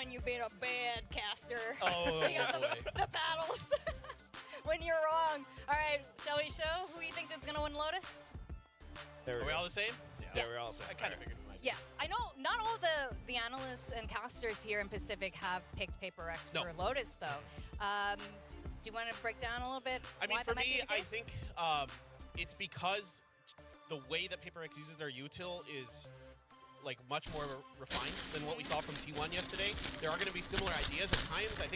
when you beat a bad caster. Oh, the battles when you're wrong. All right, shall we show who you think is gonna win Lotus? Are we all the same? Yeah, we're all the same. I kind of figured we might. Yes, I know not all the analysts and casters here in Pacific have picked PaperX for Lotus though. Do you want to break down a little bit? I mean, why for that might me, be the I case? think it's because the way that PaperX uses their util is like much more refined than what we saw from T1 yesterday. There are going to be similar ideas at times. I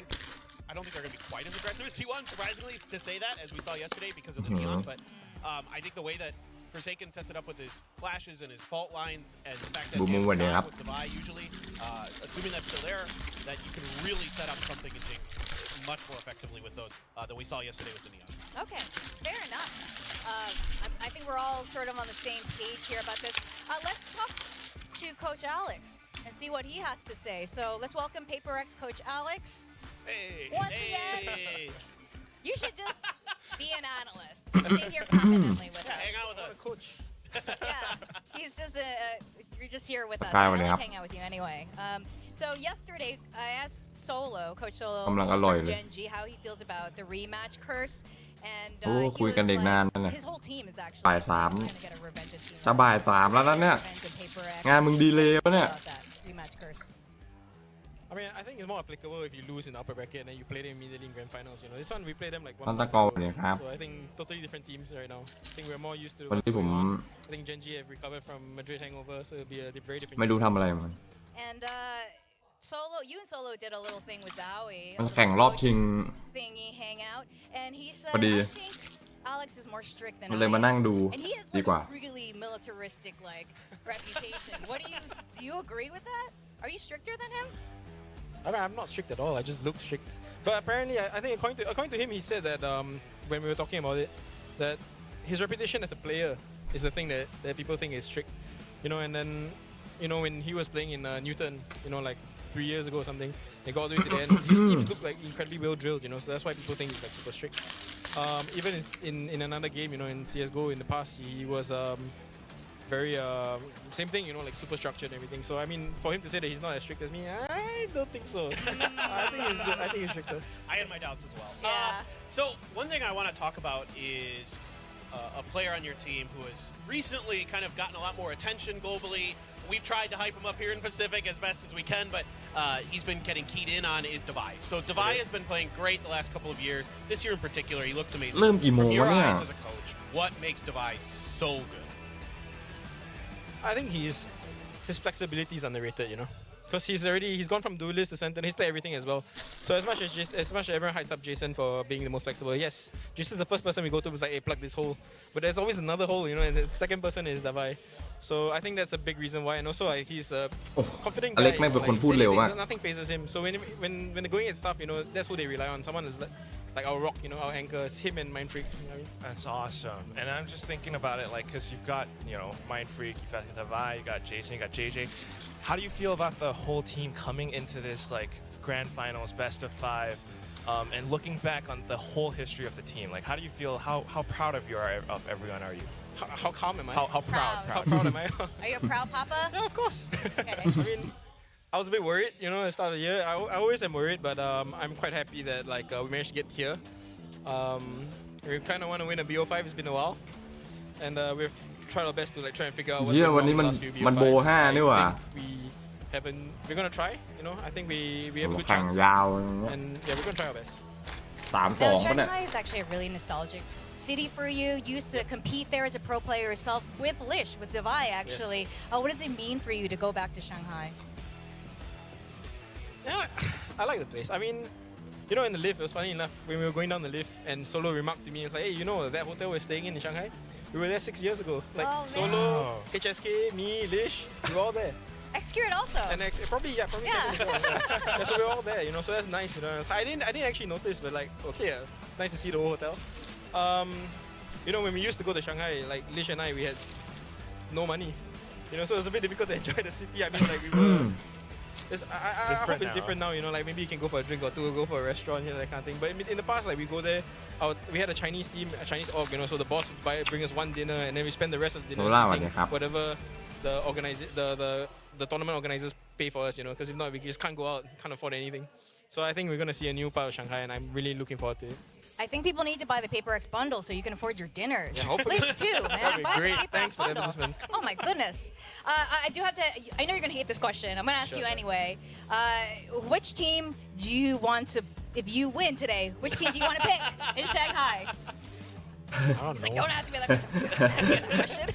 don't think they're going to be quite as aggressive as T1, surprisingly, to say that, as we saw yesterday because of the neon. But I think the way that Forsaken sets it up with his flashes and his fault lines and the fact that with Divide usually, assuming that's still there, that you can really set up something in Jing much more effectively with those than we saw yesterday with the neon. Okay, fair enough. I think we're all sort of on the same page here about this. Let's talk to Coach Alex and see what he has to say. So let's welcome PaperX Coach Alex. Hey, Once again, you should just be an analyst. Stay here permanently with us. Hang out with us, Coach. Yeah, he's just you're just here with us. Hi, I Winnie. like hanging out with you anyway. So yesterday, I asked Coach Solo, กำลังอร่อยเลย Genji, how he feels about the rematch curse, and โอ้คุยกันอีกนานนั่นแหละ his whole team is actually บ่าย 3 gonna get a revenge of team. จะบ่าย 3 แล้วนะเนี่ย Revenge of PaperX. งานมึงดีเลยปะเนี่ย About that rematch curse. I mean, I think it's more applicable if you lose in the upper bracket and then you play them immediately in grand finals. You know, this one we play them like ตอน one. ตะกอเนี่ยครับ So I think totally different teams right now. I think we're more used to. วัน what's ที่ผม going on. I think Genji have recovered from Madrid hangover, so it'll be a very different. ไม่รู้ทำอะไรมัน And Solo, you and Solo did a little thing with Zowie. มันแข่งรอบชิง Thingy hangout, and he said, พอดี I think Alex is more strict than มัน I เลยมา am. นั่งดู And he has ดี like กว่า a really militaristic like reputation. Do you agree with that? Are you stricter than him? I mean, I'm not strict at all. I just look strict. But apparently, I think according to him, he said that when we were talking about it, that his reputation as a player is the thing that people think is strict. You know, and then, you know, when he was playing in Newton, you know, like 3 years ago or something, they got all the way to the end. His team looked like incredibly well drilled, you know, so that's why people think he's like super strict. Even in another game, you know, in CSGO in the past, he was very same thing, you know, like super structured and everything. So I mean, for him to say that he's not as strict as me, I don't think so. I think he's stricter. I had my doubts as well. Yeah. So one thing I want to talk about is a player on your team who has recently kind of gotten a lot more attention globally. We've tried to hype him up here in Pacific as best as we can, but he's been getting keyed in on is Divide. So Divide has been playing great the last couple of years. This year in particular, he looks amazing. เริ่มกี่โมง From your วะเนี่ย eyes as a coach, what makes Divide so good? I think his flexibility is underrated, you know, because he's gone from duelist to center. He's played everything as well. So as much as everyone hypes up Jason for being the most flexible, yes, Jason is the first person we go to was like, hey, plug this hole. But there's always another hole, you know, and the second person is Davai. So I think that's a big reason why, and also like, he's a confident guy. อเล็กแม่งเป็นคนพูดเร็วมาก Nothing phases him. So when they're going at stuff, you know, that's who they rely on. Someone is like our rock, you know, our anchor. It's him and Mind Freak. You know what I mean? That's awesome. And I'm just thinking about it, like, because you've got, you know, Mind Freak, you've got Davai, you got Jason, you got JJ. How do you feel about the whole team coming into this, like, grand finals, best of 5, and looking back on the whole history of the team? Like, how do you feel, how proud of everyone are you? How calm am I? How proud? How proud am I? Are you a proud papa? Yeah, of course. Okay. I mean, I was a bit worried, you know, at the start of the year. I always am worried, but I'm quite happy that like we managed to get here. We kind of want to win a BO5. It's been a while, and we've tried our best to like try and figure out what เยี่ย went วัน wrong นี้ in the มัน last few มัน BO5s. โบ5นี่หว่า We're gonna try, you know. I think we have a good แข่ง chance, ยาวอย่างเงี้ย and yeah, we're gonna try our best. 3-2 So ปะเนี่ย Shanghai is actually a really nostalgic city for you. You used to compete there as a pro player yourself with Lish, with Divai actually. What does it mean for you to go back to Shanghai? Yeah, I like the place. I mean, you know, in the lift, it was funny enough when we were going down the lift, and Solo remarked to me, it's like, hey, you know, that hotel we're staying in Shanghai, we were there 6 years ago. Like Oh, Solo, wow. HSK, me, Lish, we were all there. Execute also. And probably Yeah. Kevin as well. Yeah, so we're all there, you know. So that's nice, you know. I didn't actually notice, but like, okay, it's nice to see the whole hotel. You know, when we used to go to Shanghai, like Lish and I, we had no money, you know. So it was a bit difficult to enjoy the city. I mean, like we were. I hope it's different now, you know. Like maybe you can go for a drink or two, go for a restaurant, you know, that kind of thing. But in the past, like we go there. We had a Chinese team, a Chinese org, you know. So the boss would bring us one dinner, and then we spend the rest of the dinner eating whatever the tournament organizers pay for us, because if not, we just can't go out, can't afford anything. So I think we're gonna see a new part of Shanghai, and I'm really looking forward to it. I think people need to buy the PaperX bundle so you can afford your dinners. Yeah, hopefully. Lish too, man. That'd be Buy great. the PaperX Thanks for the bundle. advertisement. Oh my goodness. I do have to. I know you're gonna hate this question. I'm gonna ask Sure, you sure. anyway. Which team do you want to? If you win today, which team do you want to pick in Shanghai? I don't It's like, know. don't ask me that question. Ask you that question.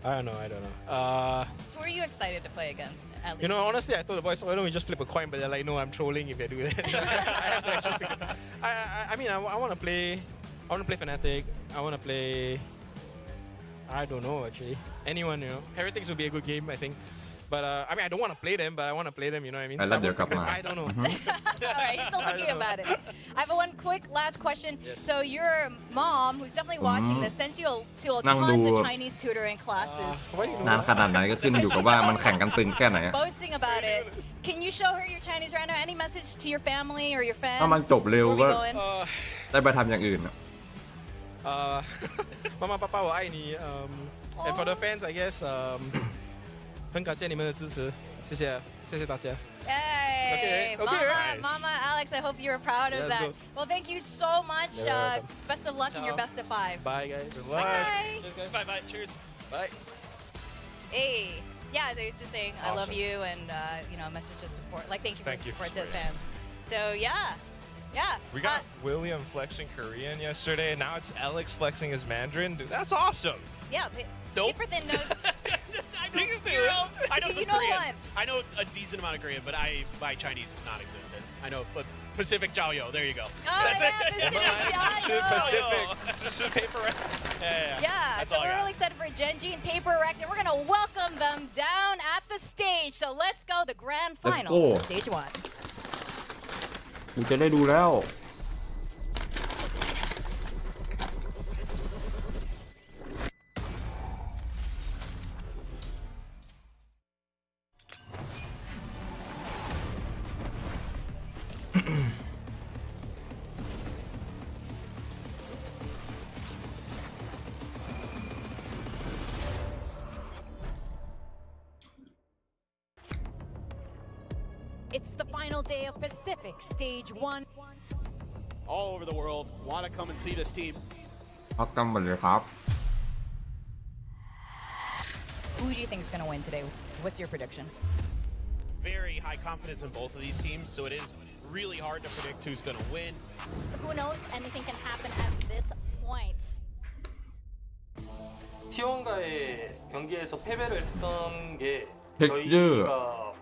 I don't know. Who are you excited to play against? At least? Honestly, I told the boys, why don't we just flip a coin? But they're like, no, I'm trolling if I do that. I have to actually pick it. I mean, I want to play. I want to play Fnatic. I want to play. I don't know actually. Anyone, Heretics would be a good game, I think. But I mean, I don't want to play them, but I want to play them. You know what I mean? แล้วเดี๋ยวกลับมา I don't know. All right, he's still thinking about it. I have one quick last question. Yes. So your mom, who's definitely watching this, sent you to นั่งดู tons of Chinese tutoring classes, Why do you นานขนาดไหนก็ขึ้นอยู่กับว่ามันแข่งกันตึงแค่ไหนอะ boasting about it. Can you show her your Chinese right now? Any message to your family or your fans? ถ้ามันจบเร็ว before we ก็ go in? ได้ไปทำอย่างอื่นอะ 妈妈、爸爸，我爱你。And for the fans, I guess, 很感谢你们的支持，谢谢，谢谢大家。 Hey, Okay, okay, Mama, right. Mama, Alex, I hope you're proud of Yeah, that. let's go. Well, thank you so much. You're welcome. Best of luck in your Ciao. best of 5. Bye, guys. Good luck. Bye. Cheers, guys. Bye bye. Cheers. Bye. Hey, yeah, as I used to saying, I love Awesome. you, and a message of support. Like, thank you for Thank the you support for to the fans. So yeah. We got William flexing Korean yesterday, and now it's Alex flexing his Mandarin. Dude, that's awesome. Dope. Paper Thin knows. I know zero. I know some You know Korean. what? I know a decent amount of Korean, but my Chinese is non-existent. I know, but Pacific Jiao Yo. There you go. Oh, That's yeah, it. Pacific Pacific PaperX. Yeah, That's so all I we're got. really excited for Gen G and PaperX, and we're gonna welcome them down at the stage. So let's go, the grand Let's finals go. of stage 1. กูจะได้ดูแล้ว It's the final day of Pacific Stage 1. All over the world want to come and see this team. พักกันหมดเลยครับ Who do you think is gonna win today? What's your prediction? Very high confidence in both of these teams, so it is really hard to predict who's going to win. Who knows? Anything can happen at this point. T1과의 경기에서 패배를 했던 게 PiKisZU. 저희가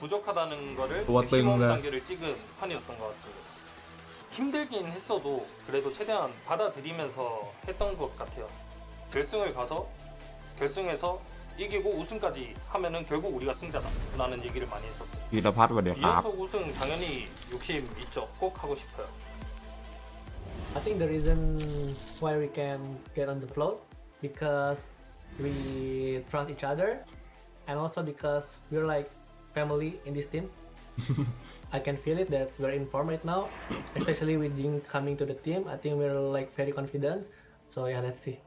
부족하다는 거를 좋아, 맥시멈 뜬다. 단계를 찍은 판이었던 것 같습니다. 힘들긴 했어도 그래도 최대한 받아들이면서 했던 것 같아요. 결승을 가서 결승에서 이기고 우승까지 하면은 결국 우리가 승자다라는 얘기를 많이 했었어요. พีรพัฒน์สวัสดีครับ 2연속 우승 당연히 욕심 있죠. 꼭 하고 싶어요. I think the reason why we can get on the float because we trust each other and also because we're like family in this team. I can feel it that we're in form right now, especially with Jing coming to the team. I think we're like very confident. So yeah, let's see.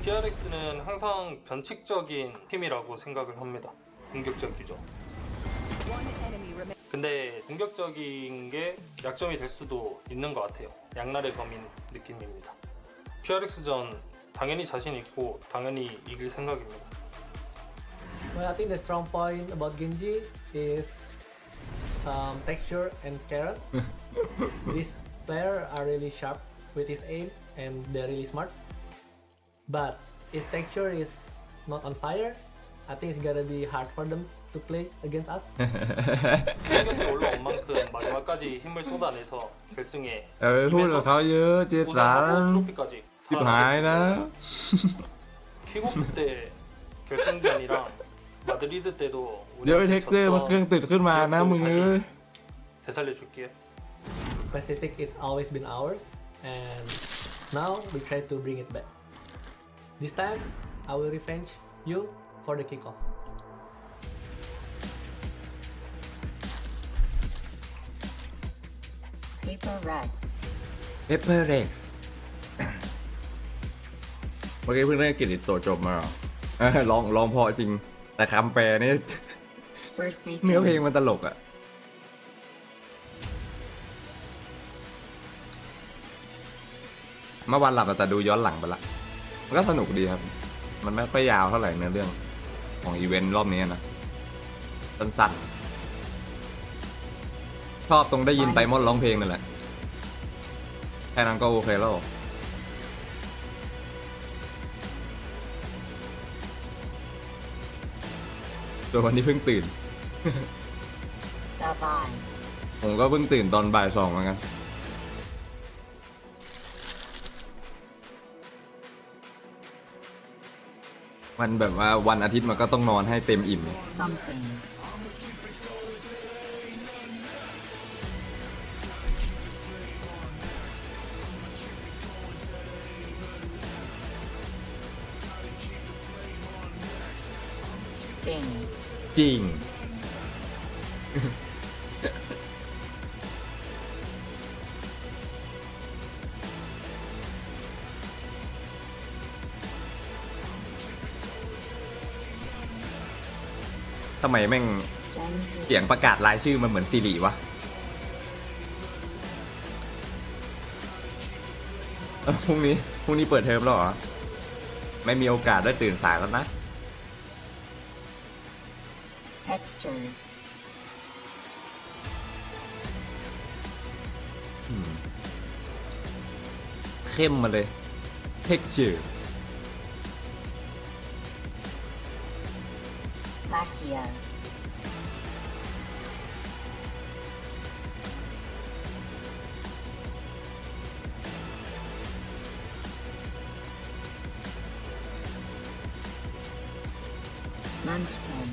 PRX는 항상 변칙적인 팀이라고 생각을 합니다. 공격적이죠. 근데 공격적인 게 약점이 될 수도 있는 것 같아요. 양날의 검인 느낌입니다. PRX전 당연히 자신 있고 당연히 이길 생각입니다. Well, I think the strong point about Genji is texture and carrot. These players are really sharp with his aim and they're really smart. But if texture is not on fire, I think it's gonna be hard for them to play against us. 공격이 올라온 만큼 마지막까지 힘을 쏟아내서 결승에 พูดกับเขาเยอะเจสัน 우승하고 트로피까지 ชิบหายนะ 킥오프 때 결승전이랑 마드리드 때도 เดี๋ยวไอ้เท็กเจอร์มันเครื่องติดขึ้นมานะมึงเอ้ย 되살려줄게요. Pacific it's always been ours, and now we try to bring it back. This time, I will revenge you for the kickoff. PaperX. PaperX เมื่อกี้เพิ่งได้กิจติดตัวจบมาเหรอร้องเพอจริง แต่คำแปลนี่ เนื้อเพลงมันตลกอะเมื่อวันหลับแต่ดูย้อนหลังไปละมันก็สนุกดีครับมันไม่ค่อยยาวเท่าไหร่เนื้อเรื่องของอีเวนต์รอบนี้นะสั้นๆชอบตรงได้ยินไตมอนร้องเพลงนั่นแหละแค่นั้นก็โอเคแล้วส่วนวันนี้เพิ่งตื่น ผมก็เพิ่งตื่นตอนบ่าย 2เหมือนกันมันแบบว่าวันอาทิตย์มันก็ต้องนอนให้เต็มอิ่มจริง ทำไมแม่งเสียงประกาศรายชื่อมันเหมือนซีรีวะพรุ่งนี้เปิดเทอมแล้วเหรอไม่มีโอกาสได้ตื่นสายแล้วนะเข้มมาเลย texture Munchkin.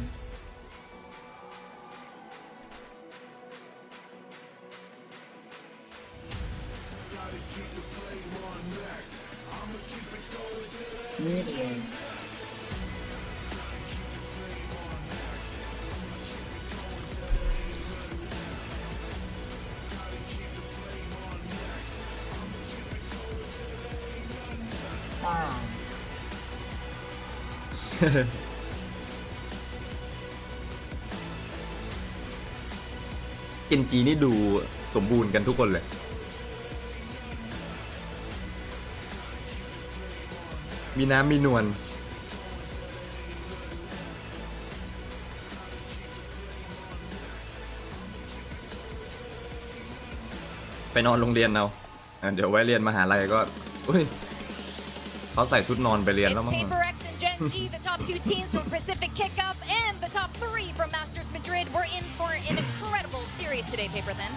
Meteors. Sauron. เอ็นจีนี่ดูสมบูรณ์กันทุกคนเลยมีน้ำมีนวลไปนอนโรงเรียนเอาเดี๋ยวไว้เรียนมหาลัยก็เขาใส่ชุดนอนไปเรียนแล้วมั้ง PRX and Gen G, the top 2 teams from Pacific Kickoff and the top 3 from Masters Madrid. We're in for an incredible series today, Paper Thin.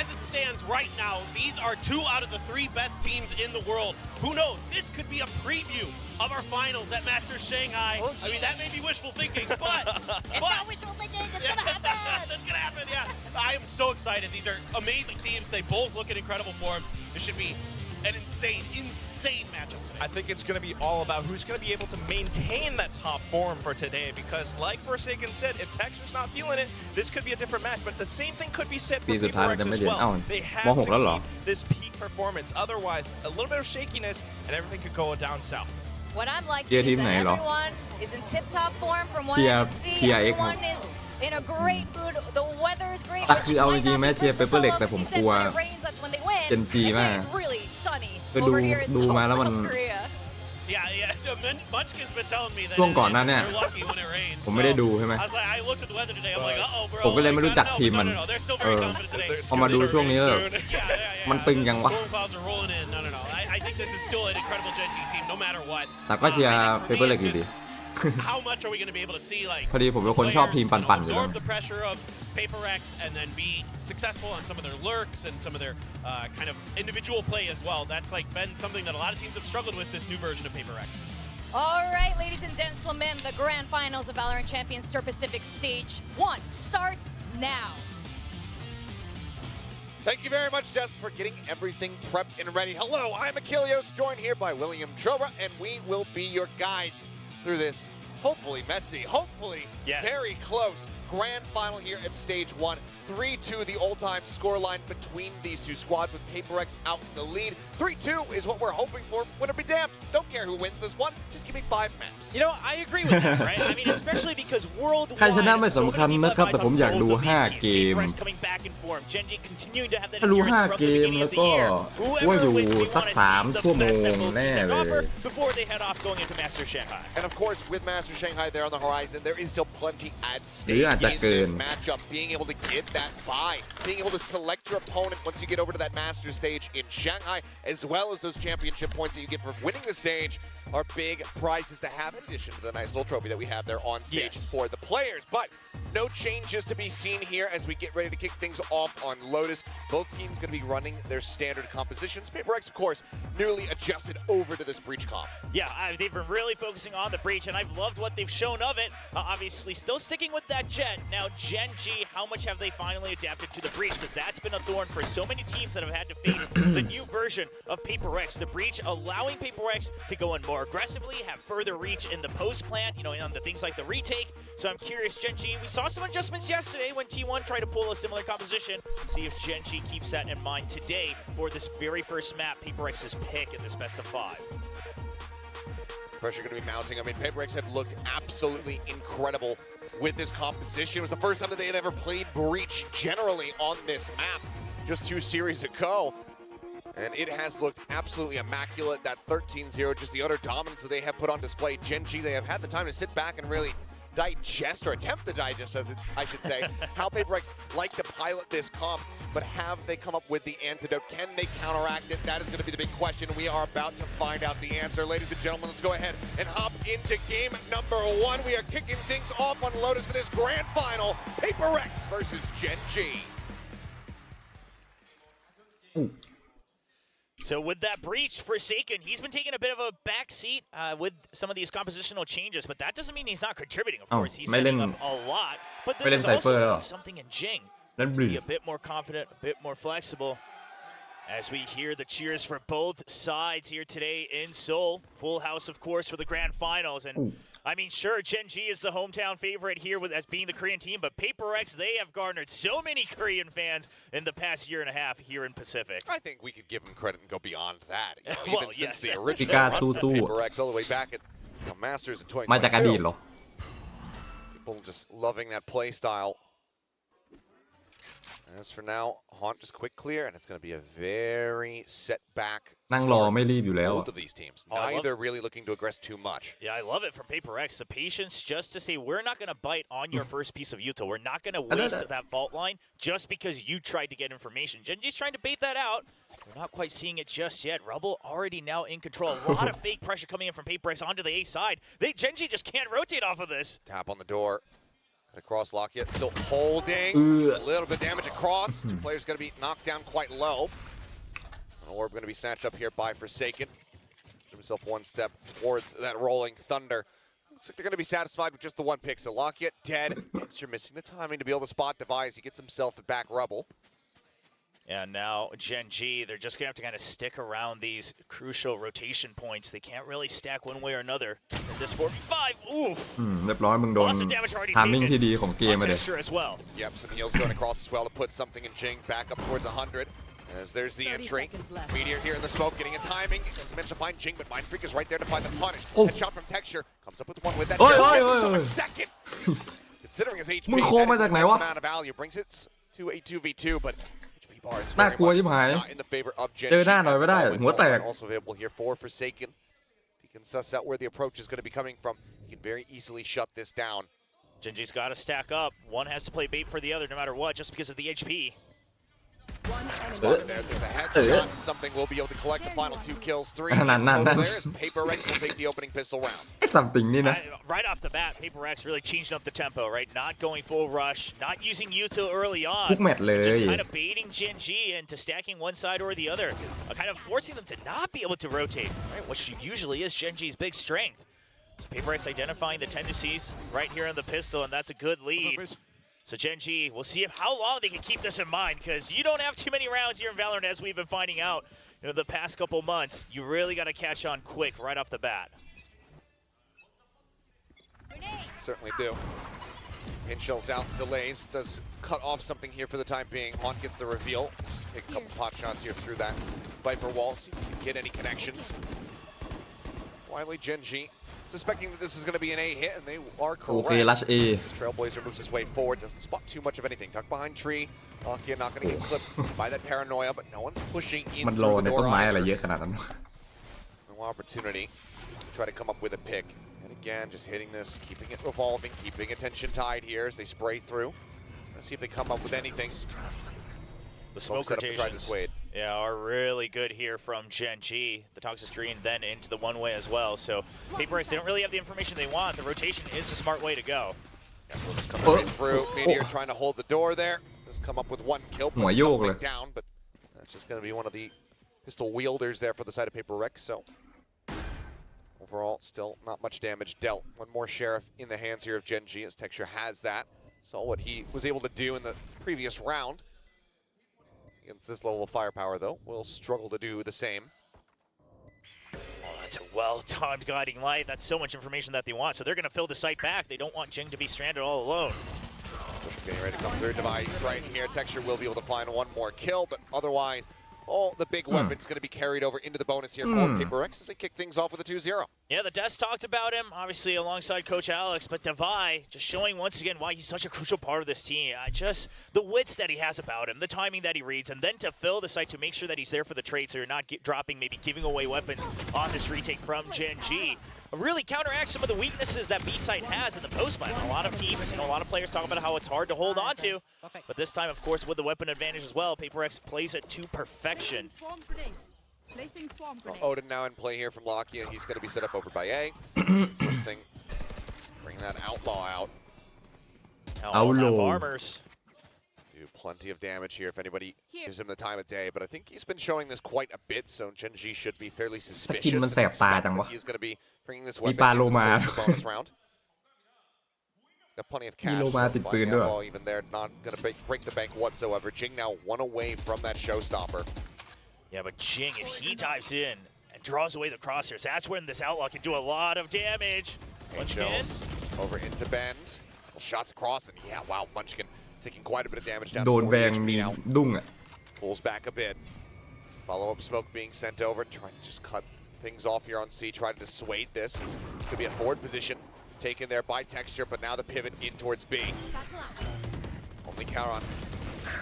As it stands right now, these are 2 out of the 3 best teams in the world. Who knows? This could be a preview of our finals at Masters Shanghai. Oh, yeah. I mean, that may be wishful thinking, but it's not wishful thinking. It's gonna happen. That's gonna happen. Yeah, I am so excited. These are amazing teams. They both look in incredible form. It should be an insane matchup today. I think it's going to be all about who's going to be able to maintain that top form for today because like Forsaken said, if Texture's not feeling it, this could be a different match, but the same thing could be said for PRX as well. They have to keep this peak performance, otherwise a little bit of shakiness and everything could go down south. What I'm liking is that everyone is in tip-top form from what I can see. Everyone is in a great mood. The weather is great. คือเอาจริงๆแม้เชียร์เปเปอร์เล็กแต่ผมกลัวเจนจีมากคือดูมาแล้วมันช่วงก่อนหน้าเนี่ยผมไม่ได้ดูใช่ไหมผมก็เลยไม่รู้จักทีมมันพอมาดูช่วงนี้แล้วมันตึงยังวะแต่ก็เชียร์เปเปอร์เล็กอยู่ดีพอดีผมเป็นคนชอบทีมปั่นๆอยู่แล้ว PRX and then be successful on some of their lurks and some of their kind of individual play as well. That's like been something that a lot of teams have struggled with this new version of PRX. All right, ladies and gentlemen, the grand finals of Valorant Champions Tour Pacific Stage 1 starts now. Thank you very much, Jess, for getting everything prepped and ready. Hello, I'm Achilles, joined here by William Chobra, and we will be your guides through this hopefully messy, hopefully very close grand final here of stage 1. 3-2 the all-time scoreline between these two squads with PaperX out in the lead. 3-2 is what we're hoping for. Winner be damned. Don't care who wins this one. Just give me 5 maps. You know, I agree with that, right? I mean, especially because worldwide, ใครชนะไม่สำคัญนะครับแต่ผมอยากดู5เกม coming back in form. Genji continuing to have that ถ้ารู้ endurance 5 from เก the ม beginning แล้ of ว the ก็ year. ว่าอยู่ Whoever wins, we สัก want to see 3 the ชั่วโม best ง that both แน่ teams have เล to ย offer before they head off going into Master Shanghai. And of course, with Master Shanghai there on the horizon, there is still plenty at หรือ stake อาจจะ in เกิน this matchup. Being able to get that bye, being able to select your opponent once you get over to that Master stage in Shanghai, as well as those championship points that you get for winning the stage, are big prizes to have in addition to the nice little trophy that we have there on stage for the players. But no changes to be seen here as we get ready to kick things off on Lotus. Both teams going to be running their standard compositions. PaperX, of course, newly adjusted over to this breach comp. Yeah, they've been really focusing on the breach, and I've loved what they've shown of it. Obviously, still sticking with that jet. Now, Genji, how much have they finally adapted to the breach? Because that's been a thorn for so many teams that have had to face the new version of PaperX. The breach allowing PaperX to go in more aggressively, have further reach in the post plant, you know, on the things like the retake. So I'm curious, Genji, we saw some adjustments yesterday when T1 tried to pull a similar composition. See if Genji keeps that in mind today for this very first map, PaperX's pick in this best of 5. Pressure going to be mounting. I mean, PaperX have looked absolutely incredible with this composition. It was the first time that they had ever played Breach generally on this map just 2 series ago. And it has looked absolutely immaculate. That 13-0, just the utter dominance that they have put on display. Genji, they have had the time to sit back and really digest, or attempt to digest, as I should say, how PaperX like to pilot this comp, but have they come up with the antidote? Can they counteract it? That is going to be the big question. We are about to find out the answer. Ladies and gentlemen, let's go ahead and hop into game number 1. We are kicking things off on Lotus for this grand final. PaperX versus Genji. So with that breach, Forsaken, he's been taking a bit of a back seat with some of these compositional changes, but that doesn't mean he's not contributing, of course. He's setting up a lot, but this is also something in Jing. Be a bit more confident, a bit more flexible. As we hear the cheers for both sides here today in Seoul. Full house, of course, for the grand finals. And I mean, sure, Genji is the hometown favorite here as being the Korean team, but PaperX, they have garnered so many Korean fans in the past year and a half here in Pacific. I think we could give them credit and go beyond that. You know, well, even since the พิ original กา run ตู้ from ตู้ PaperX all the way back at Masters in มาจากอดีต 2022. เหรอ People just loving that play style. As for now, Haunt just quick clear, and it's going to be a very set back นั่งรอไม่รีบอยู่แล้ว both of these teams. Neither really looking to aggress too much. Yeah, I love it from PaperX. The patience just to say, we're not going to bite on your first piece of util. We're not going to waste that fault line just because you tried to get information. Genji's trying to bait that out. We're not quite seeing it just yet. Rubble already now in control. A lot of fake pressure coming in from PaperX onto the A side. Genji just can't rotate off of this. Tap on the door. Across Lockett, still holding. A little bit of damage across. 2 players going to be knocked down quite low. An orb going to be snatched up here by Forsaken. Give himself 1 step towards that rolling thunder. Looks like they're going to be satisfied with just the 1 pick. So Lockett dead. Dempster missing the timing to be able to spot Device. He gets himself a back Rubble. And now Genji, they're just going to have to kind of stick around these crucial rotation points. They can't really stack one way or another. In this 4v5, oof! เรียบร้อยมึงโดน ทามมิ่งที่ดีของเกมมาเลย as well. Yep, some heals going across as well to put something in Jing back up towards 100. As there's the entry. Meteor here in the smoke, getting a timing. As managed to find Jing, but Mind Freak is right there to find the punish. That shot from Texture comes up with 1 with that. A second! Considering his HP, มึงโคมาจากไหนวะ amount of value brings it to a 2v2, but น่ากลัวชิบหาย not in the favor of Genji. เจอหน้าหน่อยไม่ได้ หัวแตก Also available here for Forsaken. If he can suss out where the approach is going to be coming from, he can very easily shut this down. Genji's got to stack up. One has to play bait for the other no matter what, just because of the HP. There's a headshot. Something will be able to collect the final 2 kills. 3 in total there as PaperX will take the opening pistol round. ไอ้ something นี่นะ Right off the bat, PaperX really changed up the tempo, right? Not going full rush, not using util early on. ทุกแมตช์เลย Just kind of baiting Genji into stacking one side or the other, kind of forcing them to not be able to rotate, right? Which usually is Genji's big strength. So PaperX identifying the tendencies right here on the pistol, and that's a good lead. So Genji, we'll see how long they can keep this in mind, because you don't have too many rounds here in Valorant, as we've been finding out the past couple months. You really got to catch on quick right off the bat. Certainly do. Pin shells out, delays, does cut off something here for the time being. Haunt gets the reveal. Just take a couple pot shots here through that Viper wall, see if you can get any connections. Finally, Gen G suspecting that this is going to be an A hit, and they are correct. โอเค Rush A This Trailblazer moves his way forward, doesn't spot too much of anything. Tucked behind tree. Lakia not going to get clipped by that paranoia, but no one's pushing in มันรอ through ใน the ต้ door นไม้อะไร either. เยอะขนาดนั้น No opportunity to try to come up with a pick. And again, just hitting this, keeping it revolving, keeping attention tied here as they spray through. Let's see if they come up with anything. The smoke set up to try to rotations, dissuade. yeah, are really good here from Gen G. The Toxic Green then into the one-way as well. So PRX, they don't really have the information they want. The rotation is the smart way to go. Yeah, we'll just come right through. Meteor trying to hold the door there. Just come up with one kill, put something down, but that's just going to be one of the pistol wielders there for the side of PRX. So overall, still not much damage dealt. One more Sheriff in the hands here of Gen G as Texture has that. Saw what he was able to do in the previous round. Against this level of firepower, though, will struggle to do the same. Oh, that's a well-timed guiding light. That's so much information that they want. So they're going to fill the site back. They don't want Jing to be stranded all alone. Getting ready to come through. Device right here. Texture will be able to find one more kill, but otherwise, all the big weapons going to be carried over into the bonus here for PRX as they kick things off with a 2-0. Yeah, the Des talked about him, obviously alongside Coach Alex, but Devi just showing once again why he's such a crucial part of this team. The wits that he has about him, the timing that he reads, and then to fill the site to make sure that he's there for the trade so you're not dropping, maybe giving away weapons on this retake from Gen G. Really counteract some of the weaknesses that B-site has in the post-mine. A lot of teams, a lot of players talk about how it's hard to hold on to, but this time, of course, with the weapon advantage as well, PRX plays it to perfection. Odin now in play here from Lakia. He's going to be set up over by A. Something. Bring that Outlaw out. Outlaw armors. Do plenty of damage here if anybody gives him the time of day, but I think he's been showing this quite a bit, so Gen G should be fairly suspicious. He's going to be bringing this weapon into the bonus round. Got plenty of cash. Even there, not going to break the bank whatsoever. Jing now one away from that showstopper. Yeah, but Jing, if he dives in and draws away the crosshairs, that's when this Outlaw can do a lot of damage. Munchkin over into Bend. Shots across, and yeah, wow, Munchkin taking quite a bit of damage down. โดนแบงมีดุ้ง Pulls back a bit. Follow-up smoke being sent over, trying to just cut things off here on C, try to dissuade this. This could be a forward position taken there by Texture, but now the pivot in towards B. Only count on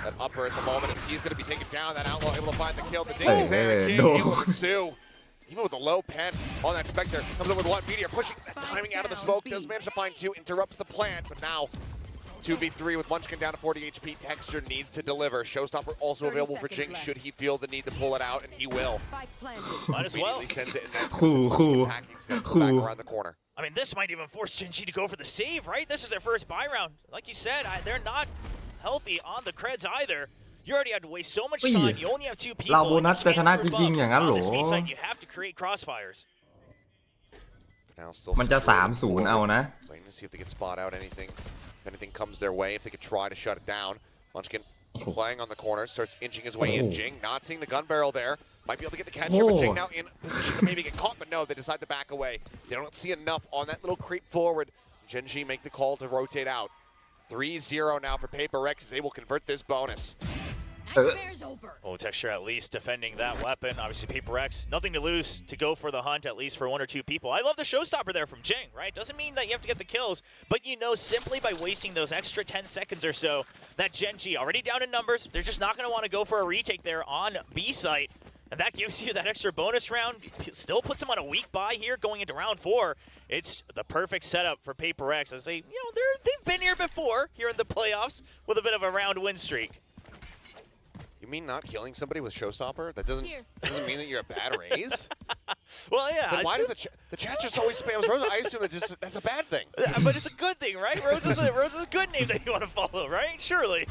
that upper at the moment as he's going to be taken down. That Outlaw able to find the kill. The ding is there. Jing able to pursue. Even with the low pen on that Spectre, comes in with one. Meteor pushing that timing out of the smoke. Does manage to find two. Interrupts the plan, but now 2v3 with Munchkin down to 40 HP. Texture needs to deliver. Showstopper also available for Jing should he feel the need to pull it out, and he will. Might as well. Sends it, and that's back around the corner. I mean, this might even force Gen G to go for the save, right? This is their first buy round. Like you said, they're not healthy on the creds either. You already had to waste so much time. You only have two people. เราโบนัสจะชนะจริงๆอย่างนั้นเหรอ You have to create crossfires. มันจะ 3-0 เอานะ Waiting to see if they can spot out anything. If anything comes their way, if they could try to shut it down. Munchkin playing on the corner, starts inching his way in. Jing not seeing the gun barrel there. Might be able to get the catch here, but Jing now in position to maybe get caught, but no, they decide to back away. They don't see enough on that little creep forward. Gen G make the call to rotate out. 3-0 now for PRX as they will convert this bonus. Oh, Texture at least defending that weapon. Obviously, PRX, nothing to lose to go for the hunt, at least for one or two people. I love the showstopper there from Jing, right? Doesn't mean that you have to get the kills, but you know simply by wasting those extra 10 seconds or so that Gen G, already down in numbers, they're just not going to want to go for a retake there on B site. And that gives you that extra bonus round. Still puts them on a weak bye here going into round 4. It's the perfect setup for PRX as they've been here before, here in the playoffs, with a bit of a round win streak. You mean not killing somebody with Showstopper? That doesn't mean that you're a bad raise? Well, yeah. But why does the chat just always spams Rose? I assume that's a bad thing. But it's a good thing, right? Rose is a good name that you want to follow, right? Surely.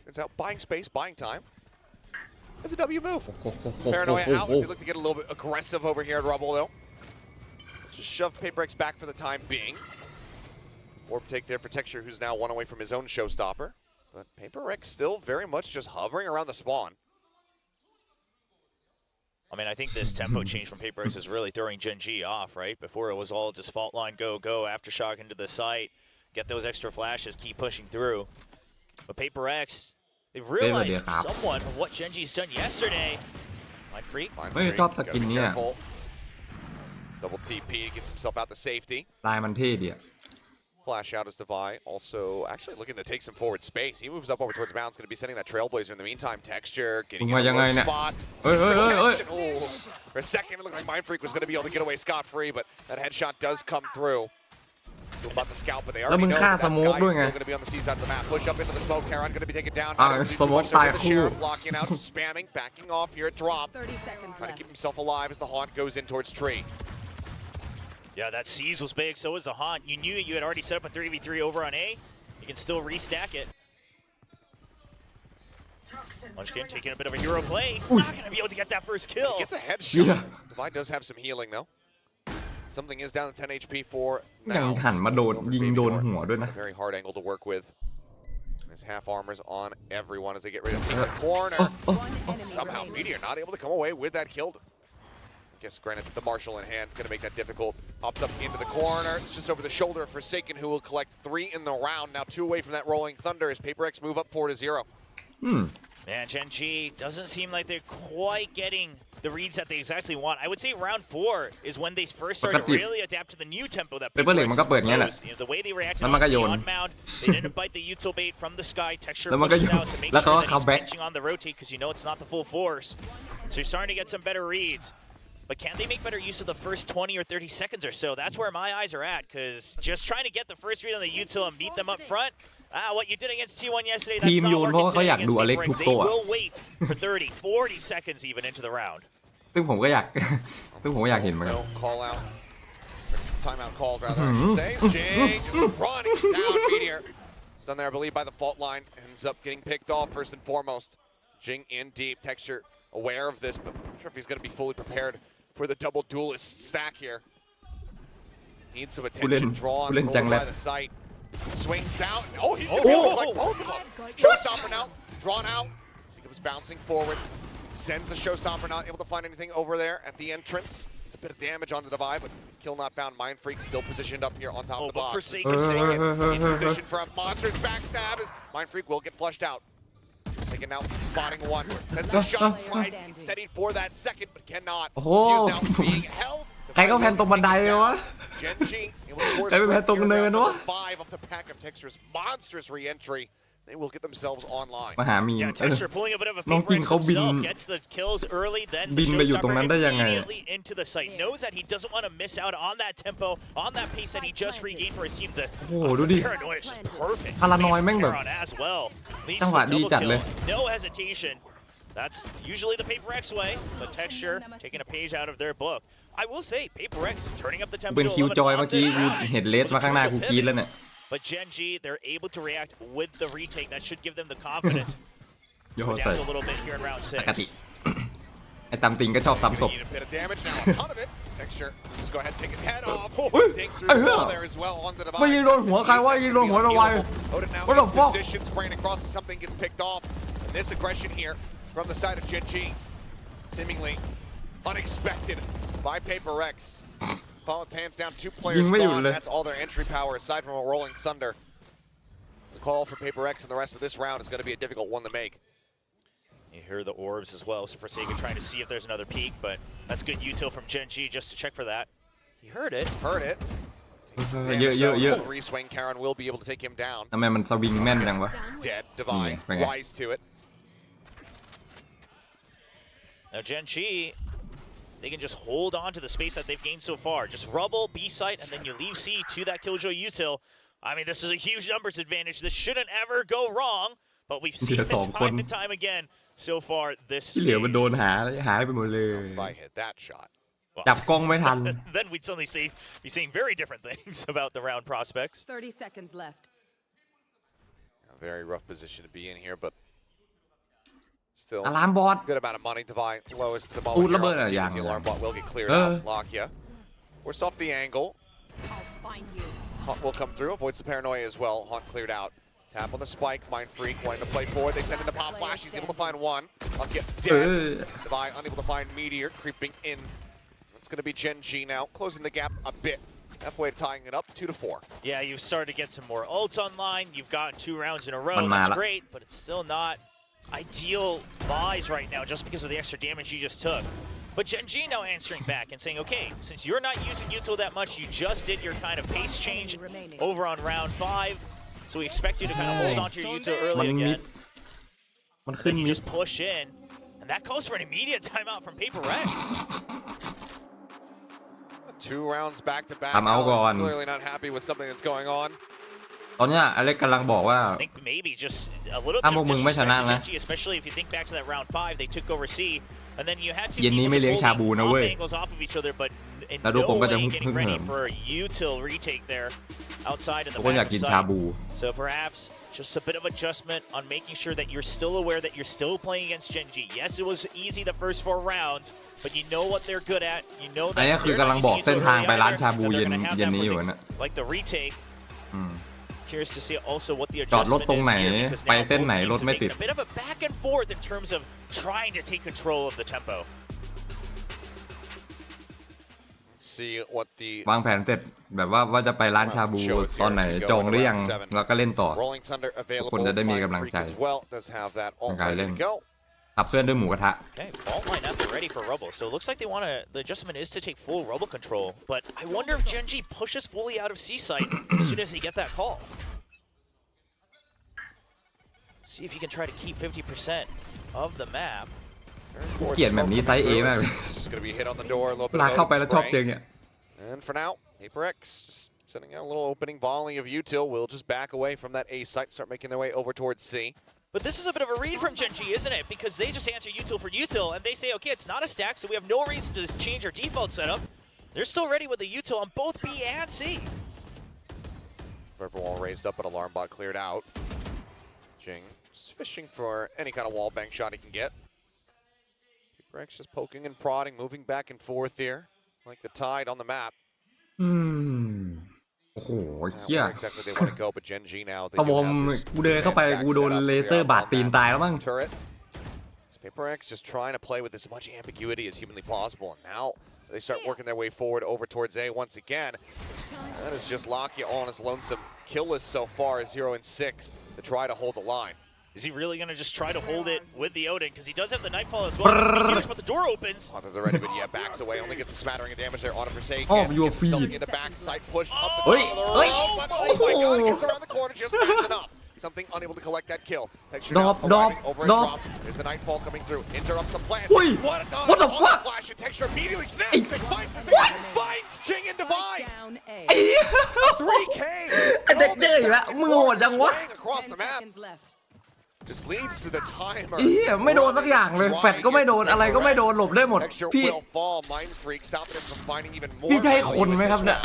It's out buying space, buying time. It's a W move. Paranoia out as they look to get a little bit aggressive over here at Rubble, though. Just shove PRX back for the time being. Orb take there for Texture, who's now one away from his own Showstopper. But PRX still very much just hovering around the spawn. I mean, I think this tempo change from PaperX is really throwing Gen G off, right? Before it was all just fault line, go, aftershock into the site, get those extra flashes, keep pushing through. But PaperX, they've realized somewhat of what Gen G's done yesterday. Mind Freak. เฮ้ยชอบสกินเนี่ย Double TP gets himself out to safety. ลายมันเท่ดีอะ Flash out as Devi, also actually looking to take some forward space. He moves up over towards bounds, going to be sending that Trailblazer in the meantime. Texture, getting in the low spot. For a second, it looked like Mind Freak was going to be able to get away scot-free, but that headshot does come through. About the scout, but they already know that Sky is still going to be on the C side of the map. Push up into the smoke. Karan going to be taken down. Sheriff blocking out, spamming, backing off here at drop. 30 seconds Trying to left. keep himself alive as the Haunt goes in towards tree. Yeah, that seize was big, so was the Haunt. You knew you had already set up a 3v3 over on A. You can still restack it. Munchkin taking a bit of a hero play. He's not going to be able to get that first kill. He gets a headshot. Devi does have some healing, though. Something is down to 10 HP for ยัง now. หันมาโดนยิงโดนหัวด้วยนะ Very hard angle to work with. There's half armors on everyone as they get ready to take the corner. Somehow Meteor not able to come away with that kill. I guess granted the Marshal in hand, going to make that difficult. Pops up into the corner. It's just over the shoulder of Forsaken, who will collect 3 in the round. Now 2 away from that Rolling Thunder as PaperX move up 4-0. Man, Gen G doesn't seem like they're quite getting the reads that they exactly want. I would say round 4 is when they first started to really adapt to the new tempo that PaperX proposed. You know, the way they reacted on mound, they didn't bite the util bait from the sky. Texture pushed out to make sure that he's benching on the rotate because you know it's not the full force. So you're starting to get some better reads. But can they make better use of the first 20 or 30 seconds or so? That's where my eyes are at, because just trying to get the first read on the util and beat them up front, what you did against T1 yesterday, that's not working today against PaperX. They will wait for 30, 40 seconds even into the round. ซึ่งผมก็อยาก ซึ่งผมก็อยากเห็นเหมือนกัน No call out. Timeout called, rather, I should say. Jing just running down Meteor. He's done there, I believe, by the fault line. Ends up getting picked off first and foremost. Jing in deep. Texture aware of this, but I'm not sure if he's going to be fully prepared for the double duelist stack here. Needs some attention drawn over by the site. Swings out. Oh, he's going to be able to collect both of them. Showstopper now, drawn out. As he comes bouncing forward. Sends the Showstopper, not able to find anything over there at the entrance. It's a bit of damage on the Devi, but kill not found. Mind Freak still positioned up here on top of the box. Forsaken in position for a monster's backstab as Mind Freak will get flushed out. Forsaken now spotting one. Sends a shot, tries to get steadied for that second, but cannot. He's now being held. ใครก็แพนตรงบันไดเลยวะ Gen G, it was forced ใครไปแพนตรงเนินวะ 5 of the pack of Texture's monstrous re-entry. They will get themselves online. มาหามีม Texture pulling a bit of a น้องกิน PaperX เขาบิน himself, gets the kills early, then บิ the นไปอยู่ตรงนั้นได้ Showstopper ยังไง immediately into the site. Knows that he doesn't want to miss out on that tempo, on that pace that he just regained for his team. The โอ้โหดูดิ paranoia is just perfect. พารานอยแม่งแบบ Karan as well. Leads จัง to หวะ the ดี double จัดเลย kill. No hesitation. That's usually the PaperX way, but Texture taking a page out of their book. I will say, PaperX turning up the tempo เป็น to คิว 11 จอย on เมื่อกี้ this กู round เห็นเลส was a มาข้างหน้า crucial กูกรี๊ด pivot. แล้วเนี่ย But Gen G, they're able to react with the retake. That should give them the confidence. โย So ใส่ down a little bit here in round ปกติ 6. ไอ้ซัมติงก็ชอบซ้ำศพ Need a bit of damage now, a ton of it. Texture, just go ahead and take his head off. Dig through the wall there as well on the Devi. ไม่ยิงโดนหัวใครวะยิงโดนหัวระไว Odin now What the in fuck? position, spraying across as something gets picked off. And this aggression here from the side of Gen G, seemingly unexpected by PaperX. Follow pans down, 2 players gone. That's all their entry power aside from a Rolling Thunder. The call for PaperX in the rest of this round is going to be a difficult one to make. You hear the orbs as well, so Forsaken trying to see if there's another peak, but that's good util from Gen G just to check for that. He heard it. Heard it. เยอะเยอะเยอะ Reswing, Karan will be able to take him down. ทำไมมันสวิงแม่นจังวะ Dead, Divine, wise to it. Now Gen G, they can just hold on to the space that they've gained so far. Just rubble, B site, and then you leave C to that Killjoy util. I mean, this is a huge numbers advantage. This shouldn't ever go wrong, but we've seen it time and time again so far this ที่เหลือมันโดนหายไปหมดเลย If I hit that shot. จับกล้องไม่ทัน Then we'd suddenly be saying very different things about the round prospects. 30 seconds left. A very rough position to be in here, but still อะลามบอด good amount of money. Divine lowest the อูด moment ระ here เบิด on the อะ team ยั as ง the alarm bot will get cleared out. Lakia forced off the angle. I'll find you. Haunt will come through, avoids the paranoia as well. Haunt cleared out. Tap on the spike, Mind Freak wanting to play forward. They send in the pop flash. He's able to find one. I'll get dead. Devi unable to find Meteor creeping in. It's going to be Gen G now, closing the gap a bit. Halfway tying it up, 2-4. Yeah, you've started to get some more ults online. You've gotten 2 rounds in a row. That's great, but it's still not ideal buys right now just because of the extra damage you just took. But Gen G now answering back and saying, okay, since you're not using util that much, you just did your kind of pace change over on round 5. So we expect you to kind of hold on to your util early again. Then you just push in, and that calls for an immediate timeout from PaperX. 2 rounds back to back. ทำเอาก่อน Clearly not happy with something that's going on. ตอนเนี้ยอเล็กกำลังบอกว่า I think maybe just a little bit ถ้าพว of กมึงไม่ชนะ disrespect to นะ Gen G, especially if you think back to that round 5, they took over C, and then you had to เย็นนี้ไม่เลี้ยงชาบูนะเว้ย angles off of each other, but in แล้วดู no ผมก็จะ way ฮึ่ getting ง ready เหิม for a util retake there outside in ทุ the กคนอยาก back กิ of นชา sight. บู So perhaps just a bit of adjustment on making sure that you're still aware that you're still playing against Gen G. Yes, it was easy the first 4 rounds, but you know what they're good at. You know อัน that นี้คือกำลังบอกเส้นทางไปร้านชาบูเย็นนี้อยู่นะ like the retake. Curious to see also what the จอดรถ adjustment ตรง is ไหน here because ไป now เส้น both ไหน teams ร are ถไม่ติด taking a bit of a back and forth in terms of trying to take control of the tempo. See what the วางแผนเสร็จแบบว่าจะไปร้านชาบูตอนไหนจองหรือยังแล้วก็เล่นต่อ Rolling Thunder ทุกคน available. จะได้มี Mind กำลัง Freak ใจ as well does have that all ในการ ready เล่น to go. ขับเคลื่อนด้วยหมูกระทะ Okay, vault line up, they're ready for Rubble. So it looks like they want to. The adjustment is to take full Rubble control. But I wonder if Gen G pushes fully out of C site as soon as they get that call. See if you can try to keep 50% of the map. เกลียดแบบนี้ไซส์ A มากเลย Just gonna be hit on the door a little bit. ลากเข้า of ไปแล้วชอบ spray. เจอเนี่ย And for now, PaperX just sending out a little opening volley of util. Will just back away from that A site, start making their way over towards C. But this is a bit of a read from Gen G, isn't it? Because they just answer util for util, and they say, okay, it's not a stack, so we have no reason to change our default setup. They're still ready with the util on both B and C. Purple wall raised up, but alarm bot cleared out. Jing just fishing for any kind of wall bang shot he can get. PaperX just poking and prodding, moving back and forth here, like the tide on the map. โอ้โห Not เหี้ย where exactly they want to go, but Gen G now. They ถ้า do ผม have this กูเดินเข้าไป stack กูโดน set up เลเซอร์ clear บาด on ตีน that ตายแล้วมั้ง turret. PaperX just trying to play with as much ambiguity as humanly possible, and now they start working their way forward over towards A once again. That is just Lakia on his lonesome kill list so far, 0 and 6 to try to hold the line. Is he really going to just try to hold it with the Odin? Because he does have the Nightfall as well. He hears, but the door opens. Onto the ready, but yeah, backs away. Only gets a smattering of damage there on a Forsaken. Oh, your Gets himself feet. in the backside, pushed up the top of the road, but oh my god, he gets around the corner, just fast enough. Something unable to collect that kill. Texture now arriving over a drop. There's the Nightfall coming through. Interrupts the plan. Wait, What a dodge. what the On fuck? Flash, and Texture immediately snaps. It finds Forsaken. Finds Jing and Divine. 3K. ไอ้เด็กเด้ออีกแล้วมึงโหดจังวะ Swaying across the map. Just leads to the timer. เหี้ยไม่โดนสักอย่างเลยแฟดก็ไม่โดนอะไรก็ไม่โดนหลบได้หมด Texture พี่ will fall. Mind Freak stopping him from finding even more. พี่จะให้คนไหมครับเนี่ย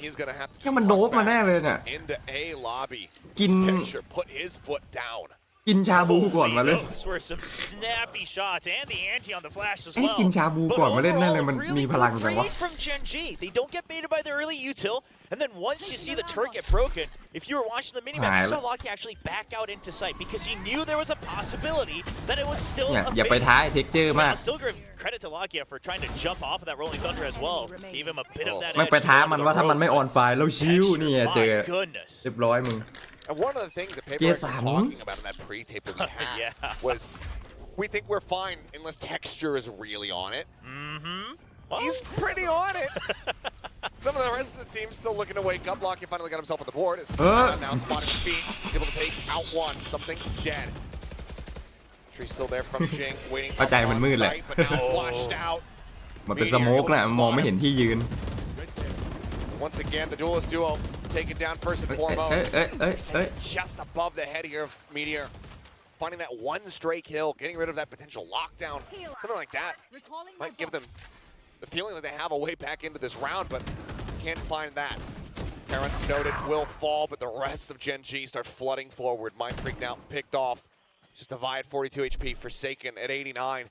He's gonna have to แค่มันโดบมาแน่เลยเนี่ย into A lobby. กิน Texture put his foot down. กินชาบูก่อนมาเล่น Those were some snappy shots and the ante on the flash as ไอ้ well. กินชาบูก่อนมาเล่นแน่เลยมัน Overall, มี really พลัง good จังวะ read from Gen G. They don't get baited by the early util, and then once you see the turret get broken, if you were watching the minimap, you saw Locky actually back out into sight because he knew there was a possibility that it was still อย่าไปท้ายเทคเจอร์มาก I'll still give credit to Locky for trying to jump off of that rolling thunder as well. Gave him a bit of that ไม่ edge ไปท้า to มัน the ว่าถ้ามัน road. ไม่ออนไฟล์แล้วชิวนี่ไงเจอ My goodness. เรียบร้อยมึง And one of the things that PaperX was talking about in that pre-tape that we had Yeah. was we think we're fine unless Texture is really on it. Well, He's pretty on it. Some of the rest of the team still looking to wake up. Locky finally got himself on the board. It's now spotting his feet. He's able to take out one. Something dead. Tree still there from Jing, waiting เข้าใจมันมืดแหละ but now flushed out. มันเป็นสโมกแหละมองไม่เห็นที่ยืน Once again, the duelist duo taken down first and foremost. Just above the head here of Meteor. Finding that one stray kill, getting rid of that potential lockdown. Something like that might give them the feeling that they have a way back into this round, but can't find that. Parent noted will fall, but the rest of Gen G start flooding forward. Mind Freak now picked off. Just Divide 42 HP, Forsaken at 89.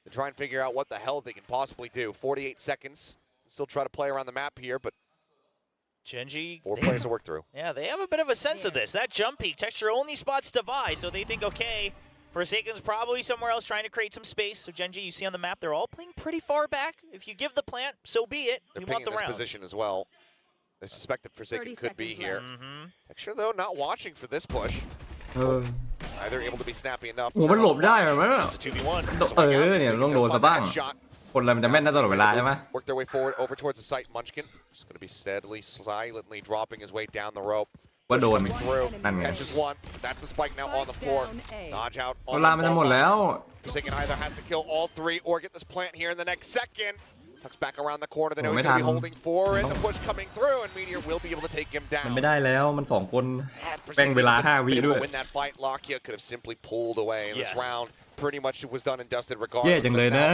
To try and figure out what the hell they can possibly do. 48 seconds. Still try to play around the map here, but Genji. Four players to work through. Yeah, they have a bit of a sense of this. That jump peak, Texture only spots Devi, so they think, okay, Forsaken's probably somewhere else trying to create some space. So Genji, you see on the map, they're all playing pretty far back. If you give the plant, so be it. They're We want the this round. position as well. They suspect that Forsaken could be here. Texture, though, not watching for this push. เออ Either able to be snappy enough. โอ้มันหลบได้เหรอมัน It's a 2v1. เนี่ยต้องโดนซะบ้าง คนอะไรมันจะแม่นได้ตลอดเวลาใช่ไหม Work their way forward over towards the site. Munchkin just going to be steadily, silently dropping his way down the rope. ว่าโดน Through. นั่นไง Catches one. That's the spike now on the floor. Dodge out เว on ลา the มันจะหมดแล้ว Forsaken either has to kill all three or get this plant here in the next second. Tucks back around the corner. They know he's going to be holding four, and the push coming through, and Meteor will be able to take him มัน down. ไม่ได้แล้วมันสองคนแบ่งเวลา5 วิด้วย Win that fight, Lockyer could have simply pulled away in this round. Pretty much it was done and dusted แย่ regardless. จังเลยนะ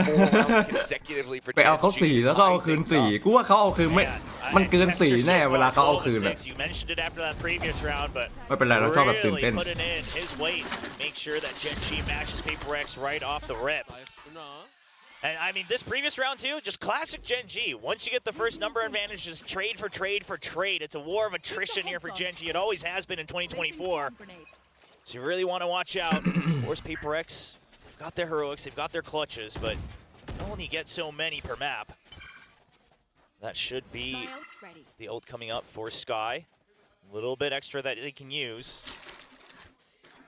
Consecutively for ไปเอาเขา4แล้วก็เอาคืน4กูว่าเขาเอาคืนไม่มันเกิน4แน่เวลาเขาเอาคืนอะ You mentioned it after that previous round, but ไม่เป็นไรเราชอบแบบตื่น really เต้น putting in his weight, make sure that Genji matches PaperX right off the rip. And I mean, this previous round too, just classic Genji. Once you get the first number advantage, just trade for trade for trade. It's a war of attrition here for Genji. It always has been in 2024. So you really want to watch out. Of course, PaperX, they've got their heroics, they've got their clutches, but you only get so many per map. That should be the ult coming up for Sky. A little bit extra that they can use.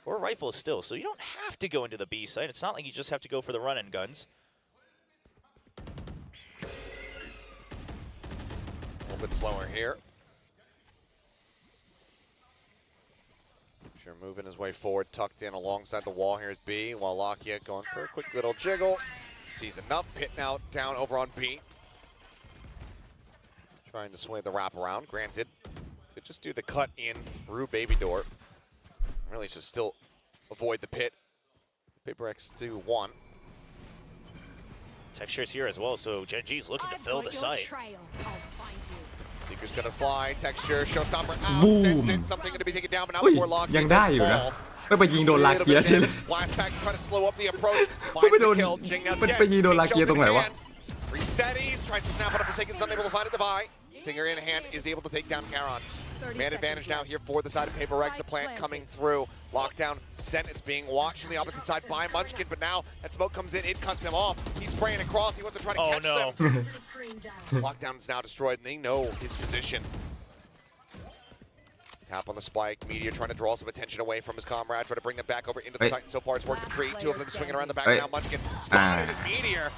Or rifle still, so you don't have to go into the B site. It's not like you just have to go for the run-in guns. A little bit slower here. Sure, moving his way forward, tucked in alongside the wall here at B, while Lockyer going for a quick little jiggle. Sees enough, hit now down over on B. Trying to sway the wraparound. Granted, could just do the cut in through Baby Door. Really just still avoid the pit. PaperX do one. Texture's here as well, so Genji's looking to fill the site. Seeker's gonna fly. Texture, showstopper out. Boom. Sends in something gonna be taken down, but not อุ้ย before Lockyer ยังได้อยู่นะ ไม่ไปยิงโดนลาเกียร์ใช่ไหม Splash pack trying to slow up the approach. ไม่ไป Finds โด the น kill. Jing now มัน dead. ไปยิงโดนลาเกียร์ตรงไหนวะ Resteadies, tries to snap on a Forsaken's unable to find a Devi. Stinger in hand is able to take down Charon. Man advantage now here for the side of PaperX. The plant coming through. Lockdown sent. It's being watched from the opposite side by Munchkin, but now that smoke comes in, it cuts him off. He's spraying across. He wants to try to catch them. Lockdown's now destroyed, and they know his position. Tap on the spike. Meteor trying to draw some attention away from his comrades, trying to bring them back over into the site. And so far, it's worked a treat. Two of them swinging around the back now. Munchkin spotted and Meteor.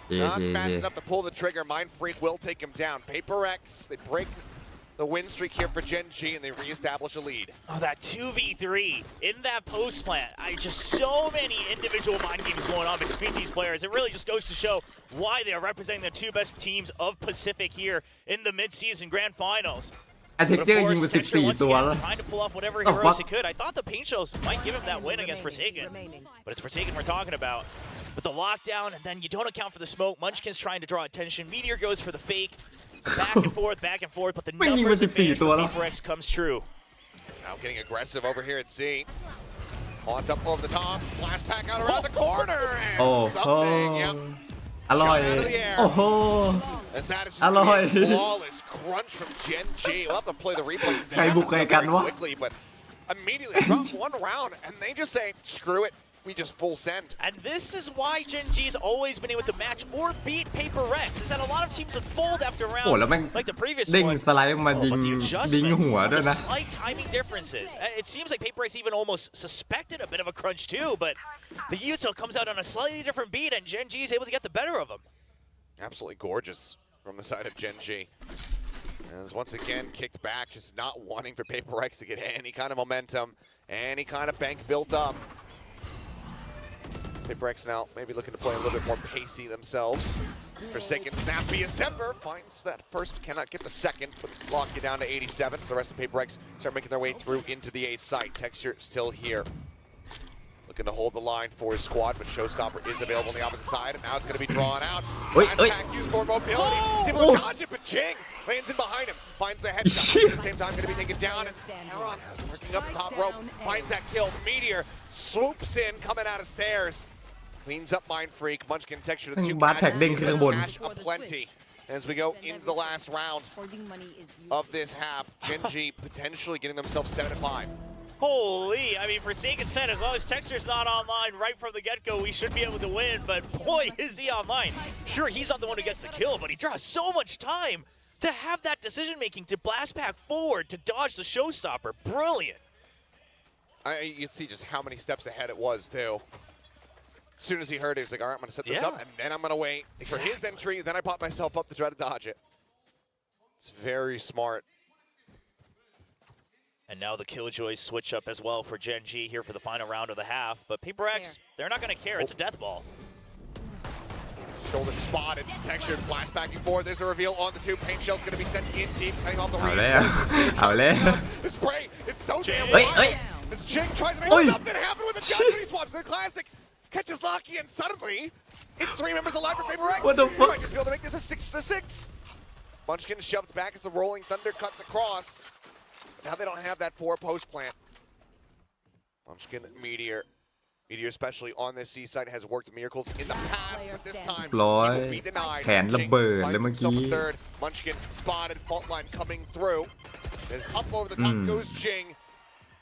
Not fast enough to pull the trigger. Mind Freak will take him down. PaperX, they break the win streak here for Genji, and they reestablish a lead. Oh, that 2v3 in that post plant. Just so many individual mind games going on between these players. It really just goes to show why they are representing the two best teams of Pacific here in the mid-season grand finals. ไอเทคเจอร์ยิงไป14 ตัวแล้ว Trying to pull off whatever heroes he could. I thought the paint shows might give him that win against Forsaken, but it's Forsaken we're talking about. But the lockdown, and then you don't account for the smoke. Munchkin's trying to draw attention. Meteor goes for the fake. Back and forth, but the numbers advantage for PaperX comes true. Now getting aggressive over here at C. Haunts up over the top. Blast pack out around the corner. And something, yep. อร่อย โอ้โห As that is just a flawless crunch from Genji. We'll have to play the replay quickly, but immediately drop one round, and they just say, screw it. We just full send. And this is why Genji's always been able to match or beat PaperX, is that a lot of teams would fold after โอ้แล้ว round แม่ง like the previous เด้ง one. สไลด์มายิง But the ยิง adjustments, หัวด้วย the นะ slight timing differences. It seems like PaperX even almost suspected a bit of a crunch too, but the util comes out on a slightly different beat, and Genji is able to get the better of him. Absolutely gorgeous from the side of Genji. As once again kicked back, just not wanting for PaperX to get any kind of momentum, any kind of bank built up. PaperX now maybe looking to play a little bit more pacey themselves. Forsaken snappy as ever finds that first, cannot get the second, but it's locked it down to 87. So the rest of PaperX start making their way through into the A site. Texture still here. Looking to hold the line for his squad, but Showstopper is available on the opposite side, and now it's going to be drawn out. Attack used for mobility. He's able to dodge it, but Ching lands in behind him, finds the headshot. At the same time, going to be taken down, and Charon working up the top rope, finds that kill. Meteor swoops in, coming out of stairs. Cleans up Mind Freak. Munchkin Texture to 2 บาร์แท็กเด้งขึ้นข้างบน cash aplenty. as we go into the last round of this half. Gen.G potentially getting themselves 7 to 5. Holy, I mean, Forsaken said as long as Texture's not online right from the get-go, we should be able to win, but boy, is he online. Sure, he's not the one who gets the kill, but he draws so much time to have that decision-making, to blast back forward, to dodge the showstopper. Brilliant. You see just how many steps ahead it was, too. As soon as he heard it, he was like, all right, I'm going to set this up, and then I'm going to wait for his entry. Then I pop myself up to try to dodge it. It's very smart. And now the Killjoys switch up as well for Gen.G here for the final round of the half. But PRX, they're not going to care. It's a death ball. Shoulder spotted, textured, blast back and forth. There's a reveal on the two. Paint shell's going to be sent in deep, cutting off the read. The spray, it's so damn wild. As Jing tries to make something happen with the gun, he swaps to the classic. Catches Lucky, and suddenly, it's 3 members alive for PRX. What the fuck? Might just be able to make this a 6-6. Munchkin shoved back as the Rolling Thunder cuts across. Now they don't have that 4 post plant. Munchkin, Meteor especially on this seaside has worked miracles in the past, but this time he will be denied. แขนระเบิดเลยเมื่อกี้ third. Munchkin spotted, fault line coming through. As up over the top goes Jing.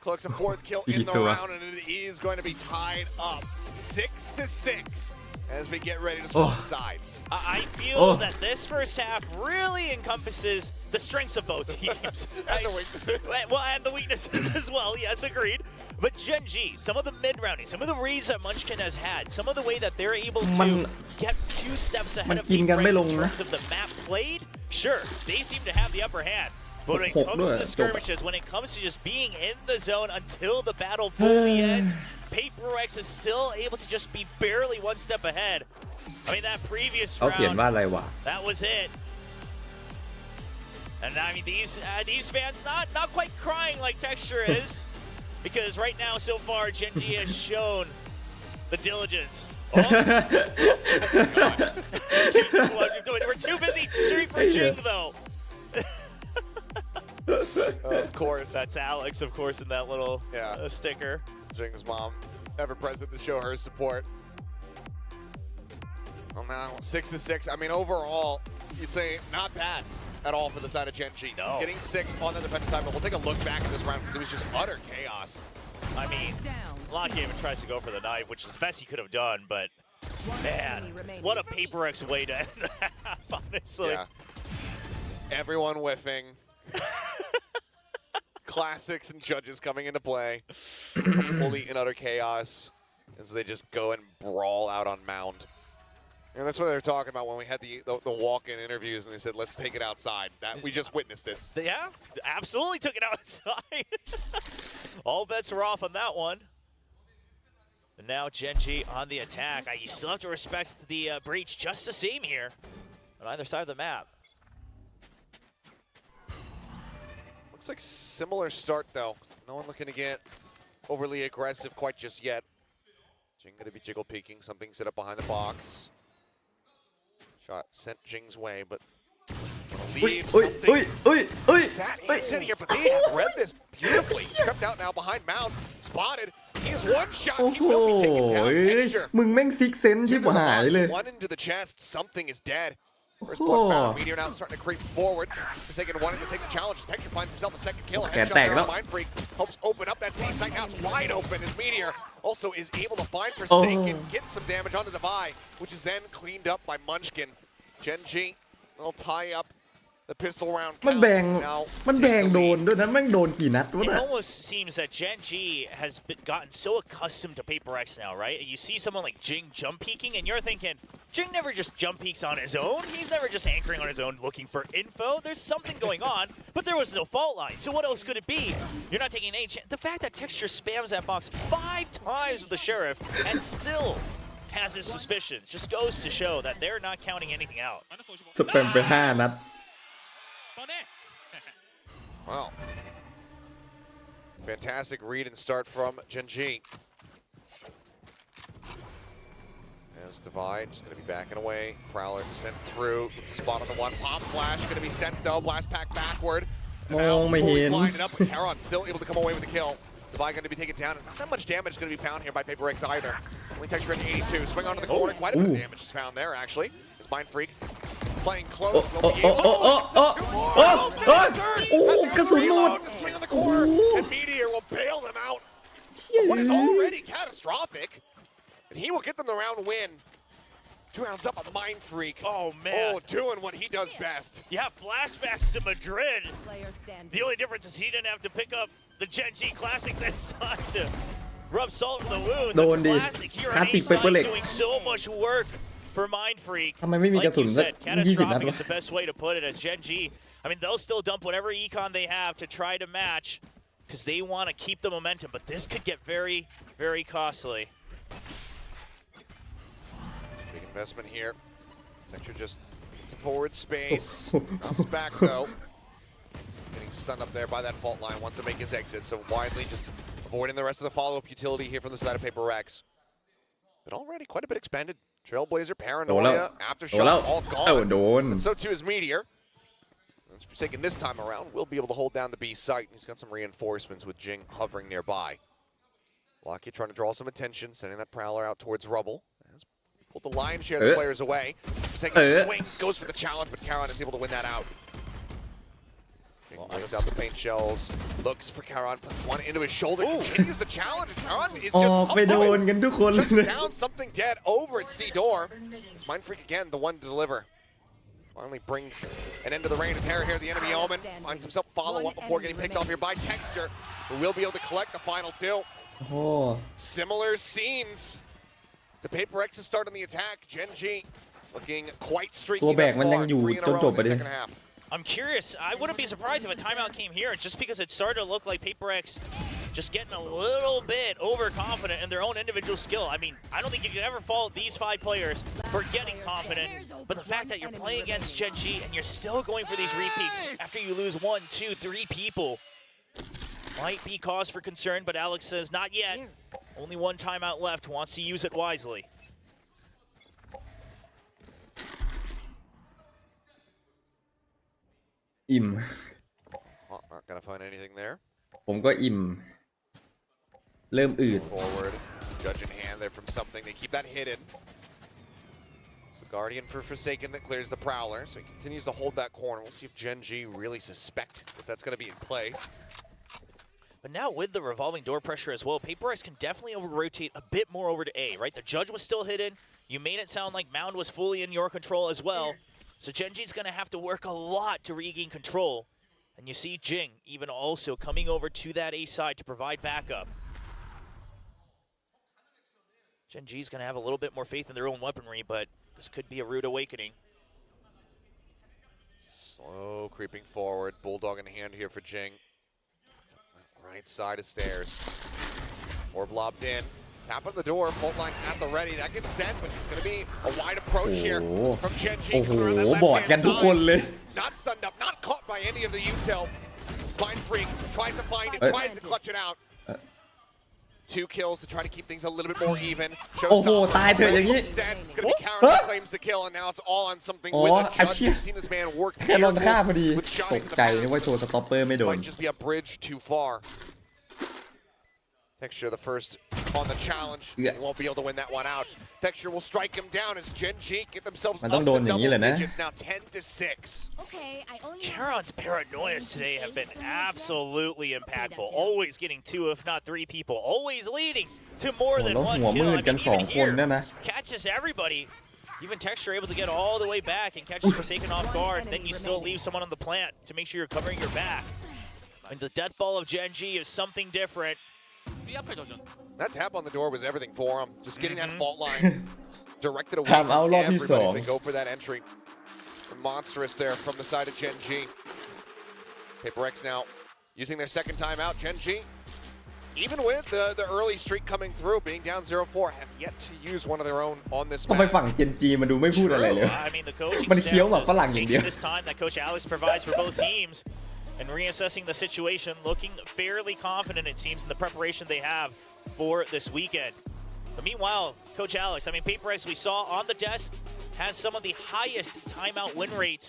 Collects a 4th kill in the round, and it is going to be tied up 6-6 as we get ready to swap sides. I feel that this first half really encompasses the strengths of both teams. And the weaknesses. Well, and the weaknesses as well, yes, agreed. But Gen.G, some of the mid-rounding, some of the reads that Munchkin has had, some of the way that they're able to get 2 steps ahead of PRX in terms of the map played, sure, they seem to have the upper hand. But when it comes to the skirmishes, when it comes to just being in the zone until the battle fully ends, PRX is still able to just be barely 1 step ahead. I mean, that previous round, that was it. And I mean, these fans not quite crying like Texture is, because right now, so far, Gen.G has shown the diligence. Oh. We're too busy cheering for Jing, though. Of course. That's Alex, of course, in that little sticker. Jing's mom, ever present to show her support. Well, now 6-6. I mean, overall, you'd say not bad at all for the side of Gen.G. No. Getting 6 on the defensive side, but we'll take a look back at this round because it was just utter chaos. I mean, Lockhaven tries to go for the knife, which is the best he could have done, but man, what a PRX way to end the half, honestly. Yeah. Just everyone whiffing. Classics and judges coming into play. Complete and utter chaos as they just go and brawl out on Mound. And that's what they were talking about when we had the walk-in interviews, and they said, let's take it outside. That we just witnessed it. Yeah, absolutely took it outside. All bets are off on that one. And now Gen.G on the attack. You still have to respect the breach just the same here on either side of the map. Looks like similar start, though. No one looking to get overly aggressive quite just yet. Jing going to be jiggle peeking. Something set up behind the box. Shot sent Jing's way, but leave something. Sat in here, but they have read this beautifully. Crept out now behind Mound. Spotted. He has 1 shot. He will be taken down. Texture. มึงแม่งซิกเซนชิบหายเลย One into the chest. Something is dead. First blood found. Meteor now starting to creep forward. Forsaken wanting to take the challenge. Texture finds himself a 2nd kill. A headshot there on Mind Freak. Helps open up that C site. Now it's wide open as Meteor also is able to find Forsaken. Gets some damage on the Divide, which is then cleaned up by Munchkin. Gen.G will tie up the pistol round. มันแบ่งโดนด้วยนะแม่งโดนกี่นัดวะ It เนี่ย almost seems that Gen.G has gotten so accustomed to PRX now, right? You see someone like Jing jump peeking, and you're thinking, Jing never just jump peeks on his own. He's never just anchoring on his own looking for info. There's something going on, but there was no fault line. So what else could it be? You're not taking any chance. The fact that Texture spams that box 5 times with the Sheriff and still has his suspicions just goes to show that they're not counting anything out. สแปมไป5 นัด Wow. Fantastic read and start from Gen.G. As Divide just going to be backing away. Prowler sent through. Gets a spot on the 1. Pop flash going to be sent though. Blast pack backward. Now fully blinded up, but Heron still able to come away with the kill. Divide going to be taken down. And not that much damage is going to be found here by PRX either. Only Texture at 82. Swing onto the corner. Quite a bit of damage is found there actually. It's Mind Freak. playing โอ้ close. โอ้โอ้โอ้โอ้โอ้โอ้โอ้กระสุนหมด Swing on the core, and Meteor will bail them out. What is already catastrophic, and he will get them the round win. 2 rounds up on Mind Freak. Oh, man. Oh, doing what he does best. Yeah, flashbacks to Madrid. The only difference is he didn't have to pick up the Gen G Classic this time to rub salt in the wound. โดนดิ The Classic here คลา on สสิก A เปเปอร์ side เล็ก doing so much work for Mind Freak. ทำไมไม่มีกระ Like สุน you สัก said, 20 นัด catastrophic วะ is the best way to put it as Gen G. I mean, they'll still dump whatever econ they have to try to match because they want to keep the momentum, but this could get very, very costly. Big investment here. Sector just gets some forward space. Comes back though. Getting stunned up there by that fault line. Wants to make his exit, so widely just avoiding the rest of the follow-up utility here from the side of PRX. But already quite a bit expanded. Trailblazer, Paranoia, Aftershock, all เอ้า gone. โดน And so too is Meteor. As Forsaken this time around, will be able to hold down the B site. He's got some reinforcements with Jing hovering nearby. Lockheed trying to draw some attention, sending that Prowler out towards Rubble. Has pulled the lion's share of the players away. Forsaken swings, goes for the challenge, but Charon is able to win that out. Jing waits out the paint shells, looks for Charon, puts one into his shoulder, continues the challenge. Charon is อ just อกไปโดน up กันทุกคน Shuts เลย down something dead over at C door. It's Mind Freak again, the one to deliver. Finally brings an end to the reign of terror here. The enemy element finds himself follow-up before getting picked off here by Texture, who will be able to collect the final 2. โอ้ Similar scenes. The PRX's start on the attack. Gen G looking quite streaky ตัวแบก thus มันยัง far. อยู่ 3 in a จน row จ in บไป the ดิ second half. I'm curious. I wouldn't be surprised if a timeout came here just because it started to look like PRX just getting a little bit overconfident in their own individual skill. I mean, I don't think you can ever fault these 5 players for getting confident, but the fact that you're playing against Gen G and you're still going for these repeats after you lose 1, 2, 3 people might be cause for concern, but Alex says not yet. Only 1 timeout left, wants to use it wisely. อิ่ม Well, not gonna find anything there. ผมก็อิ่ม เริ่มอืด Forward, judge in hand there from something. They keep that hidden. It's the Guardian for Forsaken that clears the Prowler, so he continues to hold that corner. We'll see if Gen G really suspect that that's going to be in play. But now with the revolving door pressure as well, PRX can definitely over-rotate a bit more over to A, right? The Judge was still hidden. You made it sound like Mound was fully in your control as well. So Gen G's going to have to work a lot to regain control. And you see Jing even also coming over to that A side to provide backup. Gen G's going to have a little bit more faith in their own weaponry, but this could be a rude awakening. Slow creeping forward. Bulldog in hand here for Jing. Right side of stairs. Orb lobbed in. Tap on the door. Fault line at the ready. That gets sent, but it's going to be a wide approach here from Gen G. โอ้โห coming around that บอด left-hand กันทุกคน side. เลย Not stunned up. Not caught by any of the util. Mind Freak tries to find it. Tries to clutch it out. 2 kills to try to keep things a little bit more even. โอ้โห ตายเถอะอย่างนี้ Set. It's going to be Karen that claims the kill, and now it's all on something อ๋อ with a ไอ้ judge. เชี่ย We've seen this man work แค่โดนฆ่าพอดี with ต Johnny's ก in the ใจ past. นึกว่าโชว์สต็อปเปอร์ไม่โดน Might just be a bridge too far. Texture the first on the challenge. Yeah. He won't be able to win that one out. Texture will strike him down as Gen G get themselves มัน up ต้องโดน to อย่างนี้เลย double นะ digits now, 10-6. Okay, I only Charon's paranoias today have been absolutely impactful. Always getting 2, if not 3 people. Always leading to more โอ้ than แล้ว 1 หัว kill. มื I ดกัน mean, สอง even คน here, เนี่ยนะ catches everybody. Even Texture able to get all the way back and catches Forsaken off guard. Then you still leave someone on the plant to make sure you're covering your back. And the death ball of Gen G is something different. That tap on the door was everything for him. Just getting that fault line directed away Time out from รอบที่ everybody as 2 they go for that entry. Monstrous there from the side of Gen G. PRX now using their second time out. Gen G, even with the early streak coming through, being down 0-4, have yet to use one of their own on this ทำไม map. ฝั่งเจนจีมันดูไม่พูดอะไรเลย I mean, the coaching มันเคี้ยวแบบ staff ฝรั่ง is อย่างเดียว taking this time that Coach Alex provides for both teams and reassessing the situation, looking fairly confident, it seems, in the preparation they have for this weekend. But meanwhile, Coach Alex, I mean, PRX we saw on the desk has some of the highest timeout win rates.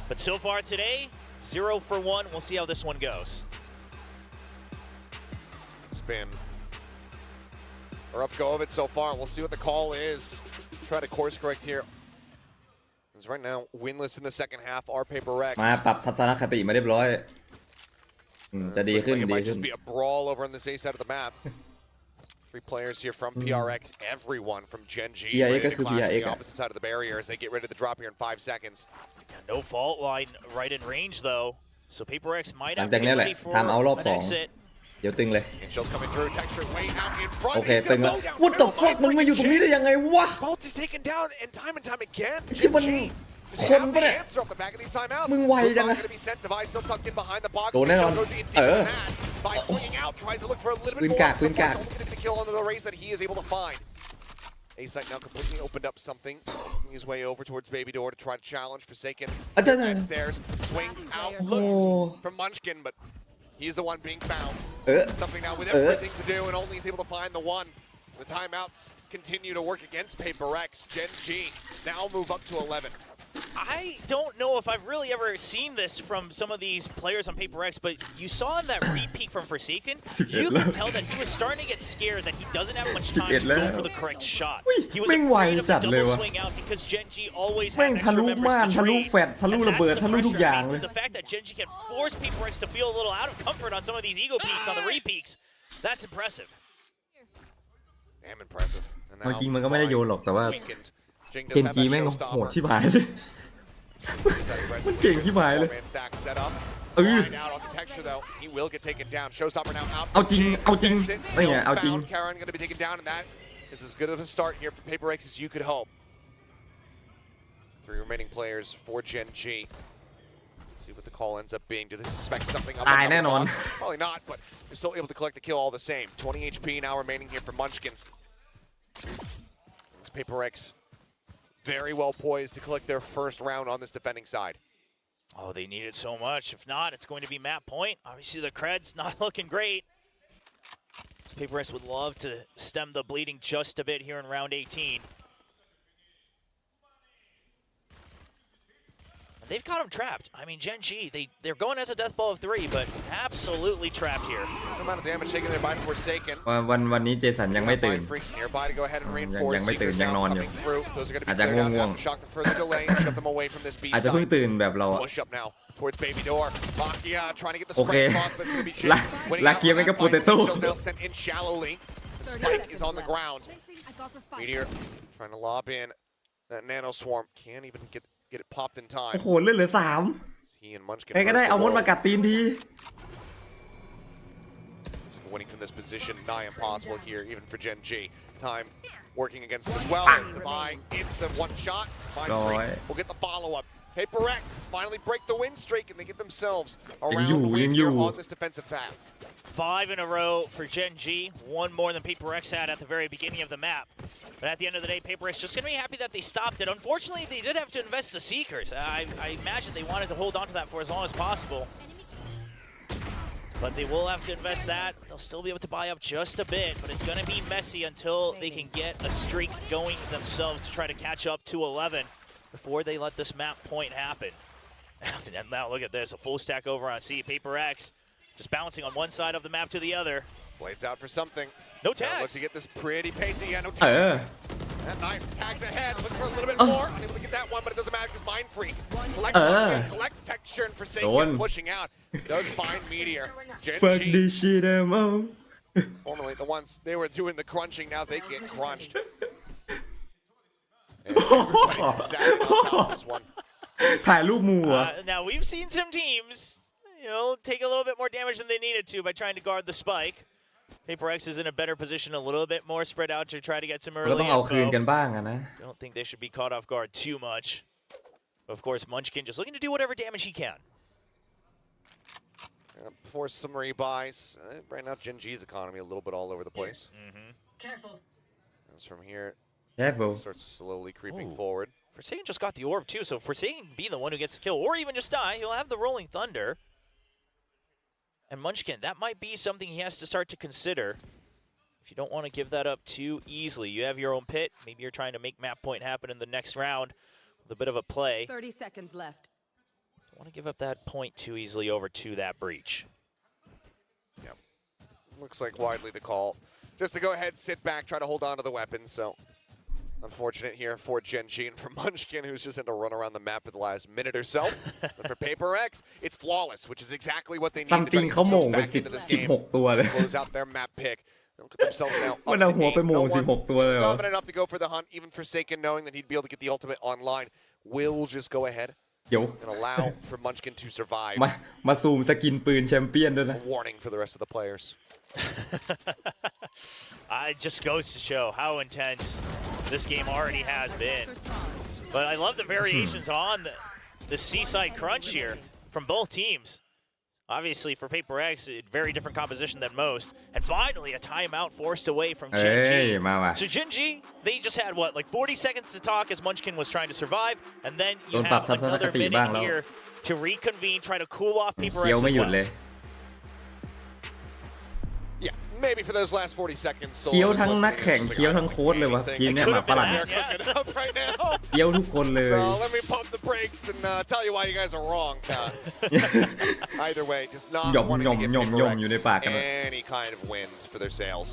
But so far today, 0 for 1. We'll see how this one goes. It's been a rough go of it so far. We'll see what the call is. Try to course correct here. As As right now, winless in the second half are PaperX. มาปรับทัศนคติมาเรียบร้อยจะดีขึ้น It ดี might ขึ้น just be a brawl over on this A side of the map. 3 players here from PRX, everyone from Gen G PRX ready to ก็คือ clash on PRX the opposite side of the barrier as they get ready to drop here in 5 seconds. No fault line right in range though, so PaperX might หลั have งจาก to นี้ get แหละ ready for ทำเอารอบ an 2 exit. เดี๋ยวตึงเลย And Shell's coming through, Texture way out in front. โอเค He's ตึง gonna แล้ว go down. What the Now fuck มึงมาอยู่ตรงนี้ได้ยังไงวะ Bolt is taken down and time again. ที่มัน Gen G คนปะเนี่ย answer off the back of these timeouts. มึงไวจัง Not นะ gonna be sent. Device still tucked in behind the box. โดนแน่นอน Shell goes in deep with that. By swinging out, tries to look for a little ปื bit น more. กากปืนกาก Only gonna be the kill on the race that he is able to find. A-Site now completely opened up something, making his way over towards Baby Door to try to challenge Forsaken. At stairs, swings out, looks from Munchkin, but he's the one being found. Something now with everything to do, and only is able to find the one. The timeouts continue to work against PaperX. Gen G now move up to 11. I don't know if I've really ever seen this from some of these players on PaperX, but you saw in that repeat from Forsaken, you could tell that he was starting to get scared that he doesn't have much time to go for the correct shot. He was afraid of the double swing out because Gen G always has extra members to trade. And that's the pressure. I mean, the fact that Gen G can force PaperX to feel a little out of comfort on some of these ego peaks on the repeaks, that's impressive. Damn impressive. จริงมันก็ไม่ได้โยนหรอกแต่ว่าเจนจีแม่งโหดชิบหายเลยมันเก่งชิบหายเลยเอาจริงไม่ไงเอาจริง This is as good of a start here for PaperX as you could hope. 3 remaining players for Gen G. See what the call ends up being. Do they suspect something? ตายแน่นอน Probably not, but they're still able to collect the kill all the same. 20 HP now remaining here for Munchkin. This PaperX very well poised to collect their first round on this defending side. Oh, they need it so much. If not, it's going to be map point. Obviously, the Creds not looking great. So PaperX would love to stem the bleeding just a bit here in round 18. They've got him trapped. I mean, Gen G, they're going as a death ball of 3, but absolutely trapped here. Some amount of damage taken there by Forsaken. วันนี้เจสันยังไม่ตื่น Nearby to go ahead and reinforce. ยังไม่ตื่นยังนอนอยู่ Those are going to อาจ be จะ cleared ง่วง out. Shock them further delay. Shut them away from this B อาจจะเพิ่ง side. ตื่นแบบเราอะ Push up now towards Baby Door. Lakia trying to get the โอเค spike off, but it's going to be Jin. ลาเกียร์เป็นกับโปเตโต้ Now sent in shallowly. The spike is on the ground. Meteor trying to lob in. That Nano Swarm can't even get it popped in time. โอ้โหเลือดเหลือ3 He and Munchkin ใครก็ได้เอามดมากัดตีนที winning from this position nigh impossible here, even for Gen G. Time working against him as well. As the buy, it's a one shot. We'll get the follow-up. PaperX finally break the win streak, and they get themselves a round win here on this defensive path. 5 in a row for Gen G, 1 more than PaperX had at the very beginning of the map. But at the end of the day, PaperX just going to be happy that they stopped it. Unfortunately, they did have to invest the Seekers. I imagine they wanted to hold on to that for as long as possible. But they will have to invest that. They'll still be able to buy up just a bit, but it's going to be messy until they can get a streak going themselves to try to catch up to 11 before they let this map point happen. And now look at this, a full stack over on C. PaperX just bouncing on one side of the map to the other. Blades out for something. No tags. Looks to get this pretty pacey. Yeah, no tags. That knife tags ahead. Looks for a little bit more. Unable to get that one, but it doesn't matter because Mind Freak collects Texture and Forsaken pushing out. Does find Meteor. Gen Fuck G. this shit, Emmo. Formerly the ones they were doing the crunching, now they get crunched. This one. ถ่ายรูปหมู่อะ Now we've seen some teams, take a little bit more damage than they needed to by trying to guard the spike. PaperX is in a better position, a little bit more spread out to try to get some early เราต้องเอาคืนกัน info. บ้างอะนะ Don't think they should be caught off guard too much. Of course, Munchkin just looking to do whatever damage he can. Before some rebuys, right now Gen G's economy a little bit all over the place. Careful. As from here, Careful. starts slowly creeping forward. Forsaken just got the orb too, so Forsaken can be the one who gets the kill, or even just die. He'll have the Rolling Thunder. And Munchkin, that might be something he has to start to consider. If you don't want to give that up too easily, you have your own pit. Maybe you're trying to make map point happen in the next round with a bit of a play. 30 seconds left. Don't want to give up that point too easily over to that breach. Yep. Looks like widely the call. Just to go ahead, sit back, try to hold on to the weapons. So Unfortunate here for Gen G and for Munchkin, who's just had to run around the map for the last minute or so. But for PaperX, it's flawless, which is exactly what they need to try to get themselves back into this game. 16 ตัวเลย Close out their map pick. Look at themselves now. มันเอาหัวไปโมง16ตัวเลยเหรอ Dominant enough to go for the hunt, even Forsaken knowing that he'd be able to get the ultimate online. Will just go ahead เดี๋ยว and allow for Munchkin to survive. มาซูมสกินปืนแชมเปี้ยนด้วยนะ A warning for the rest of the players. It just goes to show how intense this game already has been. But I love the variations on the seaside crunch here from both teams. Obviously, for PaperX, a very different composition than most. And finally, a timeout forced away from Gen G. So Gen G, they just had, what, like 40 seconds to talk as Munchkin was trying to survive. And then you have another minute here to reconvene, try to cool off PaperX as well. Yeah, maybe for those last 40 seconds. เคี้ยวทั้งนักแข่งเคี้ยวทั้งโค้ชเลยวะทีมเนี่ยหมาฝรั่งเคี้ยวทุกคนเลย So let me pump the brakes and tell you why you guys are wrong. Either way, just not wanting to give PaperX any kind of wins for their sales.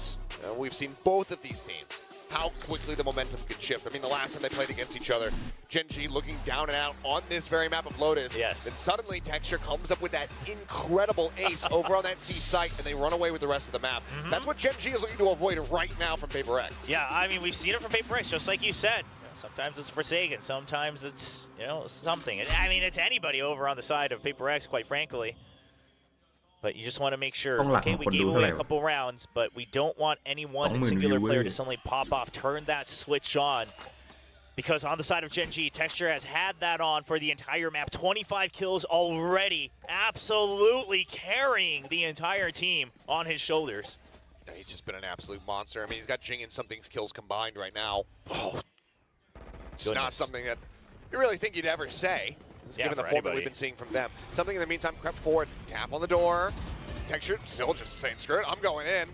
We've seen both of these teams. How quickly the momentum can shift. I mean, the last time they played against each other, Gen G looking down and out on this very map of Lotus. Yes. Then suddenly Texture comes up with that incredible ace over on that C site, and they run away with the rest of the map. That's what Gen G is looking to avoid right now from PaperX. Yeah, I mean, we've seen it from PaperX, just like you said. Sometimes it's Forsaken, sometimes it's, you know, something. I mean, it's anybody over on the side of PaperX, quite frankly. But you just want to make sure, okay, we gave away a couple rounds, but we don't want any one singular player to suddenly pop off, turn that switch on. Because on the side of Gen G, Texture has had that on for the entire map. 25 kills already, absolutely carrying the entire team on his shoulders. He's just been an absolute monster. I mean, he's got Jing and Something's kills combined right now. Oh, it's not something that you really think you'd ever say. Given the form that we've been seeing from them. Something in the meantime, crept forward, tap on the door. Texture still just saying, screw it, I'm going in.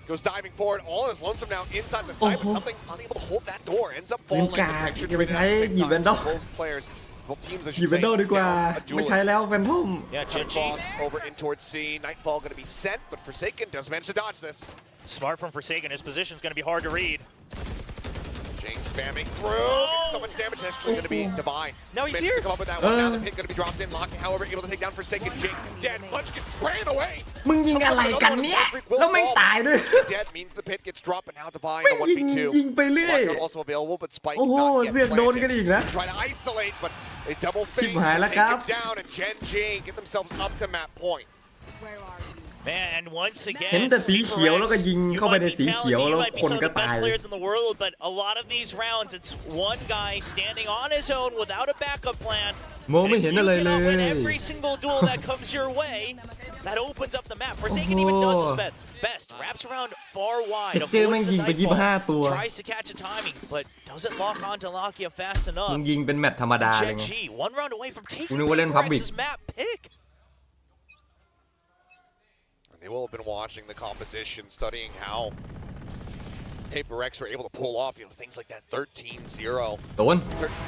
Goes diving forward, all on his lonesome now inside the site, but Something unable to hold that door. Ends up falling. Texture both players, both teams, I should say, down a duelist. Yeah, Gen G. Over in towards C. Nightfall going to be sent, but Forsaken does manage to dodge this. Smart from Forsaken. His position's going to be hard to read. Jing spamming through. So much damage. That's going to be Divine. No, he's here. To come up with that one. Now the pit going to be dropped in. Locking, however, able to take down Forsaken. Jing dead. Munchkin spraying away. มึงยิงอะไรกันเนี่ยแล้วแม่งตายด้วย Dead means the pit gets dropped, but now Divine on 1v2. ยิงไปเรื่อย Also available, but Spike โอ้โห not yet เสือกโดนกันอีกนะ Try to isolate, but they double face. Take him down, and Gen G get themselves up to map point. Man, and once again, เห็นแต่สีเขียวแล้วก็ยิงเข้าไปในสีเขียวแล้วคนก็ตาย players in the world, but a lot of these rounds, it's one guy standing on his own without a backup plan. มองไม่เห็นอะไรเลย Win every single duel that comes your way, that opens up the map. Forsaken even does his best. Wraps around far wide. เจอแม่งยิงไป25 ตัว Tries to catch a timing, but doesn't lock on to Lakia fast enough. มึงยิงเป็นแมตช์ธรรมดาเลยไง Gen G, one round away from taking PiKisZU's map pick. They will have been watching the composition, studying how PaperX were able to pull off, things like that 13-0.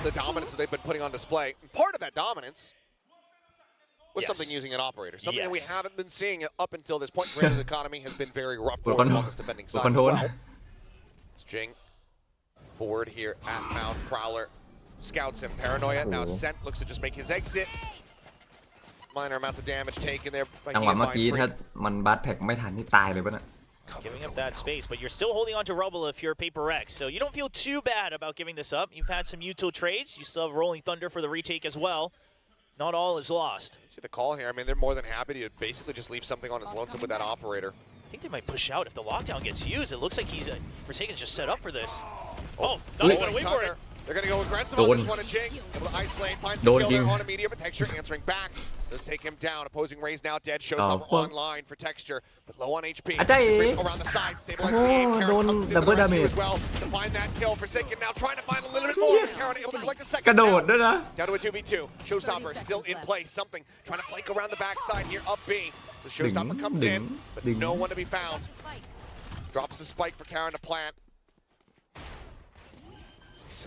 The dominance that they've been putting on display. And part of that dominance was Something using an operator. Something that we haven't been seeing up until this point. Granted, the economy has been very rough for the longest defending side as well. It's Jing forward here at Mount. Prowler scouts him. Paranoia now sent, looks to just make his exit. Minor amounts of damage taken there. จังหวะเมื่อกี้ถ้ามันบัสแพ็กไม่ทันนี่ตายเลยป่ะน่ะ Giving up that space, but you're still holding on to rubble if you're PaperX, so you don't feel too bad about giving this up. You've had some util trades. You still have Rolling Thunder for the retake as well. Not all is lost. See the call here. I mean, they're more than happy to basically just leave Something on his lonesome with that operator. I think they might push out if the lockdown gets used. It looks like Forsaken's just set up for this. Oh, not even gonna wait for it. They're going to go aggressive on this one, and Jing able to isolate, finds the kill there on a media, but Texture answering back. Does take him down. Opposing Raze now dead. Shows up online for Texture, but low on HP. Around the side, stabilizing the aim. Karen comes in the rescue as well to find that kill. Forsaken now trying to find a little bit more. Karen able to collect a second down. Down to a 2v2. Showstopper still in place. Something trying to flank around the backside here up B. The Showstopper comes in, but no one to be found. Drops the spike for Karen to plant.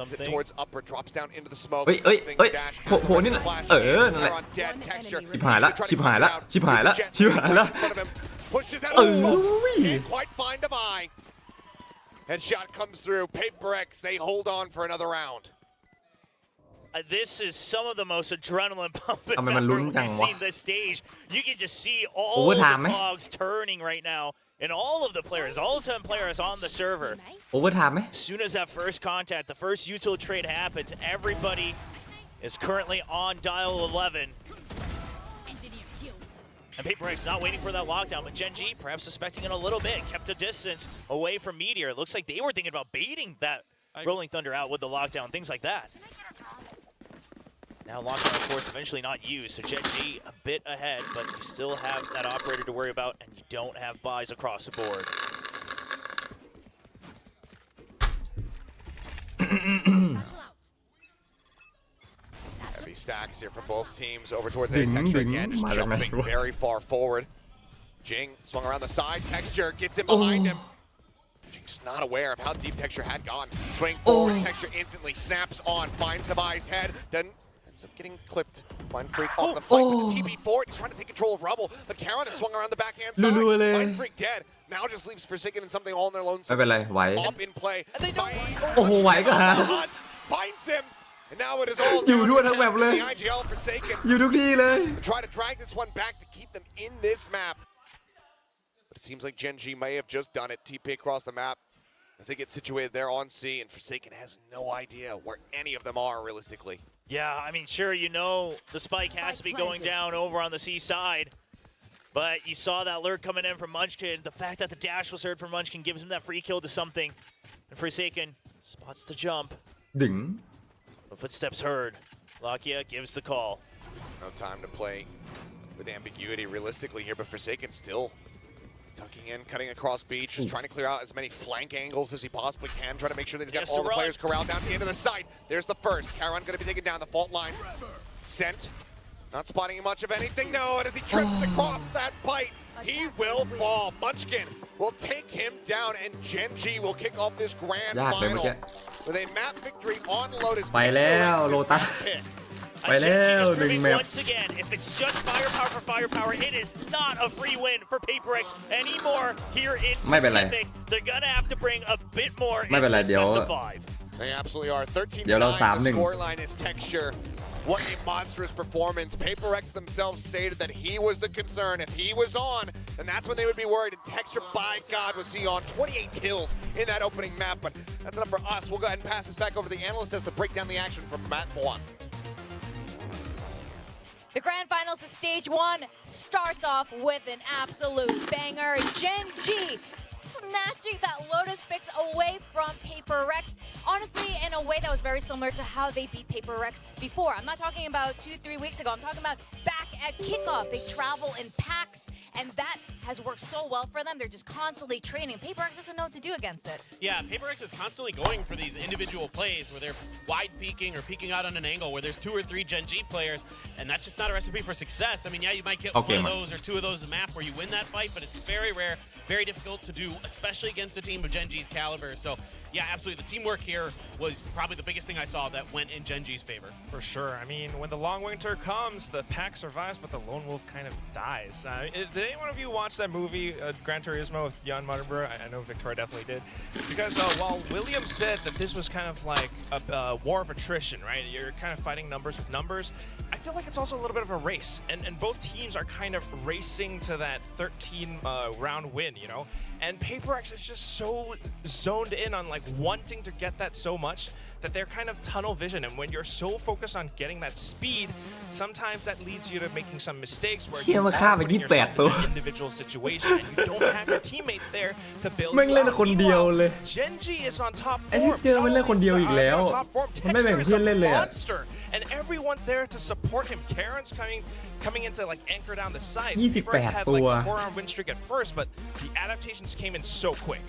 Something towards upper, drops down into the smoke. เฮ้ยโผล่นี่น่ะนั่นแหละชิบหายละ Pushes out of the smoke. Can't quite find Divine. Headshot comes through. PaperX, they hold on for another round. This is some of the most adrenaline pumping ทำไมมันลุ้น we've จังวะ seen this stage. You can just see all the Overtime ไหม cogs turning right now, and all of the players, all 10 players on the server. โอเวอร์ไทม์ไหม As soon as that first contact, the first util trade happens, everybody is currently on dial 11. And PaperX not waiting for that lockdown, but Gen G perhaps suspecting it a little bit, kept a distance away from Meteor. It looks like they were thinking about baiting that Rolling Thunder out with the lockdown, things like that. Now lockdown, of course, eventually not used, so Gen G a bit ahead, but you still have that operator to worry about, and you don't have buys across the board. Heavy stacks here from both teams over towards A. Texture again, just jumping very far forward. Jing swung around the side. Texture gets in behind him. Jing's not aware of how deep Texture had gone. Swing forward, Texture instantly snaps on, finds Devi's head, then ends up getting clipped. Mind Freak off the flank with the TP4. He's trying to take control of Rubble, but Karen has swung around the backhand side. Mind Freak dead. Now just leaves Forsaken and something all in their lonesome. ไม่เป็นไรไหว Up in play. And they know. โอ้โหไหวก็หา Finds him. And now it is all อยู่ down ทั่ว to ทั้งแบบเลย the IGL Forsaken. อยู่ทุกที่เลย Try to drag this one back to keep them in this map. But it seems like Gen G may have just done it. TP across the map as they get situated there on C, and Forsaken has no idea where any of them are realistically. Yeah, I mean, sure, you know the spike has to be going down over on the C side, but you saw that lurk coming in from Munchkin. The fact that the dash was heard from Munchkin gives him that free kill to something. And Forsaken spots the jump. ดึง The footsteps heard. Lakia gives the call. No time to play with ambiguity realistically here, but Forsaken still tucking in, cutting across beach, just trying to clear out as many flank angles as he possibly can, trying to make sure that he's got all the players corralled down to the end of the site. There's the first. Karan going to be taken down the fault line. Sent. Not spotting much of anything, no, and as he trips across that bite, he will fall. Munchkin will take him down, and Gen G will kick off this grand ยากเลย final เมื่อกี้ with a map victory on Lotus. ไปแล้วโลตัส ไปแล้วหนึ่งแมป Once again, if it's just firepower for firepower, it is not a free win for PaperX anymore here in ไม่เป็นไร Pacific. They're gonna have to bring a bit more ไม่เป็นไร in เดี๋ยว this best of 5. They absolutely are. 13 เดี๋ยวเรา the 3-1 scoreline is Texture. What a monstrous performance. PaperX themselves stated that he was the concern. If he was on, then that's when they would be worried. And Texture, by God, was he on 28 kills in that opening map. But that's enough for us. We'll go ahead and pass this back over to the analyst to break down the action from Matt Moan. The grand finals of stage 1 starts off with an absolute banger. Gen G snatching that Lotus fix away from PaperX. Honestly, in a way that was very similar to how they beat PaperX before. I'm not talking about 2-3 weeks ago. I'm talking about back at kickoff. They travel in packs, and that has worked so well for them. They're just constantly training. PaperX doesn't know what to do against it. Yeah, PaperX is constantly going for these individual plays where they're wide peeking or peeking out on an angle where there's 2 or 3 Gen G players, and that's just not a recipe for success. I mean, yeah, you might get one of those or 2 of those a map where you win that fight, but it's very rare, very difficult to do, especially against a team of Gen G's caliber. So, yeah, absolutely. The teamwork here was probably the biggest thing I saw that went in Gen G's favor. For sure. I mean, when the long winter comes, the pack survives, but the lone wolf kind of dies. Did any one of you watch that movie, Gran Turismo, with Jan Mardenborough? I know Victoria definitely did. Because while William said that this was kind of like a war of attrition, right? You're kind of fighting numbers with numbers. I feel like it's also a little bit of a race. And both teams are kind of racing to that 13-round win, you know? And PaperX is just so zoned in on like wanting to get that so much that they're kind of tunnel vision. And when you're so focused on getting that speed, sometimes that leads you to making some mistakes where you are putting yourself in an individual situation and you don't have your teammates there to build you up. Meanwhile, Gen G is on top form. Top form. Texture is a monster. And everyone's there to support him. Karen's coming in to like anchor down the side. PaperX had like a 4-round win streak at first, but the adaptations came in so quick.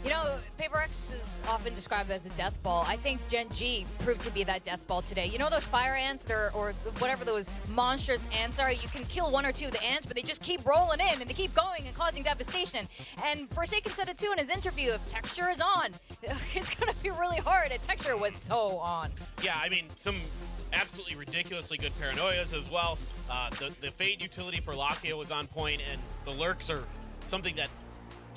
You know, PaperX is often described as a death ball. I think Gen G proved to be that death ball today. You know those fire ants, or whatever those monstrous ants are? You can kill 1 or 2 of the ants, but they just keep rolling in and they keep going and causing devastation. And Forsaken said it too in his interview, if Texture is on, it's going to be really hard. And Texture was so on. Yeah, I mean, some absolutely ridiculously good paranoias as well. The Fade utility for Lakia was on point, and the lurks are something that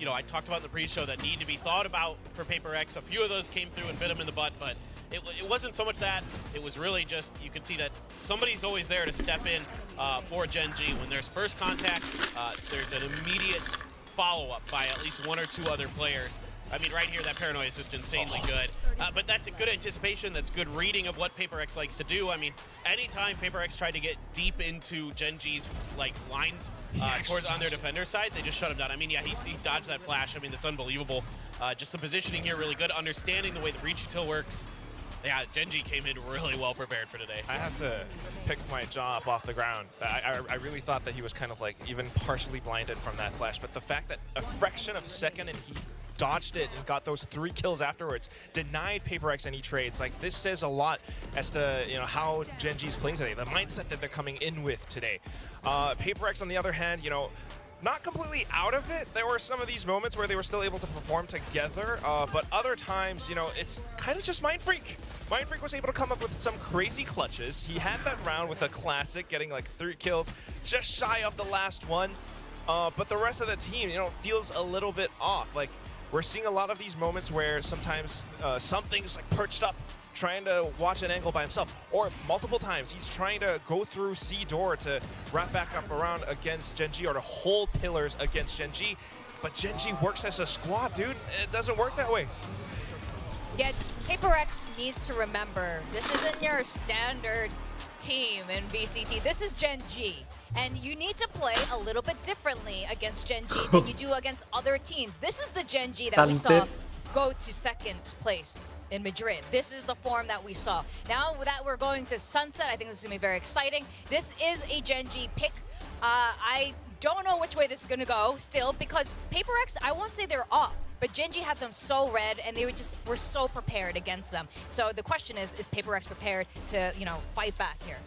you know, I talked about in the pre-show that need to be thought about for PaperX. A few of those came through and bit him in the butt, but it wasn't so much that. It was really just, you could see that somebody's always there to step in for Gen G. When there's first contact, there's an immediate follow-up by at least one or two other players. I mean, right here, that paranoia is just insanely good. But that's a good anticipation. That's good reading of what PaperX likes to do. I mean, anytime PaperX tried to get deep into Gen G's like lines towards on their defender side, they just shut him down. I mean, yeah, he dodged that flash. I mean, that's unbelievable. Just the positioning here really good. Understanding the way the breach util works. Yeah, Gen G came in really well prepared for today. I have to pick my jaw up off the ground. I really thought that he was kind of like even partially blinded from that flash, but the fact that a fraction of a second and he dodged it and got those 3 kills afterwards, denied PaperX any trades. Like, this says a lot as to, you know, how Gen G's playing today, the mindset that they're coming in with today. PaperX, on the other hand, you know, not completely out of it. There were some of these moments where they were still able to perform together, but other times, you know, it's kind of just Mind Freak. Mind Freak was able to come up with some crazy clutches. He had that round with a classic, getting like 3 kills, just shy of the last one. But the rest of the team, you know, feels a little bit off. Like, we're seeing a lot of these moments where sometimes something's like perched up, trying to watch an angle by himself, or multiple times he's trying to go through C door to wrap back up around against Gen G or to hold pillars against Gen G. But Gen G works as a squad, dude. It doesn't work that way. Yeah, PaperX needs to remember, this isn't your standard team in VCT. This is Gen G. And you need to play a little bit differently against Gen G than you do against other teams. This is the Gen G that we saw go to second place in Madrid. This is the form that we saw. Now that we're going to Sunset, I think this is going to be very exciting. This is a Gen G pick. I don't know which way this is going to go still, because PaperX, I won't say they're off, but Gen G had them so red and they were so prepared against them. So the question is PaperX prepared to, you know, fight back here?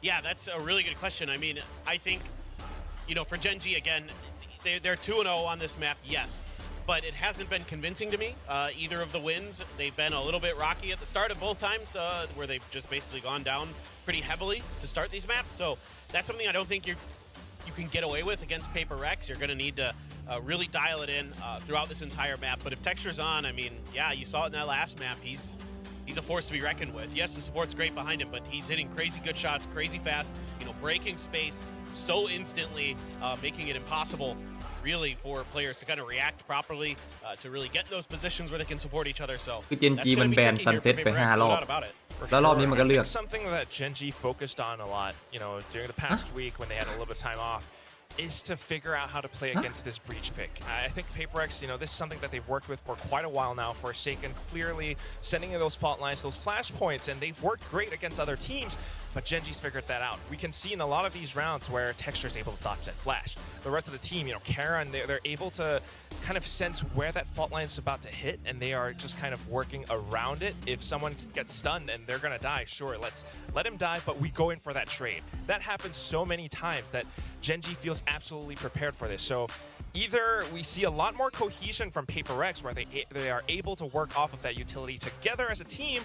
Yeah, that's a really good question. I mean, I think, you know, for Gen G, again, they're 2-0 on this map, yes. But it hasn't been convincing to me. Either of the wins, they've been a little bit rocky at the start of both times, where they've just basically gone down pretty heavily to start these maps. So that's something I don't think you can get away with against PaperX. You're going to need to really dial it in throughout this entire map. But if Texture's on, I mean, yeah, you saw it in that last map. He's a force to be reckoned with. Yes, the support's great behind him, but he's hitting crazy good shots, crazy fast, you know, breaking space so instantly, making it impossible really for players to kind of react properly, to really get in those positions where they can support each other. So คือ Gen G มันแบน Sunset ไป5 รอบ แล้วรอบนี้มันก็เลือก Something that Gen G focused on a lot, you know, during the past week when they had a little bit of time off, is to figure out how to play against this breach pick. I think PaperX, you know, this is something that they've worked with for quite a while now. Forsaken clearly sending in those fault lines, those flash points, and they've worked great against other teams, but Gen G's figured that out. We can see in a lot of these rounds where Texture's able to dodge that flash. The rest of the team, you know, Karen, they're able to kind of sense where that fault line is about to hit, and they are just kind of working around it. If someone gets stunned and they're gonna die, sure, let's let him die, but we go in for that trade. That happens so many times that Gen G feels absolutely prepared for this. So either we see a lot more cohesion from PaperX where they are able to work off of that utility together as a team,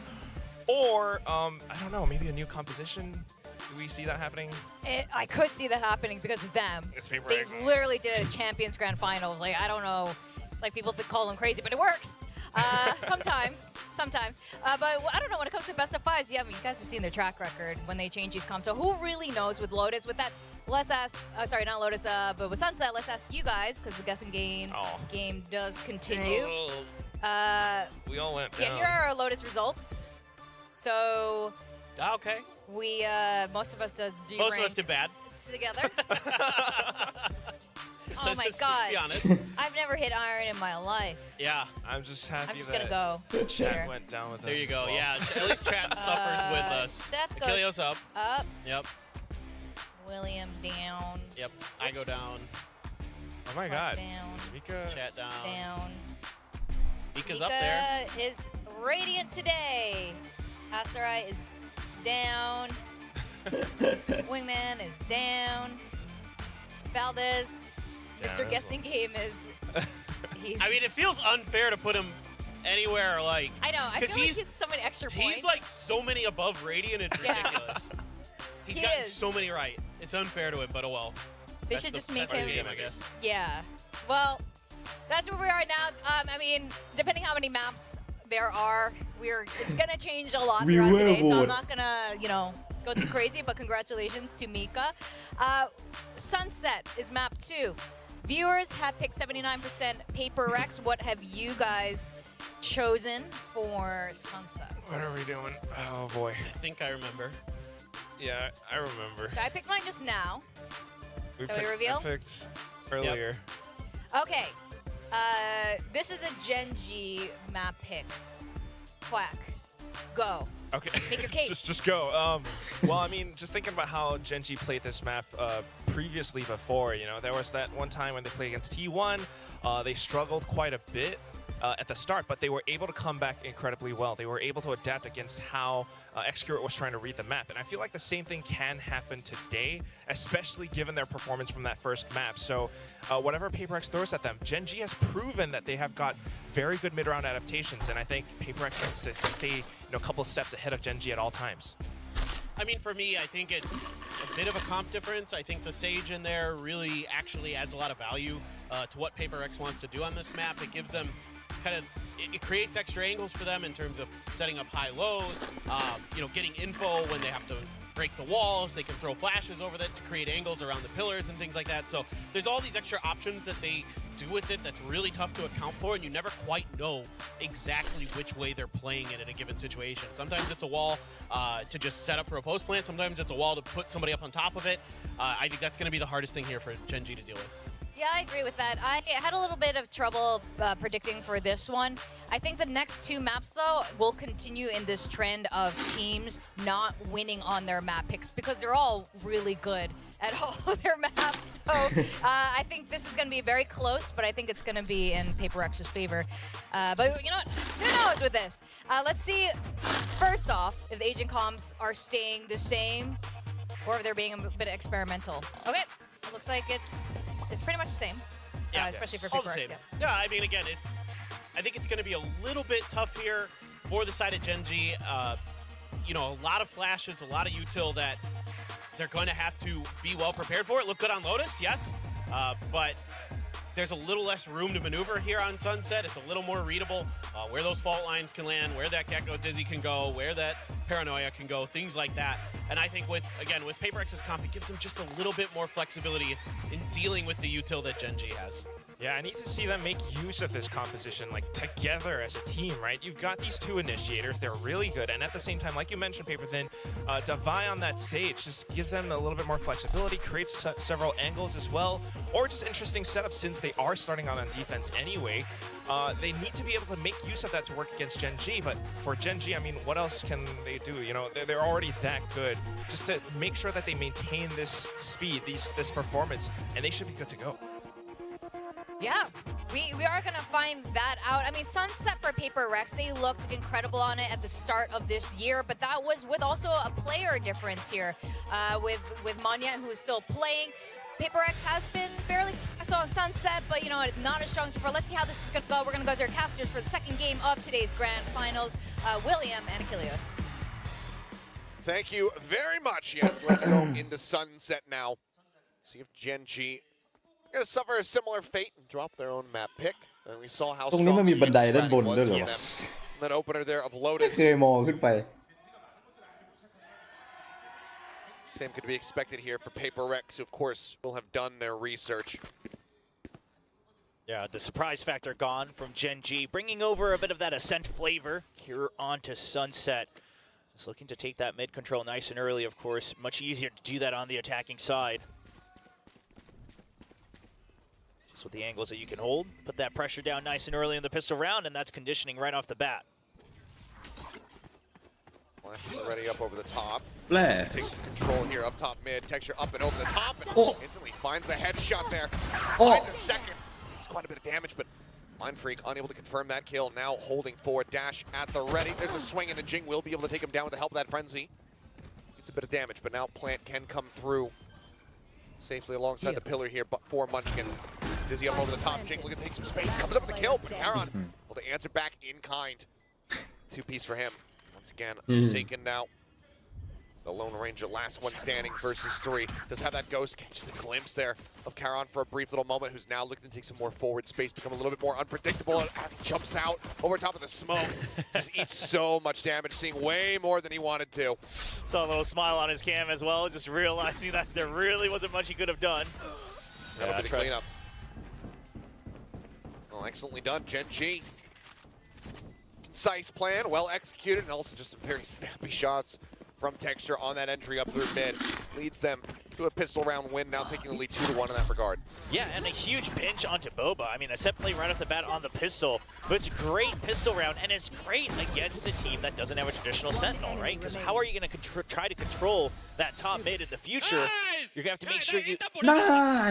or I don't know, maybe a new composition. Do we see that happening? I could see that happening because of them. It's PaperX. They literally did a Champions Grand Finals. Like, I don't know, like people call them crazy, but it works. Sometimes. But I don't know, when it comes to best of fives, yeah, I mean, you guys have seen their track record when they change these comps. So who really knows with Lotus? With that, let's ask, sorry, not Lotus, but with Sunset, let's ask you guys, because the guessing game does continue. We all went down. Yeah, here are our Lotus results. So, okay. We, most of us did Most of us did bad. Together. Oh my God. Let's be honest. I've never hit iron in my life. Yeah. I'm just happy I'm just gonna go. Chat went down with us. There you go. Well. Yeah, at least chat suffers with us. Seth Achilleos goes up. Yep. William down. Yep. I go down. Oh my God. Down. Mika. Chat down. Down. Mika's up there. Mika is radiant today. Asarai is down. Wingman is down. Valdez, Mr. Guessing Game is. I mean, it feels unfair to put him anywhere like. I know. I feel like he's so many extra points. He's like so many above Radiant. It's ridiculous. He's gotten so many right. It's unfair to him, but oh well. They should just make him. The game, I guess. Yeah. Well, That's where we are now. I mean, depending how many maps there are, it's gonna change a lot throughout today. So I'm not gonna, go too crazy. But congratulations to Mika. Sunset is map 2. Viewers have picked 79% PRX. What have you guys chosen for Sunset? What are we doing? Oh boy. I think I remember. Yeah, I remember. I picked mine just now. I picked earlier. Yep. Okay. This is a Genji map pick. Quack. Go. Okay. Make your case. just go. Well, I mean, just thinking about how Genji played this map previously before, there was that one time when they played against T1, they struggled quite a bit at the start, but they were able to come back incredibly well. They were able to adapt against how Xcurate was trying to read the map. And I feel like the same thing can happen today, especially given their performance from that first map. So whatever PRX throws at them, Genji has proven that they have got very good mid-round adaptations. And I think PRX needs to stay a couple steps ahead of Genji at all times. I mean, for me, I think it's a bit of a comp difference. I think the Sage in there really actually adds a lot of value to what PRX wants to do on this map. It gives them it creates extra angles for them in terms of setting up high lows, getting info when they have to break the walls. They can throw flashes over that to create angles around the pillars and things like that. So there's all these extra options that they do with it that's really tough to account for, and you never quite know exactly which way they're playing it in a given situation. Sometimes it's a wall to just set up for a post plant. Sometimes it's a wall to put somebody up on top of it. I think that's going to be the hardest thing here for Genji to deal with. Yeah, I agree with that. I had a little bit of trouble predicting for this one. I think the next 2 maps, though, will continue in this trend of teams not winning on their map picks because they're all really good at all of their maps. So I think this is going to be very close, but I think it's going to be in PRX's favor. But you know what? Who knows with this? Let's see, first off, if the agent comms are staying the same or if they're being a bit experimental. Okay. It looks like it's pretty much the same, especially for PRX. Yeah, I mean, again, I think it's going to be a little bit tough here for the side of Genji. A lot of flashes, a lot of util that they're going to have to be well prepared for. It looked good on Lotus, yes, but there's a little less room to maneuver here on Sunset. It's a little more readable where those fault lines can land, where that Gecko Dizzy can go, where that Paranoia can go, things like that. And I think with PRX's comp, it gives them just a little bit more flexibility in dealing with the util that Genji has. Yeah, I need to see them make use of this composition, together as a team, right? You've got these 2 initiators, they're really good, and at the same time, like you mentioned, Paperthin, Davai on that Sage just gives them a little bit more flexibility, creates several angles as well, or just interesting setups since they are starting out on defense anyway. They need to be able to make use of that to work against Genji, but for Genji, I mean, what else can they do? They're already that good. Just to make sure that they maintain this speed, this performance, and they should be good to go. Yeah, we are going to find that out. I mean, Sunset for PRX, they looked incredible on it at the start of this year, but that was with also a player difference here with Manya, who is still playing. PRX has been fairly successful on Sunset, but not as strong before. Let's see how this is going to go. We're going to go to our casters for the second game of today's grand finals, William and Achilles. Thank you very much. Yes, let's go into Sunset now. See if Genji going to suffer a similar fate and drop their own map pick. And we saw how strong the strategy was for them. That opener there of Lotus. Same could be expected here for PRX, who of course will have done their research. Yeah, the surprise factor gone from Genji, bringing over a bit of that Ascent flavor here onto Sunset. Just looking to take that mid control nice and early, of course. Much easier to do that on the attacking side. Just with the angles that you can hold. Put that pressure down nice and early in the pistol round, and that's conditioning right off the bat. Flash already up over the top. Blair. Takes control here up top mid. Texture up and over the top. And instantly finds the headshot there. Oh. Finds a second. Takes quite a bit of damage, but Mind Freak unable to confirm that kill. Now holding forward. Dash at the ready. There's a swing, and a Jing will be able to take him down with the help of that Frenzy. It's a bit of damage, but now Plant can come through safely alongside the pillar here, but for Munchkin. Dizzy up over the top. Jing looking to take some space. Comes up with the kill, but Karon will to answer back in kind. 2-piece for him. Once again, Forsaken now. The Lone Ranger, last one standing versus 3. Does have that ghost, catches a glimpse there of Charon for a brief little moment, who's now looking to take some more forward space, become a little bit more unpredictable as he jumps out over top of the smoke. Just eats so much damage, seeing way more than he wanted to. Saw a little smile on his cam as well, just realizing that there really wasn't much he could have done. That'll be the cleanup. Well, excellently done, Gen G. Concise plan, well executed, and also just some very snappy shots from Texture on that entry up through mid. Leads them to a pistol round win, now taking the lead 2-1 in that regard. Yeah, and a huge pinch onto Boba. I mean, a set play right off the bat on the pistol, but it's a great pistol round, and it's great against a team that doesn't have a traditional Sentinel, right? Because how are you going to try to control that top mid in the future? You're going to have to make sure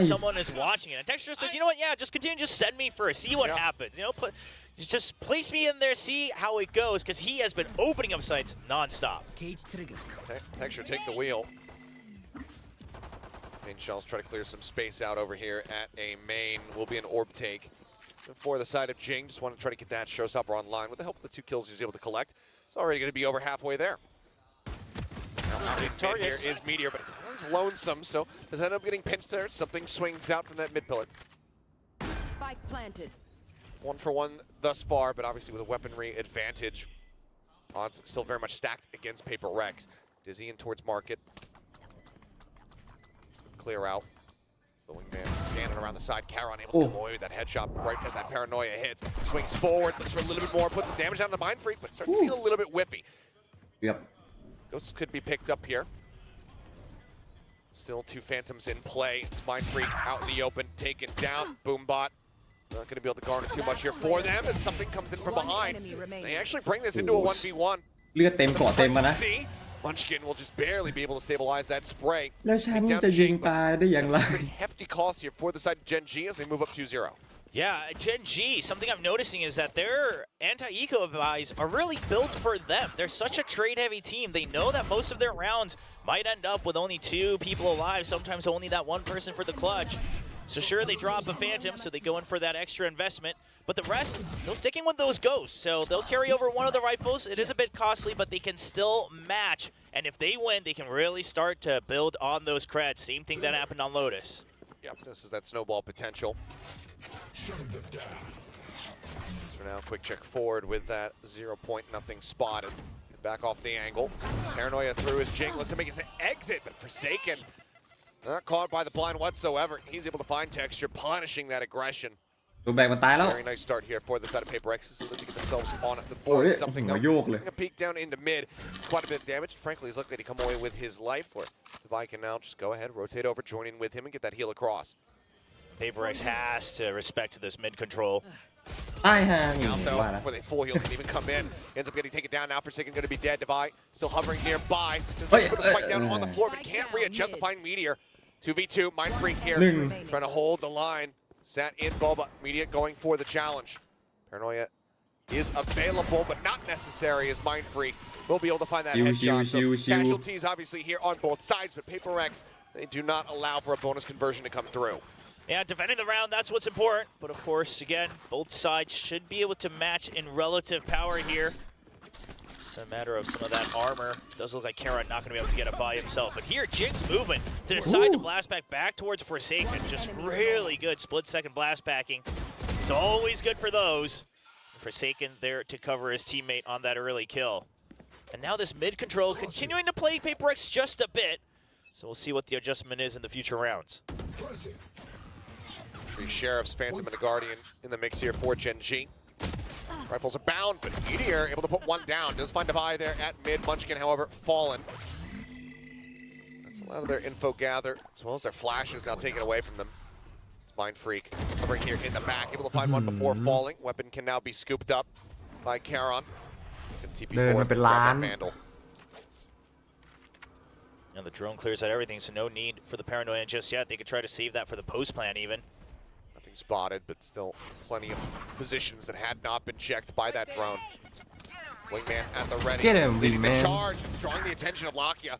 someone is watching it. And Texture says, you know what, yeah, just continue, just send me first, see what happens. You know, just place me in there, see how it goes, because he has been opening up sites nonstop. Texture take the wheel. Main shells try to clear some space out over here at a main. Will be an orb take for the side of Jing. Just want to try to get that showstopper online. With the help of the 2 kills he was able to collect, it's already going to be over halfway there. Now out in mid here is Meteor, but it's lonesome, so does end up getting pinched there. Something swings out from that mid pillar. Spike planted. 1 for 1 thus far, but obviously with a weaponry advantage. Odds still very much stacked against PRX. Dizzy in towards market. Clear out. The wingman scanning around the side. Charon able to come away with that headshot right as that paranoia hits. Swings forward, looks for a little bit more, puts some damage down to Mind Freak, but starts to feel a little bit whiffy. Yep. Ghosts could be picked up here. Still 2 Phantoms in play. It's Mind Freak out in the open, taken down. Boombot. Not going to be able to garner too much here for them as something comes in from behind. They actually bring this into a 1v1. เลือดเต็มเกาะเต็มมานะ Munchkin will just barely be able to stabilize that spray. แล้วแชมป์จะยิงตายได้อย่างไร Pretty hefty cost here for the side of Gen G as they move up 2-0. Yeah, Gen G, something I'm noticing is that their anti-eco buys are really built for them. They're such a trade-heavy team. They know that most of their rounds might end up with only 2 people alive, sometimes only that 1 person for the clutch. So sure, they drop a Phantom, so they go in for that extra investment, but the rest still sticking with those ghosts. So they'll carry over one of the rifles. It is a bit costly, but they can still match. And if they win, they can really start to build on those creds. Same thing that happened on Lotus. Yep, this is that snowball potential. So now quick check forward with that 0 point, nothing spotted. Back off the angle. Paranoia through his Jing, looks to make his exit, but Forsaken not caught by the blind whatsoever. He's able to find Texture, punishing that aggression. ตัวแบกมันตายแล้ว Very nice start here for the side of PRX to get themselves on the board. Something that a peek down into mid. It's quite a bit of damage. Frankly, he's lucky to come away with his life. Where Devi can now just go ahead, rotate over, join in with him, and get that heal across. PRX has to respect this mid control. ตายห่าง Out though, before they full heal can even come in. Ends up getting taken down now. Forsaken going to be dead. Devi still hovering nearby. Just put the spike down on the floor, but can't readjust to find Meteor. 2v2, Mind Freak here, trying to hold the line. Sat in Boba, Media going for the challenge. Paranoia is available, but not necessary as Mind Freak will be able to find that headshot. So casualties obviously here on both sides, but PRX, they do not allow for a bonus conversion to come through. Yeah, defending the round, that's what's important. But of course, again, both sides should be able to match in relative power here. It's a matter of some of that armor. Does look like Charon not going to be able to get it by himself. But here, Jing's movement to decide to blast back towards Forsaken. Just really good split-second blast backing. It's always good for those. Forsaken there to cover his teammate on that early kill. And now this mid-control continuing to play PRX just a bit. So we'll see what the adjustment is in the future rounds. 3 Sheriffs, Phantom, and the Guardian in the mix here for Gen G. Rifles are bound, but Meteor able to put 1 down. Does find Devi there at mid. Munchkin, however, fallen. That's a lot of their info gather, as well as their flashes now taken away from them. It's Mind Freak hovering here in the back, able to find 1 before falling. Weapon can now be scooped up by Charon. TP forward, grab that Vandal. And the drone clears out everything, so no need for the Paranoia just yet. They could try to save that for the post plan even. Nothing spotted, but still plenty of positions that had not been checked by that drone. Wingman at the ready. Get him, leading the Wingman. charge and drawing the attention of Lakia.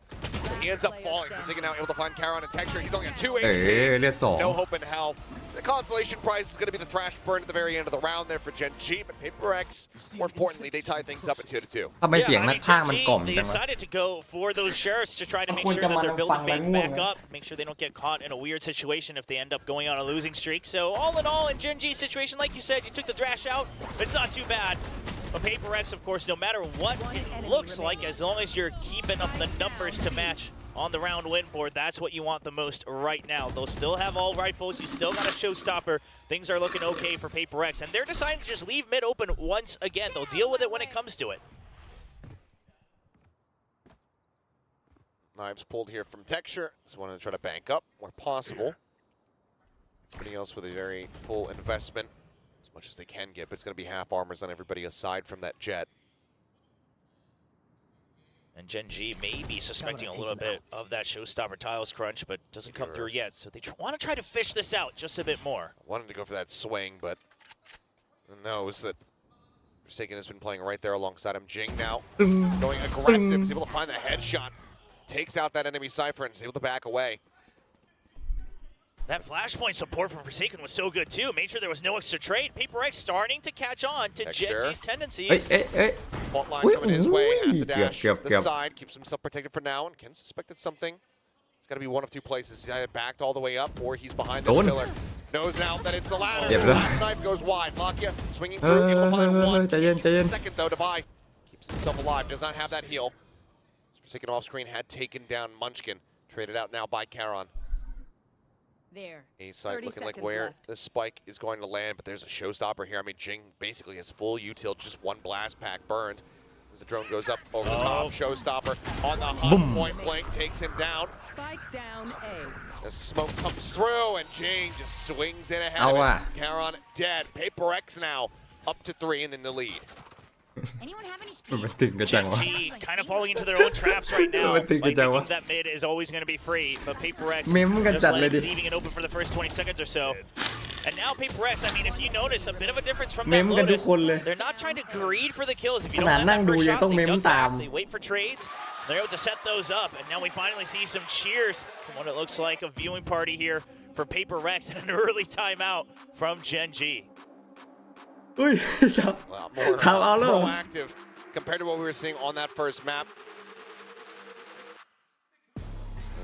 He ends up falling. Forsaken now able to find Charon and Texture. He's only got 2 HP. เลือด 2 No hope in hell. The consolation prize is going to be the thrash burn at the very end of the round there for Gen G, but PRX, more importantly, they tie things up at 2-2. ทำไมเสียงนักพากย์มันกล่อม They จังวะ decided to go for those sheriffs to try to make sure that they're building back up, make sure they don't get caught in a weird situation if they end up going on a losing streak. So all in all, in Gen G's situation, like you said, you took the thrash out. It's not too bad. But PRX, of course, no matter what it looks like, as long as you're keeping up the numbers to match on the round win board, that's what you want the most right now. They'll still have all rifles. You still got a showstopper. Things are looking okay for PRX, and they're deciding to just leave mid open once again. They'll deal with it when it comes to it. Knives pulled here from Texture. Just wanted to try to bank up where possible. Everybody else with a very full investment, as much as they can get, but it's going to be half armors on everybody aside from that jet. And Gen G may be suspecting a little bit of that showstopper tiles crunch, but doesn't come through yet. So they want to try to fish this out just a bit more. Wanted to go for that swing, but knows that Forsaken has been playing right there alongside him. Jing now going aggressive, is able to find the headshot, takes out that enemy Cypher and is able to back away. That flashpoint support from Forsaken was so good too. Made sure there was no extra trade. PRX starting to catch on to Gen G's tendencies. Fault line coming his way, has the dash to the side, keeps himself protected for now, and can suspect that something. It's got to be one of two places. He's either backed all the way up or he's behind this pillar. Knows now that it's the ladder. Last knife goes wide. Lakia swinging through, able to find one. Second though to buy. Keeps himself alive, does not have that heal. Forsaken off screen had taken down Munchkin. Traded out now by Charon. There. A-side looking like where the spike is going to land, but there's a showstopper here. I mean, Jing basically has full util, just one blast pack burned. As the drone goes up over the top, showstopper on the hot point blank takes him down. Spike down A. The smoke comes through, and Jing just swings in ahead of it. Charon dead. PRX now up to 3 and in the lead. Anyone have any speed? Gen G kind of falling into their own traps right now. Like thinking that mid is always going to be free, but PRX just leaving it open for the first 20 seconds or so. And now PRX, I mean, if you notice a bit of a difference from that Lotus, they're not trying to greed for the kills. If you don't have that first shot, they duck back, they wait for trades. They're able to set those up, and now we finally see some cheers from what it looks like a viewing party here for PRX and an early timeout from Gen G. More proactive compared to what we were seeing on that first map.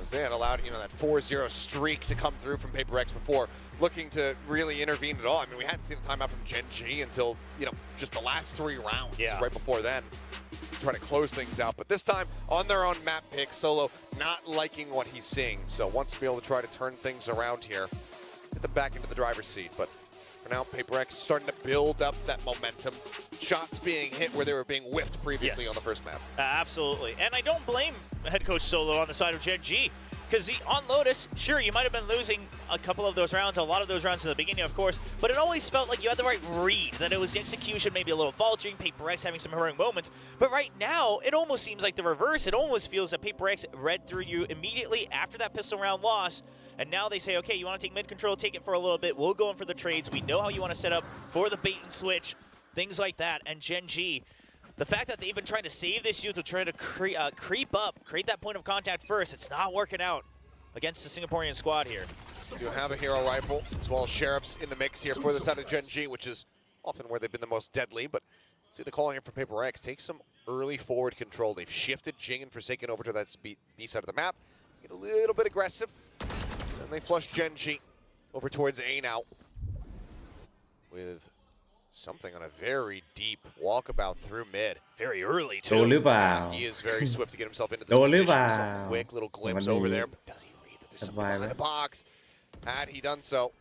As they had allowed, that 4-0 streak to come through from PRX before, looking to really intervene at all. I mean, we hadn't seen a timeout from Gen G until, just the last 3 rounds. Right before then, trying to close things out. But this time, on their own map pick, Solo not liking what he's seeing. So wants to be able to try to turn things around here. Get them back into the driver's seat. But for now, PRX starting to build up that momentum. Shots being hit where they were being whiffed previously on the first map. Absolutely. And I don't blame head coach Solo on the side of Gen G. Because on Lotus, sure, you might have been losing a couple of those rounds, a lot of those rounds in the beginning, of course, but it always felt like you had the right read, that it was the execution, maybe a little faltering, PRX having some heroic moments. But right now, it almost seems like the reverse. It almost feels that PRX read through you immediately after that pistol round loss. And now they say, okay, you want to take mid control, take it for a little bit. We'll go in for the trades. We know how you want to set up for the bait and switch, things like that. And Gen G, the fact that they've been trying to save this youth to try to creep up, create that point of contact first, it's not working out against the Singaporean squad here. Do have a hero rifle, as well as Sheriffs in the mix here for the side of Gen G, which is often where they've been the most deadly. But see the call here from PRX. Take some early forward control. They've shifted Jing and Forsaken over to that B side of the map. Get a little bit aggressive. And they flush Gen G over towards A now. With something on a very deep walkabout through mid. Very early, too. He is very swift to get himself into this position. Some quick little glimpse over there, but does he read that there's something behind the box? Had he done so,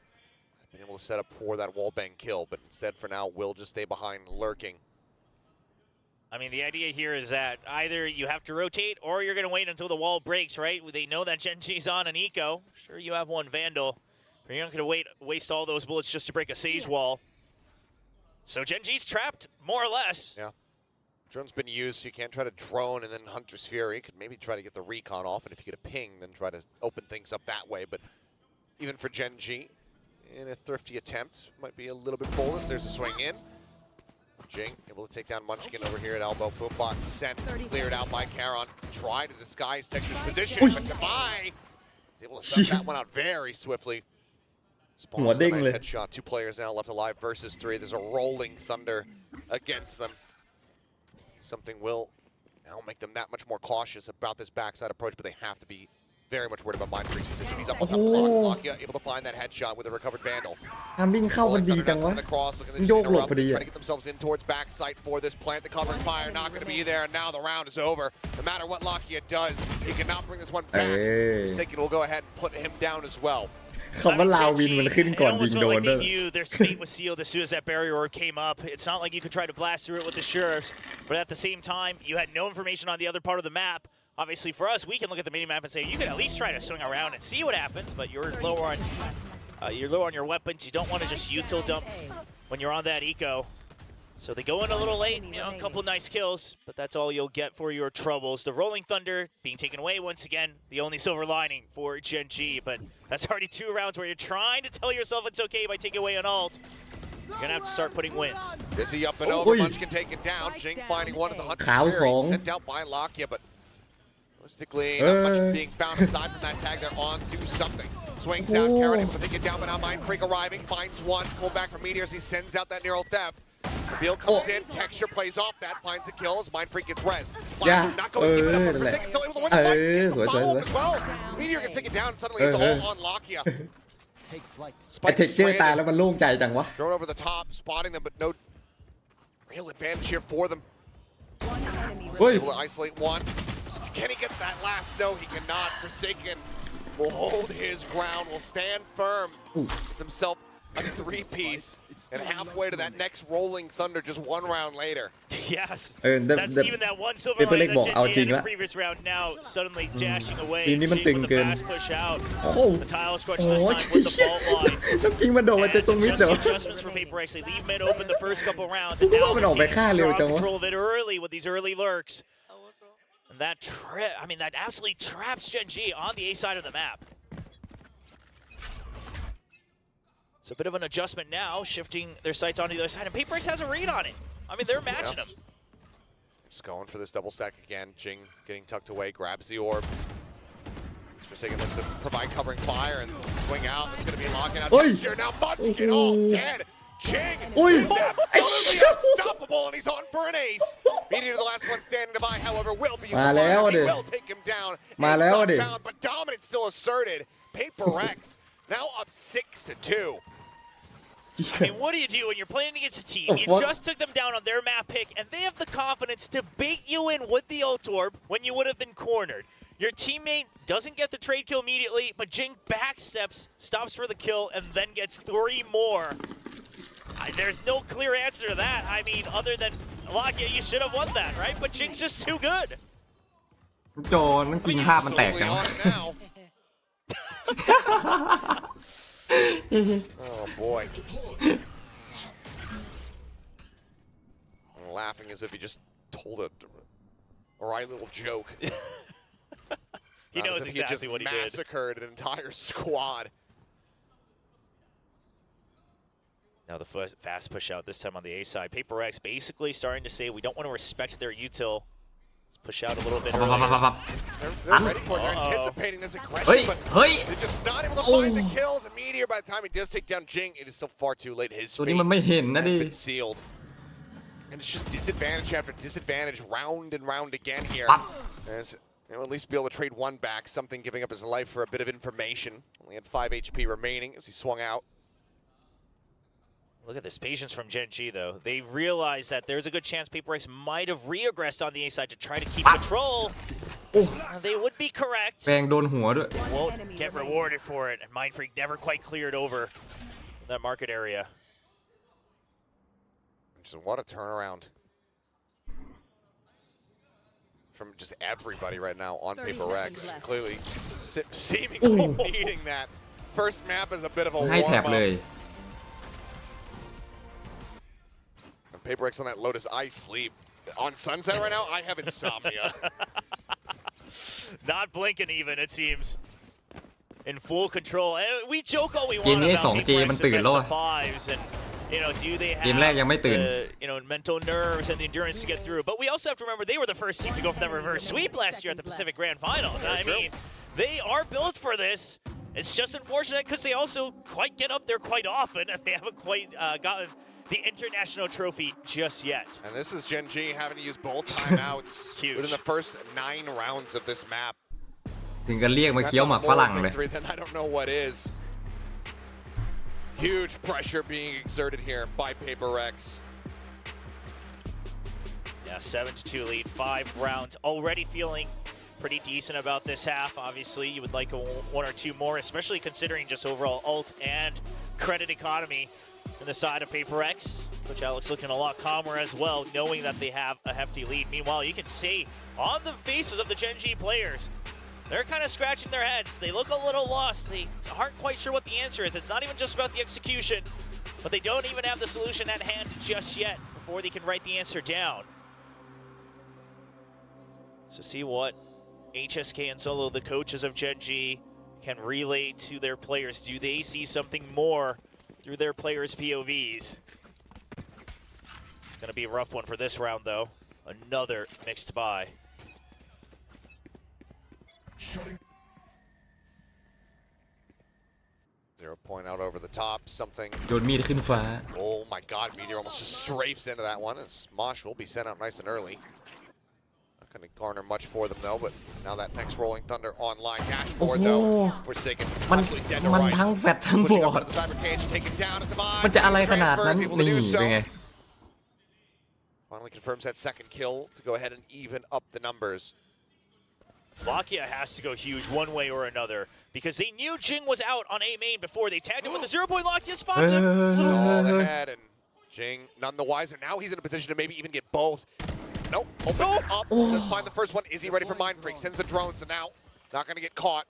been able to set up for that wallbang kill, but instead for now, will just stay behind lurking. I mean, the idea here is that either you have to rotate or you're going to wait until the wall breaks, right? They know that Gen G's on an eco. Sure, you have one Vandal, but you're not going to waste all those bullets just to break a Sage wall. So Gen G's trapped, more or less. Yeah. Drone's been used, so you can't try to drone and then Hunter's Fury. You could maybe try to get the recon off, and if you get a ping, then try to open things up that way. But even for Gen G, in a thrifty attempt, might be a little bit bolus. There's a swing in. Jing able to take down Munchkin over here at elbow. Boombot sent, cleared out by Charon to try to disguise Texture's position, but Devi is able to set that one out very swiftly. Spawns with a nice headshot. 2 players now left alive versus 3. There's a rolling thunder against them. Something will now make them that much more cautious about this backside approach, but they have to be very much worried about Mindfreak's position. He's up on the blocks. Lakia able to find that headshot with a recovered Vandal. ทำวิ่งเข้ามันดีจังวะ โยกหลบพอดี Trying to get themselves in towards backside for this plant. The covering fire not going to be there, and now the round is over. No matter what Lakia does, he cannot bring this one back. Forsaken will go ahead and put him down as well. คำว่าลาวินมันขึ้นก่อนยิงโดนด้วย Their fate was sealed as soon as that barrier came up. It's not like you could try to blast through it with the sheriffs, but at the same time, you had no information on the other part of the map. Obviously, for us, we can look at the mini map and say you can at least try to swing around and see what happens, but you're low on your weapons. You don't want to just util dump when you're on that eco. So they go in a little late, a couple nice kills, but that's all you'll get for your troubles. The Rolling Thunder being taken away once again, the only silver lining for Gen G, but that's already 2 rounds where you're trying to tell yourself it's okay by taking away an ult. You're gonna have to start putting wins. Dizzy up and over, Munch can take it down. Jing finding one of the hunters. Sent out by Lakia, but realistically, not much being found aside from that tag. They're on to something. Swings out, Carrot able to take it down, but now Mindfreak arriving, finds one, pull back from Meteors. He sends out that neural theft. Reveal comes in, Texture plays off that, finds the kills. Mindfreak gets res. Not going to give it up for Forsaken, still able to win the fight. Gets the follow-up as well. As Meteor gets taken down, suddenly it's all on Lakia. ไอเทคเจอร์ตายแล้วมันโล่งใจจังวะ Thrown over the top, spotting them, but no real advantage here for them. Able to isolate one. Can he get that last? No, he cannot. Forsaken will hold his ground, will stand firm. Gets himself a 3-piece, and halfway to that next Rolling Thunder just 1 round later. Yes, that's even that one silver line that Gen in the previous round now suddenly dashing away. Jing with the fast push out. The tile scratch this time with the vault line. ต้องยิงมันโดนมันจะตรงมิดเหรอ Adjustments for PRX. They leave mid open the first couple rounds, and now they're taking strong control of it early with these early lurks. And that absolutely traps Gen G on the A side of the map. It's a bit of an adjustment now, shifting their sights onto the other side, and PRX has a read on it. I mean, they're matching them. Just going for this double stack again. Jing getting tucked away, grabs the orb. Forsaken looks to provide covering fire and swing out. It's going to be locking out Texture. Now Munch it all dead. Jing is absolutely unstoppable, and he's on for an ace. Meteor, the last one standing by, however, will be he will take him down. But dominance still asserted. PRX now up 6-2. I mean, what do you do when you're playing against a team? You just took them down on their map pick, and they have the confidence to bait you in with the ult orb when you would have been cornered. Your teammate doesn't get the trade kill immediately, but Jing backsteps, stops for the kill, and then gets 3 more. There's no clear answer to that. I mean, other than Lakia, you should have won that, right? But Jing's just too good. โจนมันยิงภาพมันแตกจัง Oh boy. I'm laughing as if he just told a right little joke. He knows exactly what he did. Massacred an entire squad. Now the fast push out this time on the A side. PRX basically starting to say we don't want to respect their util. Let's push out a little bit earlier. They're ready for it. They're anticipating this aggression, but they're just not able to find the kills. And Meteor, by the time he does take down Jing, it is still far too late. His fate has been sealed. And it's just disadvantage after disadvantage, round and round again here. As at least be able to trade one back, something giving up his life for a bit of information. Only had 5 HP remaining as he swung out. Look at this patience from Gen G, though. They realize that there's a good chance PRX might have re-aggressed on the A side to try to keep control. They would be correct. แปลงโดนหัวด้วย Won't get rewarded for it, and Mindfreak never quite cleared over that market area. Just what a turnaround from just everybody right now on PRX. Clearly, seemingly needing that first map as a bit of a warm-up. PRX on that Lotus Ice sleep. On Sunset right now, I have insomnia. Not blinking even, it seems. In full control. And we joke all we want about PRX and best of fives, and do they have the mental nerves and the endurance to get through? But we also have to remember they were the first team to go for that reverse sweep last year at the Pacific Grand Finals. I mean, they are built for this. It's just unfortunate because they also quite get up there quite often, and they haven't quite gotten the international trophy just yet. And this is Gen G having to use both timeouts within the first 9 rounds of this map. ถึงกันเรียกมาเคี้ยวหมากฝรั่งเลย Then I don't know what is. Huge pressure being exerted here by PRX. Yeah, 7-2 lead, 5 rounds. Already feeling pretty decent about this half. Obviously, you would like one or two more, especially considering just overall ult and credit economy on the side of PRX. Coach Alex looking a lot calmer as well, knowing that they have a hefty lead. Meanwhile, you can see on the faces of the Gen G players, they're kind of scratching their heads. They look a little lost. They aren't quite sure what the answer is. It's not even just about the execution, but they don't even have the solution at hand just yet before they can write the answer down. So see what HSK and Solo, the coaches of Gen G, can relay to their players. Do they see something more through their players' POVs? It's going to be a rough one for this round, though. Another mixed buy. 0 point out over the top, something. โยนมีดขึ้นฟ้า Oh my god, Meteor almost just strafes into that one. As Mosh will be sent out nice and early. Not going to garner much for them though, but now that next Rolling Thunder online. Dashboard though, Forsaken. มันทั้งแฟตทั้งบอด มันจะอะไรขนาดนั้นนี่เป็นไง Finally confirms that second kill to go ahead and even up the numbers. Lakia has to go huge one way or another because they knew Jing was out on A main before they tagged him with the 0-point. Lakia spots him. Saw ahead and Jing none the wiser. Now he's in a position to maybe even get both. Nope, opens up. Does find the first one. Is he ready for Mind Freak? Sends the drone, so now not going to get caught.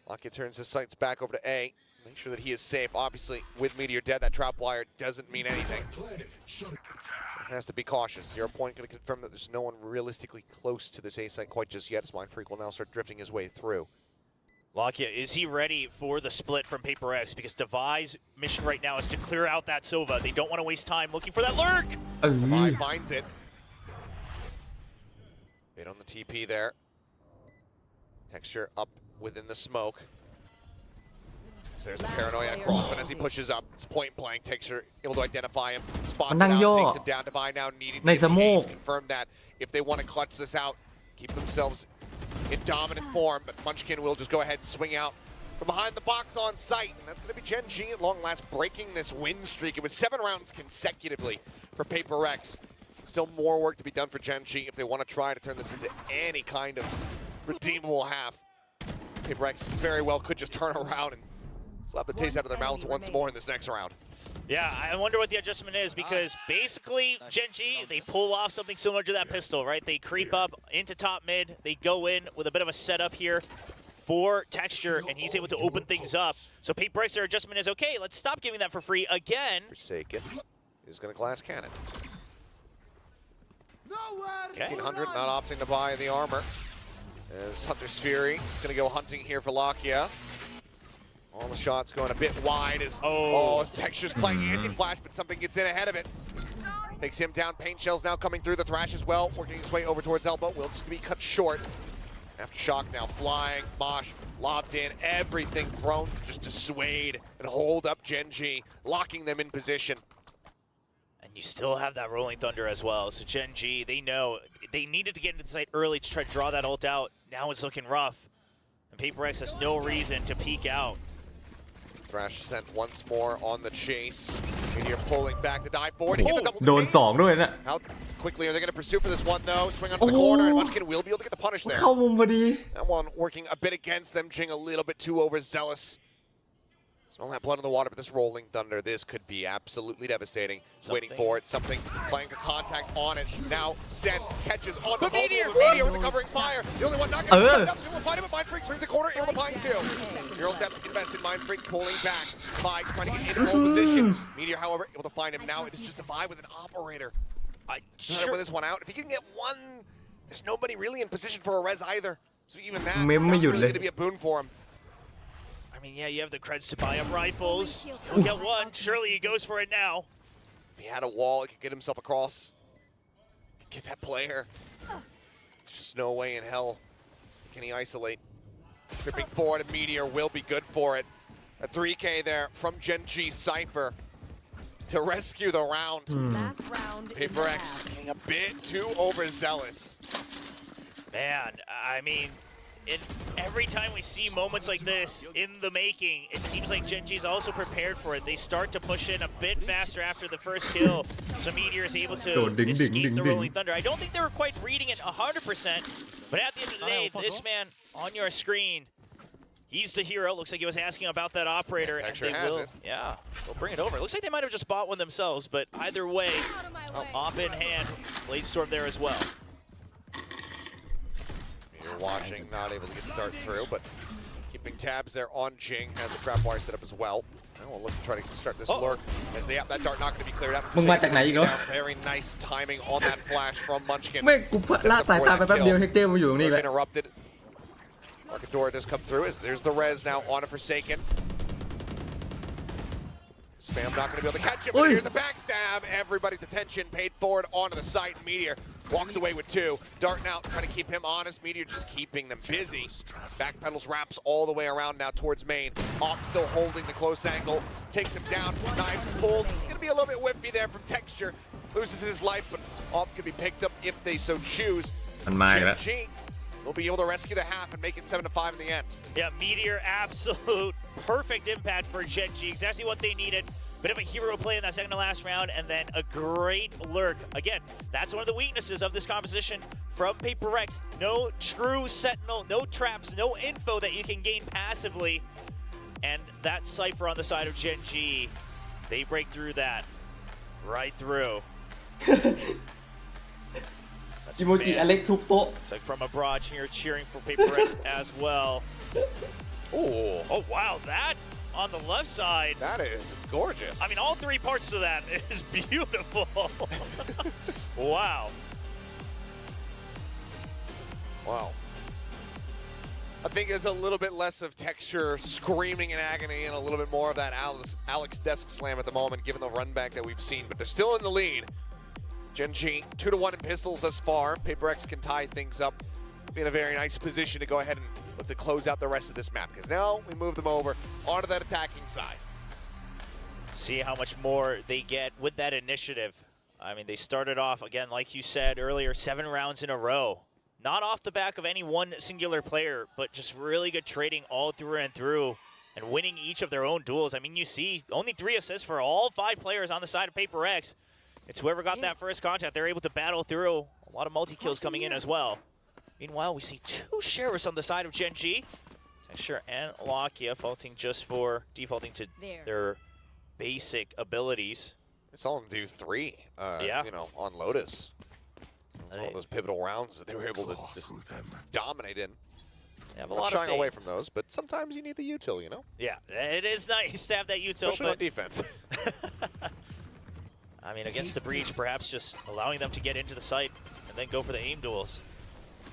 Lakia turns his sights back over to A. Make sure that he is safe. Obviously, with Meteor dead, that trap wire doesn't mean anything. Has to be cautious. 0 point going to confirm that there's no one realistically close to this A site quite just yet, as Mind Freak will now start drifting his way through. Lakia, is he ready for the split from PRX? Because Devi's mission right now is to clear out that Sova. They don't want to waste time looking for that lurk. Devi finds it. Bit on the TP there. Texture up within the smoke. So there's the paranoia across, but as he pushes up, it's point blank. Texture able to identify him, spots it out, takes him down. Devi now needing to confirm that if they want to clutch this out, keep themselves in dominant form. But Munchkin will just go ahead and swing out from behind the box on site, and that's going to be Gen G at long last breaking this win streak. It was 7 rounds consecutively for PRX. Still more work to be done for Gen G if they want to try to turn this into any kind of redeemable half. PRX very well could just turn around and slap the taste out of their mouths once more in this next round. Yeah, I wonder what the adjustment is because basically Gen G, they pull off something similar to that pistol, right? They creep up into top mid, they go in with a bit of a setup here for Texture, and he's able to open things up. So PRX, their adjustment is, okay, let's stop giving that for free again. Forsaken is going to glass cannon. 1500 not opting to buy the armor. As Hunter's Fury is going to go hunting here for Lakia. All the shots going a bit wide as as Texture's playing anti-flash, but something gets in ahead of it. Takes him down. Paint shells now coming through the Thrash as well, working his way over towards Elbow. Will just be cut short. Aftershock now flying. Mosh lobbed in. Everything thrown to just dissuade and hold up Gen G, locking them in position. And you still have that Rolling Thunder as well. So Gen G, they know they needed to get into the site early to try to draw that ult out. Now it's looking rough. And PRX has no reason to peek out. Thrash sent once more on the chase. Meteor pulling back the dive forward. Hit the double โดน2ด้วยนะ How quickly are they going to pursue for this one though? Swing onto the corner and Munchkin will be able to get the punish there. เข้ามุมพอดี That one working a bit against them. Jing a little bit too overzealous. Smell that blood in the water, but this Rolling Thunder, this could be absolutely devastating. Waiting for it. Something playing a contact on it. Now Sen catches on the Meteor with the covering fire. The only one not going to come up. Able to find him, but Mind Freak swings the corner, able to find two. Neural Depth invested. Mind Freak pulling back. Five trying to get in pole position. Meteor, however, able to find him now. It is just Devi with an operator. Sure. With this one out. If he can get one, there's nobody really in position for a res either. So even that, not really going to be a boon for him. I mean, yeah, you have the creds to buy up rifles. He'll get one. Surely he goes for it now. If he had a wall, he could get himself across. Get that player. There's just no way in hell can he isolate. Tripping forward, and Meteor will be good for it. A 3K there from Gen G Cypher to rescue the round. Last round. PRX getting a bit too overzealous. Man, I mean, every time we see moments like this in the making, it seems like Gen G's also prepared for it. They start to push in a bit faster after the first kill, so Meteor is able to escape the Rolling Thunder. I don't think they were quite reading it 100%, but at the end of the day, this man on your screen, he's the hero. Looks like he was asking about that operator, and they will, yeah, they'll bring it over. It looks like they might have just bought one themselves, but either way, op in hand, Blade Storm there as well. You're watching, not able to get the dart through, but keeping tabs there on Jing, has the trap wire set up as well. And we'll look to try to start this lurk as that dart not going to be cleared out. Very nice timing on that flash from Munchkin. Interrupted. Markadora does come through as there's the res now on a Forsaken. Spam not going to be able to catch him, but here's the backstab. Everybody's attention paid forward onto the site. Meteor walks away with 2. Darting out, trying to keep him honest. Meteor just keeping them busy. Backpedals wraps all the way around now towards main. Op still holding the close angle. Takes him down. Knives pulled. Going to be a little bit whippy there from Texture. Loses his life, but Op could be picked up if they so choose. G will be able to rescue the half and make it 7-5 in the end. Yeah, Meteor, absolute perfect impact for Gen G. Exactly what they needed. Bit of a hero play in that second to last round, and then a great lurk. Again, that's one of the weaknesses of this composition from PRX. No true sentinel, no traps, no info that you can gain passively. And that Cypher on the side of Gen G, they break through that. Right through. Emoji Alex ทุบโต๊ะ It's like from abroad here cheering for PRX as well. Oh wow, that on the left side. That is gorgeous. I mean, all 3 parts of that is beautiful. Wow. Wow. I think there's a little bit less of Texture screaming in agony and a little bit more of that Alex desk slam at the moment, given the run back that we've seen, but they're still in the lead. Gen G, 2-1 in pistols thus far. PRX can tie things up, be in a very nice position to go ahead and look to close out the rest of this map, because now we move them over onto that attacking side. See how much more they get with that initiative. I mean, they started off, again, like you said earlier, 7 rounds in a row. Not off the back of any one singular player, but just really good trading all through and through and winning each of their own duels. I mean, you see only 3 assists for all 5 players on the side of PRX. It's whoever got that first contact. They're able to battle through. A lot of multi-kills coming in as well. Meanwhile, we see 2 sheriffs on the side of Gen G. Texture and Lakia defaulting to their basic abilities. It's all do 3, you know, on Lotus. All those pivotal rounds that they were able to just dominate in. Yeah, I'm not shying away from those, but sometimes you need the util, you know? Yeah, it is nice to have that util. Especially on defense. I mean, against the breach, perhaps just allowing them to get into the site and then go for the aim duels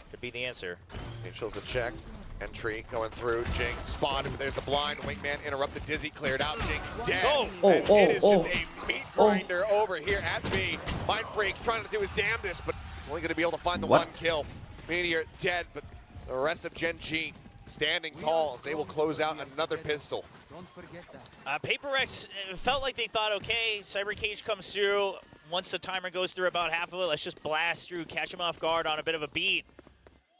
could be the answer. Mitchell's a check. Entry going through. Jing spotted, but there's the blind. Wingman interrupted. Dizzy cleared out. Jing dead. It is just a meat grinder over here at B. Mind Freak trying to do his damnedest, but he's only going to be able to find the 1 kill. Meteor dead, but the rest of Gen G standing tall as they will close out another pistol. PRX felt like they thought, okay, Cyber Cage comes through. Once the timer goes through about half of it, let's just blast through, catch him off guard on a bit of a beat.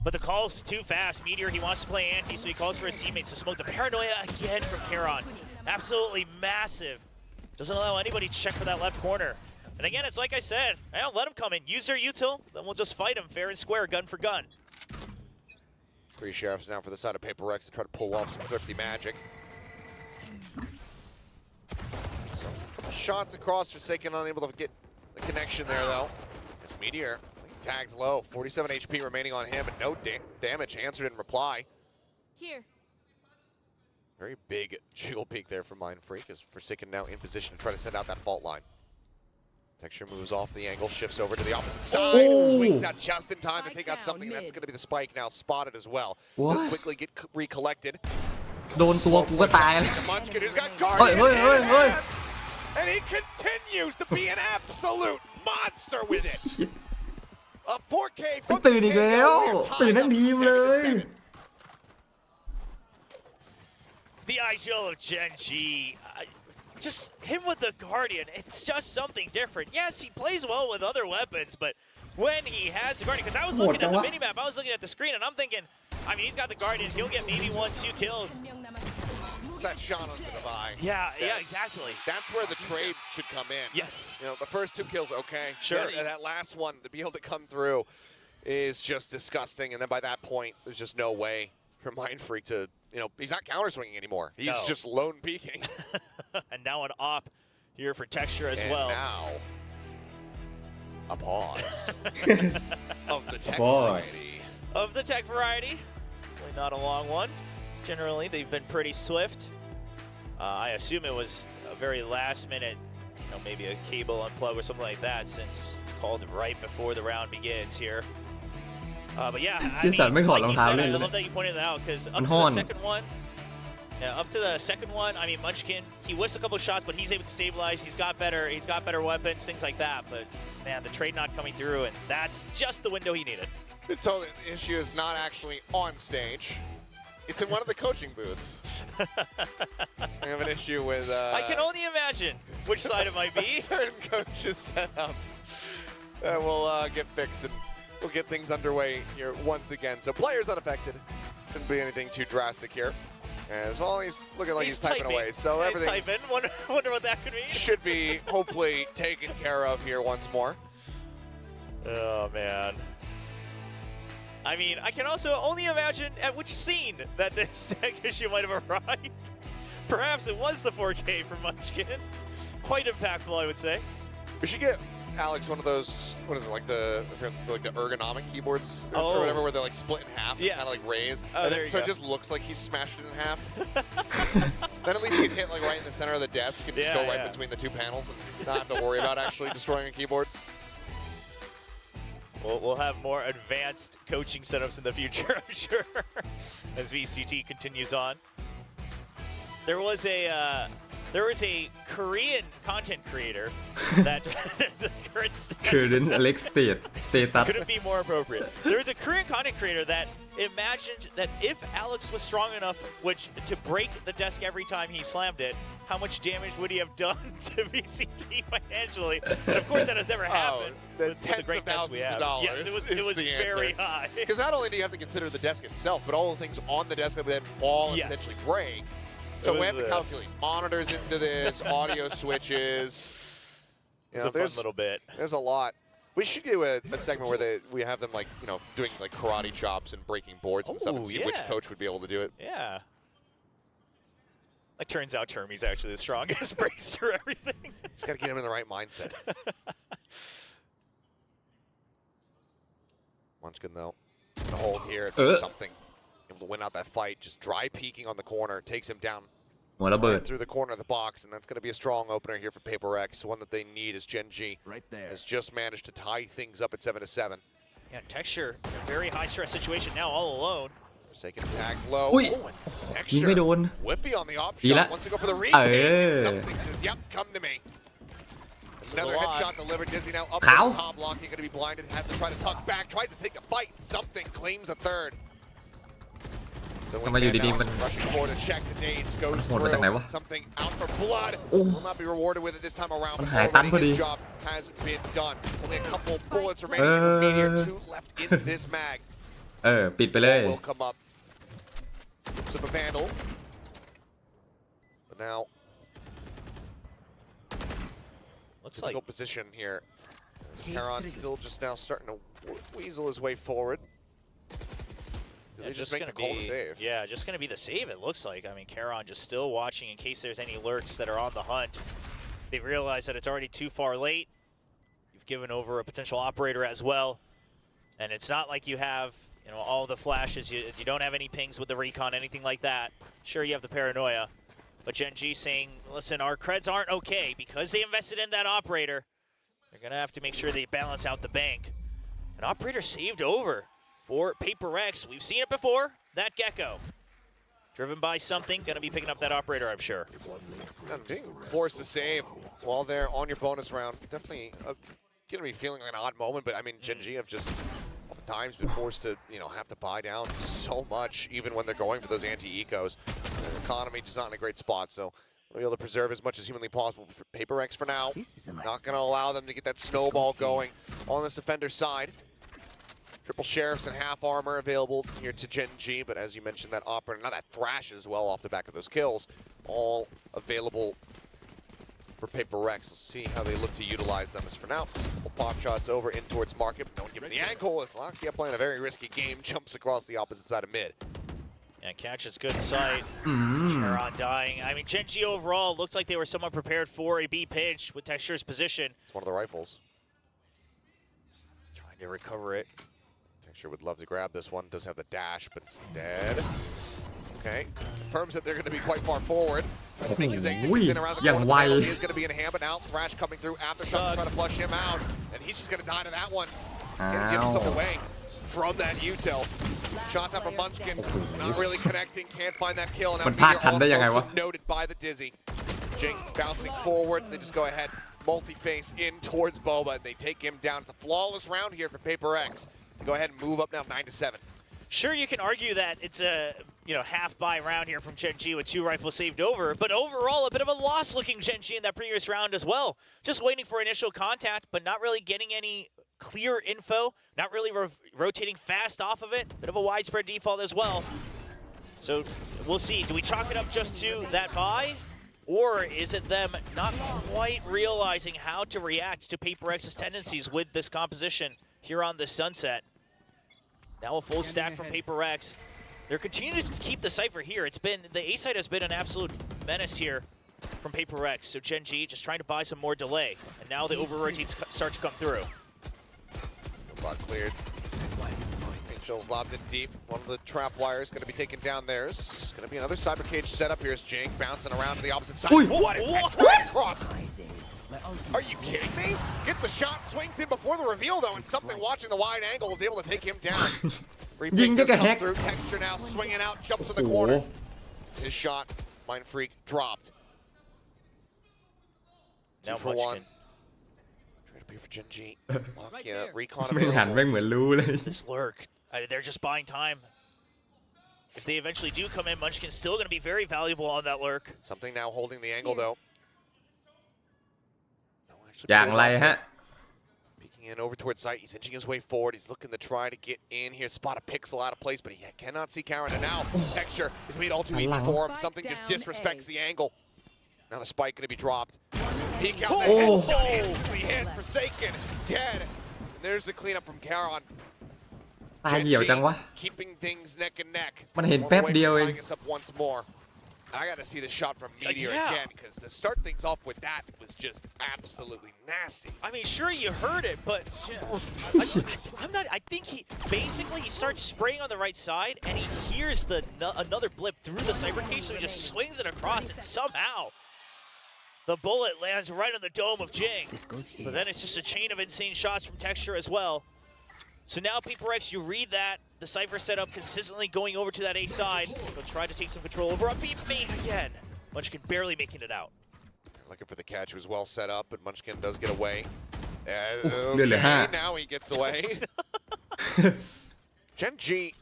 But the call's too fast. Meteor, he wants to play anti, so he calls for his teammates to smoke. The paranoia again from Heron. Absolutely massive. Doesn't allow anybody to check for that left corner. And again, it's like I said, let them come in. Use their util, then we'll just fight them fair and square, gun for gun. 3 sheriffs now for the side of PRX to try to pull off some thrifty magic. Some shots across, Forsaken unable to get the connection there though. It's Meteor tagged low, 47 HP remaining on him, and no damage answered in reply. Here. Very big jiggle peek there from Mind Freak as Forsaken now in position to try to send out that fault line. Texture moves off the angle, shifts over to the opposite side, swings out just in time to take out something. That's going to be the spike now spotted as well. Does quickly get recollected. โดนตัวกูก็ตายเลย Munchkin who's got guardian and he continues to be an absolute monster with it. A 4K from ตื่นอีกแล้วตื่นทั้งทีมเลย The IGL of Gen.G. Just him with the Guardian, it's just something different. Yes, he plays well with other weapons, but when he has the Guardian, because I was looking at the minimap, I was looking at the screen, and I'm thinking, I mean, he's got the Guardians, he'll get maybe 1-2 kills. It's that shot onto the buy. Yeah, exactly. That's where the trade should come in. Yes. You know, the first 2 kills, okay. Sure. Then, that last one, to be able to come through is just disgusting, and then by that point, there's just no way for Mindfreak to, you know, he's not counter swinging anymore. He's just lone peeking. And now an op here for Texture as and well. Now a pause of the tech variety. Of the tech variety. Really not a long one. Generally, they've been pretty swift. I assume it was a very last minute, you know, maybe a cable unplug or something like that, since it's called right before the round begins here. But yeah, I mean, like you said, I love that you pointed that out, because up to the second one, I mean, Munchkin, he whiffs a couple of shots, but he's able to stabilize. He's got better weapons, things like that. But man, the trade not coming through, and that's just the window he needed. So the issue is not actually on stage. It's in one of the coaching booths. I have an issue with... I can only imagine which side it might be. Certain coaches set up. We'll get fixed and we'll get things underway here once again. So players unaffected. Shouldn't be anything too drastic here. As well, he's looking like he's typing away. So everything he's typing. Wonder what that could mean. Should be hopefully taken care of here once more. Oh, man. I mean, I can also only imagine at which scene that this tech issue might have arrived. Perhaps it was the 4K from Munchkin. Quite impactful, I would say. We should get Alex one of those, what is it, like the ergonomic keyboards or whatever, where they're like split in half, kind of like raised. And then, so it just looks like he's smashed it in half. Then at least he can hit like right in the center of the desk and just go right between the 2 panels and not have to worry about actually destroying a keyboard. We'll have more advanced coaching setups in the future, I'm sure, as VCT continues on. There was a Korean content creator that the current status couldn't be more appropriate. There was a Korean content creator that imagined that if Alex was strong enough to break the desk every time he slammed it, how much damage would he have done to VCT financially? And of course, that has never happened. The tens of thousands of dollars. Yes, it was very high. Because not only do you have to consider the desk itself, but all the things on the desk that would then fall and potentially break. So we have to calculate monitors into this, audio switches. It's a fun little bit. There's a lot. We should do a segment where we have them, like, you know, doing like karate chops and breaking boards and stuff, and see which coach would be able to do it. Yeah. It turns out Termy's actually the strongest, breaks through everything. Just got to get him in the right mindset. Munchkin, though, to hold here, something. Able to win out that fight, just dry peeking on the corner, takes him down right through the corner of the box, and that's going to be a strong opener here for PaperX. One that they need is Gen.G. Right there. Has just managed to tie things up at 7-7. Yeah, Texture, a very high stress situation now, all alone. Forsaken tag low. Texture. Whippy on the option. Wants to go for the retake. Something says, yep, come to me. Another headshot delivered. Dizzy now up on the top block. He's going to be blinded. Has to try to tuck back. Tries to take the fight. Something claims a third. Rushing forward to check the days. Goes through. Something out for blood. Will not be rewarded with it this time around. His job has been done. Only a couple bullets remaining for Meteor. 2 left in this mag. ปิดไปเลย Will come up. Skips up a vandal. But now, looks difficult position here. Karon still just now starting to weasel his way forward. Did they just make the call to save? Yeah, just going to be the save, it looks like. I mean, Karon just still watching in case there's any lurks that are on the hunt. They've realized that it's already too far late. You've given over a potential operator as well. And it's not like you have, you know, all the flashes. You don't have any pings with the recon, anything like that. Sure, you have the paranoia. But Gen.G saying, listen, our creds aren't okay because they invested in that operator. They're going to have to make sure they balance out the bank. An operator saved over for PaperX. We've seen it before. That Gecko. Driven by something. Going to be picking up that operator, I'm sure. And being forced to save while they're on your bonus round. Definitely going to be feeling like an odd moment. But, I mean, Gen.G have just times been forced to, have to buy down so much, even when they're going for those anti-ecos. Their economy just not in a great spot, so we'll be able to preserve as much as humanly possible for PaperX for now. Not going to allow them to get that snowball going on this defender side. Triple Sheriffs and half armor available here to Gen G, but as you mentioned, that Opera, now that Thrash as well off the back of those kills, all available for PaperX. We'll see how they look to utilize them. As for now, couple pop shots over in towards Market. Don't give it the ankle as Lakia playing a very risky game, jumps across the opposite side of mid. And catches good sight. Charon dying. I mean, Gen G overall looked like they were somewhat prepared for a B pitch with Texture's position. It's one of the rifles. Trying to recover it. Texture would love to grab this one. Does have the dash, but it's dead. Okay. Confirms that they're going to be quite far forward. I think his exit gets in around the corner. He is going to be in a hand, but now Thrash coming through after trying to flush him out. And he's just going to die to that one. Gonna give himself away from that util. Shots out from Munchkin. Not really connecting. Can't find that kill. And now also noted by the Dizzy. Jake bouncing forward. They just go ahead. Multi-face in towards Boba. And they take him down. It's a flawless round here for PaperX. Go ahead and move up now 9-7. Sure, you can argue that it's a half buy round here from Gen G with 2 rifles saved over, but overall a bit of a loss looking Gen G in that previous round as well. Just waiting for initial contact, but not really getting any clear info, not really rotating fast off of it. Bit of a widespread default as well. So we'll see. Do we chalk it up just to that buy? Or is it them not quite realizing how to react to PaperX's tendencies with this composition here on the Sunset? Now a full stack from PaperX. They're continuing to keep the Cypher here. It's been, the A side has been an absolute menace here from PaperX. So Gen G just trying to buy some more delay. And now the over-rotates start to come through. Bot cleared. Angel's lobbed in deep. One of the trap wires going to be taken down there. It's going to be another cyber cage setup here as Jake bouncing around to the opposite side. What is that drag cross? Are you kidding me? Gets a shot, swings in before the reveal though, and something watching the wide angle is able to take him down. Repick does come through. Texture now swinging out, jumps in the corner. It's his shot. Mind Freak dropped. Now 2 for 1. Try to be for Gen G. Recon ไม่หันแม่งเหมือนรู้เลย This lurk, they're just buying time. If they eventually do come in, Munchkin's still going to be very valuable on that lurk. Something now holding the angle though. อย่างไรฮะ Peeking in over towards site. He's inching his way forward. He's looking to try to get in here. Spot a pixel out of place, but he cannot see Karen. And now Texture is made all too easy for him. Something just disrespects the angle. Now the spike going to be dropped. Peek out the head. Instantly hit. Forsaken. Dead. And there's the cleanup from Karen. ตายเหี่ยวจังวะ Keeping things neck and neck. มันเห็นแป๊บเดียวเอง Tying us up once more. I got to see the shot from Meteor again, because to start things off with that was just absolutely nasty. I mean, sure, you heard it, but I'm not. I think he starts spraying on the right side, and he hears another blip through the cyber cage, so he just swings it across, and somehow the bullet lands right on the dome of Jing. But then it's just a chain of insane shots from Texture as well. So now PaperX, you read that. The Cypher setup consistently going over to that A side. He'll try to take some control over a B main again. Munchkin barely making it out. Looking for the catch. It was well set up, but Munchkin does get away. Okay, now he gets away. Gen G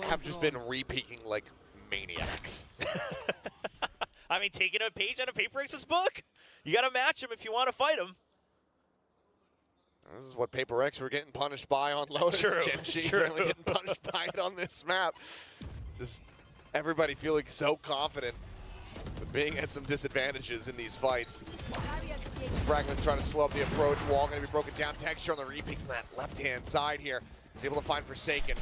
have just been re-peeking like maniacs. I mean, taking a page out of PaperX's book. You got to match him if you want to fight him. This is what PaperX were getting punished by on Lotus. Gen G certainly getting punished by it on this map. Just everybody feeling so confident, but being at some disadvantages in these fights. Fragment's trying to slow up the approach. Wall going to be broken down. Texture on the repeat from that left-hand side here. He's able to find Forsaken.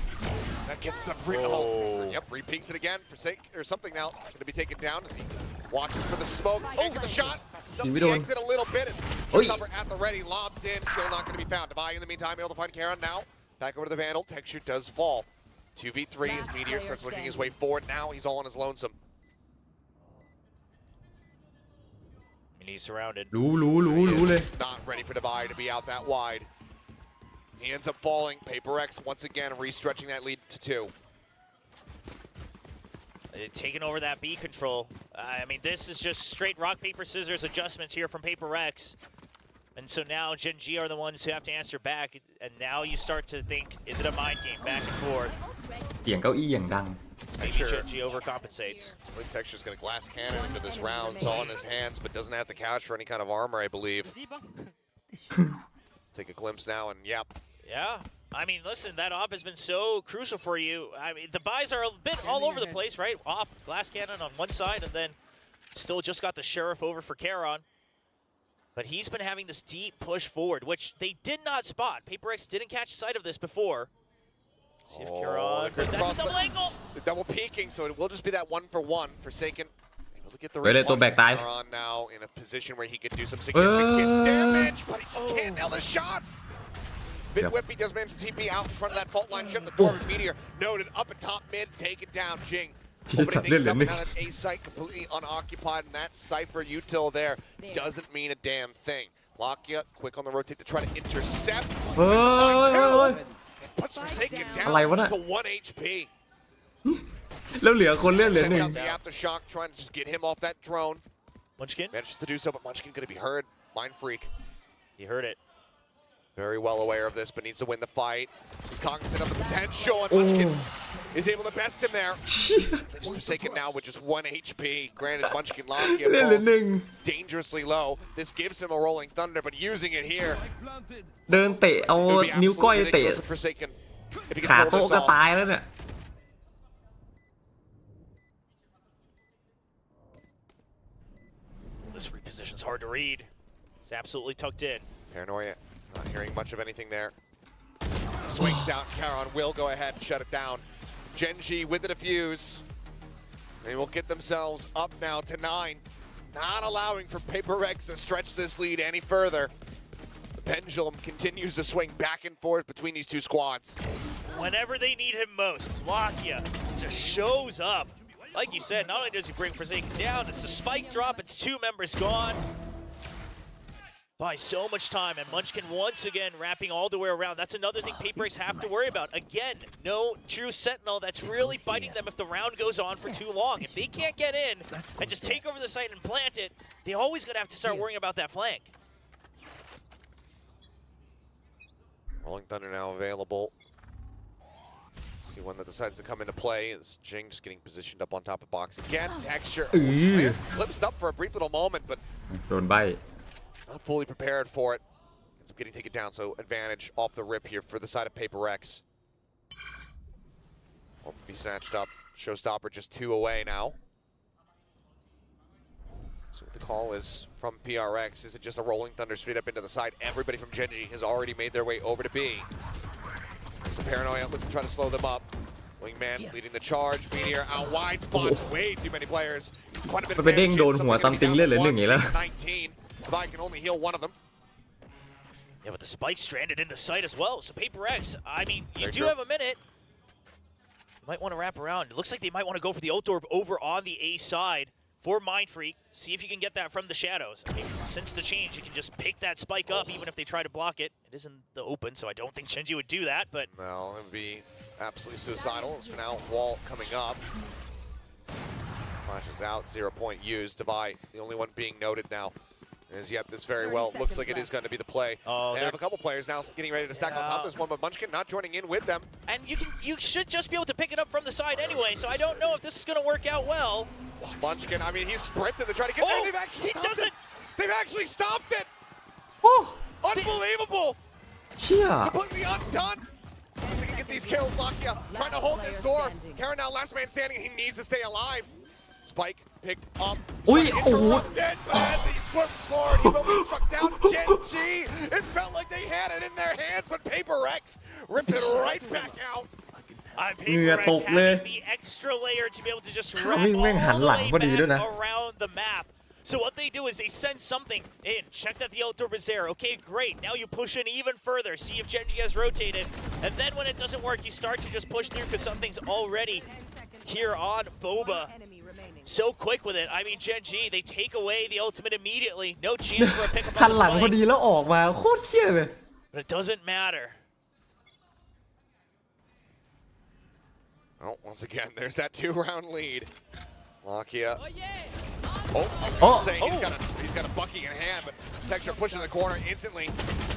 That gets some repeats it again. Forsaken or something now going to be taken down as he watches for the smoke. Get the shot. Something exit a little bit. Cover at the ready, lobbed in. Still not going to be found. Devi in the meantime able to find Karen now. Back over to the Vandal. Texture does fall. 2v3 as Meteor starts looking his way forward. Now he's all on his lonesome. And he's surrounded. รู้เลย Not ready for Devi to be out that wide. He ends up falling. PaperX once again restretching that lead to 2. Taking over that B control. I mean, this is just straight rock, paper, scissors adjustments here from PaperX. And so now Gen G are the ones who have to answer back, and now you start to think, is it a mind game back and forth? เสียงเก้าอี้อย่างดัง Maybe Gen G overcompensates. I think Texture's going to glass cannon into this round. It's all in his hands, but doesn't have the cash for any kind of armor, I believe. Take a glimpse now, and yep. Yeah. I mean, listen, that op has been so crucial for you. I mean, the buys are a bit all over the place, right? Op, glass cannon on one side, and then still just got the Sheriff over for Charon. But he's been having this deep push forward, which they did not spot. PaperX didn't catch sight of this before. See if Charon, but that's a double angle! They're double peeking, so it will just be that 1-for-1. Forsaken able to get the Wait, ring. back die. Charon now in a position where he could do some significant damage, but he just can't nail the shots! Mid Whippy does manage to TP out in front of that fault line, shut the door with Meteor. Noted, up and top mid, taken down, Jing. Opening things up, and now that's A site completely unoccupied, and that Cypher util there doesn't mean a damn thing. Lakia, quick on the rotate to try to intercept. Puts Forsaken down to 1 HP. แล้วเหลือคนเลือดเหลือ Send หนึ่ง out the aftershock, trying to just get him off that drone. Munchkin? Manages to do so, but Munchkin going to be heard. Mind Freak. He heard it. Very well aware of this, but needs to win the fight. He's cognizant of the potential, and Munchkin is able to best him there. Just Forsaken now with just 1 HP. Granted, Munchkin Lakia dangerously low. This gives him a rolling thunder, but using it here. เดินเตะเอานิ้วก้อยเตะ Forsaken. If he can ขา pull โต๊ะ this ก็ off. ตายแล้วเนี่ย This reposition's hard to read. It's absolutely tucked in. Paranoia, not hearing much of anything there. Swings out, Charon will go ahead and shut it down. Gen G with the defuse. They will get themselves up now to 9. Not allowing for PaperX to stretch this lead any further. The pendulum continues to swing back and forth between these two squads. Whenever they need him most, Lakia just shows up. Like you said, not only does he bring Forsaken down, it's the spike drop, it's 2 members gone. Buys so much time, and Munchkin once again wrapping all the way around. That's another thing PaperX have to worry about. Again, no true Sentinel that's really biting them if the round goes on for too long. If they can't get in and just take over the site and plant it, they're always going to have to start worrying about that flank. Rolling Thunder now available. See one that decides to come into play is Jing just getting positioned up on top of box again. Texture flips up for a brief little moment, but โดนใบ not fully prepared for it. Ends up getting taken down, so advantage off the rip here for the side of PaperX. Won't be snatched up. Showstopper just 2 away now. So what the call is from PRX. Is it just a rolling thunder straight up into the side? Everybody from Gen G has already made their way over to B. So Paranoia looks to try to slow them up. Wingman leading the charge. Meteor out wide spots. Way too many players. Quite a bit of damage. ไปเด้งโดนหัวซัมติงเลือดเหลือหนึ่งอีกแล้ว I can only heal one of them. Yeah, but the spike stranded in the site as well. So PaperX, I mean, you do have a minute. You might want to wrap around. It looks like they might want to go for the ult orb over on the A side for Mind Freak. See if you can get that from the shadows. I mean, since the change, you can just pick that spike up even if they try to block it. It is in the open, so I don't think Genji would do that, but... No, it would be absolutely suicidal. As for now, wall coming up. Flashes out, 0 point used. Divide, the only one being noted now. As yet, this very well looks like it is going to be the play. They have a couple players now getting ready to stack on top of this one, but Munchkin not joining in with them. And you should just be able to pick it up from the side anyway, so I don't know if this is going to work out well. Munchkin, I mean, he's sprinted to try to get there. They've actually stopped it. They've actually stopped it. Unbelievable. Completely undone. As they can get these kills, Lakia trying to hold this door. Karen now last man standing. He needs to stay alive. Spike picked up. Interrupted, but as he swerved forward, he will be struck down. Gen G, it felt like they had it in their hands, but PaperX ripped it right back out. PaperX having the extra layer to be able to just wrap all the way back around the map. So what they do is they send something in, check that the ult orb is there. Okay, great. Now you push in even further, see if Gen G has rotated. And then when it doesn't work, you start to just push through because something's already here on Boba. So quick with it. I mean, Gen G, they take away the ultimate immediately. No chance for a pick up on the spike. But it doesn't matter. Oh, once again, there's that 2-round lead. Lakia Oh, he's got a bucky in hand, but Texture pushing the corner instantly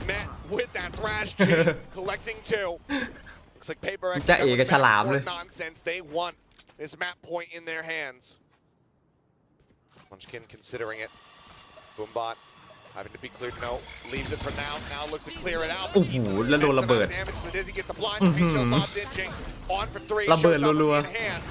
met with that thrash. Collecting 2. Looks like PaperX nonsense. They want this map point in their hands. Munchkin considering it. Boombot having to be cleared. No, leaves it for now. Now looks to clear it out. โอ้โหแล้วโดนระเบิด On for 3. ระเบิดรัว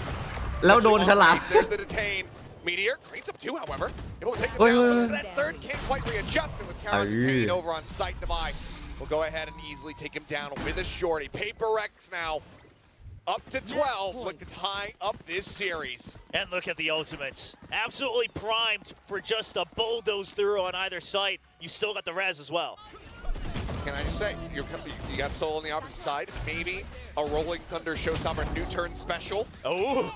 ๆแล้วโดนฉลาม There's the detain. Meteor cleans up 2, however. Able to take it down. That third can't quite readjust it with Karen detained over on site. Divide will go ahead and easily take him down with a shorty. PaperX now up to 12. Look to tie up this series. And look at the ultimates. Absolutely primed for just a bulldoze through on either side. You still got the res as well. Can I just say, you got Soul on the opposite side. Maybe a Rolling Thunder Showstopper new turn special. Oh.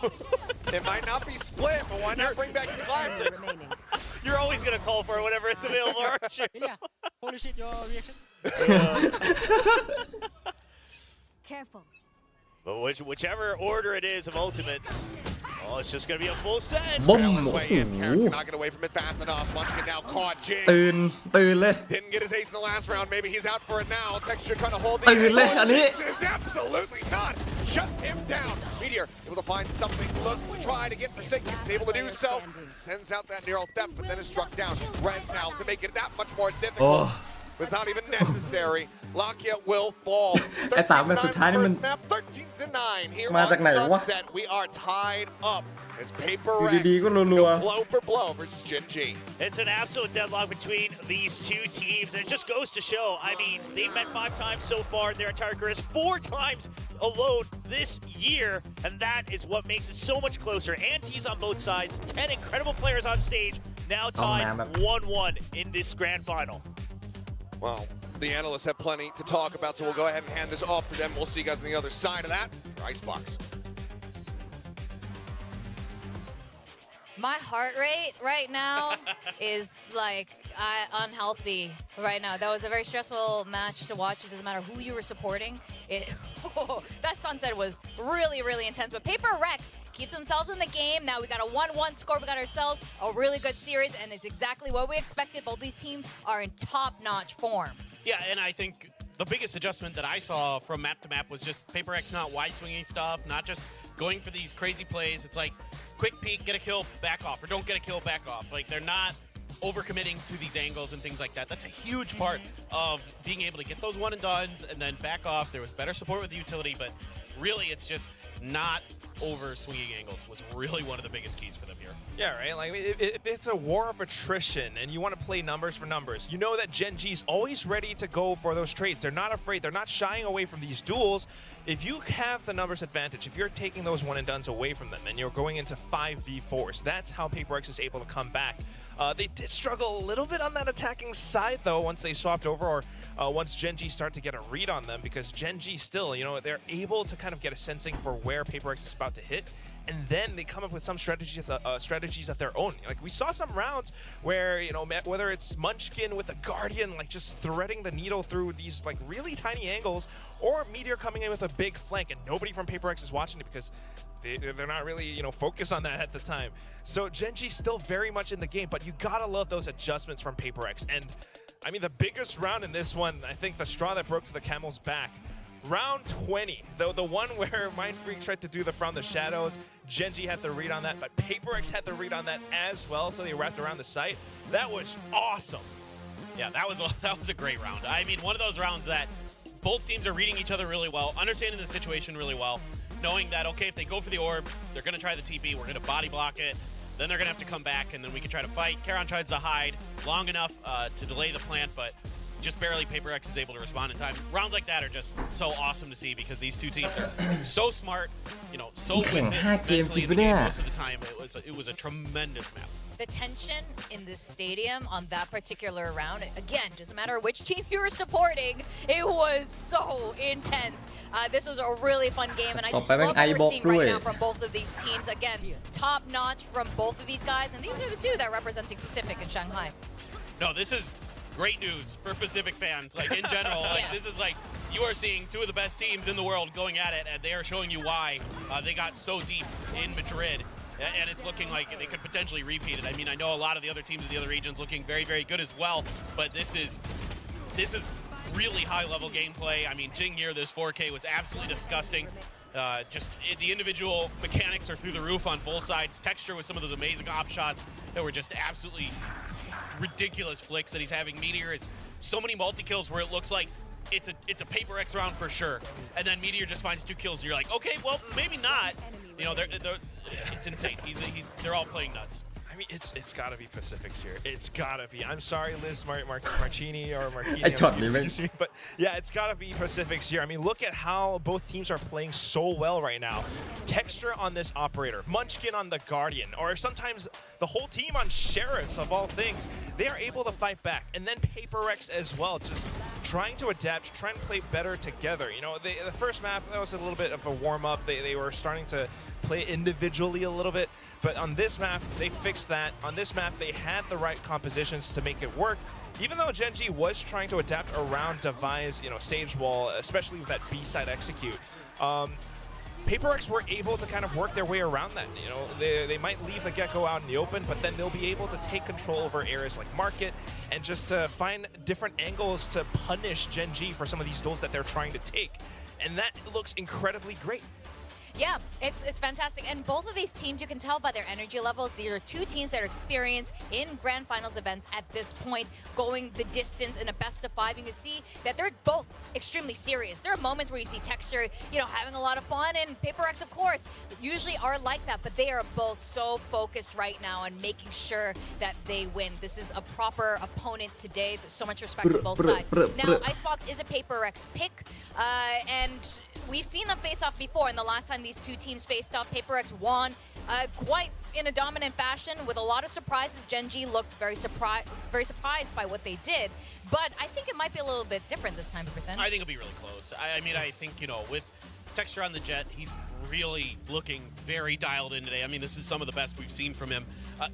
It might not be split, but why not bring back the classic? You're always going to call for it whenever it's available, aren't you? Yeah. Polish it, your reaction. Careful. But whichever order it is of ultimates, well, it's just going to be a full set. บุ้ม His โอ้ way โห in. Karen cannot get away from it fast enough. Munchkin now caught. Jing ตื่นเลย didn't get his ace in the last round. Maybe he's out for it now. Texture trying to hold the ตื่นเลยอันนี้ This is absolutely not. Shuts him down. Meteor able to find something. Looks to try to get Forsaken. He's able to do so. Sends out that neural theft, but then is struck down. Res now to make it that much more difficult. But it's not even necessary. Lakia will fall. ไอ้3 แบบสุดท้ายนี่มัน 13-9 here มาจาก on ไหนวะ Sunset. We are tied up as PaperX อยู่ดีๆก็รัว go blow for blow versus Gen G. It's an absolute deadlock between these two teams, and it just goes to show, I mean, they've met 5 times so far in their entire careers, 4 times alone this year, and that is what makes it so much closer. Antes on both sides, 10 incredible players on stage, now tied 1-1 in this grand final. Well, the analysts have plenty to talk about, so we'll go ahead and hand this off to them. We'll see you guys on the other side of that. Icebox. My heart rate right now is like unhealthy right now. That was a very stressful match to watch. It doesn't matter who you were supporting. That sunset was really, really intense. But PaperX keeps themselves in the game. Now we got a 1-1 score. We got ourselves a really good series, and it's exactly what we expected. Both these teams are in top-notch form. Yeah, and I think the biggest adjustment that I saw from map to map was just PaperX not wide-swinging stuff, not just going for these crazy plays. It's like quick peek, get a kill, back off, or don't get a kill, back off. Like, they're not overcommitting to these angles and things like that. That's a huge part of being able to get those one-and-dones and then back off. There was better support with the utility, but really it's just not over swinging angles was really one of the biggest keys for them here. Yeah, right? Like, it's a war of attrition, and you want to play numbers for numbers. You know that Gen G's always ready to go for those trades. They're not afraid. They're not shying away from these duels. If you have the numbers advantage, if you're taking those one-and-dones away from them, and you're going into 5v4s, that's how PaperX is able to come back. They did struggle a little bit on that attacking side, though, once they swapped over, or once Gen G start to get a read on them, because Gen G still, you know, they're able to kind of get a sensing for where PaperX is about to hit, and then they come up with some strategies of their own. Like, we saw some rounds where, you know, whether it's Munchkin with a Guardian, like, just threading the needle through these, like, really tiny angles, or Meteor coming in with a big flank, and nobody from PaperX is watching it because they're not really, you know, focused on that at the time. So Gen G's still very much in the game, but you gotta love those adjustments from PaperX. And, I mean, the biggest round in this one, I think the straw that broke to the camel's back, round 20, though the one where Mindfreak tried to do the From the Shadows, Gen G had the read on that, but PaperX had the read on that as well, so they wrapped around the site. That was awesome. Yeah, that was a great round. I mean, one of those rounds that both teams are reading each other really well, understanding the situation really well, knowing that, okay, if they go for the orb, they're going to try the TP, we're going to body block it, then they're going to have to come back, and then we can try to fight. Karon tries to hide long enough to delay the plant, but just barely PaperX is able to respond in time. Rounds like that are just so awesome to see because these two teams are so smart, you know, so with it mentally in the game most of the time. It was a tremendous map. The tension in this stadium on that particular round, again, doesn't matter which team you were supporting, it was so intense. This was a really fun game, and I just love what we're seeing right now from both of these teams. Again, top-notch from both of these guys, and these are the two that are representing Pacific and Shanghai. No, this is great news for Pacific fans, like in general. Like, this is like, you are seeing two of the best teams in the world going at it, and they are showing you why they got so deep in Madrid. and it's looking like they could potentially repeat it. I mean, I know a lot of the other teams in the other regions looking very, very good as well, but this is really high-level gameplay. I mean, Jing here, this 4K was absolutely disgusting. The individual mechanics are through the roof on both sides. Texture with some of those amazing op shots that were just absolutely ridiculous flicks that he's having. Meteor is so many multi-kills where it looks like it's a PaperX round for sure, and then Meteor just finds 2 kills and you're like, okay, well, maybe not. You know, it's insane. They're all playing nuts. I mean, it's got to be Pacifics here. It's got to be. I'm sorry, Liz Marcini or Marquini. Excuse me, but yeah, it's got to be Pacifics here. I mean, look at how both teams are playing so well right now. Texture on this operator, Munchkin on the Guardian, or sometimes the whole team on Sheriffs of all things. They are able to fight back, and then PaperX as well, just trying to adapt, trying to play better together. You know, the first map, that was a little bit of a warm-up. They were starting to play individually a little bit, but on this map, they fixed that. On this map, they had the right compositions to make it work. Even though Gen G was trying to adapt around Devi's, you know, Sage Wall, especially with that B-side execute, PaperX were able to kind of work their way around that. You know, they might leave the Gecko out in the open, but then they'll be able to take control over areas like Market and just find different angles to punish Gen G for some of these duels that they're trying to take. And that looks incredibly great. Yeah, it's fantastic. And both of these teams, you can tell by their energy levels, these are 2 teams that are experienced in Grand Finals events at this point, going the distance in a best of 5. You can see that they're both extremely serious. There are moments where you see Texture, you know, having a lot of fun, and PaperX, of course, usually are like that, but they are both so focused right now on making sure that they win. This is a proper opponent today. There's so much respect on both sides. Now, Icebox is a PaperX pick, and we've seen them face off before, and the last time these 2 teams faced off, PaperX won quite in a dominant fashion with a lot of surprises. Gen G looked very surprised by what they did, but I think it might be a little bit different this time, Everything. I think it'll be really close. I mean, I think, you know, with Texture on the Jet, he's really looking very dialed in today. I mean, this is some of the best we've seen from him.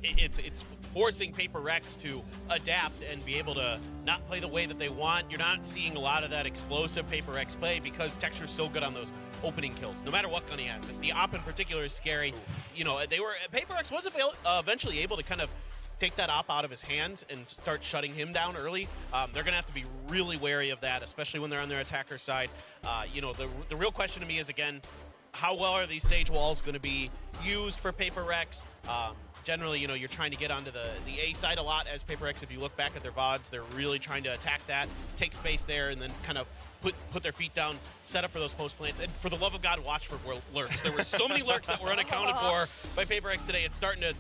It's forcing PaperX to adapt and be able to not play the way that they want. You're not seeing a lot of that explosive PaperX play because Texture's so good on those opening kills, no matter what gun he has. The op in particular is scary. You know, PaperX was eventually able to kind of take that op out of his hands and start shutting him down early. They're going to have to be really wary of that, especially when they're on their attacker side. You know, the real question to me is, again, how well are these Sage Walls going to be used for PaperX? Generally, you know, you're trying to get onto the A side a lot as PaperX. If you look back at their VODs, they're really trying to attack that, take space there, and then kind of put their feet down, set up for those post plants. And for the love of God, watch for lurks. There were so many lurks that were unaccounted for by PaperX today. It's starting to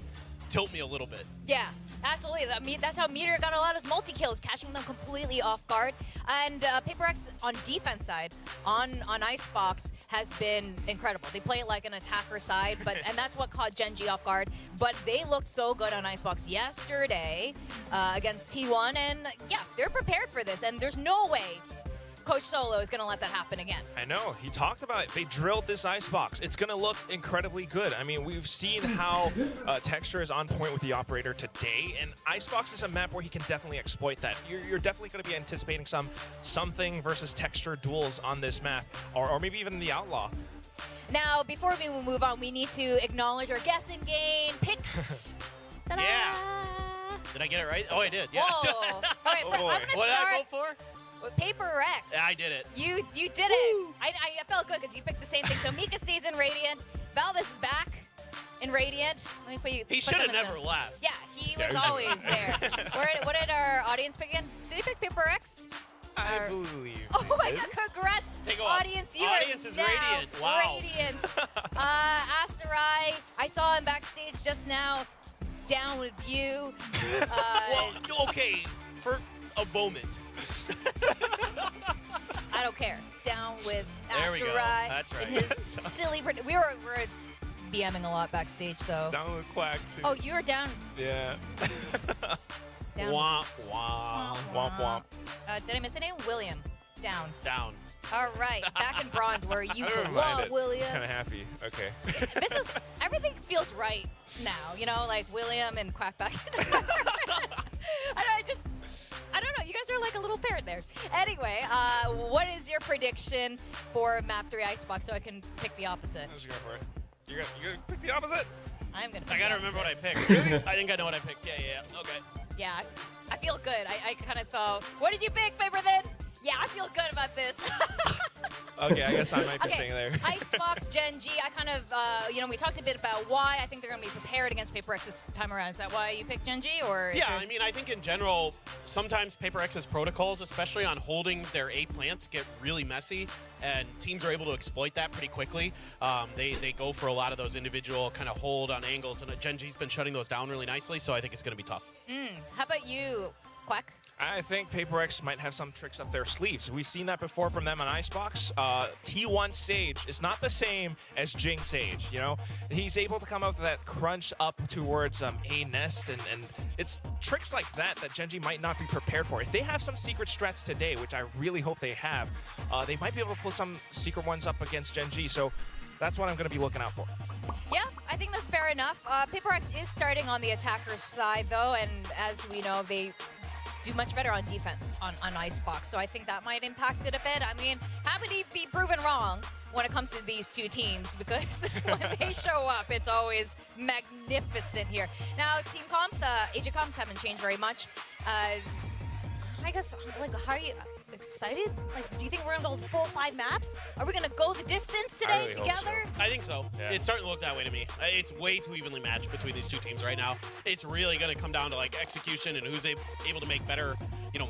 tilt me a little bit. Yeah, absolutely. I mean, that's how Meteor got a lot of his multi-kills, catching them completely off guard. And PaperX on defense side, on Icebox, has been incredible. They play it like an attacker side, and that's what caught Gen G off guard. But they looked so good on Icebox yesterday against T1, and yeah, they're prepared for this, and there's no way Coach Solo is going to let that happen again. I know. He talked about it. They drilled this Icebox. It's going to look incredibly good. I mean, we've seen how Texture is on point with the operator today, and Icebox is a map where he can definitely exploit that. You're definitely going to be anticipating something versus Texture duels on this map, or maybe even the Outlaw. Now, before we move on, we need to acknowledge our guest in game picks. Yeah. Did I get it right? Oh, I did. Yeah. Whoa. Okay, so I'm going to start. What did I vote for? With PaperX. Yeah, I did it. You did it. I felt good because you picked the same thing. So Mika stays in Radiant. Valdez is back in Radiant. Let me put you. He should have never left. Yeah, he was always there. What did our audience pick again? Did he pick PaperX? I believe. Oh my God! Congrats, audience! Audience is Radiant. Wow. Radiant. Asarai, I saw him backstage just now. Down with you. Well, okay, for a moment. I don't care. Down with There we go. Asarai. That's right. And his silly. We were BMing a lot backstage, so. Down with Quack too. Oh, you were down. Yeah. Down. Womp womp. Womp womp. Did I miss a name? William. Down. Down. All right. Back in bronze where you I don't mind belong, it. William. Kind of happy. Okay. This is everything feels right now. You know, like William and Quackback. I don't know. You guys are like a little parrot there. Anyway, what is your prediction for Map 3 Icebox so I can pick the opposite? I was going for it. You're gonna pick the opposite? I'm gonna. I gotta remember what I picked. Really? I think I know what I picked. Yeah. Okay. Yeah, I feel good. I kind of saw. What did you pick, Paper Thin? Yeah, I feel good about this. Okay, I guess I might be saying there. Icebox, Gen G, I kind of, we talked a bit about why I think they're going to be prepared against PaperX this time around. Is that why you picked Gen G, or? Yeah, I mean, I think in general, sometimes PaperX's protocols, especially on holding their A plants, get really messy, and teams are able to exploit that pretty quickly. They go for a lot of those individual kind of hold on angles, and Gen G's been shutting those down really nicely, so I think it's going to be tough. How about you, Quack? I think PaperX might have some tricks up their sleeves. We've seen that before from them on Icebox. T1 Sage is not the same as Jing Sage, you know? He's able to come up with that crunch up towards A nest, and it's tricks like that Gen G might not be prepared for. If they have some secret strats today, which I really hope they have, they might be able to pull some secret ones up against Gen G, so that's what I'm going to be looking out for. Yeah, I think that's fair enough. PaperX is starting on the attacker's side, though, and as we know, they do much better on defense on Icebox, so I think that might impact it a bit. I mean, happy to be proven wrong when it comes to these two teams, because when they show up, it's always magnificent here. Now, team comps, AJ comps haven't changed very much. I guess, like, how are you excited? Like, do you think we're gonna go full 5 maps? Are we gonna go the distance today really together? So. I think so. Yeah. It's starting to look that way to me. It's way too evenly matched between these two teams right now. It's really going to come down to like execution and who's able to make better,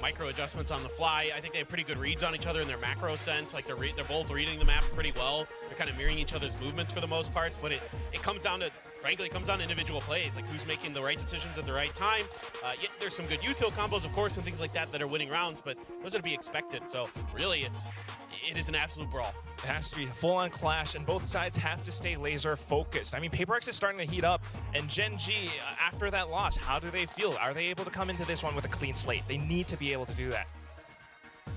micro adjustments on the fly. I think they have pretty good reads on each other in their macro sense. Like they're both reading the map pretty well. They're kind of mirroring each other's movements for the most parts. But it comes down to, frankly, it comes down to individual plays, like who's making the right decisions at the right time. There's some good util combos, of course, and things like that are winning rounds, but those are to be expected. So really, it is an absolute brawl. It has to be a full-on clash, and both sides have to stay laser-focused. I mean, PaperX is starting to heat up, and Gen G, after that loss, how do they feel? Are they able to come into this one with a clean slate? They need to be able to do that.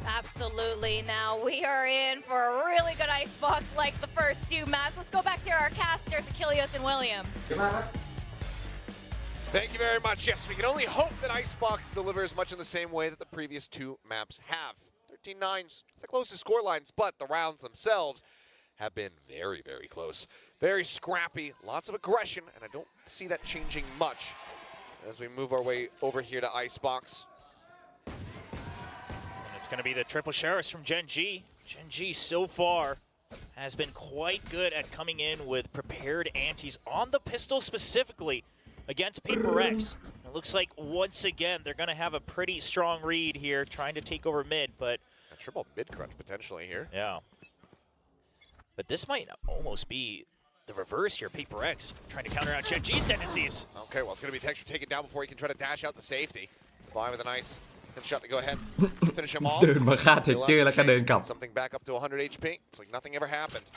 Absolutely. Now we are in for a really good Icebox like the first 2 maps. Let's go back to our casters, Achilles and William. Thank you very much. Yes, we can only hope that Icebox delivers much in the same way that the previous 2 maps have. 13-9's the closest score lines, but the rounds themselves have been very, very close. Very scrappy, lots of aggression, and I don't see that changing much as we move our way over here to Icebox. And it's going to be the triple sheriffs from Gen G. Gen G so far has been quite good at coming in with prepared antis on the pistol specifically against PaperX. It looks like once again they're going to have a pretty strong read here, trying to take over mid, but a triple mid crunch potentially here. Yeah. But this might almost be the reverse here. PaperX trying to counter out Gen G's tendencies. Okay, well, it's going to be texture taken down before he can try to dash out the safety. Fly with a nice shot to go ahead, finish him off. เดินมาฆ่าเทคเจอร์แล้วก็เดินกลับ Something back up to 100 HP. It's like nothing ever happened.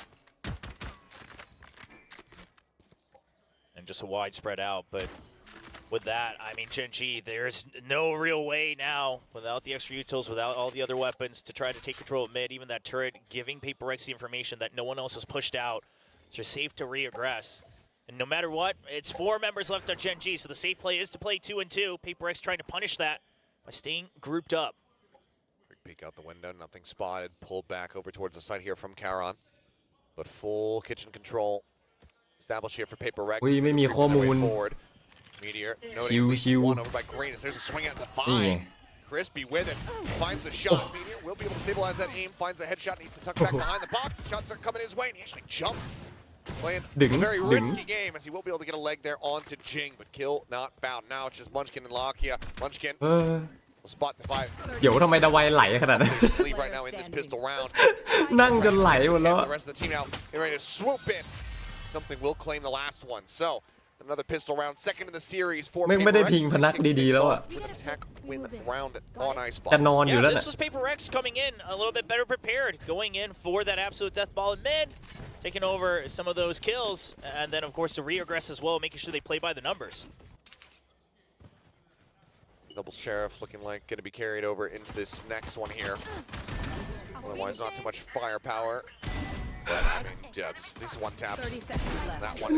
And just a wide spread out, but with that, I mean, Gen G, there's no real way now, without the extra utils, without all the other weapons, to try to take control of mid. Even that turret giving PaperX the information that no one else has pushed out. It's just safe to reaggress. And no matter what, it's 4 members left on Gen G, so the safe play is to play 2 and 2. PaperX trying to punish that by staying grouped up. Quick peek out the window, nothing spotted. Pulled back over towards the side here from Charon. But full kitchen control established here for PaperX. อุ้ยไม่มีข้อมูล Meteor, ชิว one over by Greenness. There's a swing at the vine. Crispy with it, finds the shot. Meteor will be able to stabilize that aim, finds a headshot, needs to tuck back behind the box. The shots are coming his way, and he actually jumped. Playing a very risky game as he will be able to get a leg there onto Jing, but kill not found. Now it's just Munchkin and Lock here. Munchkin will spot the 5. เดี๋ยวทำไมดาวายไหลขนาดนั้น Sleep right now in this pistol round. นั่งจนไหลหมดแล้ว The rest of the team now they're ready to swoop in. Something will claim the last one. So another pistol round, second in the series for ไม่ได้พิงพนักดีๆแล้วอ่ะ attack win round on Icebox. จะนอนอยู่แล้ว This was PaperX coming in a little bit better prepared, going in for that absolute death ball in mid, taking over some of those kills, and then of course the reaggress as well, making sure they play by the numbers. Double Sheriff looking like going to be carried over into this next one here. Otherwise, not too much firepower. But, I mean, yeah, this one taps. That one.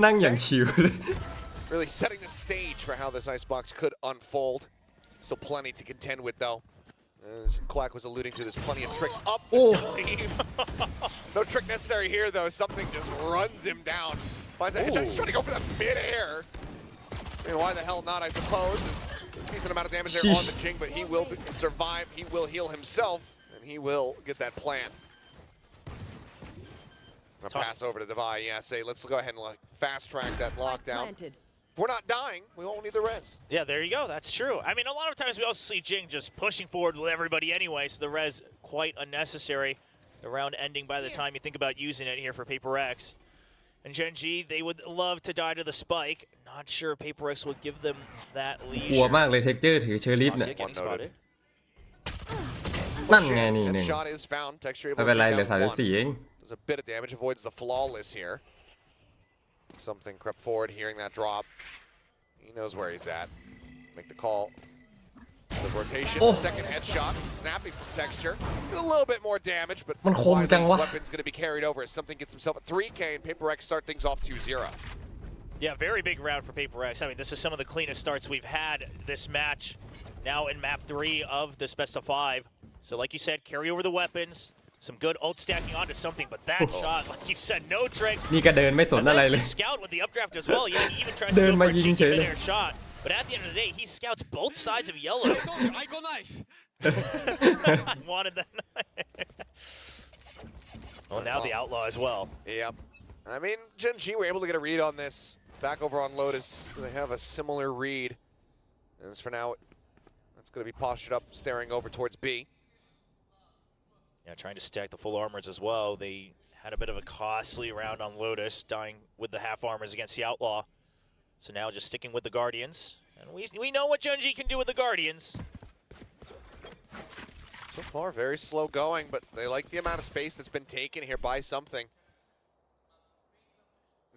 นั่งอย่างชิว Really setting the stage for how this Icebox could unfold. Still plenty to contend with, though. As Quack was alluding to, there's plenty of tricks up the sleeve. No trick necessary here, though. Something just runs him down. Finds a headshot. He's trying to go for that mid-air. I mean, why the hell not, I suppose. There's a decent amount of damage there on the Jing, but he will survive. He will heal himself, and he will get that plant. A pass over to Devi. Yeah, say, let's go ahead and fast-track that lockdown. If we're not dying, we won't need the res. Yeah, there you go. That's true. I mean, a lot of times we also see Jing just pushing forward with everybody anyway, so the res quite unnecessary. The round ending by the time you think about using it here for PRX. And Gen G, they would love to die to the spike. Not sure PRX would give them that กลัว leisure. มากเลยเท็กเจอร์ถือเชอร์ลิฟเนี่ย Getting spotted. นั่นไงนี่ Shot is found. Texture ไม่ able เป็นไร to เหลือ take down 34 one. เอง Does a bit of damage, avoids the flawless here. Something crept forward, hearing that drop. He knows where he's at. Make the call. The rotation, second headshot, snappy from Texture. A little bit more damage, but มันคมจังวะ weapon's going to be carried over as something gets himself at 3K and PRX start things off 2-0. Yeah, very big round for PRX. I mean, this is some of the cleanest starts we've had this match. Now in map 3 of this best of 5. So like you said, carry over the weapons. Some good ult stacking onto something, but that shot, like you said, no tricks. นี่ก็เดินไม่สนอะไรเลย Scout with the updraft as well. Yeah, he even tries to go for a cheeky mid-air shot. But at the end of the day, he scouts both sides of yellow. I told you, I go knife. I wanted that knife. Well, now the outlaw as well. Yep. I mean, Gen G were able to get a read on this. Back over on Lotus, they have a similar read. And as for now, that's going to be postured up, staring over towards B. Yeah, trying to stack the full armors as well. They had a bit of a costly round on Lotus, dying with the half armors against the outlaw. So now just sticking with the Guardians. And we know what Gen G can do with the Guardians. So far, very slow going, but they like the amount of space that's been taken here by something.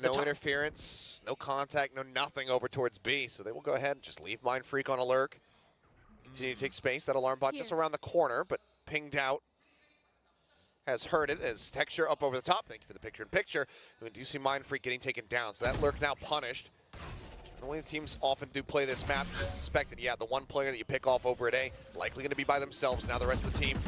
No interference, no contact, no nothing over towards B. So they will go ahead and just leave Mind Freak on alert. Continue to take space. That alarm bot just around the corner, but pinged out. Has heard it as Texture up over the top. Thank you for the picture-in-picture. We do see Mind Freak getting taken down, so that lurk now punished. The way teams often do play this map, suspected, yeah, the one player that you pick off over at A, likely going to be by themselves. Now the rest of the team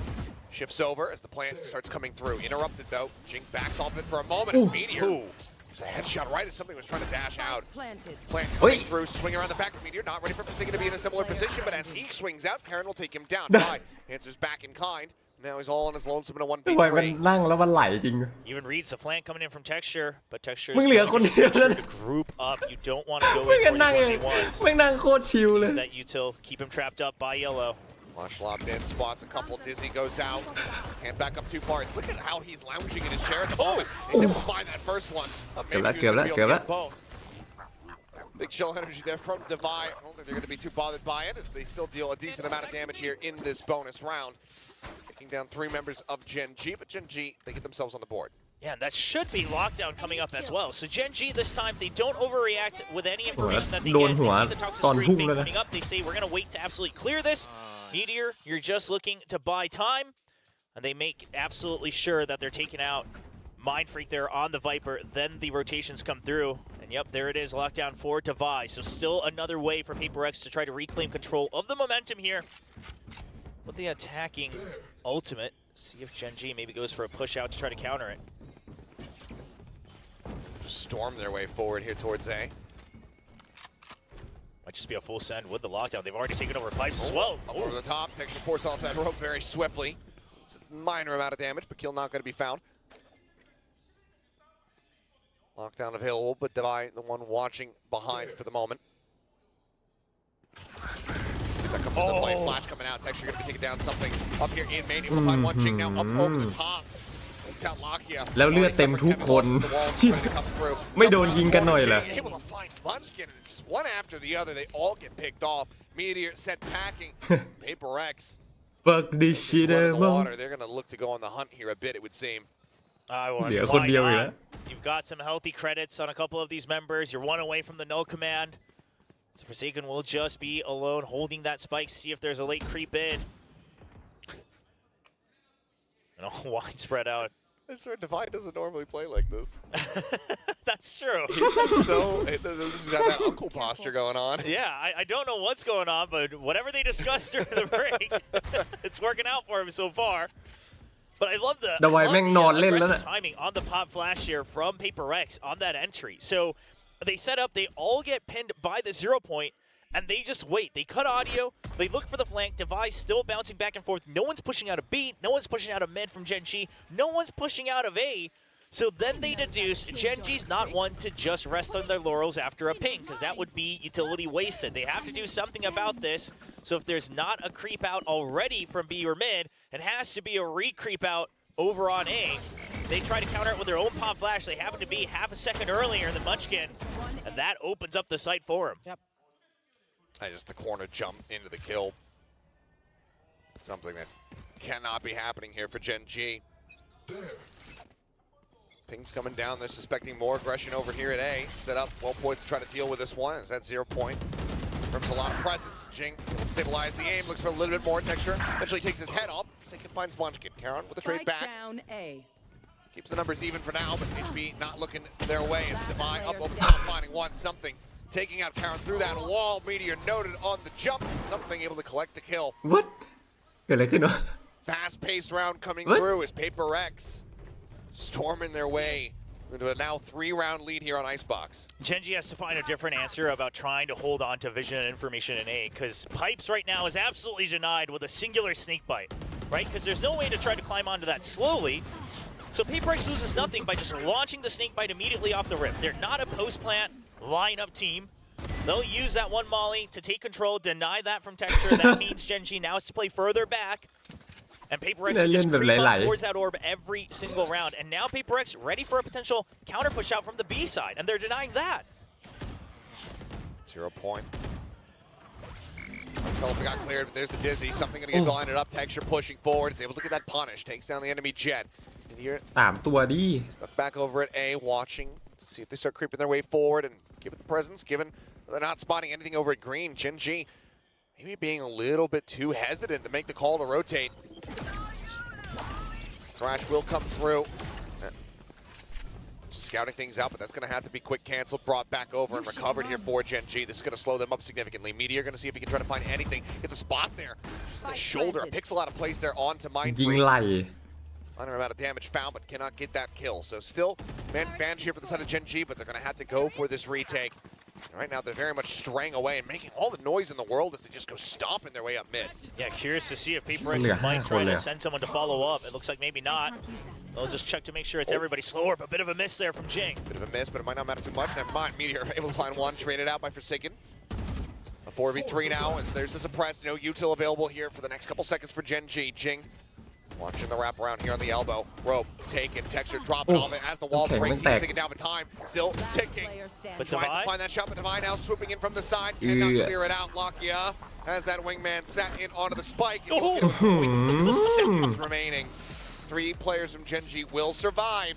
shifts over as the plant starts coming through. Interrupted, though. Jing backs off it for a moment as Meteor. It's a headshot right as something was trying to dash out. Plant coming through, swing around the back of Meteor. Not ready for Pisiga to be in a similar position, but as he swings out, Karen will take him down. Bye. Answers back in kind. Now he's all on his lonesome in a 1v3. ทำไมมันนั่งแล้วมันไหลจริง Even reads the flank coming in from Texture, but Texture มึงเหลือคนเดียวนั่น to group up. You don't want to go มึง in ก็ for นั่ง these เอง 1v1s. มึงนั่งโคตรชิลเลย That util, keep him trapped up by yellow. Lush locked in, spots a couple. Dizzy goes out. Can't back up too far. Look at how he's lounging in his chair at the moment. He's able to find that first one. Maybe he was going to be able to get both. Big chill energy there from Devi. I don't think they're going to be too bothered by it as they still deal a decent amount of damage here in this bonus round. Taking down 3 members of Gen G, but Gen G, they get themselves on the board. Yeah, and that should be lockdown coming up as well. So Gen G this time, they don't overreact with any information that they get. They see the toxic screen thing coming up. They say, we're going to wait to absolutely clear this. Meteor, you're just looking to buy time. And they make absolutely sure that they're taking out Mind Freak there on the Viper. Then the rotations come through. And yep, there it is, lockdown for Devi. So still another way for PRX to try to reclaim control of the momentum here. With the attacking ultimate. See if Gen G maybe goes for a push out to try to counter it. Storm their way forward here towards A. Might just be a full send with the lockdown. They've already taken over pipes as well. Over the top, Texture force off that rope very swiftly. It's a minor amount of damage, but kill not going to be found. Lockdown available, but Devi, the one watching behind for the moment. That comes into play, flash coming out. Texture going to be taking down something up here in main. We'll find one Jing now up over the top. Takes out Lakia. แล้วเลือดเต็มทุกคนไม่โดนยิงกันหน่อยเหรอ Able to find Munchkin, and just one after the other, they all get picked off. Meteor sent packing. PRX. Fuck this shit, man. They're going to look to go on the hunt here a bit, it would seem. You've got some healthy credits on a couple of these members. You're one away from the null command. So Forsaken will just be alone, holding that spike, see if there's a late creep in. And all wide spread out. I swear Devi doesn't normally play like this. That's true. He's got that uncle posture going on. Yeah, I don't know what's going on, but whatever they discussed during the break, it's working out for him so far. But I love the, ดาวายแม่งนอนเล่นแล้ว aggressive น่ะ timing on the pop flash here from PaperX on that entry. So they set up, they all get pinned by the 0 point, and they just wait. They cut audio, they look for the flank, Device still bouncing back and forth. No one's pushing out a B, no one's pushing out a mid from Gen G, no one's pushing out of A. So then they deduce Gen G's not one to just rest on their laurels after a ping, because that would be utility wasted. They have to do something about this. So if there's not a creep out already from B or mid, it has to be a re-creep out over on A. They try to counter it with their own pop flash. They happen to be half a second earlier than Munchkin, and that opens up the site for him. Yep. Just the corner jump into the kill. Something that cannot be happening here for Gen G. Ping's coming down. They're suspecting more aggression over here at A. Set up well poised to try to deal with this one. Is that 0 point? Brings a lot of presence. Jing will stabilize the aim. Looks for a little bit more texture. Eventually takes his head up. Second finds Munchkin. Karon with a trade back. Down A. Keeps the numbers even for now, but HB not looking their way as Devi up over top, finding one something. Taking out Karon through that wall. Meteor noted on the jump. Something able to collect the kill. What เกิดอะไรขึ้นวะ Fast-paced round coming What? through as PaperX storming their way into a now 3-round lead here on Icebox. Gen G has to find a different answer about trying to hold on to vision and information in A, because Pipes right now is absolutely denied with a singular snake bite, right? Because there's no way to try to climb onto that slowly. So PaperX loses nothing by just launching the snake bite immediately off the rip. They're not a post-plant lineup team. They'll use that one molly to take control, deny that from texture. That means Gen G now has to play further back. And PaperX will just creep up towards that orb every single round. And now PaperX ready for a potential counter push out from the B side, and they're denying that. 0 point. Telephone got cleared, but there's the Dizzy. Something gonna get blinded up. Texture pushing forward. It's able to get that punish. Takes down the enemy jet. And here, 3 ตัวดิ stuck back over at A, watching to see if they start creeping their way forward and give it the presence, given they're not spotting anything over at green. Gen G maybe being a little bit too hesitant to make the call to rotate. Crash will come through. Scouting things out, but that's going to have to be quick canceled, brought back over and recovered here for Gen G. This is going to slow them up significantly. Meteor going to see if he can try to find anything. It's a spot there. Just the shoulder. Picks a lot of place there onto ยิง Mindfreak. ไหล Under amount of damage found, but cannot get that kill. So still man advantage here for the side of Gen G, but they're going to have to go for this retake. Right now, they're very much straying away and making all the noise in the world as they just go stomping their way up mid. Yeah, curious to see if PaperX might try to send someone to follow up. It looks like maybe not. They'll just check to make sure it's everybody slower, but a bit of a miss there from Jing. Bit of a miss, but it might not matter too much. Never mind. Meteor able to find one, traded out by Forsaken. A 4v3 now, as there's the suppress. No util available here for the next couple seconds for Gen G. Jing watching the wraparound here on the elbow. Rope taken, texture dropping off it as the wall breaks. He's taking down, but time still ticking. But Tries to find that shot, but Divine now swooping in from the side. Cannot clear it out. Lakia has that wingman sat in onto the spike. And will get a point. Seconds remaining. 3 players from Gen G will survive.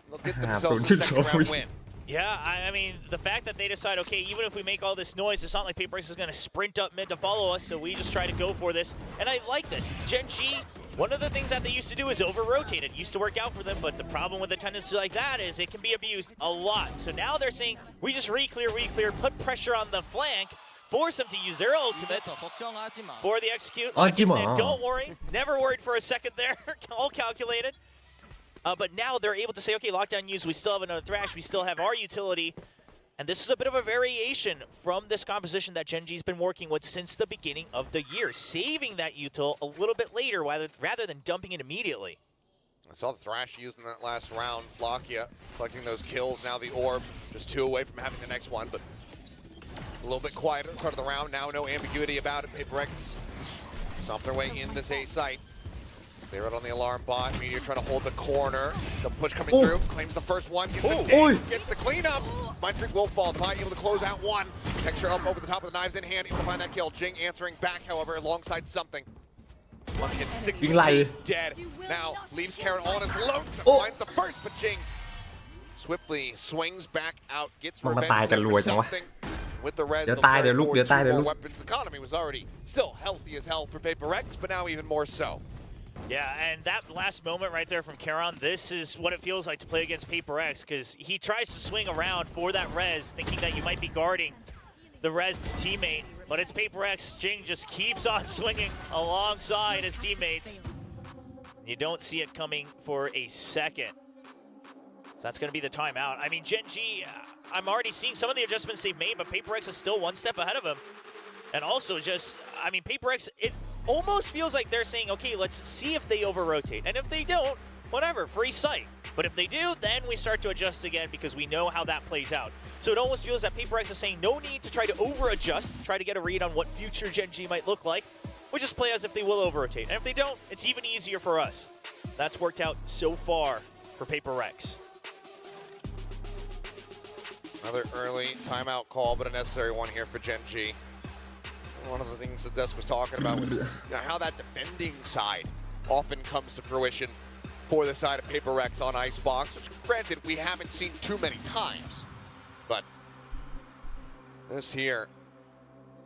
They'll get themselves a second round win. Yeah, I mean, the fact that they decide, okay, even if we make all this noise, it's not like PaperX is going to sprint up mid to follow us, so we just try to go for this. And I like this. Gen G, one of the things that they used to do is over-rotate. It used to work out for them, but the problem with a tendency like that is it can be abused a lot. So now they're saying, we just re-clear, put pressure on the flank, force them to use their ultimates for the execute. Like you said, don't worry. Never worried for a second there. All calculated. But now they're able to say, okay, lockdown use, we still have another Thrash, we still have our utility. And this is a bit of a variation from this composition that Gen G's been working with since the beginning of the year, saving that util a little bit later rather than dumping it immediately. I saw the Thrash used in that last round. Lakia collecting those kills. Now the orb just 2 away from having the next one, but a little bit quiet at the start of the round. Now no ambiguity about it. PaperX stomped their way in this A site. They're out on the alarm bot. Meteor trying to hold the corner. The push coming through. Claims the first one. Gets the dig. Gets the cleanup. Mindfreak will fall. Divine able to close out one. Texture up over the top of the knives in hand. Able to find that kill. Jing answering back, however, alongside something. Munchkin 60 dead. Now leaves Karon all on his load. Finds the first, but Jing swiftly swings back out. Gets revenge for something. With the res, the weapons economy was already still healthy as hell for PaperX, but now even more so. Yeah, and that last moment right there from Karon, this is what it feels like to play against PaperX, because he tries to swing around for that res, thinking that you might be guarding the res teammate, but it's PaperX. Jing just keeps on swinging alongside his teammates. You don't see it coming for a second. So that's going to be the timeout. I mean, Gen G, I'm already seeing some of the adjustments they've made, but PaperX is still one step ahead of him. And also just, I mean, PaperX, it almost feels like they're saying, okay, let's see if they over-rotate. And if they don't, whatever, free sight. But if they do, then we start to adjust again because we know how that plays out. So it almost feels that PaperX is saying no need to try to over-adjust, try to get a read on what future Gen G might look like. We just play as if they will over-rotate. And if they don't, it's even easier for us. That's worked out so far for PaperX. Another early timeout call, but a necessary one here for Gen G. One of the things that Des was talking about was how that defending side often comes to fruition for the side of PaperX on Icebox, which granted we haven't seen too many times. But this here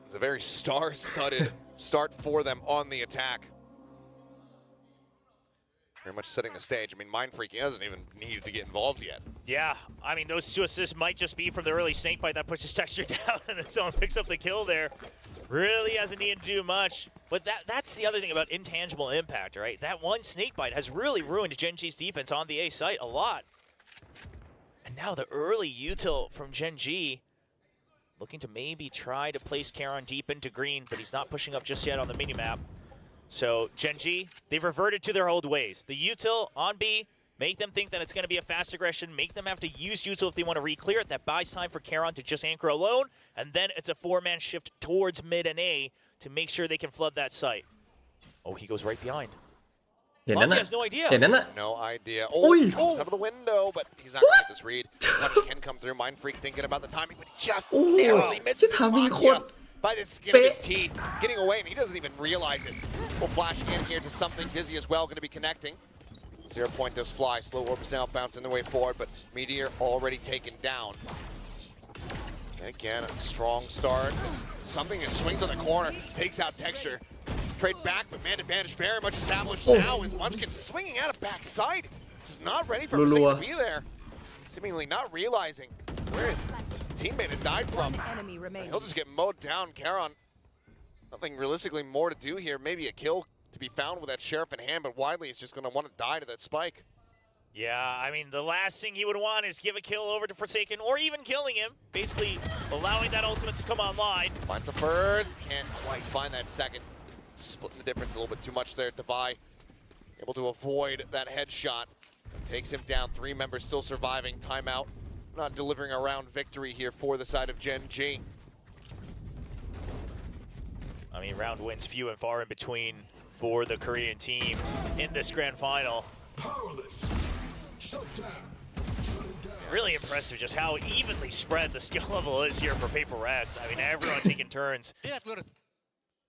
is a very star-studded start for them on the attack. Very much setting the stage. I mean, Mindfreak hasn't even needed to get involved yet. Yeah, I mean, those 2 assists might just be from the early snakebite that pushes Texture down and then someone picks up the kill there. Really hasn't needed to do much. But that's the other thing about intangible impact, right? That one snakebite has really ruined Gen G's defense on the A site a lot. And now the early util from Gen G looking to maybe try to place Charon deep into green, but he's not pushing up just yet on the minimap. So Gen G, they've reverted to their old ways. The util on B, make them think that it's going to be a fast aggression, make them have to use util if they want to re-clear it. That buys time for Charon to just anchor alone, and then it's a 4-man shift towards mid and A to make sure they can flood that site. Oh, he goes right behind. Monkey has no idea. No idea. Oh, jumps out of the window, but he's not going to get this read. Money can come through. Mindfreak thinking about the timing, but he just narrowly misses Monkey by the skin of his teeth. Getting away, and he doesn't even realize it. We'll flash in here to something Dizzy as well, going to be connecting. 0 point does fly. Slow orbs now bouncing their way forward, but Meteor already taken down. And again, a strong start. It's something that swings on the corner, takes out Texture. Trade back, but man advantage very much established now as Munchkin swinging out of backside. Just not ready for Forsaken to be there. Seemingly not realizing where his teammate had died from. He'll just get mowed down. Charon, nothing realistically more to do here. Maybe a kill to be found with that Sheriff in hand, but Widely is just going to want to die to that spike. Yeah, I mean, the last thing he would want is give a kill over to Forsaken, or even killing him, basically allowing that ultimate to come online. Finds a first, can't quite find that second. Splitting the difference a little bit too much there. Devi able to avoid that headshot. Takes him down. 3 members still surviving. Timeout. Not delivering a round victory here for the side of Gen G. I mean, round wins few and far in between for the Korean team in this grand final. Really impressive just how evenly spread the skill level is here for PaperX. I mean, everyone taking turns.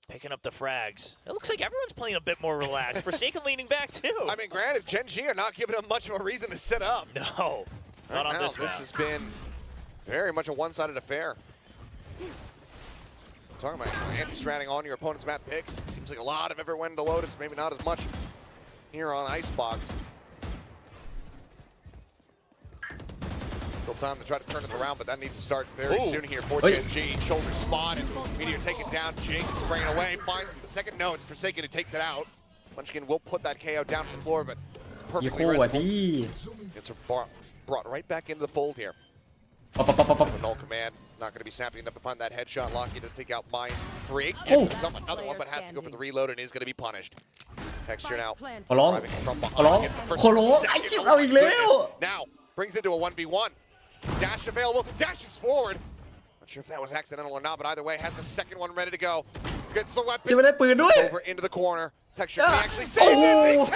Picking up the frags. It looks like everyone's playing a bit more relaxed. Forsaken leaning back too. I mean, granted, Gen G are not giving them much of a reason to sit up. No, not on this map. This has been very much a one-sided affair. Talking about anti-stranding on your opponent's map picks. Seems like a lot of effort went into Lotus, maybe not as much here on Icebox. Still time to try to turn it around, but that needs to start very soon here for Gen G. Shoulder spot and Meteor taken down. Jink spraying away, finds the second. No, it's Forsaken who takes it out. Munchkin will put that KO down to the floor, but perfectly restful. Gets her brought right back into the fold here. The null command, not going to be snappy enough to find that headshot. Locky does take out Mindfreak. Gets himself another one, but has to go for the reload and is going to be punished. Texture now. Driving from behind. Gets the first now brings it to a 1v1. Dash available. Dashes forward. Not sure if that was accidental or not, but either way, has the second one ready to go. Gets the weapon. Over into the corner. Texture can actually save it.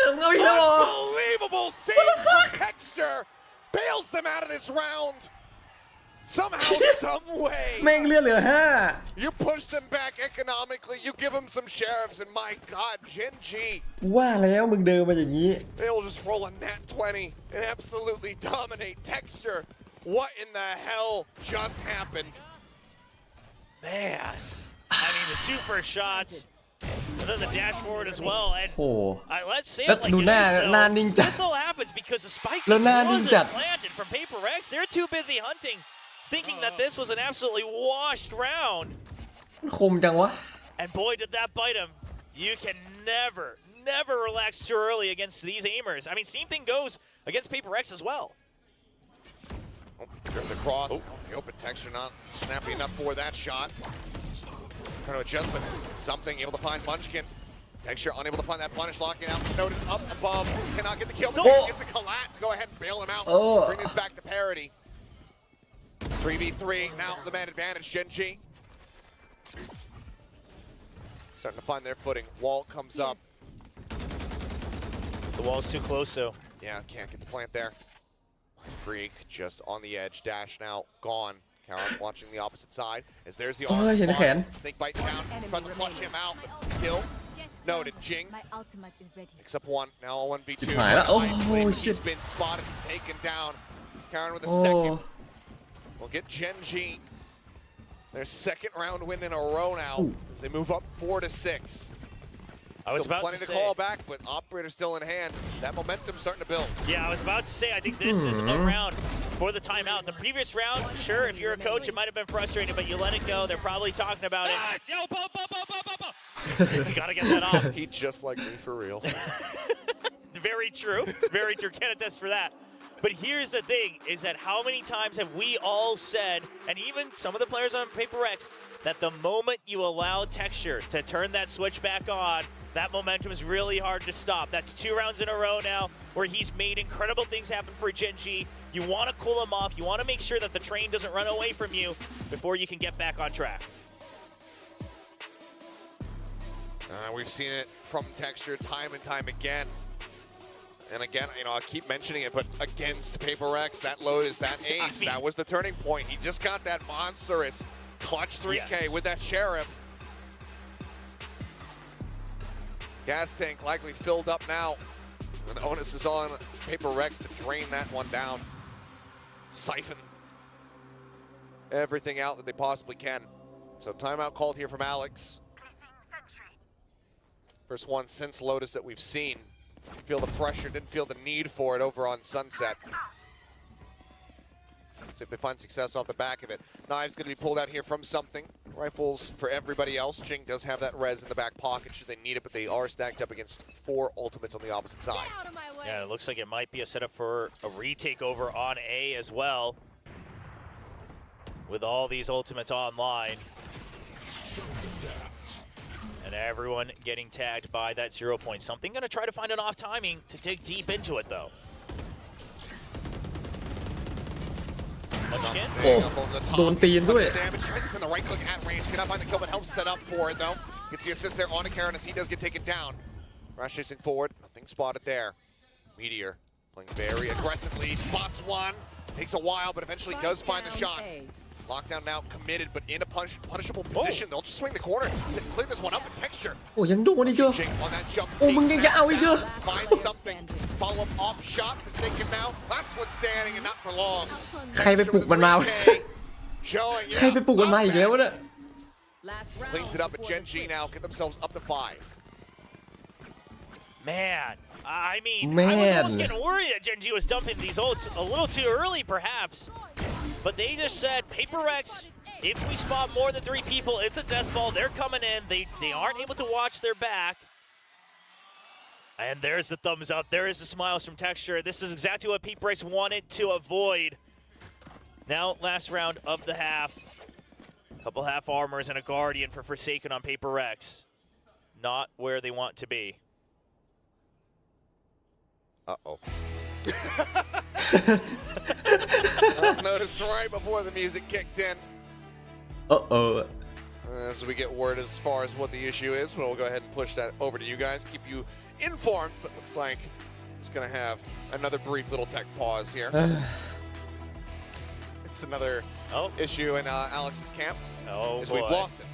Unbelievable save from Texture. Bails them out of this round. Somehow, some way. You push them back economically. You give them some sheriffs, and my God, Gen G. They'll just roll a nat 20 and absolutely dominate Texture. What in the hell just happened? Man, I mean, the 2 first shots, and then the dash forward as well. And let's say it like it is, this all happens because the spike just wasn't planted from PaperX. They're too busy hunting, thinking that this was an absolutely washed round. And boy, did that bite him. You can never never relax too early against these aimers. I mean, same thing goes against PRX as well. Oh, driven across. Oh. The open texture not snappy enough for that shot. Trying to adjust, but something able to find Munchkin. Texture unable to find that punish, locking out. Noted up above. Cannot get the kill. Oh. Gets the collat to go ahead and bail him out. Oh. Bring this back to parity. 3v3. Now the man advantage. Gen G. Starting to find their footing. Wall comes up. The wall's too close, so. Yeah, can't get the plant there. Freak just on the edge. Dash now gone. Karen watching the opposite side. As there's the arm spot. Snake bite down. Tries to flush him out. Kill. Noted. Jing. Picks up one. Now 1v2. Oh, shit. He's been spotted and taken down. Karen with a second. We'll get Gen G their second round win in a row now as they move up 4-6. I was still about plenty to to say, call back, but operator still in hand. That momentum's starting to build. Yeah, I was about to say, I think this is a round for the timeout. The previous round, sure, if you're a coach, it might have been frustrating, but you let it go. They're probably talking about it. You gotta get that off. He just like me for real. Very true. Very true. Can't attest for that. But here's the thing, is that how many times have we all said, and even some of the players on PRX, that the moment you allow Texture to turn that switch back on, that momentum is really hard to stop. That's 2 rounds in a row now where he's made incredible things happen for Gen G. You want to cool him off. You want to make sure that the train doesn't run away from you before you can get back on track. We've seen it from Texture time and time again. And again, you know, I keep mentioning it, but against PRX, that Lotus, that ace, that was the turning point. He just got that monstrous clutch 3K with that Sheriff. Gas tank likely filled up now. And onus is on PRX to drain that one down. Siphon everything out that they possibly can. So timeout called here from Alex. First one since Lotus that we've seen. Feel the pressure, didn't feel the need for it over on Sunset. See if they find success off the back of it. Knives going to be pulled out here from something. Rifles for everybody else. Jing does have that res in the back pocket should they need it, but they are stacked up against 4 ultimates on the opposite side. Yeah, it looks like it might be a setup for a retake over on A as well. With all these ultimates online. And everyone getting tagged by that 0 point. Something going to try to find an off timing to dig deep into it, though. Munchkin. Don'tตีนด้วย Damage. Tries to send the right click at range. Cannot find the kill, but helps set up for it, though. Gets the assist there on a Karen as he does get taken down. Rush chasing forward. Nothing spotted there. Meteor playing very aggressively. Spots one. Takes a while, but eventually does find the shots. Lockdown now committed, but in a punishable position. They'll just swing the corner. They clear this one up with Texture. โอ้ยังโดนอีกเหรอ Jing on that jump. โอ้มึงยังจะเอาอีกเหรอ Find something. Follow up off shot. Forsaken now. Last one standing and not for long. ใครไปปลุกมันมา Showing ใครไปปลุกมันมาอีกแล้วเนี่ย Cleans it up at Gen G now. Get themselves up to 5. Man, I mean, I was Man. almost getting worried that Gen G was dumping these ults a little too early, perhaps. But they just said, PRX, if we spot more than 3 people, it's a death ball. They're coming in. They aren't able to watch their back. And there's the thumbs up. There is the smiles from Texture. This is exactly what PRX wanted to avoid. Now, last round of the half. Couple half armors and a Guardian for Forsaken on PRX. Not where they want to be. Uh-oh. Notice right before the music kicked in. Uh-oh. As we get word as far as what the issue is, but we'll go ahead and push that over to you guys, keep you informed, but looks like it's going to have another brief little tech pause here. It's another issue in Alex's camp. Oh, boy. We've lost him.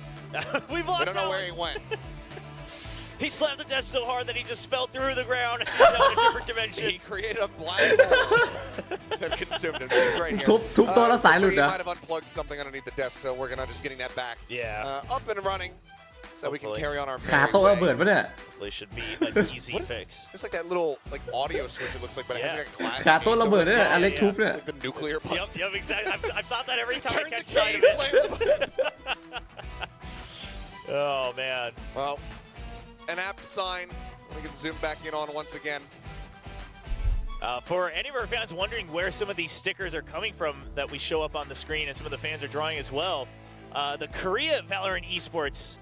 We've lost We don't know Alex. where he went. He slammed the desk so hard that he just fell through the ground and he's out in a different dimension. He created a black hole that consumed him. He's right here. ทุบโต๊ะแล้วสายหลุด He นะ might have unplugged something underneath the desk, so we're gonna just getting that back. Yeah. Up and running, so we can carry on our ขา merry โต๊ะระเบิด way. ปะเนี่ย Hopefully should be an easy fix. It's like that little audio switch. It looks like, but it has like a glass. ขาโต๊ะระเบิดเนี่ยอเล็กทุบเนี่ย Like the nuclear button. Yep, exactly. I've thought that every time I Turn catch the sight of case, it. slam the button. Oh, man. Well, an apt sign We can zoom back in on once again. For any of our fans wondering where some of these stickers are coming from that we show up on the screen and some of the fans are drawing as well, the Korea Valorant Esports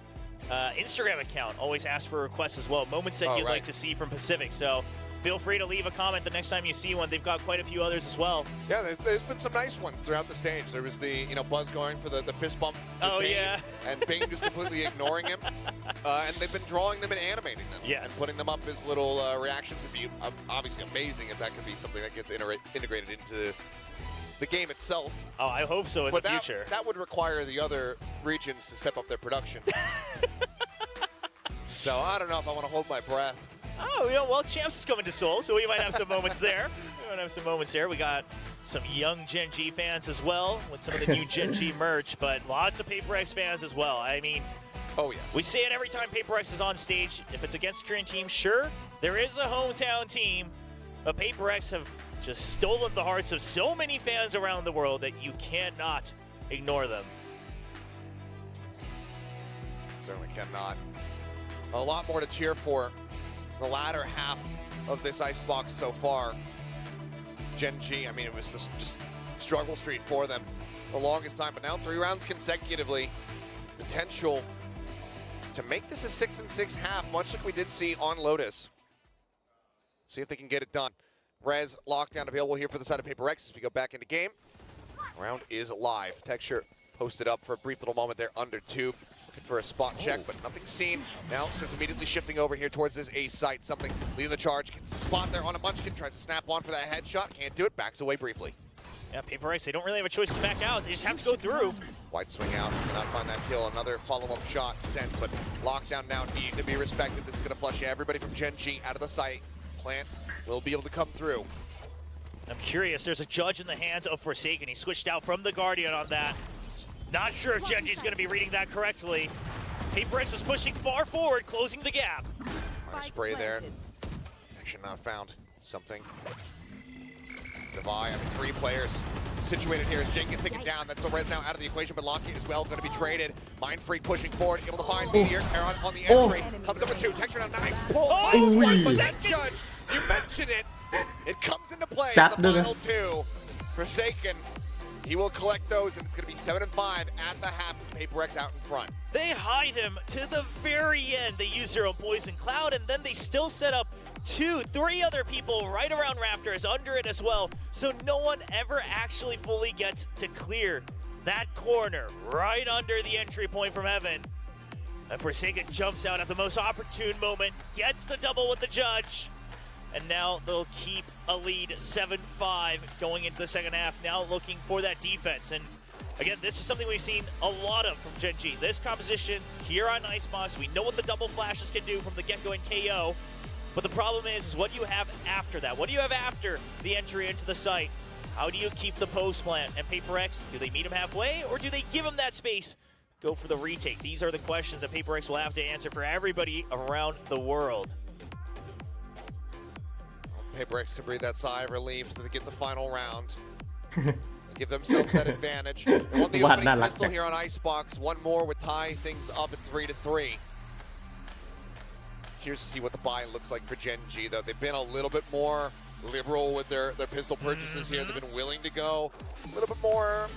Instagram account always asks for requests as well, moments that you'd like to see from Pacific. So feel free to leave a comment the next time you see one. They've got quite a few others as well. Yeah, there's been some nice ones throughout the stage. There was the Buzz going for the fist bump. And Bing just completely ignoring him. And they've been drawing them and animating them. Yes. And putting them up as little reactions. It'd be obviously amazing if that could be something that gets integrated into the game itself. Oh, I hope so in the future. That would require the other regions to step up their production. So I don't know if I want to hold my breath. Oh, well, Champs is coming to Seoul, so we might have some moments there. We got some young Gen G fans as well with some of the new Gen G merch, but lots of PaperX fans as well. I mean, we say it every time PaperX is on stage. If it's against a Korean team, sure, there is a hometown team, but PaperX have just stolen the hearts of so many fans around the world that you cannot ignore them. Certainly cannot. A lot more to cheer for. The latter half of this icebox so far. Gen G, I mean, it was just struggle street for them the longest time, but now 3 rounds consecutively. Potential to make this a 6-6 half, much like we did see on Lotus. See if they can get it done. Rez lockdown available here for the side of PaperX as we go back into game. Round is live. Texture posted up for a brief little moment there under tube. Looking for a spot check, but nothing seen. Now starts immediately shifting over here towards this A site. Something leading the charge. Gets the spot there on a Munchkin. Tries to snap on for that headshot. Can't do it. Backs away briefly. Yeah, PaperX, they don't really have a choice to back out. They just have to go through. Wide swing out. Cannot find that kill. Another follow-up shot sent, but lockdown now needing to be respected. This is going to flush everybody from Gen G out of the site. Plant will be able to come through. I'm curious. There's a judge in the hands of Forsaken. He switched out from the Guardian on that. Not sure if Gen G's going to be reading that correctly. PaperX is pushing far forward, closing the gap. Fire spray there. Action not found. Something. Devi, I mean, 3 players situated here as Jake gets taken down. That's the res now out of the equation, but Lockheed as well going to be traded. Mind Freak pushing forward, able to find Meteor. Aaron on the entry. Comes up with 2. Texture now, nice pull. But that judge, you mentioned it. It comes into play in the final 2. Forsaken. He will collect those, and it's going to be 7-5 at the half with PaperX out in front. They hide him to the very end. They use their own poison cloud, and then they still set up 2, 3 other people right around Raptors under it as well. So no one ever actually fully gets to clear that corner right under the entry point from Heaven. And Forsaken jumps out at the most opportune moment, gets the double with the judge. And now they'll keep a lead 7-5 going into the second half, now looking for that defense. And again, this is something we've seen a lot of from Gen G. This composition here on Icebox, we know what the double flashes can do from the get-go and KO. But the problem is what do you have after that? What do you have after the entry into the site? How do you keep the post plant? And PaperX, do they meet him halfway or do they give him that space? Go for the retake. These are the questions that PaperX will have to answer for everybody around the world. PaperX can breathe that sigh of relief to get the final round. Give themselves that advantage. They won the opening pistol here on Icebox. One more would tie things up at 3-3. Curious to see what the buy looks like for Gen G, though. They've been a little bit more liberal with their pistol purchases here. They've been willing to go a little bit more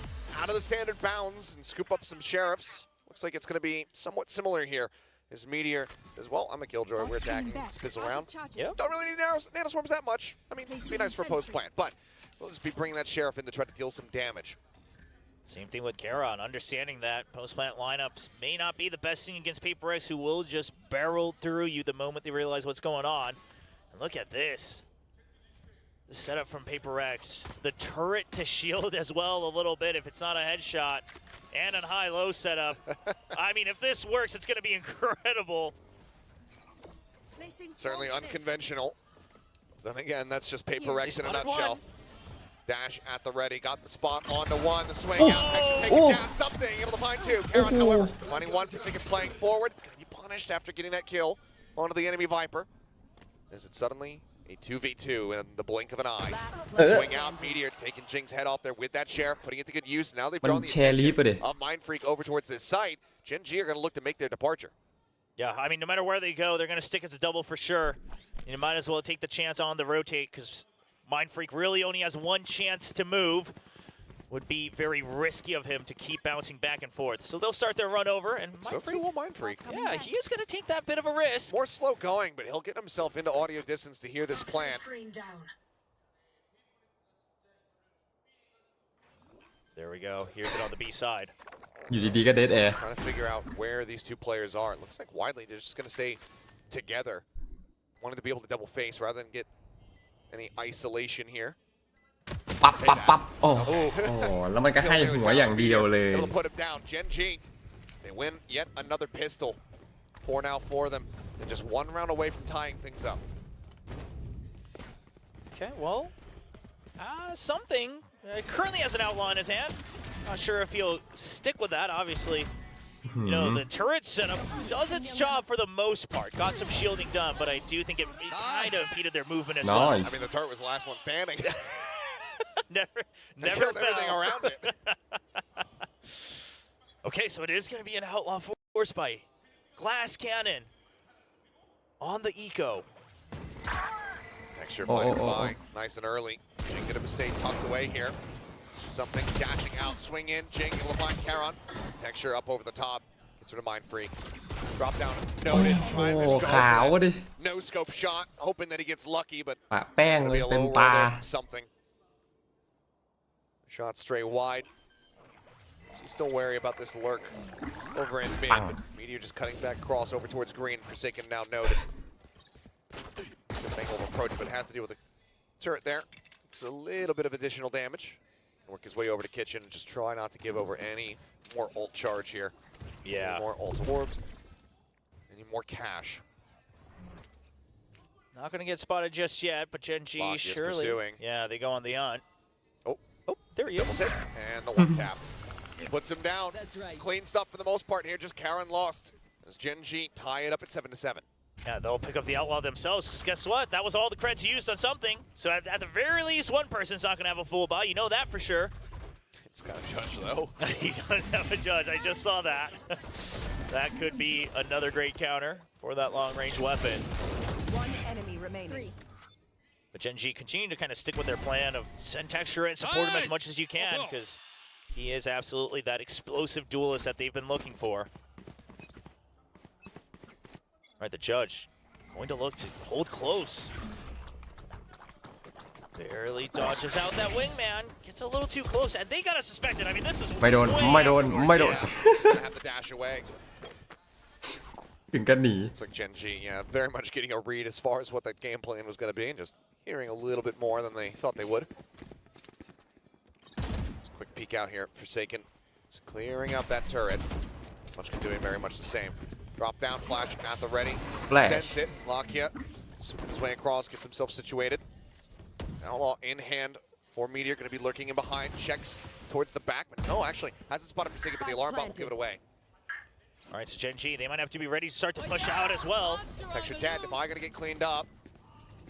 out of the standard bounds and scoop up some sheriffs. Looks like it's going to be somewhat similar here. Is Meteor as well. I'm a Killjoy. We're attacking. Spins around. Yeah. Don't really need nanoswarms that much. I mean, it'd be nice for a post plant, but we'll just be bringing that sheriff in to try to deal some damage. Same thing with Karon, understanding that post-plant lineups may not be the best thing against PaperX, who will just barrel through you the moment they realize what's going on. And look at this. The setup from PaperX. The turret to shield as well a little bit if it's not a headshot. And a high-low setup. I mean, if this works, it's going to be incredible. Certainly unconventional. Then again, that's just PaperX in a nutshell. Dash at the ready, got the spot on to 1, the swing out, Texture taking down something, able to find 2. Karon, however, finding 1, Forsaken playing forward. He punished after getting that kill onto the enemy Viper. Is it suddenly a 2v2 in the blink of an eye? Swing out, Meteor taking Jing's head off there with that Sheriff, putting it to good use. Now they've drawn the attention of Mind Freak over towards this site. Gen G are going to look to make their departure. Yeah, I mean, no matter where they go, they're going to stick as a double for sure. And you might as well take the chance on the rotate because Mind Freak really only has one chance to move. Would be very risky of him to keep bouncing back and forth. So they'll start their run over, and so too will Mind Freak. Yeah, he is going to take that bit of a risk. More slow going, but he'll get himself into audio distance to hear this plan. There we go. Here's it on the B side. อยู่ดีๆก็ dead air Trying to figure out where these two players are. It looks like widely they're just going to stay together. Wanting to be able to double face rather than get any isolation here. ปั๊บปั๊บปั๊บโอ้โหแล้วมันก็ให้หัวอย่างเดียวเลย Able to put him down. Gen G, they win yet another pistol. 4 now for them, and just 1 round away from tying things up. Okay, well, something currently has an outlaw in his hand. Not sure if he'll stick with that. Obviously, you know, the turret setup does its job for the most part. Got some shielding done, but I do think it kind of impeded their movement as well. I mean, the turret was the last one standing. never killed fell. everything around it. Okay, so it is going to be an outlaw force by Glass Cannon on the eco. Texture fighting by nice and early. Jing gonna stay tucked away here. Something dashing out, swing in. Jing able to find Charon. Texture up over the top. Gets rid of Mind Freak. Drop down, noted. Trying to go no scope shot, hoping that he gets lucky, but ปะแป้ง gonna เลย be a เต็ม low ตา roll there. Something. Shot straight wide. So he's still wary about this lurk over in mid. Meteor just cutting back cross over towards green. Forsaken now noted. Good angle of approach, but it has to deal with the turret there. It's a little bit of additional damage. Work his way over to kitchen and just try not to give over any more ult charge here. Yeah. Any more ult orbs. Any more cash. Not going to get spotted just yet, but Gen G surely. Pursuing. Yeah, they go on the hunt. Oh, there he is. And the one tap. Puts him down. Clean stuff for the most part here. Just Karen lost. As Gen G tie it up at 7-7. Yeah, they'll pick up the outlaw themselves, because guess what? That was all the creds used on something. So at the very least, one person's not going to have a full buy. You know that for sure. He's got a judge, though. He does have a judge. I just saw that. That could be another great counter for that long-range weapon. One enemy remaining. But Gen G continue to kind of stick with their plan of send Texture and support him as much as you can, because he is absolutely that explosive duelist that they've been looking for. All right, the judge going to look to hold close. Barely dodges out that wingman. Gets a little too close, and they gotta suspect it. I mean, this is ไม่โดน Gonna have to dash away. ถึงกันหนี It's like Gen G, yeah, very much getting a read as far as what that game plan was going to be, and just hearing a little bit more than they thought they would. Just a quick peek out here. Forsaken just clearing out that turret. Munchkin doing very much the same. Drop down, flash at the ready. Flash. Sends it. Lakia sweeping his way across, gets himself situated. Outlaw in hand for Meteor, going to be lurking in behind. Checks towards the back, but no, actually hasn't spotted Forsaken, but the alarm bot will give it away. All right, so Gen G, they might have to be ready to start to push out as well. Texture dead. If I going to get cleaned up.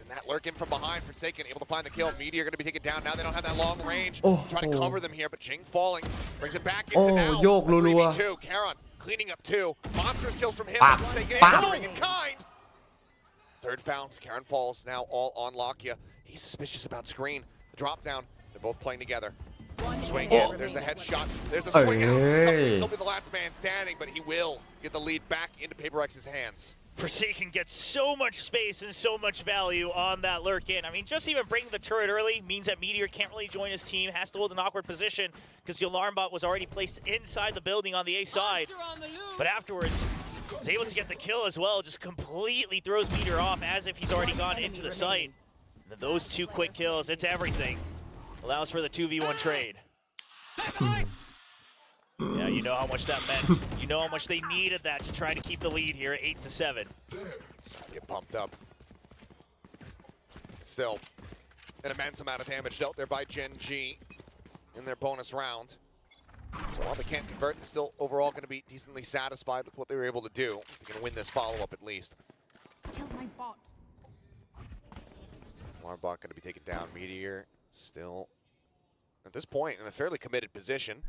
And that lurking from behind. Forsaken able to find the kill. Meteor going to be taken down. Now they don't have that long range. Trying to cover them here, but Jing falling. Brings it back into now. โยกรัว 3v2. Charon cleaning up 2. Monstrous kills from him. Bam. Forsaken Bam. answering in kind. Third found. Karen falls now all on Lakia. He's suspicious about screen. The drop down. They're both playing together. Swing in. There's the headshot. There's a swing out. He'll be the last man standing, but he will get the lead back into PaperX's hands. Forsaken gets so much space and so much value on that lurk in. I mean, just even bringing the turret early means that Meteor can't really join his team, has to hold an awkward position because the alarm bot was already placed inside the building on the A side. But afterwards, he's able to get the kill as well, just completely throws Meteor off as if he's already gone into the site. And those 2 quick kills, it's everything. Allows for the 2v1 trade. Yeah, you know how much that meant. You know how much they needed that to try to keep the lead here at 8-7. Get pumped up. Still, an immense amount of damage dealt there by Gen G in their bonus round. So while they can't convert, they're still overall going to be decently satisfied with what they were able to do. They're going to win this follow-up at least. Kill my bot. Alarm bot going to be taken down. Meteor still, at this point, in a fairly committed position.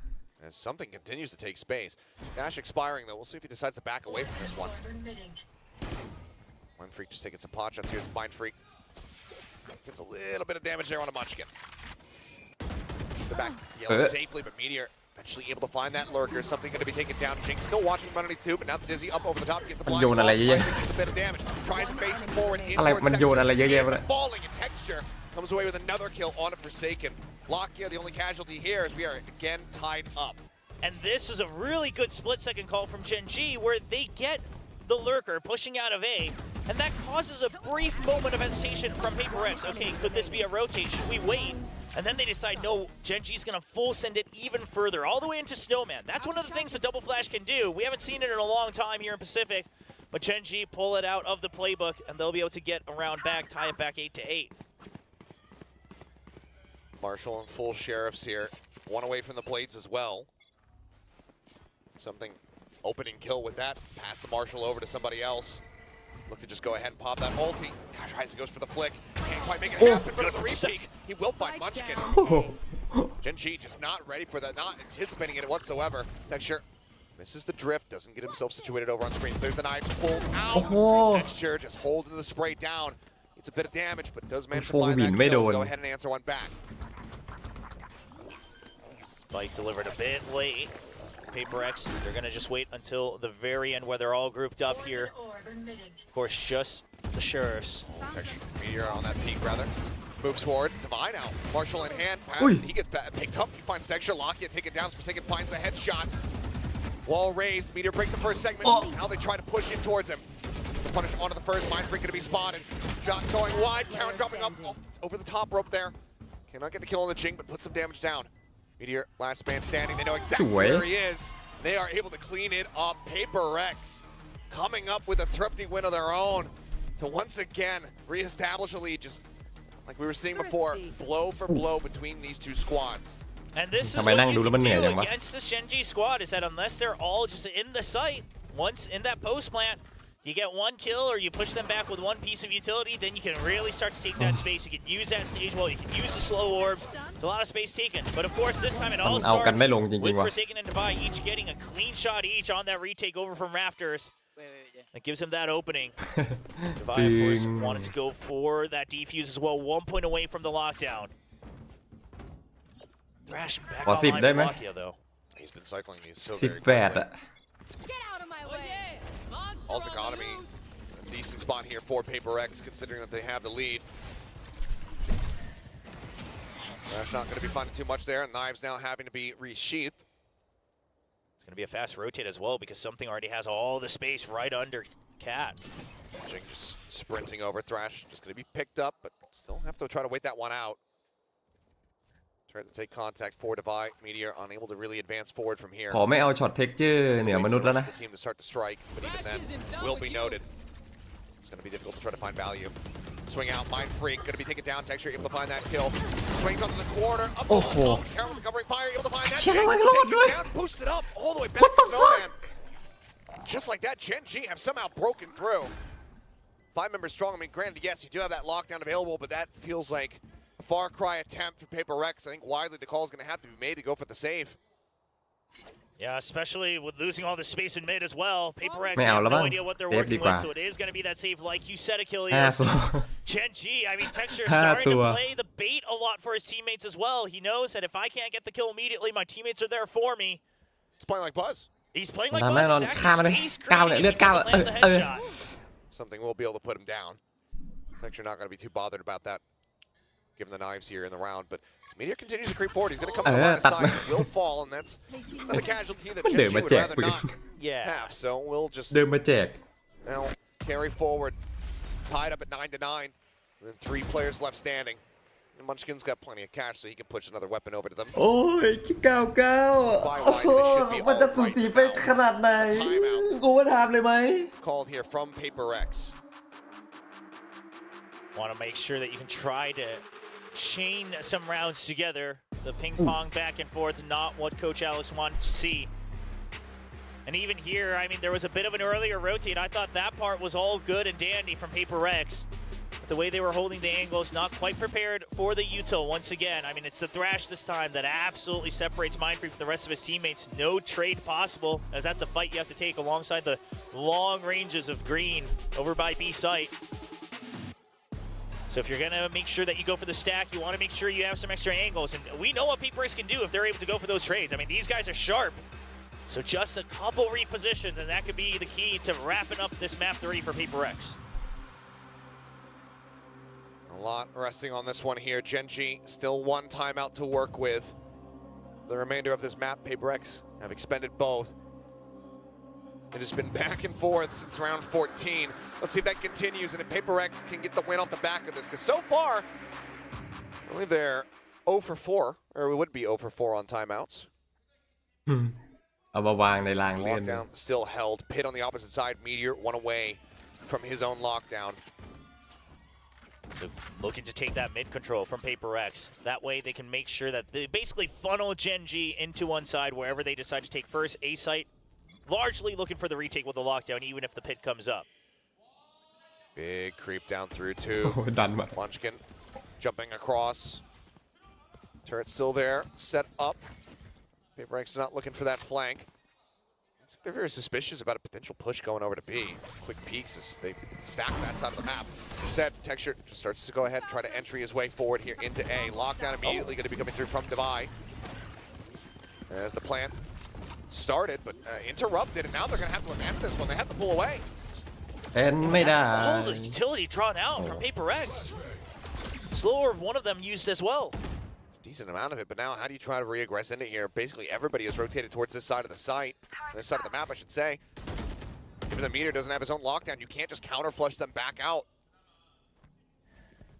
as something continues to take space. Dash expiring though. We'll see if he decides to back away from this one. Mind Freak just taking some pot shots. Here's Mind Freak. Gets a little bit of damage there on a Munchkin. Gets the back yellow safely, but Meteor eventually able to find that lurker. Something going to be taken down. Jinx still watching from underneath too, but now the Dizzy up over the top. Gets a blind. Gets a bit of damage. Tries to face it forward. Falling in texture. Comes away with another kill on a Forsaken. Lockyer, the only casualty here as we are again tied up. And this is a really good split-second call from Gen G where they get the lurker pushing out of A, and that causes a brief moment of hesitation from PRX. Okay, could this be a rotation? We wait. And then they decide, no, Gen G's gonna full send it even further, all the way into Snowman. That's one of the things that Double Flash can do. We haven't seen it in a long time here in Pacific, but Gen G pull it out of the playbook, and they'll be able to get around back, tie it back 8-8. Marshall and full sheriffs here. One away from the blades as well. Something opening kill with that. Pass the Marshall over to somebody else. Look to just go ahead and pop that ulti. Gosh, Ryzen goes for the flick. Can't quite make it happen, but a three-peek. He will find Munchkin. Gen G just not ready for that, not anticipating it whatsoever. Texture misses the drift, doesn't get himself situated over on screen. So there's the knives pulled out. Texture just holding the spray down. It's a bit of damage, but does manage to find that kill. Go ahead and answer one back. Spike delivered a bit late. PRX, they're going to just wait until the very end where they're all grouped up here. Of course, just the sheriffs. Texture Meteor on that peak, rather. Moves forward. Divine out. Marshall in hand. Pass. He gets picked up. He finds Texture. Lockyer taken down. Forsaken finds a headshot. Wall raised. Meteor breaks the first segment. Now they try to push in towards him. It's the punish onto the first. Mind Freak going to be spotted. Shot going wide. Count dropping up over the top rope there. Cannot get the kill on the Jing, but put some damage down. Meteor, last man standing. They know exactly where he is. They are able to clean it up. PRX coming up with a thrifty win of their own to once again reestablish a lead, just like we were seeing before, blow for blow between these two squads. And this is what you can do against this Gen G squad, is that unless they're all just in the site, once in that post plant, you get one kill or you push them back with one piece of utility, then you can really start to take that space. You can use that stage wall, you can use the slow orbs. It's a lot of space taken. But of course, this time it all starts with Forsaken and Divine each getting a clean shot each on that retake over from Rafters. That gives him that opening. Divine, of course, wanted to go for that defuse as well. 1 point away from the lockdown. Thrash back online with Lockyer, though. He's been cycling these so very quickly. Get out of my way! Alt economy, a decent spot here for PRX, considering that they have the lead. That's not going to be finding too much there. Knives now having to be resheathed. It's going to be a fast rotate as well because something already has all the space right under Cat. Jing just sprinting over. Thrash just going to be picked up, but still have to try to wait that one out. Try to take contact for Divide. Meteor unable to really advance forward from here. ขอไม่เอาช็อตเทคเจอร์เหนือมนุษย์แล้วนะ The team to start to strike, but even then will be noted. It's going to be difficult to try to find value. Swing out, Mind Freak, going to be taken down. Texture able to find that kill. Swings onto the corner. Up the top. Carol recovering fire, able to find that. Down, boosted up all the way back to Snowman. Just like that, Gen G have somehow broken through. 5 members strong. I mean, granted, yes, you do have that lockdown available, but that feels like a far cry attempt for PRX. I think widely the call is going to have to be made to go for the save. Yeah, especially with losing all the space in mid as well. PRX have no idea what they're working with, so it is going to be that save like you said, Achilles. Gen G, I mean, Texture is starting to play the bait a lot for his teammates as well. He knows that if I can't get the kill immediately, my teammates are there for me. He's playing like Buzz. He's playing like Buzz, exactly. Space creating, he can land the headshot. Something will be able to put him down. Texture not going to be too bothered about that, given the knives here in the round, but Meteor continues to creep forward. He's going to come to the line of sight. Will fall, and that's another casualty that Gen G would rather not have. So we'll just now carry forward, tied up at 9-9, and 3 players left standing. And Munchkin's got plenty of cash, so he can push another weapon over to them. โอ้ยคิด99มันจะสูสีไปขนาดไหนกูว่าทำเลยไหม Called here from PRX. Want to make sure that you can try to chain some rounds together. The ping pong back and forth, not what Coach Alex wanted to see. And even here, I mean, there was a bit of an earlier rotate. I thought that part was all good and dandy from PRX. the way they were holding the angles, not quite prepared for the util once again. I mean, it's the Thrash this time that absolutely separates Mindfreak from the rest of his teammates. No trade possible, as that's a fight you have to take alongside the long ranges of green over by B site. So if you're going to make sure that you go for the stack, you want to make sure you have some extra angles. And we know what PRX can do if they're able to go for those trades. I mean, these guys are sharp. So just a couple repositions, and that could be the key to wrapping up this map 30 for PRX. A lot resting on this one here. Gen.G still one timeout to work with. The remainder of this map, PRX have expended both. It has been back and forth since round 14. Let's see if that continues and if PRX can get the win off the back of this. Because so far, I believe they're 0 for 4, or we would be 0 for 4 on timeouts. เอามาวางในรางเลื่อน Lockdown still held. Pit on the opposite side. Meteor one away from his own lockdown. So looking to take that mid control from PRX. That way they can make sure that they basically funnel Gen.G into one side wherever they decide to take first. A site largely looking for the retake with the lockdown, even if the pit comes up. Big creep down through two. ดันมา Munchkin jumping across. Turret still there. Set up. PRX not looking for that flank. They're very suspicious about a potential push going over to B. Quick peeks as they stack that side of the map. Instead, Texture just starts to go ahead and try to entry his way forward here into A. Lockdown immediately going to be coming through from Divide. As the plant started, but interrupted, and now they're going to have to abandon this one. They have to pull away. เป็นไม่ได้ All the utility drawn out from PRX. Slower, one of them used as well. Decent amount of it, but now how do you try to re-aggress into here? Basically, everybody is rotated towards this side of the site, this side of the map, I should say. Even the Meteor doesn't have his own lockdown. You can't just counter flush them back out.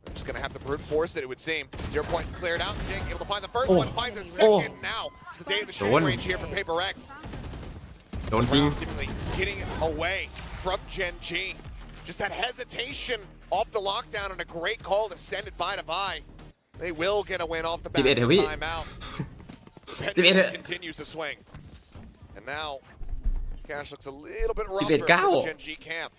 They're just going to have to brute force it, it would seem. 0 point cleared out. Jing able to find the first one, finds a second. Now it's the day of the shooting range here for PRX. โดนจริง Seemingly getting away from Gen.G. Just that hesitation off the lockdown and a great call to send it by to by. They will get a win off the back of the timeout. Continues to swing. And now, Cash looks a little bit rougher for the Gen.G camp.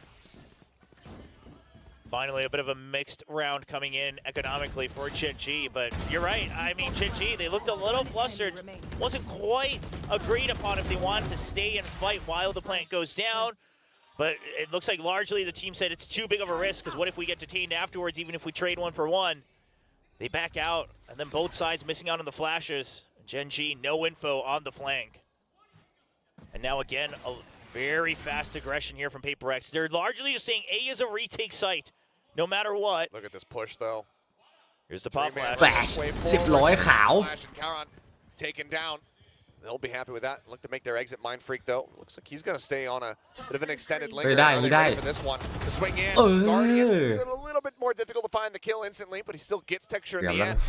Finally, a bit of a mixed round coming in economically for Gen.G, but you're right. I mean, Gen.G, they looked a little flustered. Wasn't quite agreed upon if they wanted to stay and fight while the plant goes down. But it looks like largely the team said it's too big of a risk, because what if we get detained afterwards, even if we trade 1 for 1? They back out, and then both sides missing out on the flashes. Gen.G, no info on the flank. And now again, a very fast aggression here from PRX. They're largely just saying A is a retake site, no matter what. Look at this push, though. Here's the pop flash. Flash. เรียบร้อยขาว Flash and Charon taken down. They'll be happy with that. Look to make their exit. Mindfreak, though, looks like he's going to stay on a bit of an extended linger. For this one. The swing in. Guardian is a little bit more difficult to find the kill instantly, but he still gets Texture in the end.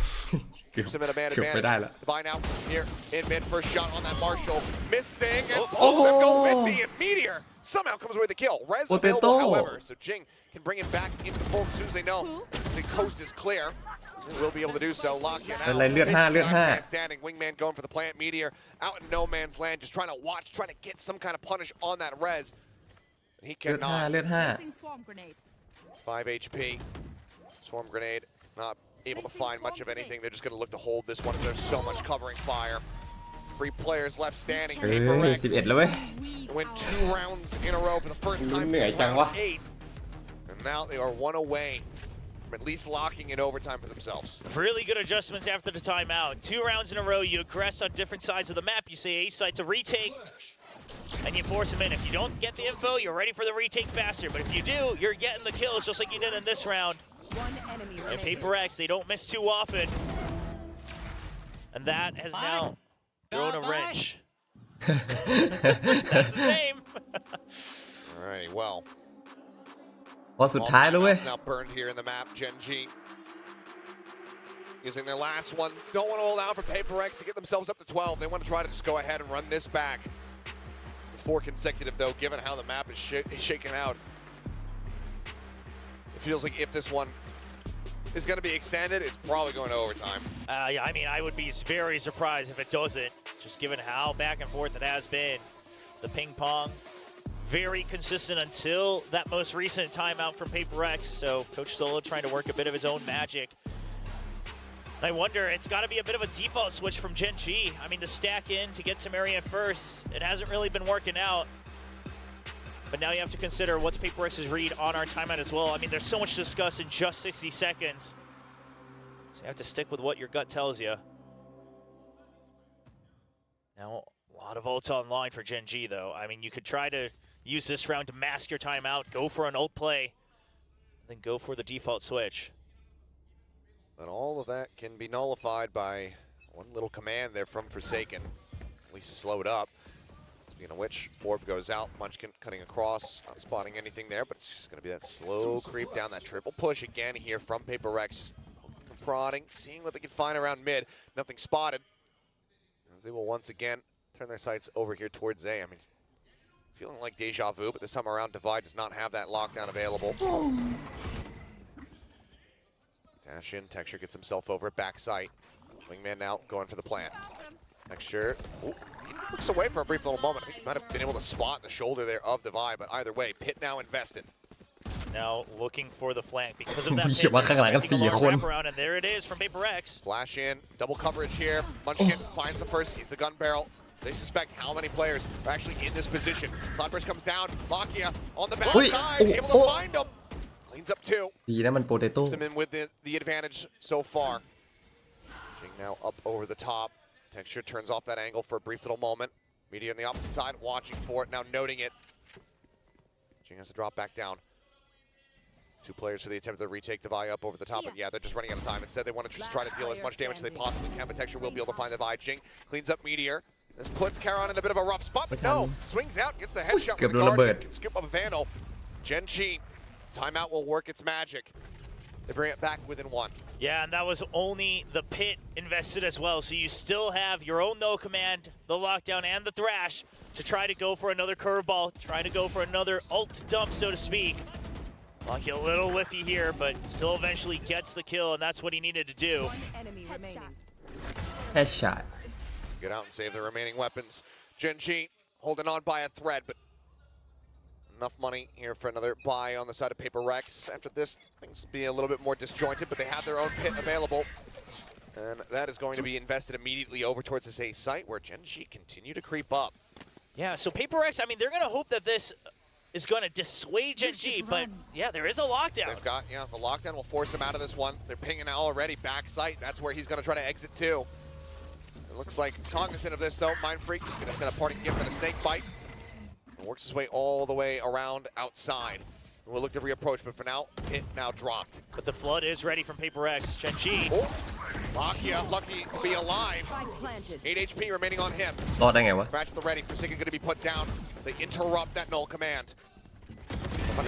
Keeps him at a man advantage. Divine out here in mid. First shot on that Marshall. Missing. And both of them go with the Meteor. Somehow comes away with the kill. Res available, however, so Jing can bring him back into the fold as soon as they know the coast is clear. Will be able to do so. Lock in out. เลือด5 standing. Wingman going for the plant. Meteor out in no man's land, just trying to watch, trying to get some kind of punish on that res. He เลือด cannot. 5 เลือด 5 HP. Swarm grenade not able to find much of anything. They're just going to look to hold this one as there's so much covering fire. 3 players left standing. 11 แล้วเว้ย Win 2 rounds in a row for the first time since round 8. And now they are 1 away from at least locking in overtime for themselves. Really good adjustments after the timeout. 2 rounds in a row, you aggress on different sides of the map. You say A site to retake, and you force them in. If you don't get the info, you're ready for the retake faster. But if you do, you're getting the kills just like you did in this round. And PRX, they don't miss too often. And that has now thrown a wrench. That's his name. All right, well. พอสุดท้ายแล้วเว้ย Now burned here in the map. Gen.G using their last one. Don't want to hold out for PRX to get themselves up to 12. They want to try to just go ahead and run this back. 4 consecutive, though, given how the map is shaken out. It feels like if this one is going to be extended, it's probably going to overtime. Yeah, I mean, I would be very surprised if it doesn't, just given how back and forth it has been. The ping pong very consistent until that most recent timeout from PaperX. So Coach Solo trying to work a bit of his own magic. I wonder, it's got to be a bit of a default switch from Gen G. I mean, the stack in to get to Marianne first, it hasn't really been working out. But now you have to consider what's PaperX's read on our timeout as well. I mean, there's so much to discuss in just 60 seconds. So you have to stick with what your gut tells you. Now, a lot of ults online for Gen G, though. I mean, you could try to use this round to mask your timeout, go for an ult play, then go for the default switch. But all of that can be nullified by one little command there from Forsaken. At least slow it up. Speaking of which, orb goes out, Munchkin cutting across, not spotting anything there, but it's just going to be that slow creep down, that triple push again here from PaperX. Just prodding, seeing what they can find around mid. Nothing spotted. As they will once again turn their sights over here towards A. I mean, feeling like deja vu, but this time around, Divide does not have that lockdown available. Dash in, Texture gets himself over at backside. Wingman now going for the plant. Texture, ooh, he looks away for a brief little moment. I think he might have been able to spot the shoulder there of Divide, but either way, Pit now invested. Now looking for the flank because of that wraparound, and there it is from PaperX. Flash in, double coverage here. Munchkin finds the first, sees the gun barrel. They suspect how many players are actually in this position. Cloudburst comes down, Lakia on the backside, able to find him. Cleans up two. Puts him in with the advantage so far. Jing now up over the top. Texture turns off that angle for a brief little moment. Media on the opposite side, watching for it, now noting it. Jing has to drop back down. Two players for the attempt to retake the Divide up over the top, and yeah, they're just running out of time. Instead, they want to just try to deal as much damage as they possibly can, but Texture will be able to find the Divide. Jing cleans up Meteor. This puts Charon in a bit of a rough spot, but no, swings out, gets the headshot with the Guardian, can scoop up a Vandal. Gen G, timeout will work its magic. They bring it back within one. Yeah, and that was only the Pit invested as well, so you still have your own no command, the lockdown, and the thrash to try to go for another curveball, try to go for another ult dump, so to speak. Lucky a little whiffy here, but still eventually gets the kill, and that's what he needed to do. One enemy remaining. Headshot. Get out and save the remaining weapons. Gen G holding on by a thread, but enough money here for another buy on the side of PaperX. After this, things will be a little bit more disjointed, but they have their own pit available. And that is going to be invested immediately over towards this A site where Gen G continue to creep up. Yeah, so PaperX, I mean, they're going to hope that this is going to dissuade Gen G, but yeah, there is a lockdown. They've got, yeah, the lockdown will force him out of this one. They're pinging out already, back site. That's where he's going to try to exit too. It looks like cognizant of this though, Mind Freak is going to send a parting gift and a snake bite. And works his way all the way around outside. We'll look to reapproach, but for now, Pit now dropped. But the flood is ready from PaperX. Gen G. Oh, Lakia lucky to be alive. 8 HP remaining on him. Scratch at the ready. Forsaken going to be put down. They interrupt that null command.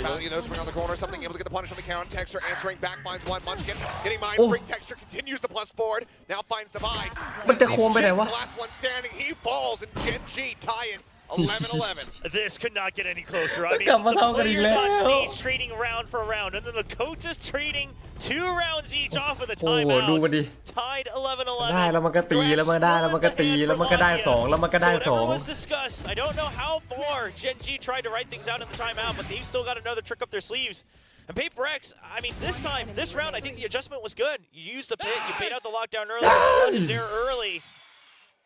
Value those swing on the corner, something able to get the punish on the counter. Texture answering back, finds one. Munchkin getting Mind Freak. Texture continues the plus forward. Now finds Divide. The last one standing. He falls, and Gen G tie it. 11-11. This could not get any closer. I mean, the players on stage trading round for round, and then the coaches trading 2 rounds each off of the timeout. Tied 11-11. ได้แล้วมันก็ตีแล้วมันได้แล้วมันก็ตีแล้วมันก็ได้2แล้วมันก็ได้ 2 So was discussed. I don't know how far Gen G tried to write things out in the timeout, but they've still got another trick up their sleeves. And PaperX, I mean, this round, I think the adjustment was good. You used the pit, you paid out the lockdown early, the flood is there early.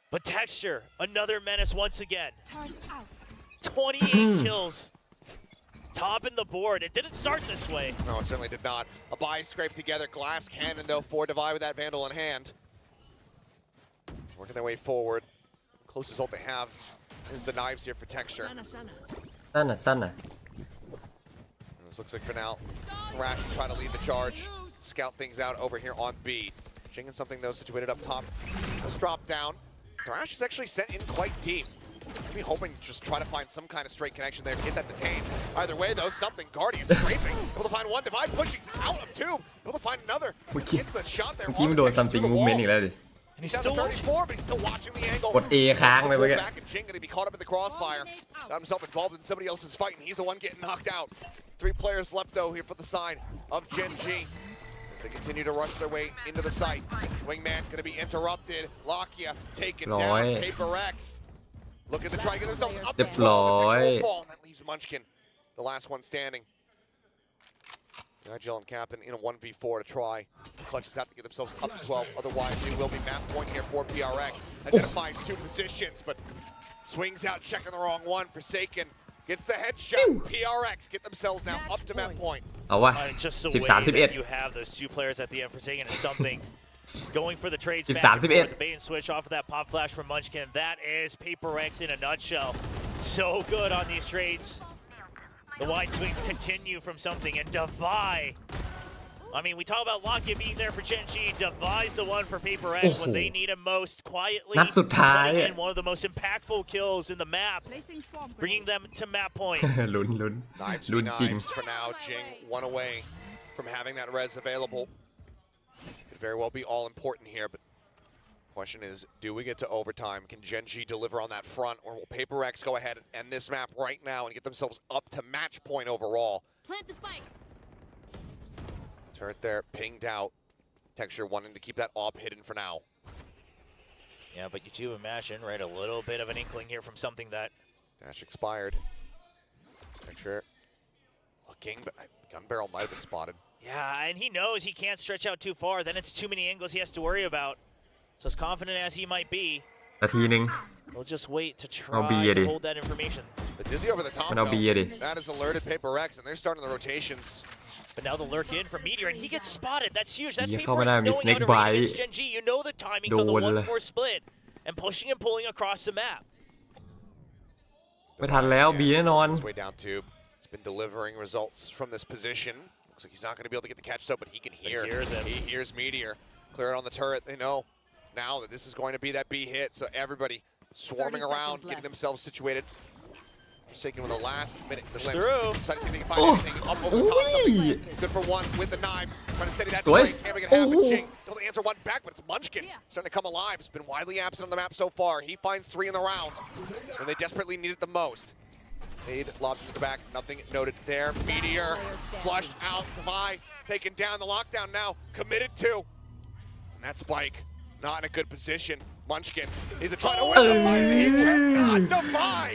But Texture, another menace once again. 28 kills. Top in the board. It didn't start this way. No, it certainly did not. A buy scraped together. Glass cannon, though, for Divide with that Vandal in hand. Working their way forward. Closest ult they have is the knives here for Texture. Sana. This looks like for now, Thrash will try to lead the charge. Scout things out over here on B. Jing and something, though, situated up top. Just drop down. Thrash is actually sent in quite deep. Maybe hoping to just try to find some kind of straight connection there, get that detained. Either way, though, something. Guardian scraping. Able to find one. Divide pushing out of 2. Able to find another. Gets the shot there. เมื่อกี้มันโดน something movement อีกแล้วดิ And he's still 34, but he's still watching the angle. กด A ค้างไปเมื่อกี้ Back and Jing going to be caught up in the crossfire. Got himself involved in somebody else's fight, and he's the one getting knocked out. 3 players left, though, here for the side of Gen G. As they continue to rush their way into the site. Wingman going to be interrupted. Lakia taken down. PaperX. Looking to try to get themselves up to 12 as they fall, and that leaves Munchkin, the last one standing. Nigel and Captain in a 1v4 to try. Clutches have to get themselves up to 12, otherwise they will be map point here for PRX. Identifies two positions, but swings out, checking the wrong one. Forsaken gets the headshot. PRX get themselves now up to map point. เอาวะ Just the way that you have those two players at the end, Forsaken is something. Going for the trades back and forth, the bait and switch off of that pop flash from Munchkin. That is PaperX in a nutshell. So good on these trades. The wide swings continue from something, and Defy. I mean, we talk about Lockett being there for Gen G. Defy's the one for PaperX when they need him most. Quietly putting in one of the most impactful kills in the map, bringing them to map point. ลุ้น Knives ลุ้นจริง for now. Jing one away from having that res available. Could very well be all important here, but question is, do we get to overtime? Can Gen G deliver on that front, or will PaperX go ahead and end this map right now and get themselves up to match point overall? Plant the spike. Turret there, pinged out. Texture wanting to keep that op hidden for now. Yeah, but you do imagine, right, a little bit of an inkling here from something that... Dash expired. Texture looking, but gun barrel might have been spotted. Yeah, and he knows he can't stretch out too far. Then it's too many angles he has to worry about. So as confident as he might be, นาทีนึง he'll just wait to try to hold that information. The Dizzy over the top, that is alerted PaperX, and they're starting the rotations. But now the lurk in from Meteor, and he gets spotted. That's huge. That's Yeah, PaperX knowing how to read against Gen G. You know the timings on the 1-4 split, and pushing and pulling across the map. ไม่ทันแล้วบีแน่นอน Way down tube. He's been delivering results from this position. Looks like he's not going to be able to get the catch up, but he can hear. He hears Meteor. Clear it on the turret. They know now that this is going to be that B hit, so everybody swarming around, getting themselves situated. Forsaken with the last minute glimpse. Excited to see if they can find anything up over the top. Something good for one with the knives. Trying to steady that straight. Can't make it happen. Jing able to answer one back, but it's Munchkin starting to come alive. It's been widely absent on the map so far. He finds 3 in the round when they desperately need it the most. Aid lobbed into the back. Nothing noted there. Meteor flushed out. Defy taken down. The lockdown now committed to. And that spike not in a good position. Munchkin is trying to win the fight. He cannot. Defy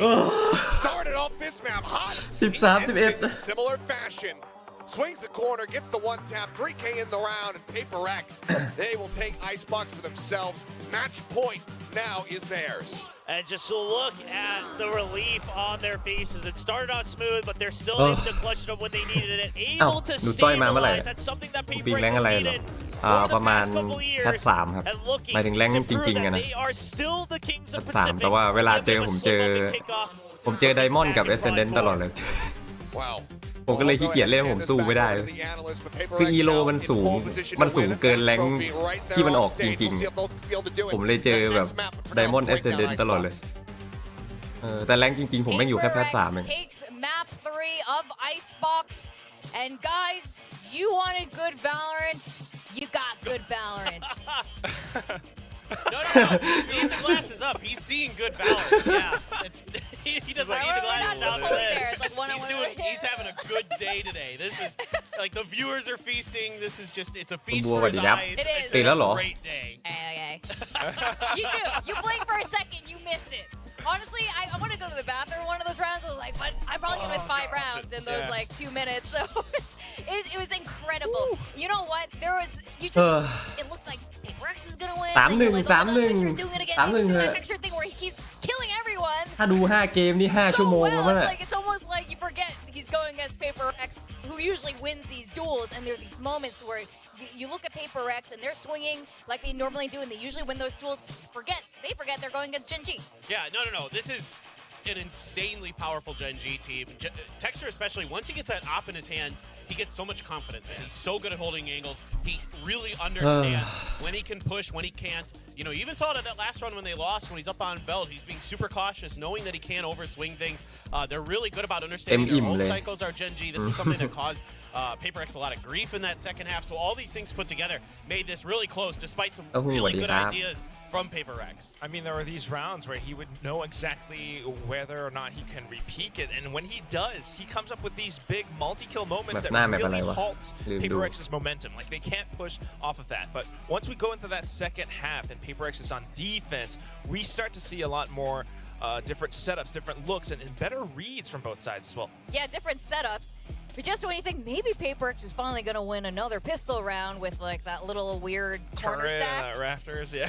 started off this map hot. 13-11 Similar fashion. Swings the corner, gets the one tap, 3K in the round, and PaperX, they will take Icebox for themselves. Match point now is theirs. And just look at the relief on their faces. It started out smooth, but they're still able to clutch it up when they needed it. Able to stabilize. That's something that PaperX has needed for the past couple of years. ครับ And looking หมายถึงแรง to จ prove ริงๆ that นะ they are still the kings of 3 Pacific. แต่ว่าเวลาเจอผมเจอไดมอนด์กับ Ascendant ตลอดเลย Wow. ผมก็เลยขี้เกียจเล่นผมสู้ไม่ได้คืออีโลมันสูงเกินแรงที่มันออกจริงๆผมเลยเจอแบบไดมอนด์ Ascendant ตลอดเลยแต่แรงจริงๆผมแม่งอยู่แค่แพท 3 เอง takes map 3 of Icebox, and guys, you wanted good Valorant, you got good Valorant. No. Leave the glasses up. He's seeing good Valorant. Yeah. He doesn't need the glasses down for this. He's having a good day today. This is like the viewers are feasting. This is just, it's a feast for his eyes. It's a great day. Okay. You do. You blink for a second, you miss it. Honestly, I want to go to the bathroom one of those rounds. I was like, but I'm probably gonna miss 5 rounds in those like 2 minutes. So it was incredible. You know what? It looked like PaperX is gonna win. 3-1 Texture thing where he keeps killing everyone. ถ้าดู5 เกมนี่ 5 ชั่วโมงแล้วมั้ง It's almost like you forget he's going against PaperX, who usually wins these duels, and there are these moments where you look at PaperX and they're swinging like they normally do, and they usually win those duels. They forget they're going against Gen G. Yeah, no. This is an insanely powerful Gen G team. Texture especially, once he gets that op in his hands, he gets so much confidence, and he's so good at holding angles. He really understands when he can push, when he can't. You know, you even saw it at that last run when they lost, when he's up on belt. He's being super cautious, knowing that he can't overswing things. They're really good about understanding their own cycles are Gen G. This is something that caused PaperX a lot of grief in that second half. So all these things put together made this really close, despite some really good ideas from PaperX. I mean, there are these rounds where he would know exactly whether or not he can repeat it, and when he does, he comes up with these big multi-kill moments that really halts PaperX's momentum. Like, they can't push off of that. But once we go into that second half and PaperX is on defense, we start to see a lot more different setups, different looks, and better reads from both sides as well. Yeah, different setups. But just when you think maybe PaperX is finally going to win another pistol round with like that little weird corner Turret, stack. Rafters, yeah.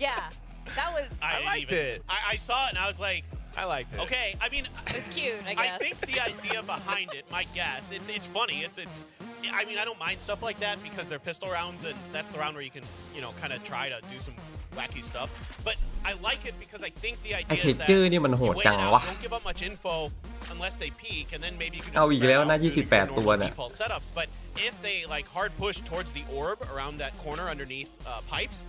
Yeah, that was. I liked it. I saw it and I was like, I liked it. Okay, I mean, it's cute. I guess. I think the idea behind it, my guess, it's funny. It's. I mean, I don't mind stuff like that because they're pistol rounds, and that's the round where you can, kind of try to do some wacky stuff. But I like it because I think the idea is that you wait it out, don't give up much info unless they peek, and then maybe you can just spread out and do your normal default setups. But if they like hard push towards the orb around that corner underneath pipes,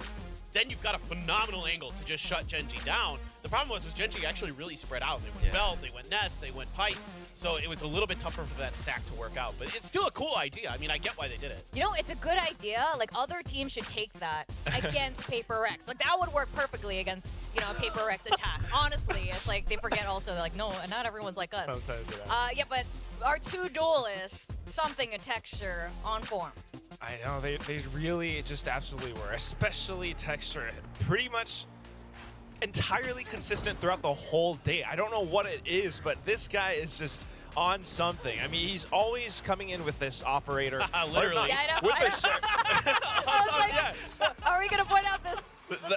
then you've got a phenomenal angle to just shut Gen.G down. The problem was Gen.G actually really spread out. They went belt, they went nest, they went pipes. So it was a little bit tougher for that stack to work out. But it's still a cool idea. I mean, I get why they did it. It's a good idea. Like, other teams should take that against PaperX. Like, that would work perfectly against, a PaperX attack. Honestly, it's like they forget also. They're like, no, not everyone's like us. Sometimes, yeah, but our two duelists, something a texture on form. I know, they really just absolutely were, especially Texture. Pretty much entirely consistent throughout the whole day. I don't know what it is, but this guy is just on something. I mean, he's always coming in with this operator. Literally. Yeah, I know. With the shirt. Are we going to point out this?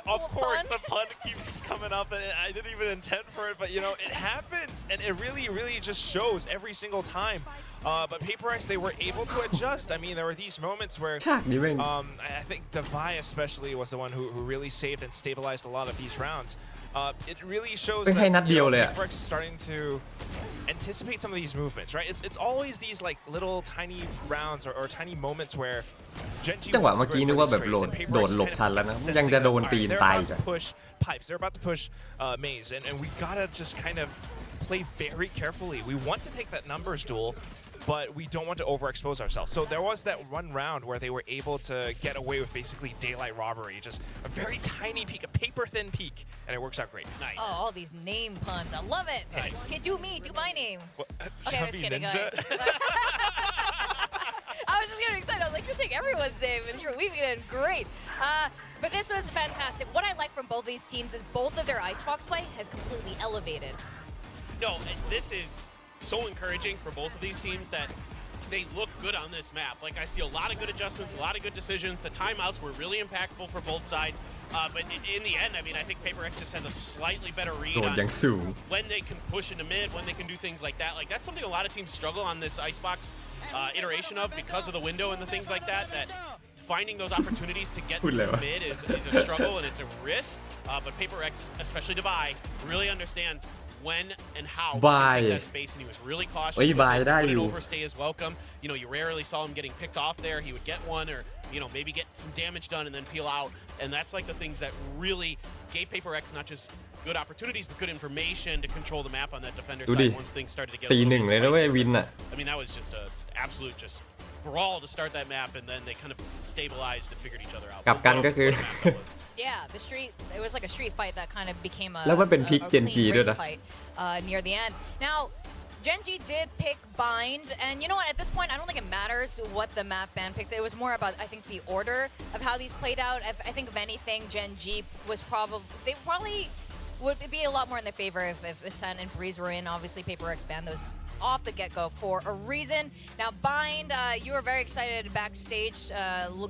Of course, the pun keeps coming up, and I didn't even intend for it, but it happens, and it really, really just shows every single time. But PaperX, they were able to adjust. I mean, there were these moments where I think Devi especially was the one who really saved and stabilized a lot of these rounds. It really shows that PaperX is starting to anticipate some of these movements, right? It's always these like little tiny rounds or tiny moments where Gen.G จังหวะเมื่อกี้นึกว่าแบบโดดหลบทันแล้วนะยังจะโดนตีนตาย They're about to push pipes. They're about to push maze, and we gotta just kind of play very carefully. We want to take that numbers duel, but we don't want to overexpose ourselves. So there was that one round where they were able to get away with basically daylight robbery, just a very tiny peek, a paper thin peek, and it works out great. Nice. Oh, all these name puns. I love it. Nice. Okay, do my name. Okay, I was kidding. I was just getting excited. I was like, you're saying everyone's name, and you're weaving it in. Great. But this was fantastic. What I like from both these teams is both of their icebox play has completely elevated. No, this is so encouraging for both of these teams that they look good on this map. Like, I see a lot of good adjustments, a lot of good decisions. The timeouts were really impactful for both sides. But in the end, I mean, I think PaperX just has a slightly better read on when they can push into mid, when they can do things like that. Like, that's something a lot of teams struggle on this icebox iteration of because of the window and the things like that. That finding those opportunities to get through mid is a struggle and it's a risk. But PaperX, especially Devi, really understands when and how to take that space, and he was really cautious. Wouldn't overstay his welcome. You rarely saw him getting picked off there. He would get one, or maybe get some damage done and then peel out. And that's like the things that really gave PaperX not just good opportunities, but good information to control the map on that defender side once things started to get a little bit spicier. I mean, that was just an absolute brawl to start that map, and then they kind of stabilized and figured each other out. กลับกันก็คือ Yeah, it was like a street fight that kind of became a แล้วมันเป็นพลิก Gen.G ด้วยนะ fight near the end. Now, Gen.G did pick Bind, and you know what? At this point, I don't think it matters what the map ban picks. It was more about, I think, the order of how these played out. I think, if anything, Gen.G was they probably would be a lot more in their favor if Ascent and Breeze were in. Obviously, PaperX banned those off the get-go for a reason. Now, Bind, you were very excited backstage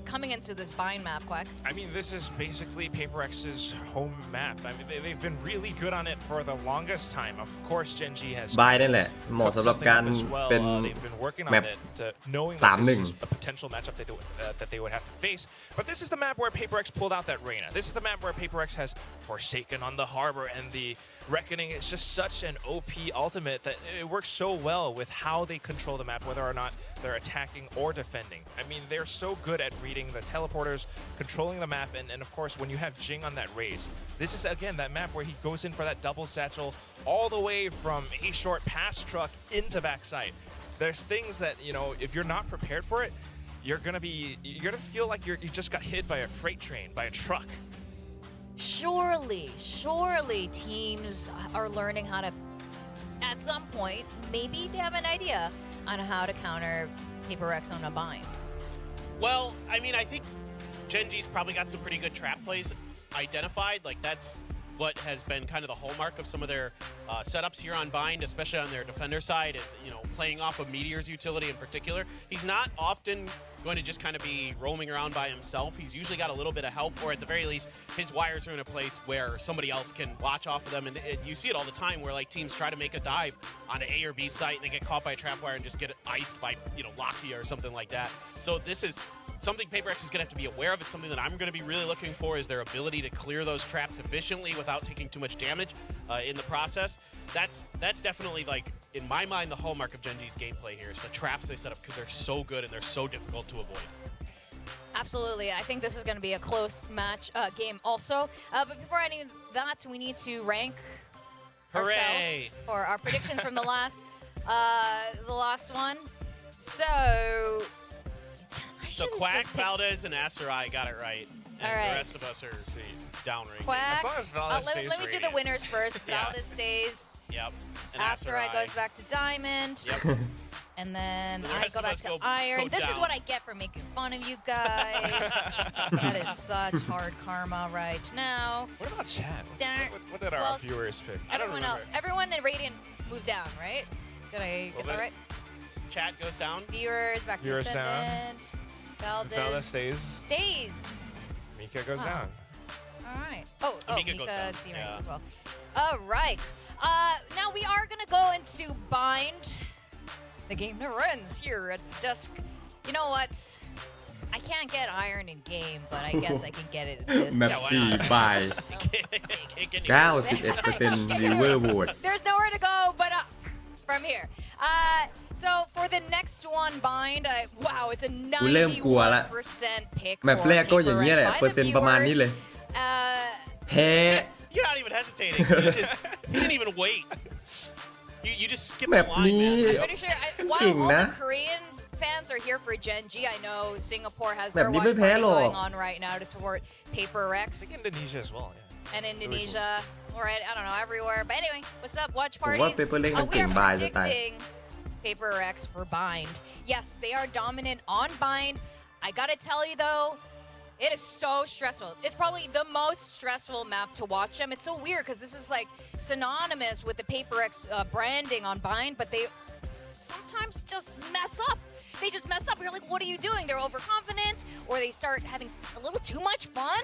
coming into this Bind map, Quack. I mean, this is basically PaperX's home map. I mean, they've been really good on it for the longest time. Of course, Gen.G has บายนั่นแหละเหมาะสำหรับการเป็นแมป knowing that this is a potential matchup that they would have to face. But this is the map where PaperX pulled out that Reyna. This is the map where PaperX has Forsaken on the Harbor, and the Reckoning is just such an OP ultimate that it works so well with how they control the map, whether or not they're attacking or defending. I mean, they're so good at reading the teleporters, controlling the map, and of course, when you have Jing on that raise, this is, again, that map where he goes in for that double satchel all the way from a short pass truck into backside. There's things that, if you're not prepared for it, you're gonna feel like you just got hit by a freight train, by a truck. Surely teams are learning how to, at some point, maybe they have an idea on how to counter PaperX on a bind. Well, I mean, I think Gen.G's probably got some pretty good trap plays identified. Like, that's what has been kind of the hallmark of some of their setups here on Bind, especially on their defender side, is, you know, playing off of Meteor's utility in particular. He's not often going to just kind of be roaming around by himself. He's usually got a little bit of help, or at the very least, his wires are in a place where somebody else can watch off of them. And you see it all the time where like teams try to make a dive on an A or B site and they get caught by a trap wire and just get iced by, you know, Lakia or something like that. So this is something PaperX is going to have to be aware of. It's something that I'm going to be really looking for, is their ability to clear those traps efficiently without taking too much damage in the process. That's definitely, like, in my mind, the hallmark of Gen G's gameplay here is the traps they set up, because they're so good and they're so difficult to avoid. Absolutely. I think this is going to be a close match game also. But before any of that, we need to rank ourselves for our predictions from the last one. So Quack, Valdez, and Asarai got it right. And all right. The rest of us are downranking. Quack. As long as Valdez stays let me do the winners first. Valdez stays. Yep. And Asarai goes back to Diamond. Yep. And then the I rest go of back us to go Iron. This down. is what I get for making fun of you guys. That is such hard karma right now. What about chat? Darn. What did our viewers pick? I don't remember. Everyone in Radiant moved down, right? Did I get that right? Chat goes down. Viewers back to Ascendant. Valdez stays. Stays. Mika goes down. All right. Oh, Mika goes down. D-ranks as well. All right. Now we are going to go into Bind. The game never ends here at the desk. You know what? I can't get Iron in game, but I guess I can get it in this. แมป4 by 91% viewer vote There's nowhere to go but up from here. So for the next one, Bind, wow, it's a 91% pick แมปแรกก็อย่างนี้ยแหละ เปอร์เซ็นต์ประมาณนี้เลย แพ้ You're not even hesitating. You didn't even wait. You just skipped แม the ป line, นี้ man. I'm pretty sure while เก่ง all นะ the Korean fans are here for Gen G, I know Singapore has แบ their บนี้ watch ไม่แพ้ party หรอก going on right now to support PaperX. I think Indonesia as well, yeah. And Indonesia, all right, I don't know, everywhere. But anyway, what's up, watch ผม parties? ว่า PaperX มัน We เก่ง are บายจะตาย predicting PaperX for Bind. Yes, they are dominant on Bind. I gotta tell you though, it is so stressful. It's probably the most stressful map to watch them. It's so weird because this is like synonymous with the PaperX branding on Bind, but they sometimes just mess up. They just mess up. You're like, what are you doing? They're overconfident, or they start having a little too much fun.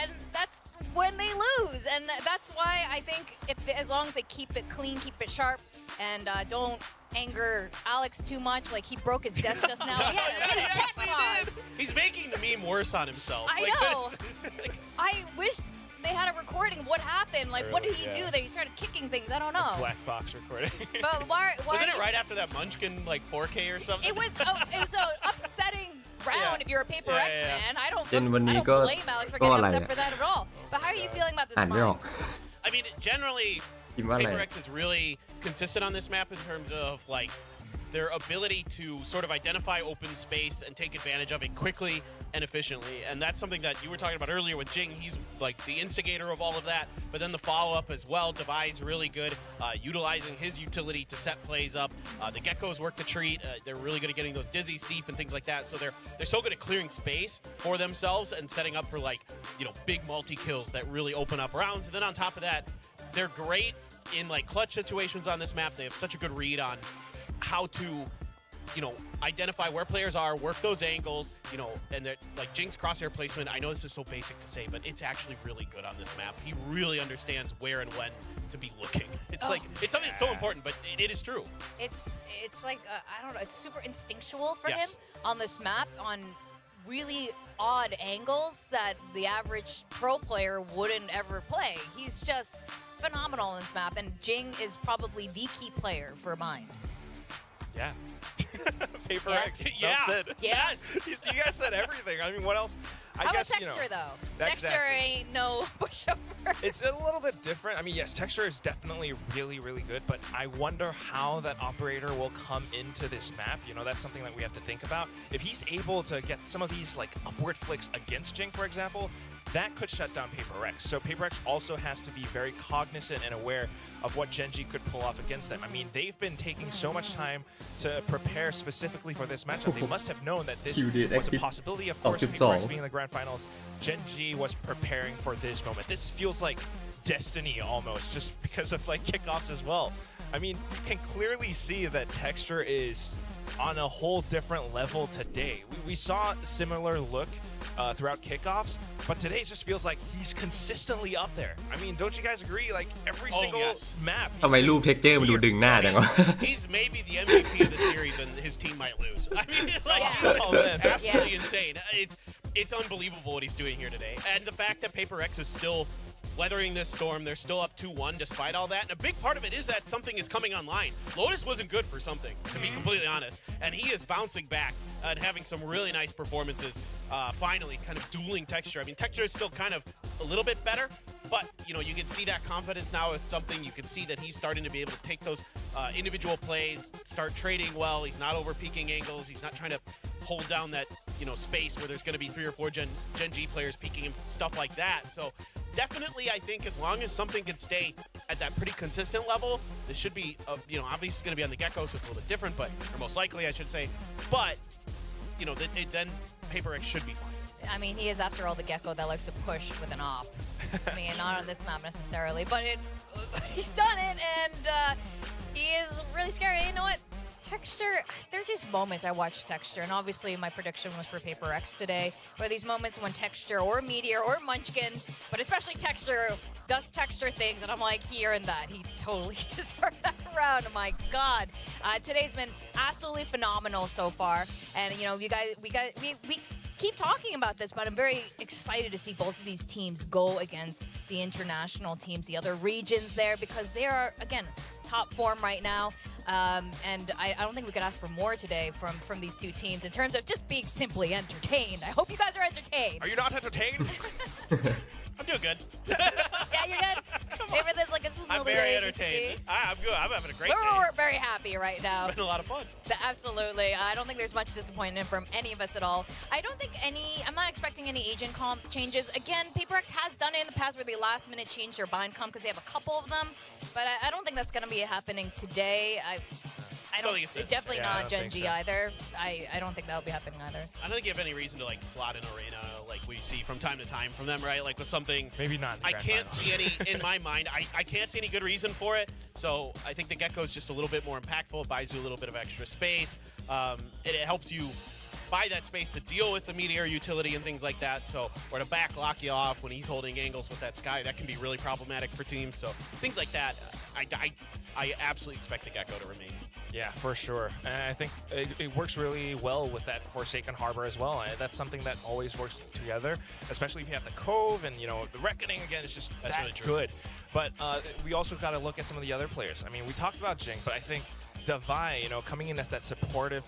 And that's when they lose. And that's why I think as long as they keep it clean, keep it sharp, and don't anger Alex too much. Like he broke his desk just now. We had a tech pause. He's making the meme worse on himself. I know. I wish they had a recording of what happened. Like, what did he do? That he started kicking things. I don't know. Black box recording. But why? Wasn't it right after that Munchkin like 4K or something? It was an upsetting round if you're a PaperX fan. I don't วันนี้ก็ blame Alex for ก็ getting อะไร upset for that at all. But how are you feeling about this อ่านไม่ออก I mean, generally, คิดว่าอะไร PaperX is really consistent on this map in terms of like their ability to sort of identify open space and take advantage of it quickly and efficiently. And that's something that you were talking about earlier with Jing. He's like the instigator of all of that. But then the follow-up as well, Divide's really good, utilizing his utility to set plays up. The Geckos work the treat. They're really good at getting those dizzies deep and things like that. So they're so good at clearing space for themselves and setting up for like, you know, big multi-kills that really open up rounds. And then on top of that, they're great in like clutch situations on this map. They have such a good read on how to, you know, identify where players are, work those angles, you know, and they're like Jing's crosshair placement. I know this is so basic to say, but it's actually really good on this map. He really understands where and when to be looking. It's like, it's something that's so important, but it is true. It's like, I don't know, it's super instinctual for him on this map, on really odd angles that the average pro player wouldn't ever play. He's just phenomenal in this map, and Jing is probably the key player for Bind. Yeah. PaperX. Yeah. Said. Yes. You guys said everything. I mean, what else? I How guess, about Texture, you know, though? that's Texture exactly. ain't no pushover. It's a little bit different. I mean, yes, Texture is definitely really, really good, but I wonder how that operator will come into this map. You know, that's something that we have to think about. If he's able to get some of these, like, upward flicks against Jing, for example, that could shut down PaperX. So PaperX also has to be very cognizant and aware of what Gen.G could pull off against them. I mean, they've been taking so much time to prepare specifically for this matchup. They must have known that this was a possibility. Of course, PaperX being in the grand finals, Gen.G was preparing for this moment. This feels like destiny almost, just because of like kickoffs as well. I mean, you can clearly see that Texture is on a whole different level today. We saw a similar look throughout kickoffs, but today it just feels like he's consistently up there. I mean, don't you guys agree? Like every single map. ทำไมรูปเท็กเจอร์มันดูดึงหน้าจังวะ He's maybe the MVP of the series, and his team might lose. I mean, like, absolutely insane. It's unbelievable what he's doing here today, and the fact that PaperX is still weathering this storm. They're still up 2-1 despite all that. And a big part of it is that something is coming online. Lotus wasn't good for something, to be completely honest. And he is bouncing back and having some really nice performances, finally kind of dueling Texture. I mean, Texture is still kind of a little bit better, but, you know, you can see that confidence now with something. You can see that he's starting to be able to take those individual plays, start trading well. He's not over-peaking angles. He's not trying to hold down that, you know, space where there's going to be 3 or 4 Gen.G players peeking him, stuff like that. So definitely, I think as long as something can stay at that pretty consistent level, this should be, you know, obviously it's going to be on the Gecko, so it's a little bit different, but, or most likely, I should say. But, you know, then PaperX should be fine. I mean, he is, after all, the Gecko that likes to push with an op. I mean, not on this map necessarily, but he's done it, and he is really scary. You know what? Texture, there's just moments I watch Texture, and obviously my prediction was for PaperX today, where these moments when Texture or Meteor or Munchkin, but especially Texture, does Texture things, and I'm like, here and that. He totally deserved that round. My God. Today's been absolutely phenomenal so far, and, you know, we keep talking about this, but I'm very excited to see both of these teams go against the international teams, the other regions there, because they are, again, top form right now. And I don't think we could ask for more today from these two teams in terms of just being simply entertained. I hope you guys are entertained. Are you not entertained? I'm doing good. Yeah, you're good? Maybe there's like, this is I'm very entertained. I'm good. I'm having a great day. We're very happy right now. It's been a lot of fun. Absolutely. I don't think there's much disappointment from any of us at all. I'm not expecting any agent comp changes. Again, PaperX has done it in the past where they last minute change their bind comp because they have a couple of them, but I don't think that's going to be happening today. I don't think it's definitely not Gen.G either. I don't think that'll be happening either. I don't think you have any reason to like slot in Arena like we see from time to time from them, right? Like with something. Maybe not. I can't see any in my mind. I can't see any good reason for it. So I think the Gecko is just a little bit more impactful. It buys you a little bit of extra space. It helps you buy that space to deal with the Meteor utility and things like that. So, or to back lock you off when he's holding angles with that Sky, that can be really problematic for teams. So things like that, I absolutely expect the Gecko to remain. Yeah, for sure. And I think it works really well with that Forsaken Harbor as well. That's something that always works together, especially if you have the Cove and, you know, the Reckoning again is just that's really good. But we also got to look at some of the other players. I mean, we talked about Jing, but I think Davai, you know, coming in as that supportive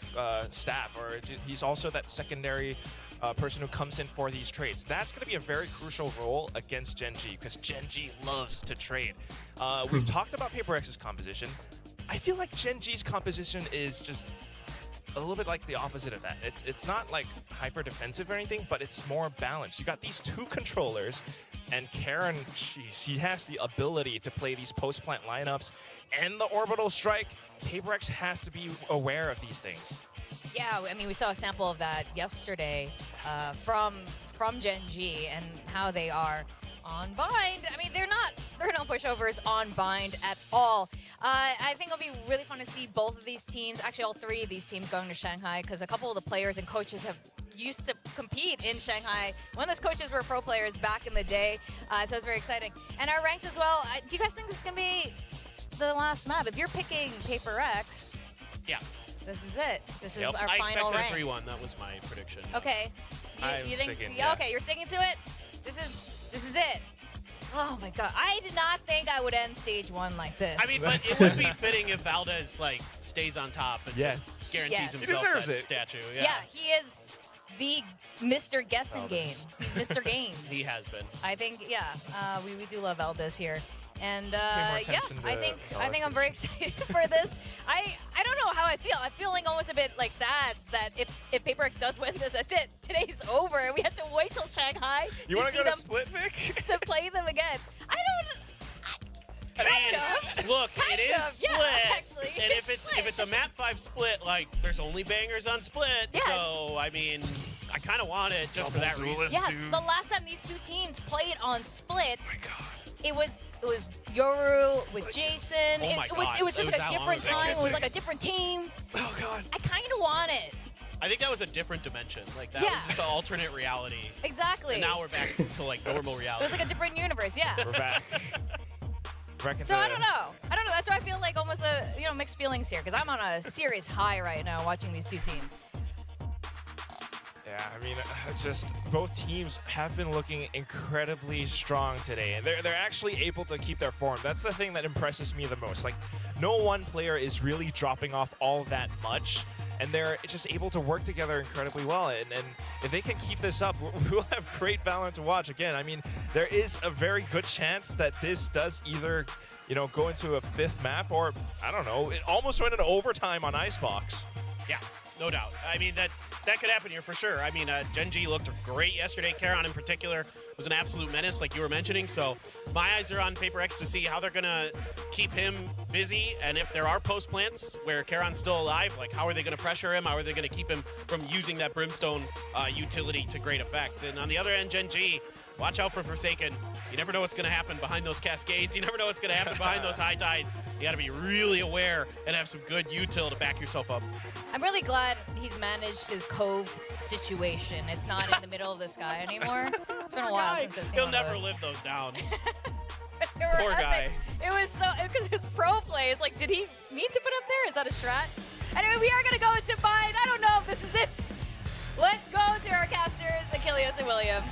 staff, or he's also that secondary person who comes in for these trades. That's going to be a very crucial role against Gen.G because Gen.G loves to trade. We've talked about PaperX's composition. I feel like Gen.G's composition is just a little bit like the opposite of that. It's not like hyper defensive or anything, but it's more balanced. You got these 2 controllers, and Karen, he has the ability to play these post-plant lineups and the orbital strike. PaperX has to be aware of these things. Yeah, I mean, we saw a sample of that yesterday from Gen.G and how they are on bind. I mean, there are no pushovers on bind at all. I think it'll be really fun to see both of these teams, actually all 3 of these teams going to Shanghai, because a couple of the players and coaches have used to compete in Shanghai when those coaches were pro players back in the day. So it's very exciting. And our ranks as well. Do you guys think this is going to be the last map? If you're picking PaperX, yeah, this is it. This is our final rank. I expect a 3-1. That was my prediction. Okay. You think? Yeah. Okay, you're sticking to it. This is it. Oh my God! I did not think I would end stage 1 like this. I mean, but it would be fitting if Valdez like stays on top and just guarantees himself that statue. Yeah, he is the Mr. Guessing Game. He's Mr. Games. He has been. I think, we do love Valdez here. And I think I'm very excited for this. I don't know how I feel. I'm feeling almost a bit like sad that if if PaperX does win this, that's it. Today's over. We have to wait till Shanghai You to want see to go to them Split, Vic? to play them again. I don't. I mean, look, it is of, split, yeah, actually, and it's if it's a map 5 split, like there's only bangers on split. Yes. So I mean, I kind of want it just for that reason. Yes, the last time these two teams played on split, it was Yoru with Jason. Oh my It was just God, like a that different long ago. time. It was like a different team. Oh God. I kind of want it. I think that was a different dimension. Like that Yeah. was just an alternate reality. Exactly. And now we're back to like normal It reality. was like a different universe. Yeah. We're back. So I don't know. That's why I feel like almost mixed feelings here because I'm on a serious high right now watching these two teams. Yeah, I mean, just both teams have been looking incredibly strong today, and they're actually able to keep their form. That's the thing that impresses me the most. Like, no one player is really dropping off all that much, and they're just able to work together incredibly well. And if they can keep this up, we'll have great Valorant to watch again. I mean, there is a very good chance that this does either, go into a 5th map or, I don't know, it almost went into overtime on Icebox. Yeah, no doubt. I mean, that could happen here for sure. I mean, Gen G looked great yesterday. Karon in particular was an absolute menace, like you were mentioning. So my eyes are on PaperX to see how they're going to keep him busy. And if there are post plants where Karon's still alive, like how are they going to pressure him? How are they going to keep him from using that Brimstone utility to great effect? And on the other end, Gen G, watch out for Forsaken. You never know what's going to happen behind those cascades. You never know what's going to happen behind those high tides. You got to be really aware and have some good util to back yourself up. I'm really glad he's managed his cove situation. It's not in the middle of the sky anymore. It's been a while since I've seen He'll one of never those. live those down. They were Poor guy. It was so, because his pro play is like, did he mean to put up there? Is that a strat? Anyway, we are going to go into Bind. I don't know if this is it. Let's go to our casters, Achilles and William.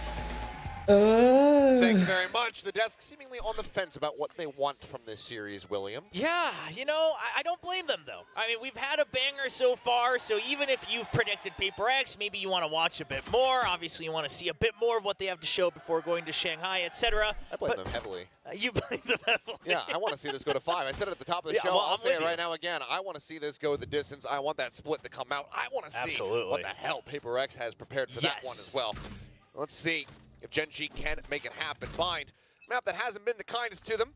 Thank you very much. The desk seemingly on the fence about what they want from this series, William. Yeah, I don't blame them, though. I mean, we've had a banger so far, so even if you've predicted PaperX, maybe you want to watch a bit more. Obviously, you want to see a bit more of what they have to show before going to Shanghai, etc. I blame them heavily. You blame them heavily? Yeah, I want to see this go to 5. I said it at the top of the show. Well, I'll say it right now again. I want to see this go the distance. I want that split to come out. I want to see what the hell PaperX has prepared for that one as well. Let's see if Gen G can make it happen. Bind, map that hasn't been the kindest to them.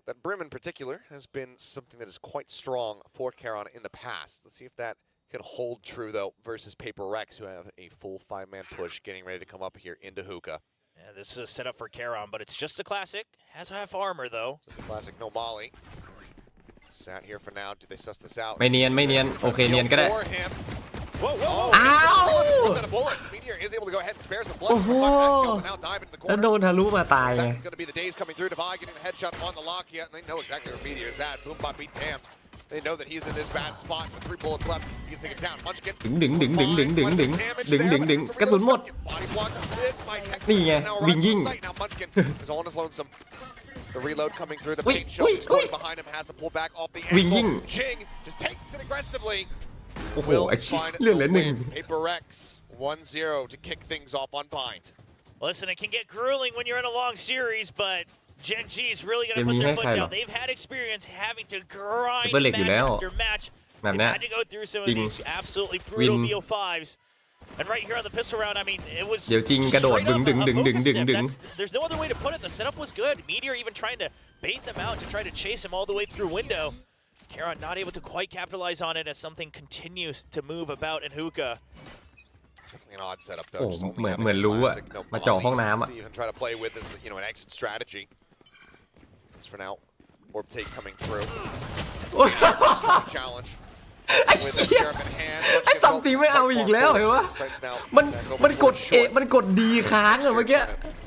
That Brim in particular has been something that is quite strong for Karon in the past. Let's see if that can hold true, though, versus PaperX, who have a full 5-man push getting ready to come up here into Hookah. Yeah, this is a setup for Karon, but it's just a classic. Has half armor, though. Just a classic no molly. Sat here for now. Do they suss this out? ไม่เนียนโอเคเนียนก็ได้ For him. Whoa. Ow! Runs out of bullets. Meteor is able to go ahead and spare some blood. But now dive into the แล้ว corner. โดนทะลุมาตายไง Second's going to be the days coming through. Divide getting the headshot on the lock yet. And they know exactly where Meteor is at. Boombot beat damned. They know that he's in this bad spot with 3 bullets left. He can take it down. Munchkin. ดึงกระสุนหมด Body block hit by Tech. นี่ไง Now วิ่ง around ยิง sight. Now Munchkin is on his lonesome. The reload coming through. The Wait, paint show. wait, He's going wait. behind him. Has to pull back off the Wing angle. Ying. Jing just takes it aggressively. โอ้โห Will ไอ้เชี่ย find เลื่อนเหลือ the หนึ่ง win. PaperX 1-0 to kick things off on Bind. Listen, it can get grueling when you're in a long series, but Gen G is really going to put their foot down. They've had experience having to grind match after match. They've had to go through some of these absolutely brutal VO5s. And right here on the pistol round, I mean, it was เดี๋ยวจริงกระโดด straight up a focus dip. ดึง There's no other way to put it. The setup was good. Meteor even trying to bait them out to try to chase him all the way through window. Karon not able to quite capitalize on it as something continues to move about in Hookah. Definitely an odd setup โอ้ though. Just only เหมือน having เหมือน a รู้อะ classic no มาเจาะ molly ห้องน้ำอะ to even try to play with as an exit strategy. As for now, orb take coming through. Strong challenge. ไอ้เหี้ยไอ้ซัมติงไม่เอาอีกแล้วเห็นปะมันกดมันกดดีค้างอะเมื่อกี้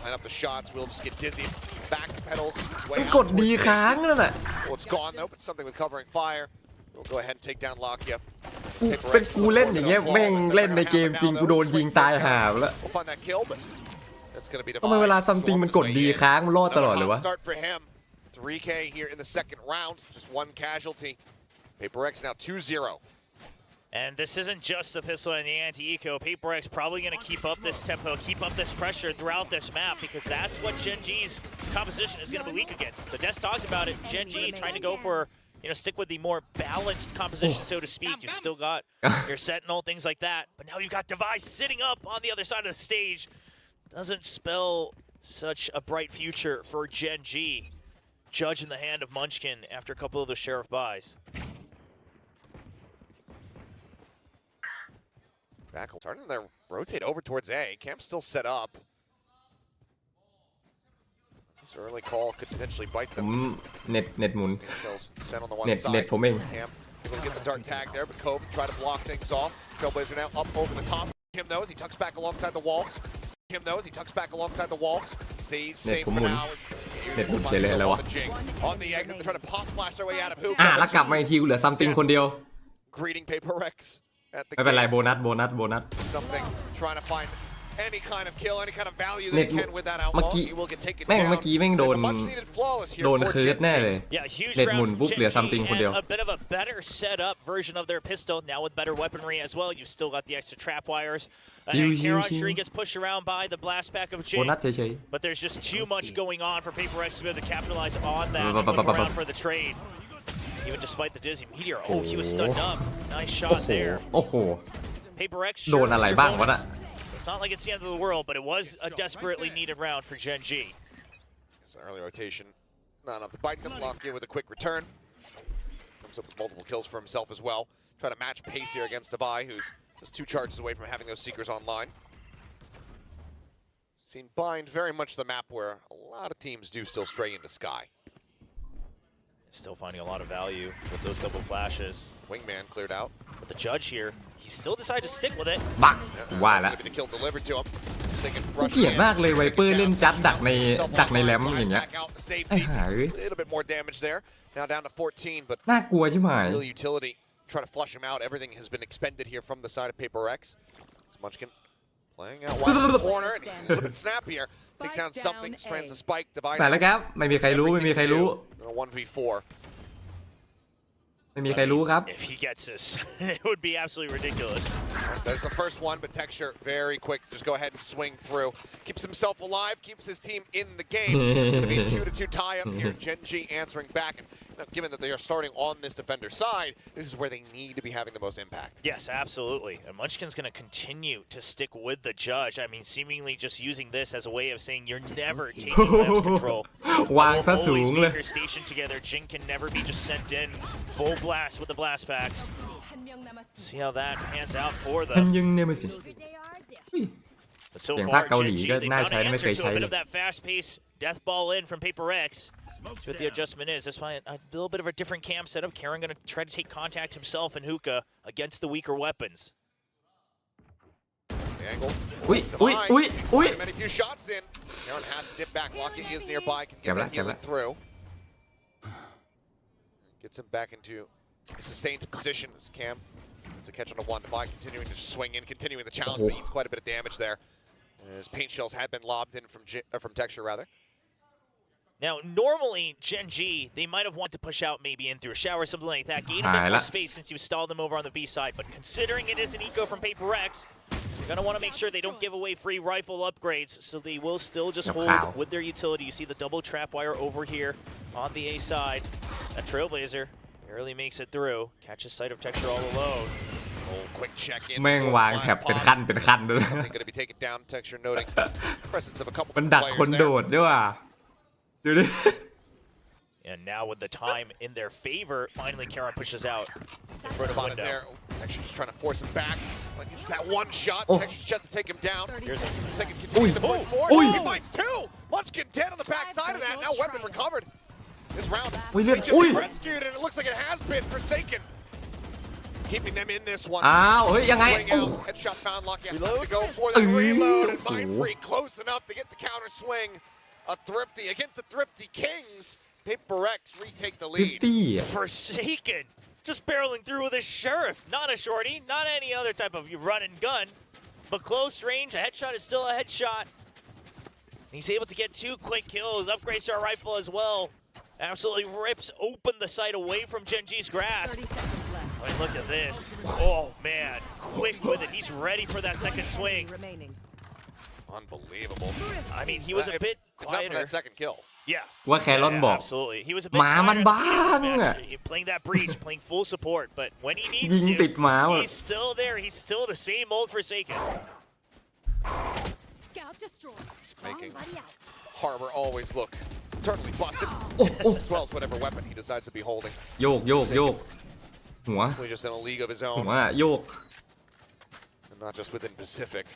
Line up the shots. Will just get dizzy. Back pedals. มันกดดีค้างนั่นแหละ Well, it's gone though, but something with covering fire. We'll go ahead and take down Lockya. เป็นกูเล่นอย่างเงี้ยแม่งเล่นในเกมจริงกูโดนยิงตายห่าแล้ว We'll find that kill, but that's going to be ทำไมเวลาซัมติงมันกดดีค้างมันรอดตลอดเลยวะ Start for him. 3K here in the second round. Just one casualty. PaperX now 2-0. And this isn't just the pistol and the anti-eco. PaperX probably going to keep up this tempo, keep up this pressure throughout this map because that's what Gen G's composition is going to be weak against. The desk talked about it. Gen G trying to go for stick with the more balanced composition, so to speak. You still got your Sentinel, things like that. But now you've got Device sitting up on the other side of the stage. Doesn't spell such a bright future for Gen G. Judge in the hand of Munchkin after a couple of those Sheriff buys. Back starting to rotate over towards A. Camp's still set up. This early call could potentially bite them. เน็ตหมุน Sent on the one เน็ต side. ผมเอง Camp able to get the dart tag there, but Cove try to block things off. Trailblazer now up over the top. Him knows he tucks back alongside the wall. Him knows he tucks back alongside the wall. Stays safe for now. เน็ตหมุนเฉยเลยอะไรวะ On the exit, they're trying to pop flash their way out of hoop. แล้วกลับมาอีกทีกูเหลือซัมติงคนเดียว Greeting PaperX at the ไม่เป็นไร gate. โบนัส Something trying to find any kind of kill, any kind of value เน็ that ต he can with that เมื่อ outlaw. กี้ He will get taken แม่ง down. เมื่อกี้แม่งโดน It's a much needed flawless here โดน for เคิร์ด Gen แน่ G. เลย Yeah, huge เน็ต round หมุน from ปุ๊บ Gen เหลือ G ซัมติงคนเดียว and a bit of a better setup version of their pistol. Now with better weaponry as well. You've still got the extra trap wires. And Heron Shree gets pushed around by the blast pack of โบ Jin. นัสเฉย But there's just too much going on for PaperX to be able to capitalize on that and look around for the trade. Even despite the Dizzy Meteor. Oh, he was stunned up. Nice ๆ โอ้ shot โห there. โอ้โห PaperX โดนอะไรบ้างวะน่ะ So it's not like it's the end of the world, but it was a desperately needed round for Gen G. It's an early rotation. Not enough to bite them. Locked in with a quick return. Comes up with multiple kills for himself as well. Try to match pace here against Devi, who's just 2 charges away from having those Seekers online. Seen Bind very much the map where a lot of teams do still stray into Sky. Still finding a lot of value with those double flashes. Wingman cleared out. But the judge here, he still decided to stick with it. บัก ว่า That's แล้ว going to be the kill delivered to him. Taking กู rush เกลียด in, มากเลยไวเปอร์ taken เล่น down, จัดดักใน himself ดักใน online, แรม flies อย่างเงี้ย back out to save ไอ้ห่า defense. เอ้ย A little bit more damage there. Now down to 14, but น่ากลัวใช่ไหม real utility. Try to flush him out. Everything has been expended here from the side of PaperX. It's Munchkin playing out wide in the corner, and he's a little bit snappier. Takes down something, strands a spike, divides. แต่แล้วครับไม่มีใครรู้ไม่มีใครรู้ 1v4. ไม่มีใครรู้ครับ If he gets this, it would be absolutely ridiculous. There's the first one, but Texture very quick to just go ahead and swing through. Keeps himself alive, keeps his team in the game. It's going to be a 2-2 tie-up here. Gen G answering back. And given that they are starting on this defender side, this is where they need to be having the most impact. Yes, absolutely. And Munchkin's going to continue to stick with the judge. I mean, seemingly just using this as a way of saying you're never taking Lamb's control. วางซะ We'll สู always ง be เลย here stationed together. Jin can never be just sent in full blast with the blast packs. See how that pans out for มัน them. ยังเนี่ยมาสิ But so เสียง far, ภาคเกาหลี Gen G, ก็ they've น่า got ใช้ an ไม่ answer เคย to ใช้ a bit เล of ย that fast-paced death ball in from PaperX. See what the adjustment is. That's why a little bit of a different camp setup. Karen going to try to take contact himself and Hookah against the weaker weapons. The angle. Ui, ui, Behind. ui, ui. Many few shots in. Aaron has to dip back. Lockett is nearby. Can get that healing through. Gets him back into a sustained position as Cam is to catch on a one. Devi continuing to swing in, continuing the challenge, but eats quite a bit of damage there. As paint shells had been lobbed in from Texture rather. Now, normally, Gen G, they might have wanted to push out maybe in through a shower or something like that, gain a bit more space since you stalled them over on the B side. But considering it is an eco from PaperX, you're going to want to make sure they don't give away free rifle upgrades, so they will still just hold with their utility. You see the double trap wire over here on the A side. That Trailblazer barely makes it through. Catches sight of Texture all alone. Oh, quick check in. แม่งวางแถบเป็นขั้นเป็นขั้นด้วย Something going to be taken down. Texture noting presence of a couple มัน of ดักคน players โด there. ดด้วยว่ะดูดิ And now with the time in their favor, finally Karen pushes out in front of the Spotted window. there. Texture just trying to force him back. Like it's that one shot. Oh. Texture's just to take him down. Here's a Second continues to push forward. Oi. He fights two. Munchkin dead on the backside of that. Now weapon recovered. This round, Ui, they liệt. just Ui. rescued, and it looks like it has been Forsaken. Keeping them in this one. อ้าวเฮ้ยยังไง Swing โอ้ out. Headshot found. Lockett to go for the reload, and Mind Freak close enough to get the counter swing. A thrifty against the thrifty Kings. PaperX retake the ฟิฟ lead. ตี้อ่ะ Forsaken, just barreling through with a sheriff. Not a shorty, not any other type of run and gun, but close range. A headshot is still a headshot. He's able to get 2 quick kills, upgrades to our rifle as well. Absolutely rips open the sight away from Gen G's grasp. I mean, look at this. Oh man, quick with it. He's ready for that second swing. Unbelievable. I mean, he was a bit If not for quieter. that second kill. Yeah. ว่าแครอนบอก Absolutely. He was a หมามันบ้างอะ playing that breach, playing full support, but when he ยิง needs ติด to, หมาว่ะ he's still there. He's still the same old Forsaken. Scout destroyed. making Wrong buddy out. Harbor always look eternally busted, โอ้โอ้ as well as whatever weapon he decides to be holding. โยกโยกโยกหัว We're just in a league of his หั own, วโยก and not just within Pacific.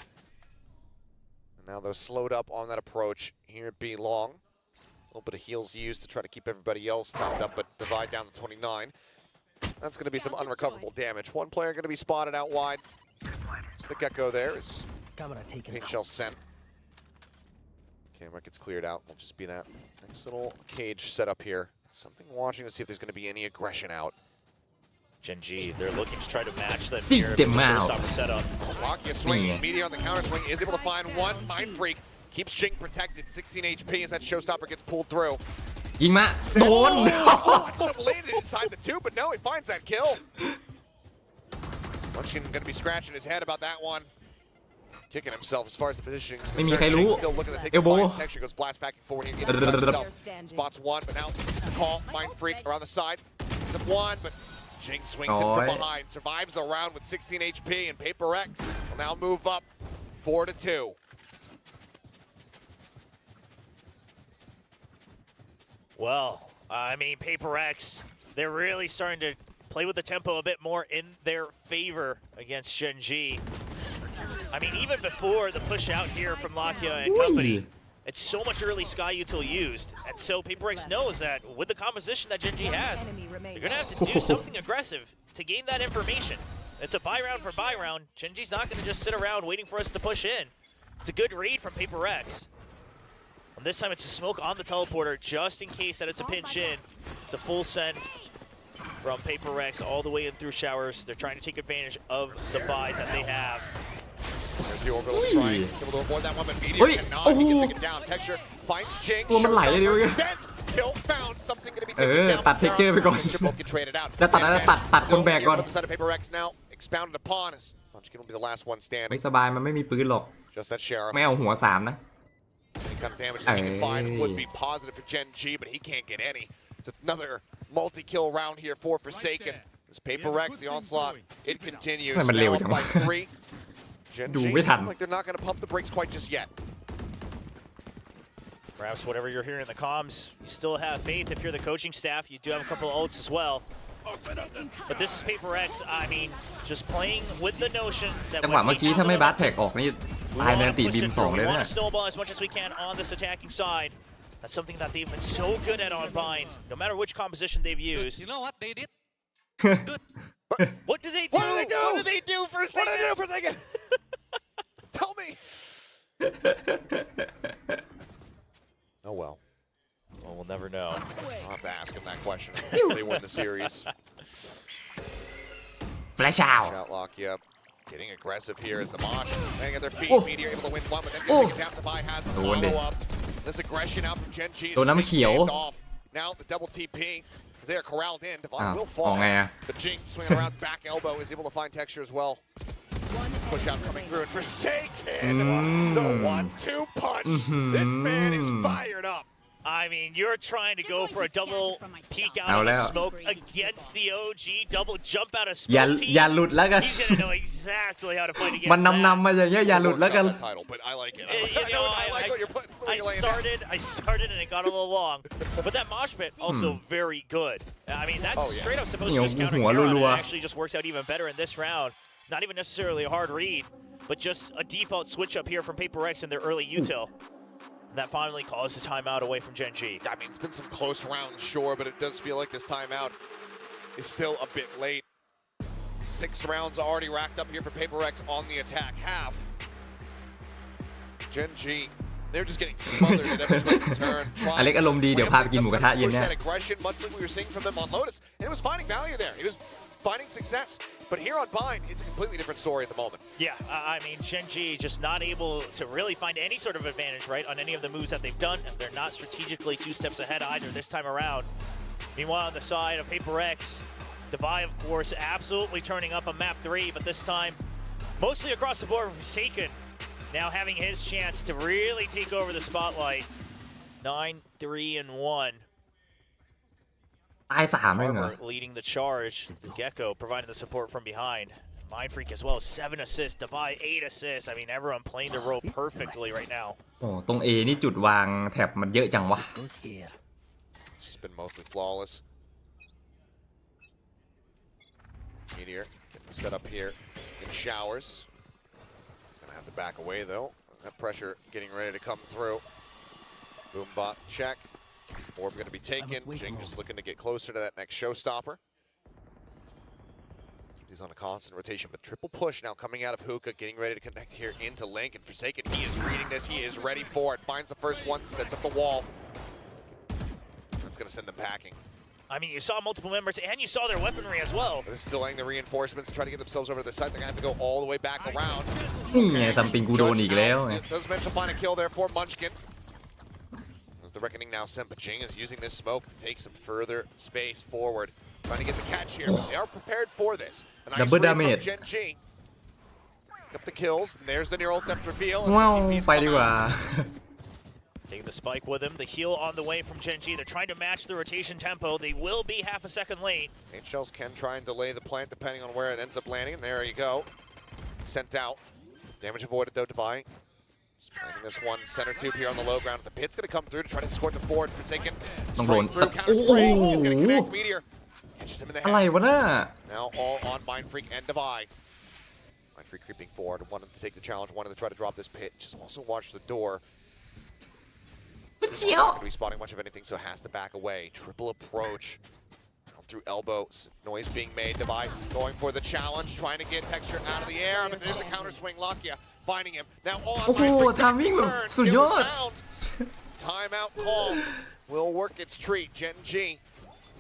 And now they're slowed up on that approach. Here at B long. A little bit of heals used to try to keep everybody else topped up, but divide down to 29. That's going to be some unrecoverable damage. One player going to be spotted out wide. It's the Gecko there. Is Pink Shell sent. Camera gets cleared out. Will just be that nice little cage set up here. Something watching to see if there's going to be any aggression out. Gen G, they're looking to try to match them Seek here. them out. Showstopper setup. Lakia swinging, media on the counter swing, is able to find one. Mind Freak keeps Jing protected. 16 HP as that Showstopper gets pulled through. ยิงมาโดน Oh, I could have landed inside the two, but no, he finds that kill. Munchkin going to be scratching his head about that one. Kicking himself as far as the positioning is ไม่มี concerned. ใครรู้ Jing still looking to take เอ the ลโบ flying texture, goes blast back and forward. He gets inside himself. Spots one, but now call Mind Freak around the side. It's a one, but Jing swings in from behind, survives the round with 16 HP, and Paper X will now move up 4-2. Well, I mean, Paper X, they're really starting to play with the tempo a bit more in their favor against Gen G. I mean, even before the push out here from Lakia and company, it's so much early Sky Util used. And so Paper X knows that with the composition that Gen G has, you're going to have to do something aggressive to gain that information. It's a buy round for buy round. Gen G's not going to just sit around waiting for us to push in. It's a good read from Paper X. And this time it's a smoke on the teleporter just in case that it's a pinch in. It's a full send from Paper X all the way in through showers. They're trying to take advantage of the buys that they have. There's the orbital strike. Able to avoid that one, but Meteor cannot. He gets it down. Texture finds Jing. Sent. Kill found. Something going to be taken down. ตัดเทคเจอร์ไปก่อน Both get traded out. แล้วตัดคนแบกก่อน From the side of Paper X now expounded upon us. Munchkin will be the last one ไม่ standing. สบายมันไม่มีปืนหรอก Just that sheriff. ไม่เอาหัวสามนะ Any kind of damage that he can find would be positive for Gen G, but he can't get any. It's another multi-kill round here for Forsaken. This Paper X, the onslaught, it continues. Now up by 3. Gen G, like they're not going to pump the brakes quite just yet. Perhaps whatever you're hearing in the comms, you still have faith if you're the coaching staff. You do have a couple of ults as well. But this is Paper X. I mean, just playing with the notion that จังหวะเมื่อกี้ถ้าไม่บัสแท็กออกนี่ตายในอันติบิม2เลย we นะ want to snowball as much as we can on this attacking side. That's something that they've been so good at on Bind, no matter which composition they've used. You know what they did? What do they do? What do they do for a second? What do they do for a second? Tell me. Oh well. Well, we'll never know. I'll have to ask him that question. They win the series. Flash out. Lock you up. Getting aggressive here as the Mosh laying at their feet. Meteor able to win one, but then gets taken down. The buy has the follow up. This aggression out from Gen G is off. Now the double TP as they are corralled in. Divine will fall. But Jing swinging around back elbow is able to find texture as well. Push out coming through and Forsaken. The 1-2 punch. This man is fired up. I mean, you're trying to go for a double peek out of smoke against the OG, double jump out of smoke team. อย่าหลุดแล้วกัน He's gonna know exactly how to fight against มันนำมาอย่างเงี้ยอย่าหลุดแล้วกัน But I like it. I like what you're putting. I started and it got a little long. But that mosh pit also very good. I mean, that's straight up supposed to just counter Kieran. It actually just works out even better in this round. Not even necessarily a hard read, but just a default switch up here from Paper X in their early util. And that finally calls the timeout away from Gen G. I mean, it's been some close rounds, sure, but it does feel like this timeout is still a bit late. 6 rounds already racked up here for Paper X on the attack half. Gen G, they're just getting smothered at every twist and turn. อเล็กอารมณ์ดีเดี๋ยวพาไปกินหมูกระทะเย็นเนี่ย Aggression, much like we were seeing from them on Lotus, and it was finding value there. It was finding success. But here on Bind, it's a completely different story at the moment. Yeah, I mean, Gen G just not able to really find any sort of advantage, right, on any of the moves that they've done. And they're not strategically 2 steps ahead either this time around. Meanwhile, on the side of Paper X, Devi, of course, absolutely turning up on map 3, but this time mostly across the board from Forsaken. Now having his chance to really take over the spotlight. 9-3-1. ตาย3เองเหรอ Arbor leading the charge. Gecko providing the support from behind. Mindfreak as well, 7 assists. Dubai 8 assists. I mean, everyone playing their role perfectly right now. โอ้ตรง A นี่จุดวางแถบมันเยอะจังวะ She's been mostly flawless. Meteor getting set up here in showers. Gonna have to back away though. That pressure getting ready to come through. Boombot check. Orb gonna be taken. Jing just looking to get closer to that next showstopper. He's on a constant rotation, but triple push now coming out of Hookah, getting ready to connect here into Link. And Forsaken, he is reading this. He is ready for it. Finds the first one, sets up the wall. That's gonna send them packing. I mean, you saw multiple members, and you saw their weaponry as well. They're still laying the reinforcements to try to get themselves over to the site. They're gonna have to go all the way back around. นี่ไงซัมติงกูโดนอีกแล้วไง Does manage to find a kill there for Munchkin. As the reckoning now sent, but Jing is using this smoke to take some further space forward. Trying to get the catch here, but they are prepared for this. A nice Double read from damage. Gen G. Got the kills, and there's the neural theft reveal. ว้าว As the TPs ไป come ดีกว่า out. Taking the spike with him, the heal on the way from Gen G. They're trying to match the rotation tempo. They will be half a second late. Shells can try and delay the plant depending on where it ends up landing, and there you go. Sent out. Damage avoided though, Dubai. Just planting this one center tube here on the low ground. The pit's gonna come through to try to escort the board. Forsaken. ต้องโดน Spraying through, สัก counter โอ้โห spray. He's gonna connect Meteor. Catches him in the อะไร head. วะน่ะ Now all on Mindfreak and Dubai. Mindfreak creeping forward, wanted to take the challenge, wanted to try to drop this pit. Just also watch the door. This one's not going to be spotting much of anything, so has to back away. Triple approach. Down through elbows. Noise being made. Dubai going for the challenge, trying to get texture out of the air, but there's the counter swing. Lakia finding him. Now on โอ้โห Mindfreak. ทามิ่งแบบ Turn. สุด It ย was อด found. Timeout call will work its treat. Gen G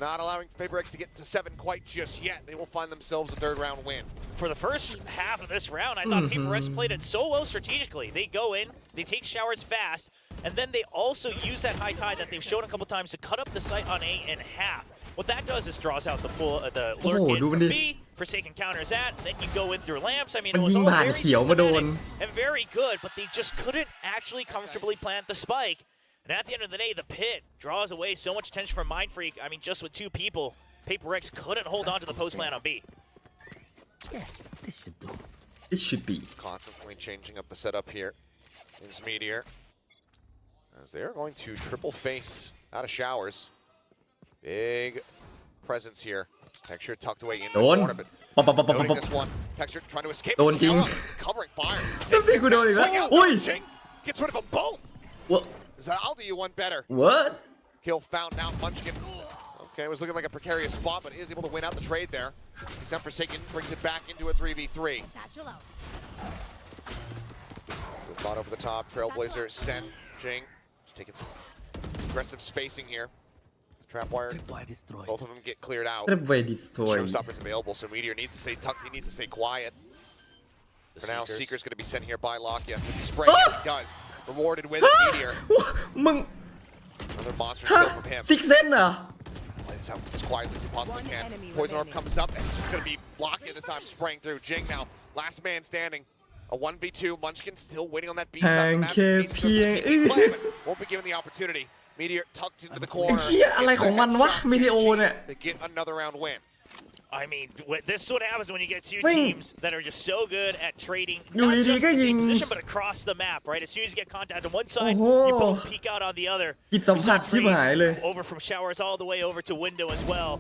not allowing PaperX to get to 7 quite just yet. They will find themselves a third round win. For the first half of this round, I thought PaperX played it so well strategically. They go in, they take showers fast, and then they also use that high tide that they've shown a couple times to cut up the site on A in half. What that does is draws out the full the lurk in from B. Forsaken counters that, then you go in through lamps. I mean, it was all very systematic and very good, but they just couldn't actually comfortably plant the spike. And at the end of the day, the pit draws away so much attention from Mindfreak. I mean, just with 2 people, PaperX couldn't hold on to the post plan on B. Yes, this should do. It should be. He's constantly changing up the setup here. Is Meteor. As they're going to triple face out of showers. Big presence here. Texture tucked away in the corner, but ปะปะปะปะ noting ปะ this one. Texture trying to escape. โดนจริง Covering fire. ซัมติงกูโดนอีกแล้ว Swing out. อุ้ย Jing gets rid of them both. What I'll do you one better. What Kill found now. Munchkin. Okay, it was looking like a precarious spot, but he is able to win out the trade there. Except Forsaken brings it back into a 3v3. Good thought over the top. Trailblazer, Sen, Jing. Just taking some aggressive spacing here. The trap wire. Both of them get cleared out. Trapwire destroy Showstopper's available, so Meteor needs to stay tucked. He needs to stay quiet. For now, Seeker's going to be sent here by Lakia. Does he spray? Yes, he does. Rewarded with Meteor. มึง Another monster kill from him. ซิกเซนเหรอ Play this out as quietly as he possibly can. Poison Orb comes up, and it's going to be blocked this time, spraying through. Jing now, last man standing. A 1v2. Munchkin still waiting on that B side of the map. Won't be given the opportunity. Meteor tucked into the ไอ้ corner. เชี่ยอะไรของมันวะมิเดโอเนี่ย To get another round win. I mean, this is what happens when you get 2 Wing. teams that are just so good at trading, You not need just to in the same get position, but across the map, right? As soon as you get contact on one side, Oh. you both peek out on the other. จิตสัมผัสชิบหายเลย Over from showers all the way over to window as well.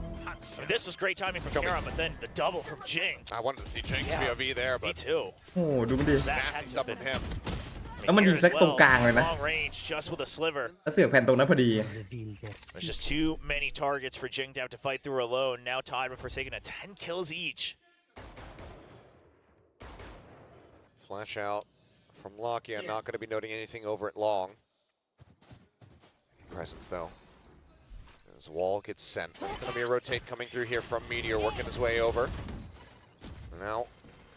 I mean, this was great timing from Karam, but then the double from Jing. I wanted to see Jing's Yeah. POV there, Me but too. โอ้โหดูมันดิ That nasty had to stuff have from been- him. แล้วมันยิง Here แซ as กตรง well, กลางเลยนะ long range, just with a sliver. แล้วเสือกแผ่นตรงนั้นพอดี There's just too many targets for Jing to have to fight through alone. Now tied with Forsaken at 10 kills each. Flash out from Lakia. Not going to be noting anything over at long. Presence though. As Wall gets sent. It's going to be a rotate coming through here from Meteor, working his way over. Now,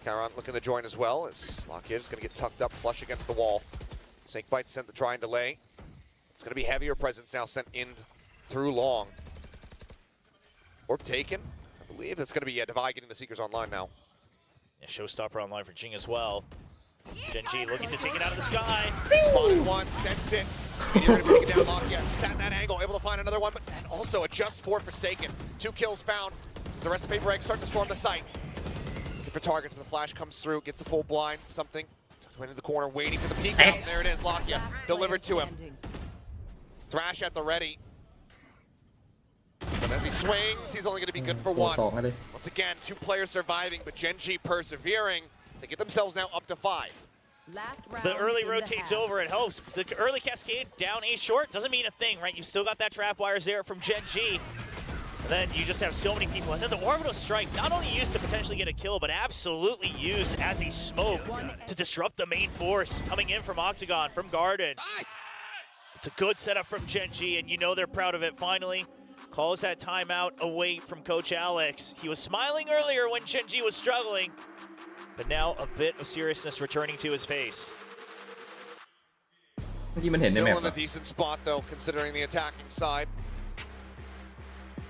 Karan looking to join as well. As Lakia is going to get tucked up, flush against the wall. Snakebite sent to try and delay. It's going to be heavier presence now sent in through long. Orb taken. I believe that's going to be Divide getting the Seekers online now. Yeah, showstopper online for Jing as well. Gen G looking to take it out of the sky. Spotted one, sends it You're going to be taking down Lockyer. It's at that angle, able to find another one, but also a just for Forsaken. 2 kills found. As the rest of PaperX start to storm the site. Looking for targets, but the flash comes through, gets the full blind, something. Tucked away into the corner, waiting for the peek out. And there it is, Lockyer delivered to him. Thrash at the ready. But as he swings, he's only going to be good for 1. Once again, 2 players surviving, but Gen G persevering. They get themselves now up to 5. The early rotates over, it helps. The early cascade down A short doesn't mean a thing, right? You still got that trap wires there from Gen G. And then you just have so many people. And then the orbital strike, not only used to potentially get a kill, but absolutely used as a smoke to disrupt the main force coming in from Octagon, from Garden. It's a good setup from Gen G, and you know they're proud of it finally. Calls that timeout away from Coach Alex. He was smiling earlier when Gen G was struggling, but now a bit of seriousness returning to his face. Still in a decent spot though, considering the attacking side.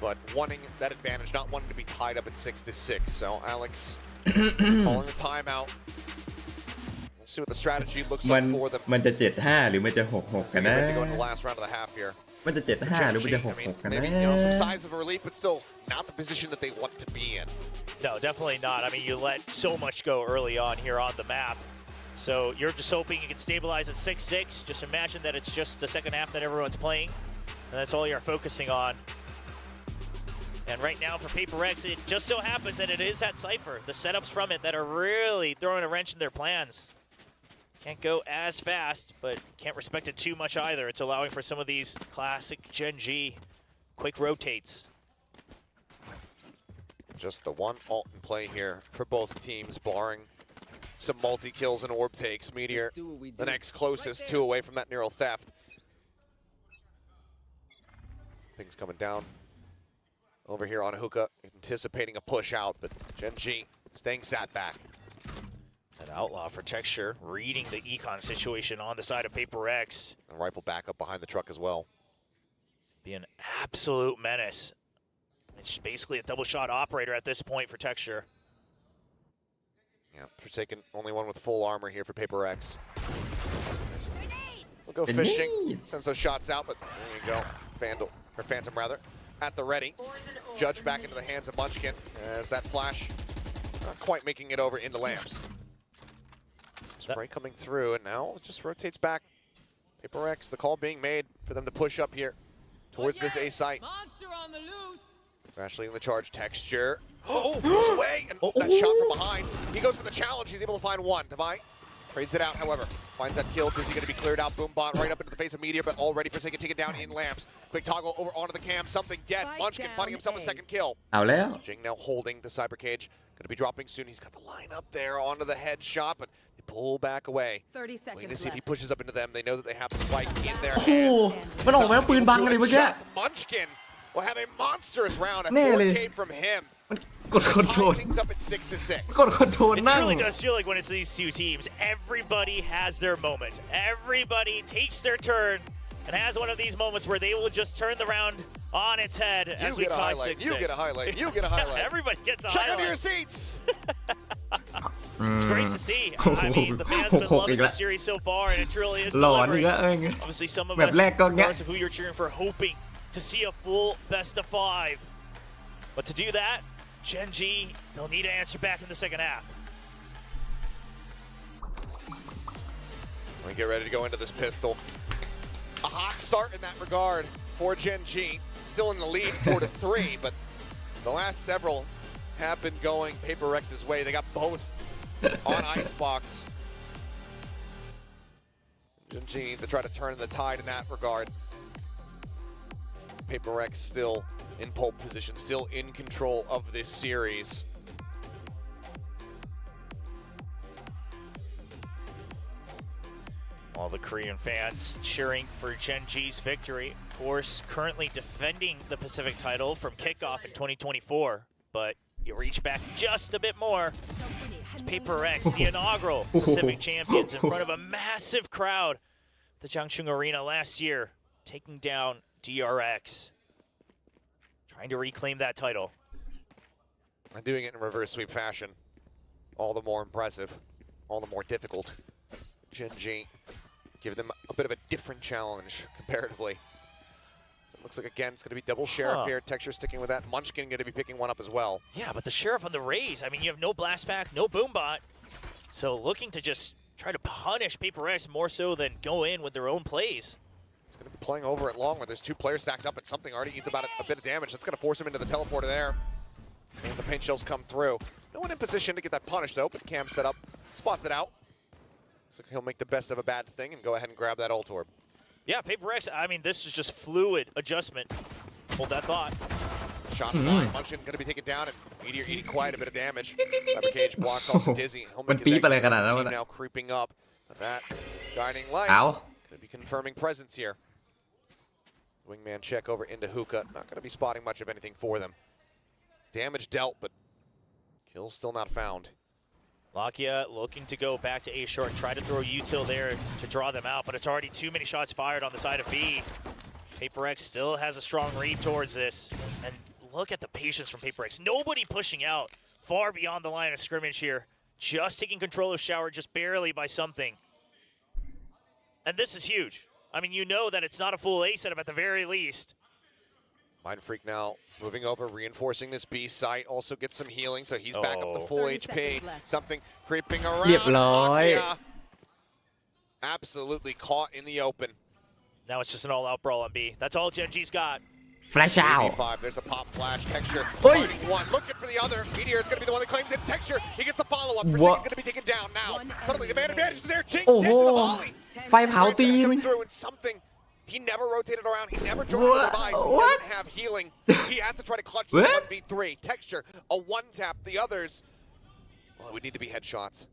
But wanting that advantage, not wanting to be tied up at 6-6. So Alex calling the timeout. We'll see what the strategy looks like for them. มันจะ 7-5 หรือมันจะ 6-6 กันนะ Going to the last round of the half here. มันจะ 7-5 หรือมันจะ 6-6 กันนะ Maybe, you know, some signs of a relief, but still not the position that they want to be in. No, definitely not. I mean, you let so much go early on here on the map. So you're just hoping you can stabilize at 6-6. Just imagine that it's just the second half that everyone's playing, and that's all you're focusing on. And right now for PaperX, it just so happens that it is that Cypher. The setups from it that are really throwing a wrench in their plans. Can't go as fast, but can't respect it too much either. It's allowing for some of these classic Gen G quick rotates. Just the one ult in play here for both teams, barring some multi-kills and orb takes. Meteor, the next closest, 2 away from that neural theft. Things coming down over here on a hookah, anticipating a push out, but Gen G staying sat back. That outlaw for Texture, reading the econ situation on the side of PaperX. And rifle backup behind the truck as well. Be an absolute menace. It's basically a double shot operator at this point for Texture. Yeah, Forsaken, only one with full armor here for PaperX. We'll go fishing, sends those shots out, but there you go. Vandal, or Phantom rather, at the ready. Judge back into the hands of Munchkin as that flash not quite making it over into lamps. Some spray coming through, and now it just rotates back. PaperX, the call being made for them to push up here towards this A site. Monster on the loose. Rash leading the charge. Texture. Oh, moves away, and that shot from behind. He goes for the challenge. He's able to find one. Divine trades it out, however. Finds that kill. Is he going to be cleared out? Boombot right up into the face of Meteor, but already Forsaken taken down in lamps. Quick toggle over onto the cam. Something dead. Munchkin finding himself a second kill. เอาแล้ว Jing now holding the cyber cage. Going to be dropping soon. He's got the line up there onto the headshot, but they pull back away. 30 seconds Waiting to see if he left. pushes up into them. They know that they have the spike in their โอ้โห hands. มันออกมาแล้วปืนบังเลยเมื่อกี้ Just Munchkin will have a monstrous round. A แน่เลย 4K from him. มันกดคอนโทรล Tying things up at 6-6. กดคอนโทรล It นั่ง truly does feel like when it's these two teams, everybody has their moment. Everybody takes their turn and has one of these moments where they will just turn the round on its head as we get a tie highlight. 6-6. You get a highlight. You get a highlight. Everybody gets a Check highlight. under your seats. It's great to see. I mean, the fans have been loving the series so far, and it truly is หลอนอีก delivering. แล้วเอง Obviously, some of แบบ us, แรกก็แงะ regardless of who you're cheering for, hoping to see a full best of 5. But to do that, Gen G, they'll need to answer back in the second half. We get ready to go into this pistol. A hot start in that regard for Gen G. Still in the lead, 4-3, but the last several have been going PaperX's way. They got both on Icebox. Gen G to try to turn the tide in that regard. PaperX still in pole position, still in control of this series. All the Korean fans cheering for Gen G's victory. Of course, currently defending the Pacific title from kickoff in 2024, but you reach back just a bit more. It's PaperX, the inaugural Pacific champions, in front of a massive crowd at the Changchun Arena last year, taking down DRX, trying to reclaim that title. And doing it in reverse sweep fashion. All the more impressive, all the more difficult. Gen G give them a bit of a different challenge comparatively. So it looks like, again, it's going to be double Sheriff here. Texture sticking with that. Munchkin going to be picking one up as well. Yeah, but the Sheriff on the raise. I mean, you have no blast pack, no boombot. So looking to just try to punish PiKisZU more so than go in with their own plays. He's going to be playing over at long where there's 2 players stacked up and something already eats about a bit of damage. That's going to force him into the teleporter there. As the paint shells come through. No one in position to get that punish though, but Cam set up, spots it out. So he'll make the best of a bad thing and go ahead and grab that ult orb. Yeah, PiKisZU, I mean, this is just fluid adjustment. Hold that thought. Shots flying. Munchkin going to be taken down, and Meteor eating quite a bit of damage. Cyber Cage blocked off Dizzy. He'll make his exit. Team now creeping up. But that guiding light going to be confirming presence here. Wingman check over into Hookah. Not going to be spotting much of anything for them. Damage dealt, but kills still not found. Lakia looking to go back to A short and try to throw util there to draw them out, but it's already too many shots fired on the side of B. PiKisZU still has a strong read towards this, and look at the patience from PiKisZU. Nobody pushing out far beyond the line of scrimmage here, just taking control of Shower just barely by something. And this is huge. I mean, you know that it's not a full A setup at the very least. Mindfreak now moving over, reinforcing this B site. Also gets some healing, so he's back up to full HP. Something creeping around. Lakia absolutely caught in the open. Now it's just an all-out brawl on B. That's all Gen G's got. Flash out. There's a pop flash. Texture fighting one, looking for the other. Meteor is going to be the one that claims it. Texture, he gets the follow-up. Forsaken going to be taken down now. Suddenly the man advantage is there. Jing, to the volley. ไฟเผาตีน Coming through and something. He never rotated around. He never joined the device. He doesn't have healing. He has to try to clutch the 1v3. Texture, a one-tap. The others, well, it would need to be headshots.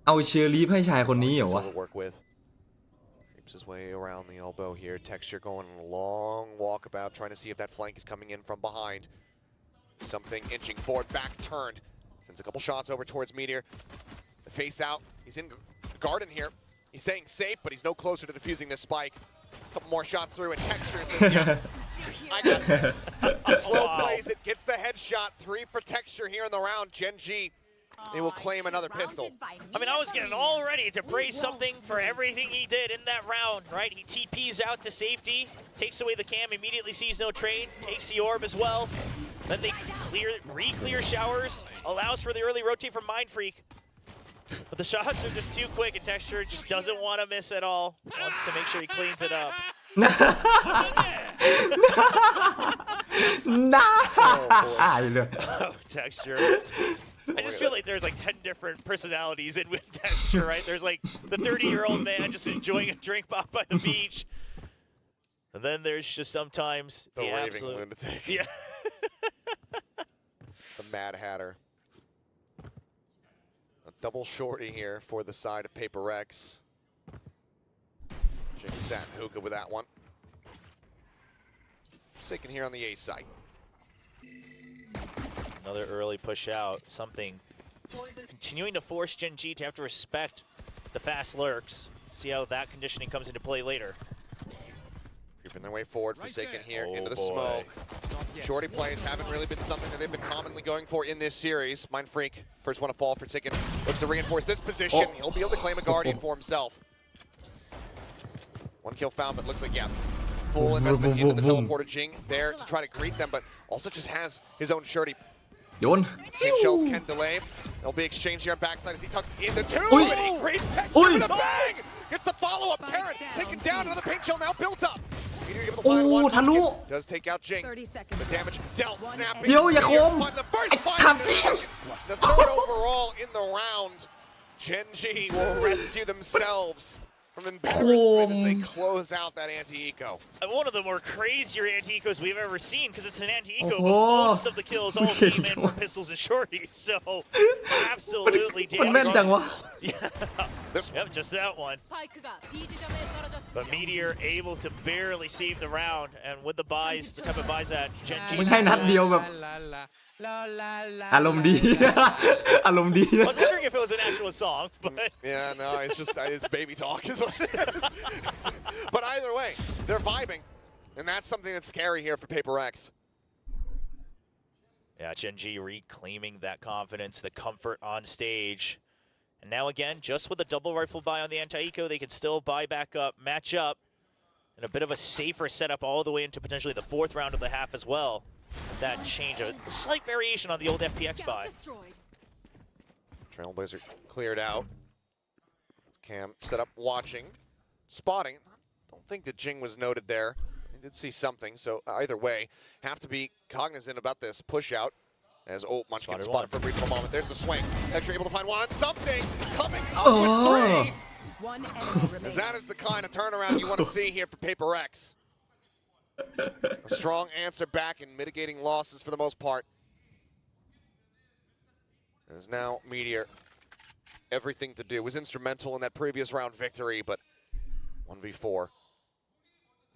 เอาเชอรี่ให้ชายคนนี้เหรอวะ Work with. Creeps his way around the elbow here. Texture going on a long walkabout, trying to see if that flank is coming in from behind. Something inching forward, back turned. Sends a couple shots over towards Meteor. The face out. He's in the garden here. He's staying safe, but he's no closer to defusing this spike. A couple more shots through, and Texture says, yeah, I got this. Slow plays it, gets the headshot. 3 for Texture here in the round. Gen G, they will claim another pistol. I mean, I was getting all ready to praise something for everything he did in that round, right? He TPs out to safety, takes away the cam, immediately sees no trade, takes the orb as well. Then they re-clear Showers, allows for the early rotate from Mindfreak. But the shots are just too quick, and Texture just doesn't want to miss at all. Wants to make sure he cleans it up. Oh, Texture. I just feel like there's like 10 different personalities in with Texture, right? There's like the 30-year-old man just enjoying a drink by the beach. And then there's just sometimes the raving lunatic. Yeah. It's the Mad Hatter. A double shorty here for the side of PiKisZU. Jing sat and Hookah with that one. Forsaken here on the A site. Another early push out. Something continuing to force Gen G to have to respect the fast lurks. See how that conditioning comes into play later. Creeping their way forward, Forsaken here into the smoke. Shorty plays haven't really been something that they've been commonly going for in this series. Mindfreak, first one to fall. Forsaken looks to reinforce this position. He'll be able to claim a Guardian for himself. 1 kill found, but looks like, yeah, full investment into the teleporter. Jing there to try to greet them, but also just has his own shorty. โยน Paint shells can delay. They'll be exchanged here on backside as he tucks in the 2. And he greets Texture with a bang! Gets the follow-up. Karen taken down. Another paint shell now built up. Meteor give it the line one. ทะลุ Does take out Jing. The damage dealt. Snapping. เดี๋ยวอย่าคม The first fight. The 3rd overall in the round. Gen G will rescue themselves from embarrassment as they close out that anti-eco. One of the more crazier anti-ecos we've ever seen, because it's an anti-eco, but most of the kills all came in for pistols and shorties, so absolutely damn. Yep, just that one. But Meteor able to barely save the round, and with the buys, the type of buys that Gen G. ไม่ใช่นัดเดียวแบบอารมณ์ดี อารมณ์ดี I was wondering if it was an actual song, but yeah, no, it's just it's baby talk is what it is. But either way, they're vibing, and that's something that's scary here for PiKisZU. Yeah, Gen G reclaiming that confidence, the comfort on stage, And now again, just with a double rifle buy on the anti-eco, they can still buy back up, match up, and a bit of a safer setup all the way into potentially the 4th round of the half as well. That change, a slight variation on the old FPX buy. Trailblazer cleared out. Cam set up watching, spotting. Don't think that Jing was noted there. I did see something, so either way, have to be cognizant about this push out. As Munchkin spotted for a brief moment. There's the swing. Extra able to find one. Something coming up with 3. One enemy remaining. As that is the kind of turnaround you want to see here for PaperX. A strong answer back in mitigating losses for the most part. As now Meteor, everything to do. Was instrumental in that previous round victory, but 1v4.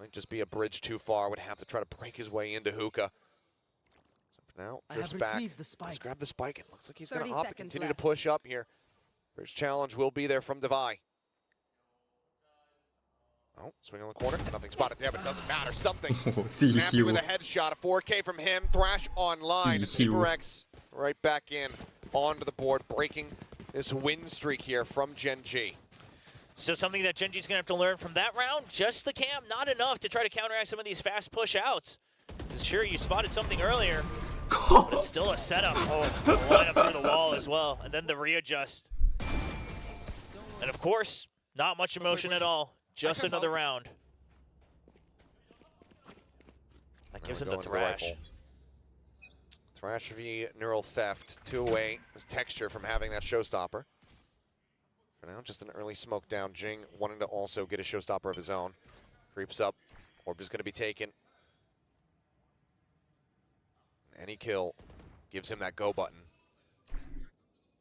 Might just be a bridge too far. Would have to try to break his way into Hookah. Now, drifts back. Let's grab the spike. It looks like he's going to opt to continue to push up here. First challenge will be there from Devi. Oh, swing on the corner. Nothing spotted there, but it doesn't matter. Something. Snappy with a headshot. A 4K from him. Thrash online. PRX right back in onto the board, breaking this win streak here from Gen G. So something that Gen G's going to have to learn from that round, just the cam, not enough to try to counteract some of these fast push outs. Sure, you spotted something earlier. But it's still a setup. Oh, line up through the wall as well. And then the readjust. And of course, not much emotion at all. Just another round. That gives him the thrash. Thrash v Neural Theft. 2 away. His texture from having that showstopper. For now, just an early smoke down. Jing wanting to also get a showstopper of his own. Creeps up. Orb is going to be taken. Any kill gives him that go button.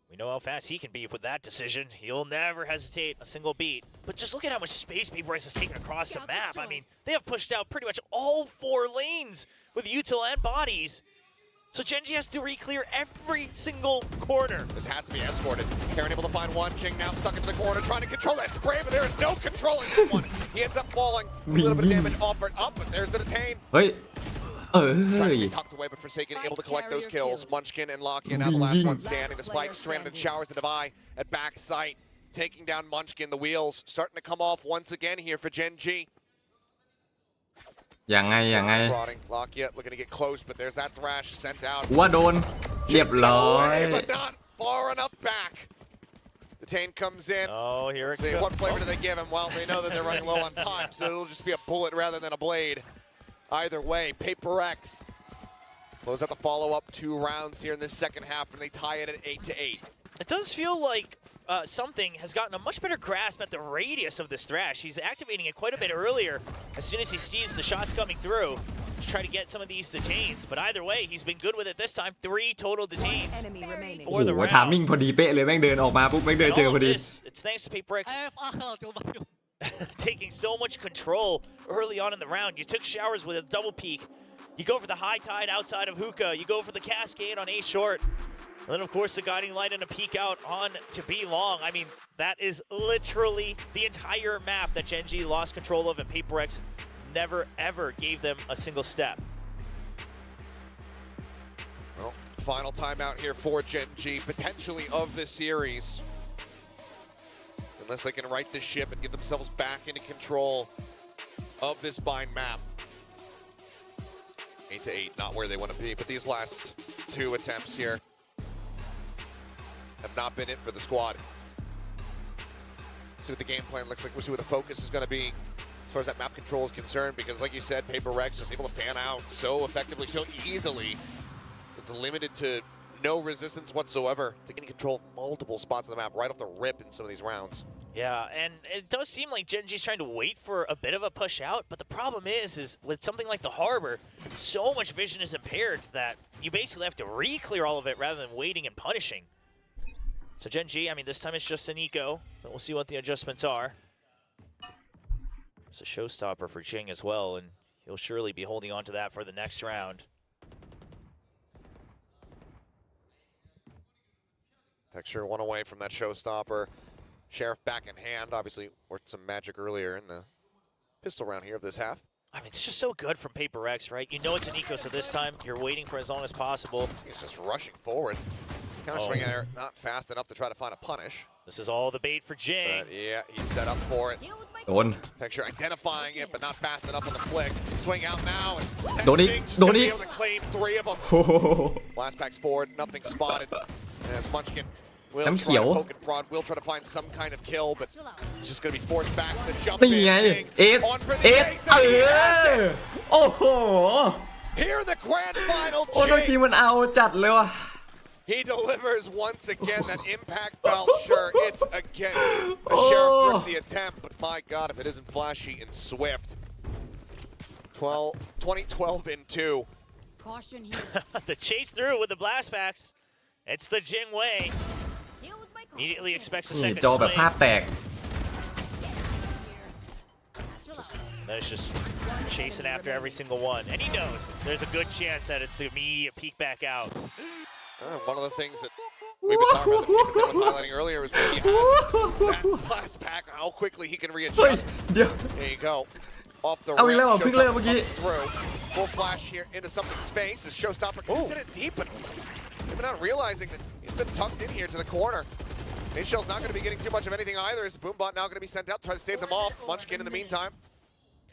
We know how fast he can be with that decision. He'll never hesitate a single beat. But just look at how much space PaperX has taken across the map. I mean, they have pushed out pretty much all 4 lanes with util and bodies. So Gen G has to re-clear every single corner. This has to be escorted. Karen able to find one. Jing now stuck into the corner, trying to control that spray, but there is no controlling this one. He ends up falling. A little bit of damage offered up, but there's the detain. Hey. Trying to stay tucked away, but Forsaken able to collect those kills. Munchkin and Lock-in now the last one standing. The spike stranded and showers the Devi at back sight. Taking down Munchkin. The wheels starting to come off once again here for Gen G. ยังไง Lock-in looking to get close, but there's that thrash sent out. ว่าโดนเรียบร้อย But not far enough back. Detain comes in. Oh, here it See, goes. what flavor do they give him? Well, they know that they're running low on time, so it'll just be a bullet rather than a blade. Either way, PaperX close out the follow-up 2 rounds here in this second half, and they tie it at 8-8. It does feel like something has gotten a much better grasp at the radius of this thrash. He's activating it quite a bit earlier as soon as he sees the shots coming through to try to get some of these detains. But either way, he's been good with it this time. 3 total detains for the โอ้ round. ทามมิ่งพอดีเป๊ะเลยแม่งเดินออกมาปุ๊บแม่งเดินเจอพอดี It's thanks to PaperX taking so much control early on in the round. You took showers with a double peek. You go for the high tide outside of Hookah. You go for the cascade on A short. And then, of course, the guiding light and a peek out on to B long. I mean, that is literally the entire map that Gen G lost control of, and PaperX never, ever gave them a single step. Well, final timeout here for Gen G, potentially of this series. Unless they can right the ship and get themselves back into control of this bind map. 8-8, not where they want to be, but these last 2 attempts here have not been it for the squad. See what the game plan looks like. We'll see what the focus is going to be as far as that map control is concerned, because like you said, PaperX was able to fan out so effectively, so easily. It's limited to no resistance whatsoever to getting control of multiple spots of the map right off the rip in some of these rounds. Yeah, and it does seem like Gen G's trying to wait for a bit of a push out, but the problem is with something like the Harbor, so much vision is impaired that you basically have to re-clear all of it rather than waiting and punishing. So Gen G, I mean, this time it's just an eco, but we'll see what the adjustments are. It's a showstopper for Jing as well, and he'll surely be holding on to that for the next round. Texture 1 away from that showstopper. Sheriff back in hand, obviously worked some magic earlier in the pistol round here of this half. I mean, it's just so good from PaperX, right? You know it's an eco, so this time you're waiting for as long as possible. He's just rushing forward. Counter swing there, not fast enough to try to find a punish. This is all the bait for Jing. Yeah, he's set up for it. โดน Texture identifying it, but not fast enough on the flick. Swing out now, and Don't Jing's eat, gonna don't be eat. able to claim 3 of them. โอ้โห Blast packs forward, nothing spotted. As Munchkin will I'm try to chill. poke and prod, will try to find some kind of kill, but he's just going to be forced back to jump นี่ไง in. Jing เอส on for เอ the ส ace, เอ and he has อ it. โอ้โห Here in the grand final, โอ้เมื่อกี้ Jing. มันเอาจัดเลยว่ะ He delivers once again. That impact belt, sure, it's against the Sheriff Thrifty attempt, but my God, if it isn't flashy and swift. 2012 in 2. Caution here. The chase through with the blast packs. It's the Jing way. Immediately expects a นี่ second จอแบบ swing. ภาพแตก Then it's just chasing after every single one. And he knows there's a good chance that it's an immediate peek back out. One of the things that we've been talking about that Nathan was highlighting earlier was when he has that blast pack, how quickly he can เฮ้ย readjust. เดี๋ยว There you go. Off the เอาอีกแล้วเหรอ ramp, เพิ่งเริ่ม Showstopper เมื่อกี้ comes through. Full flash here into something's face as Showstopper can send it deep, but maybe not realizing that he's been tucked in here to the corner. Nashell's not going to be getting too much of anything either. Is Boombot now going to be sent out to try to stave them off? Munchkin in the meantime,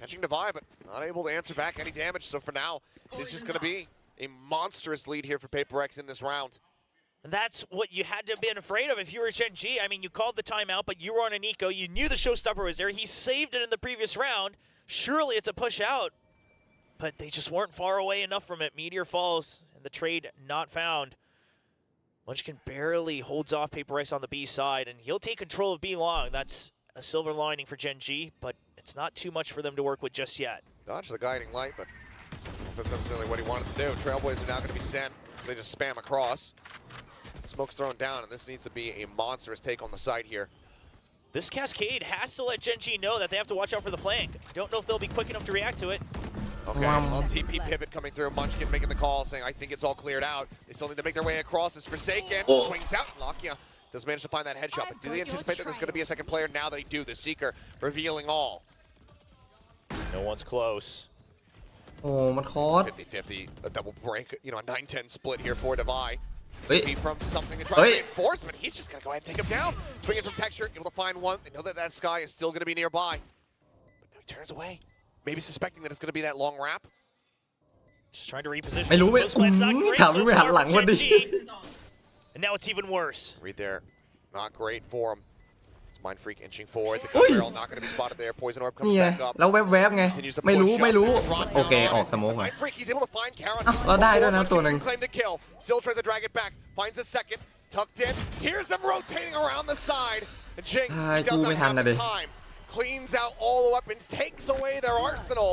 catching Divide, but not able to answer back any damage. So for now, it's just going to be a monstrous lead here for PaperX in this round. And that's what you had to have been afraid of if you were Gen G. I mean, you called the timeout, but you were on an eco. You knew the Showstopper was there. He saved it in the previous round. Surely it's a push out, but they just weren't far away enough from it. Meteor falls, and the trade not found. Munchkin barely holds off PaperX on the B side, and he'll take control of B long. That's a silver lining for Gen G, but it's not too much for them to work with just yet. Dodge the guiding light, but I don't know if that's necessarily what he wanted to do. Trailblazers are now going to be sent, so they just spam across. Smoke's thrown down, and this needs to be a monstrous take on the site here. This Cascade has to let Gen G know that they have to watch out for the flank. I don't know if they'll be quick enough to react to it. Okay, well, TP pivot coming through. Munchkin making the call, saying, I think it's all cleared out. They still need to make their way across. It's Forsaken. Oh. Swings out. Lakia does manage to find that headshot. But do they anticipate that there's going to be a second player? Now they do. The Seeker revealing all. No one's close. โอ้มันคอส 50-50. A double break. You know, a 9-10 split here for Divide. เฮ้ย TP from something to try to reinforce, but he's just going to go ahead and take him down. Swinging from Texture, able to find one. They know that that Sky is still going to be nearby. But now he turns away. Maybe suspecting that it's going to be that long wrap. Just trying to reposition. ไม่รู้ some ไม่ moves, but it's not great ถาม so ไม่หัน far หลัง for พอ Gen ดี G. And now it's even worse. Read there. Not great for him. It's Mind Freak inching forward. The Oi. gun barrel not going to be spotted there. Poison Orb นี่ comes ไง back up. แล้วแวบๆไง Continues to ไม่รู้ push ไม่ up. รู้ Rock โอเค down อ on อก it. สโมกมา Mind Freak, he's able to find Karen. อ้าวเราได้ด้วยนะ Before ตัวหนึ่ง Munchkin can claim the kill. Still tries to drag it back. Finds a second. Tucked in. Here's them rotating around the side. And Jing, ใช่ he กู does ไม่ not ทัน have นะ the ดิ time. Cleans out all the weapons. Takes away their arsenal.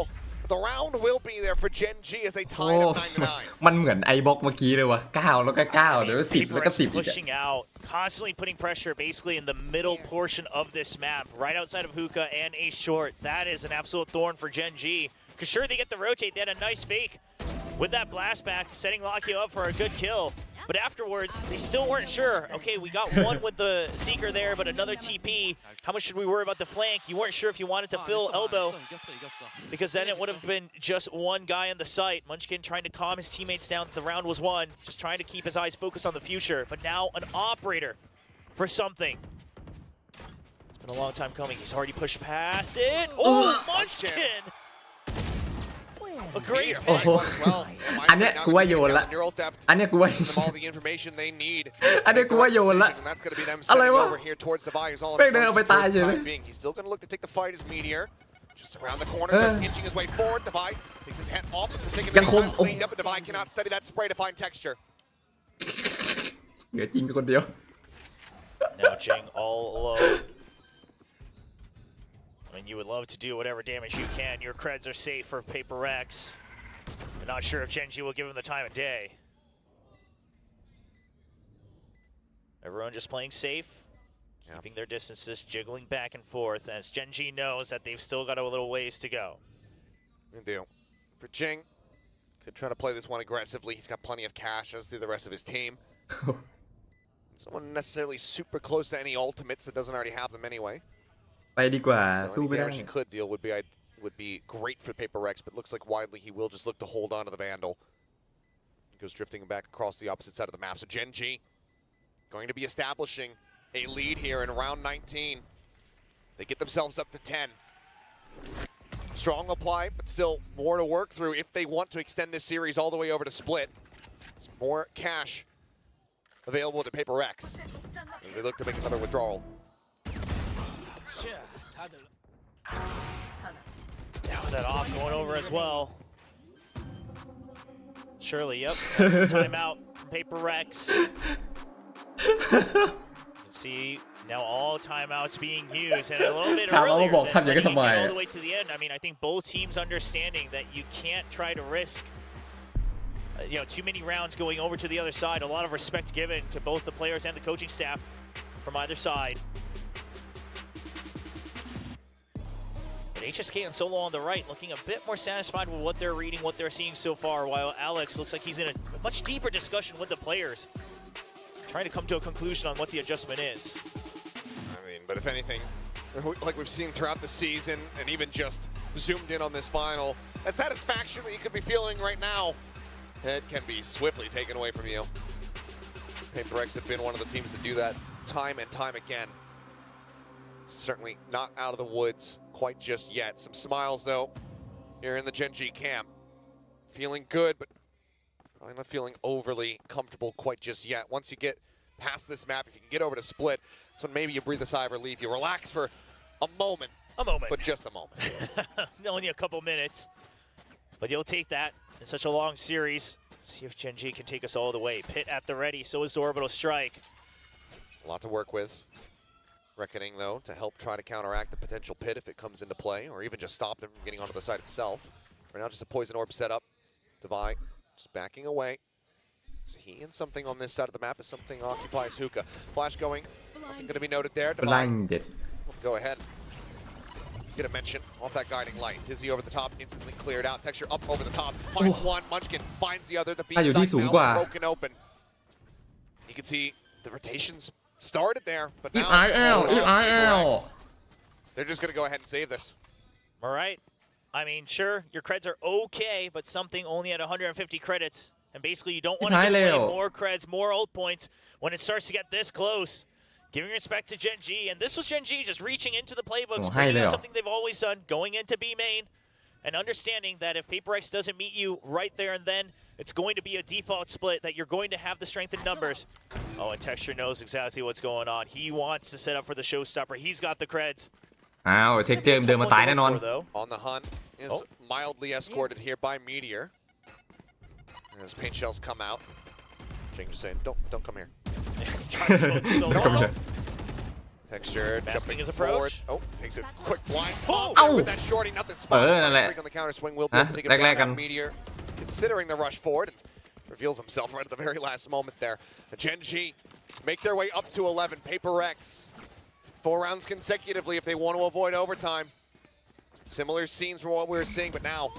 The round will be there for Gen G as they โอ้ tie it up 9-9. มันเหมือนไอบ็อกเมื่อกี้เลยว่ะ9แล้วก็9เดี๋ยว10แล้วก็ PaperX 10อีกอะ pushing out, constantly putting pressure basically in the middle portion of this map, right outside of Hookah and A Short. That is an absolute thorn for Gen G. Because sure, they get the rotate. They had a nice fake with that blast back, setting Lakio up for a good kill. But afterwards, they still weren't sure. Okay, we got one with the Seeker there, but another TP. How much should we worry about the flank? You weren't sure if you wanted to fill elbow, because then it would have been just one guy on the site. Munchkin trying to calm his teammates down that the round was won, just trying to keep his eyes focused on the future. But now an operator for something. It's been a long time coming. He's already pushed past it. Oh, Munchkin! A great โอ้โห อันเนี้ยกูว่าโยนละ อันเนี้ยกูว่า all the information they need. อันเนี้ยกูว่าโยนละ And that's going to be them อะไร setting วะ over here towards the buy. Who's all on แม่ง his เดิน own เอาไป support ตาย for เฉ the ยเลย time being. He's still going to look to take the fight as Meteor. Just around the corner, starts inching his way forward. Divide takes his head off. Forsaken ยังคง cleaned up, and Divide cannot study that spray to find texture. เหลือจริงคนเดียว Now Jing all alone. And you would love to do whatever damage you can. Your creds are safe for PaperX. I'm not sure if Gen G will give him the time of day. Everyone just playing safe, keeping their distances, jiggling back and forth, as Gen G knows that they've still got a little ways to go. Good deal. For Jing, could try to play this one aggressively. He's got plenty of cash, as do the rest of his team. Someone necessarily super close to any ultimates that doesn't already have them anyway. ไปดีกว่า So สู้ any ไม่ได้ damage he could deal would be great for PaperX, but looks like widely he will just look to hold on to the Vandal. He goes drifting back across the opposite side of the map. So Gen G going to be establishing a lead here in round 19. They get themselves up to 10. Strong apply, but still more to work through if they want to extend this series all the way over to split. Some more cash available to PRX as they look to make another withdrawal. Down that off, going over as well. Shirley, yep. That's the timeout from PRX. You can see now all timeouts being used, and a little bit earlier than letting it get all the way to the end. I mean, I think both teams understanding that you can't try to risk too many rounds going over to the other side. A lot of respect given to both the players and the coaching staff from either side. But HSK and Solo on the right looking a bit more satisfied with what they're reading, what they're seeing so far, while Alex looks like he's in a much deeper discussion with the players, trying to come to a conclusion on what the adjustment is. I mean, but if anything, like we've seen throughout the season and even just zoomed in on this final, that satisfaction that you could be feeling right now, it can be swiftly taken away from you. PRX have been one of the teams to do that time and time again. Certainly not out of the woods quite just yet. Some smiles though here in the Gen G camp. Feeling good, but I'm not feeling overly comfortable quite just yet. Once you get past this map, if you can get over to split, that's when maybe you breathe a sigh of relief. You relax for a moment. But just a moment. Only a couple minutes. But you'll take that in such a long series. See if Gen G can take us all the way. Pit at the ready, so is the orbital strike. A lot to work with. Reckoning, though, to help try to counteract the potential pit if it comes into play, or even just stop them from getting onto the side itself. Right now, just a poison orb setup. Devi just backing away. He and something on this side of the map as something occupies Hookah. Flash going. Nothing going to be noted there. Blinded. Go ahead. Get a mention off that guiding light. Dizzy over the top, instantly cleared out. Texture up over the top. Finds one. Munchkin finds the other. The B side now broken open. You can see the rotations started there, but now they're just going to go ahead and save this. All right. I mean, sure, your creds are okay, but something only at 150 credits. And basically, you don't want to give away more creds, more ult points when it starts to get this close. Giving respect to Gen G, and this was Gen G just reaching into the playbooks, bringing out something they've always done, going into B main, and understanding that if PRX doesn't meet you right there and then, it's going to be a default split, that you're going to have the strength in numbers. Oh, and Texture knows exactly what's going on. He wants to set up for the showstopper. He's got the creds. On the hunt is mildly escorted here by Meteor. As paint shells come out. Jing just saying, don't come here. Texture jumping his forward. approach. Oh, takes a quick blind. With that shorty, nothing spot. On the counter swing will be able to take it back on Meteor. Considering the rush forward, and reveals himself right at the very last moment there. The Gen G make their way up to 11. PRX 4 rounds consecutively if they want to avoid overtime. Similar scenes from what we were seeing, but now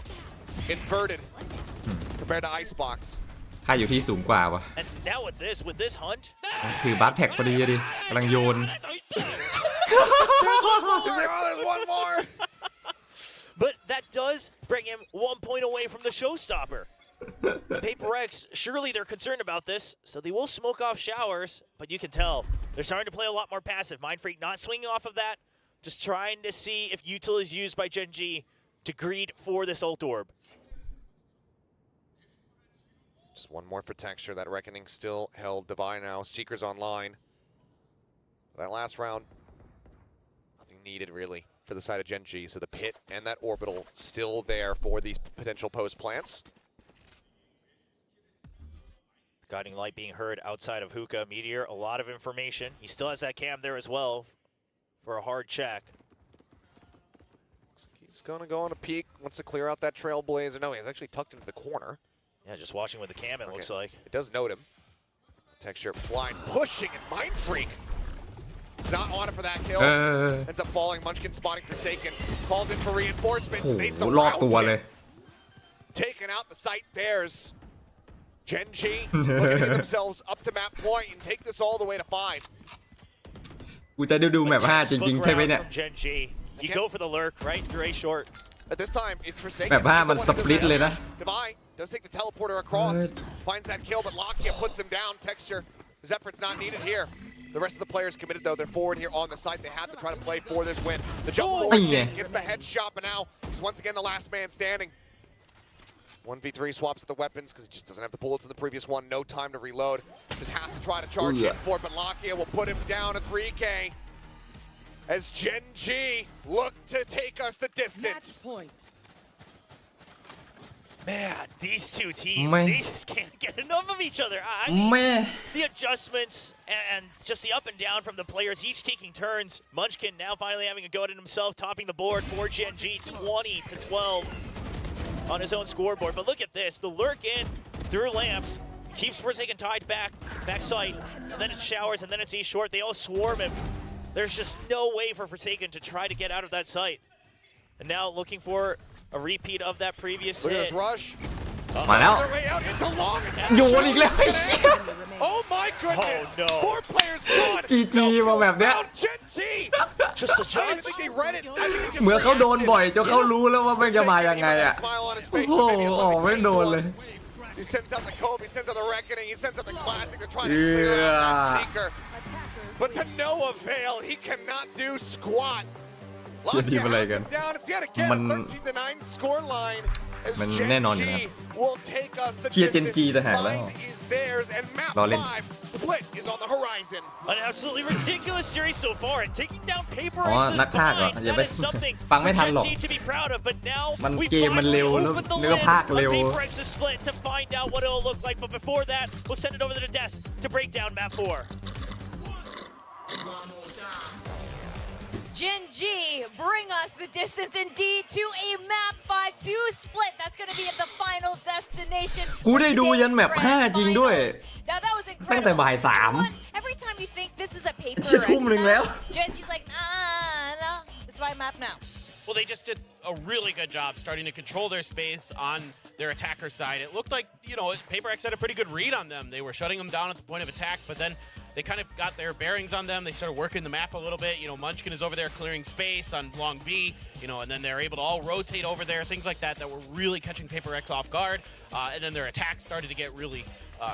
inverted compared to Icebox. ข้าอยู่ที่สูงกว่าวะ And now with this hunt, ถือบัฟแท็กพอดีดิกำลังโยน There's one more. But that does bring him 1 point away from the showstopper. PRX, surely they're concerned about this, so they will smoke off showers, but you can tell they're starting to play a lot more passive. Mindfreak not swinging off of that, just trying to see if util is used by Gen G to greed for this ult orb. Just one more for Texture. That Reckoning still held. Divine now. Seekers online. That last round, nothing needed really for the side of Gen G. So the pit and that orbital still there for these potential post plants. Guiding light being heard outside of Hookah. Meteor, a lot of information. He still has that cam there as well for a hard check. He's going to go on a peek, wants to clear out that Trailblazer. No, he's actually tucked into the corner. Yeah, just watching with the cam, it looks like. It does note him. Texture blind, pushing, and Mindfreak. It's not on it for that kill. Ends up falling. Munchkin spotting Forsaken. Calls in for reinforcements. They surround him. Taking out the site. There's Gen G looking to get themselves up to map point and take this all the way to 5. กูจะดูแมป5จริงๆใช่ไหมเนี่ย Gen G. You go for the lurk, right? You're A short. At this time, it's Forsaken. แมป5มันสปลิตเลยนะ Devi does take the teleporter across. Finds that kill, but Lakia puts him down. Texture, his effort's not needed here. The rest of the players committed though. They're forward here on the site. They have to try to play for this win. The jump forward gets the headshot, but now he's once again the last man standing. 1v3 swaps at the weapons because he just doesn't have the bullets in the previous one. No time to reload. Just has to try to charge in for it, but Lakia will put him down to 3K. As Gen G look to take us the distance. Man, these two teams, they just can't get enough of each other. I mean, the adjustments and just the up and down from the players, each taking turns. Munchkin now finally having a go at it himself, topping the board for Gen G, 20-12 on his own scoreboard. But look at this, the lurk in through lamps, keeps Forsaken tied back sight, and then it's showers, and then it's E short. They all swarm him. There's just no way for Forsaken to try to get out of that sight. And now looking for a repeat of that previous hit. Look at this rush. มาแล้ว โยนอีกแล้ว Oh my goodness. Oh no. 4 players gone. จีมาแบบเนี้ย Gen G. Just a I don't even think they read it. I think they just เหมือนเขาโดนบ่อยจนเขารู้แล้วว่ามันจะมายังไงอ่ะ โอ้โหออกไม่โดนเลย He sends out the Kobe, he sends out the Reckoning, he sends out the Classic. They're trying to clear out that Seeker. But to no avail, he cannot do squat. เชียร์ทีมอะไรกัน Down. It's yet again a 13-9 score line. มันแน่นอนอยู่ครับ will take us the เชียร์เจนจีต่างหากแล้ว distance. Is theirs and map รอเล่น 5 split is on the horizon. An absolutely ridiculous series so far, and taking down Paper อ๋อ X's นักพากย์เหรอ behind, อย่าไป that is something ฟังไม่ทัน for หรอก Gen G to be proud of. But now มัน we เกมมัน finally เร็วแล้ว open the แล้วก็ lid พากย์ of เร็ว Paper X's split to find out what it'll look like. But before that, we'll send it over to the desk to break down map 4. Gen G bring us the distance indeed to a map 5-2 split. That's going to be at the final destination. กูได้ดูยันแมป5จริงด้วย Now that was ตั้งแต่ incredible. บ่าย Every time you think this is a Paper 3 X ทุ่มหนึ่งแล้ว map, Gen G's like, no, it's my map now. Well, they just did a really good job starting to control their space on their attacker side. It looked like, Paper X had a pretty good read on them. They were shutting them down at the point of attack, but then they kind of got their bearings on them. They started working the map a little bit. Munchkin is over there clearing space on Long B, and then they're able to all rotate over there, things like that were really catching Paper X off guard. And then their attacks started to get really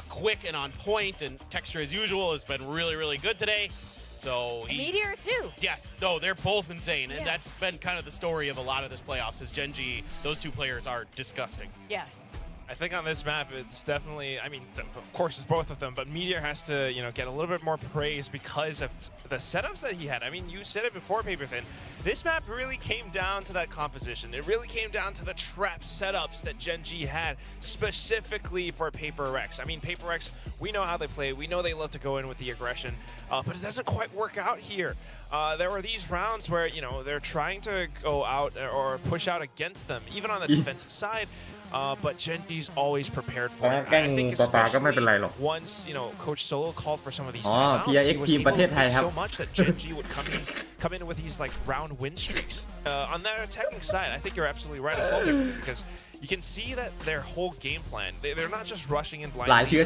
quick and on point, and Texture, as usual, has been really, really good today. So Meteor too. Yes, no, they're both insane, and that's been kind of the story of a lot of this playoffs. Is Gen G, those two players are disgusting. Yes. I think on this map, it's definitely, of course, it's both of them, but Meteor has to, get a little bit more praise because of the setups that he had. I mean, you said it before, Paperfin. This map really came down to that composition. It really came down to the trap setups that Gen G had specifically for Paper X. I mean, Paper X, we know how they play. We know they love to go in with the aggression, but it doesn't quite work out here. There were these rounds where, they're trying to go out or push out against them, even on the defensive side. But Gen G's always prepared for it. I think especially once, Coach Solo called for some of these timeouts, he was able to fix so much that Gen G would come in with these round win streaks. On their attacking side, I think you're absolutely right as well, because you can see that their whole game plan, they're not just rushing in blindly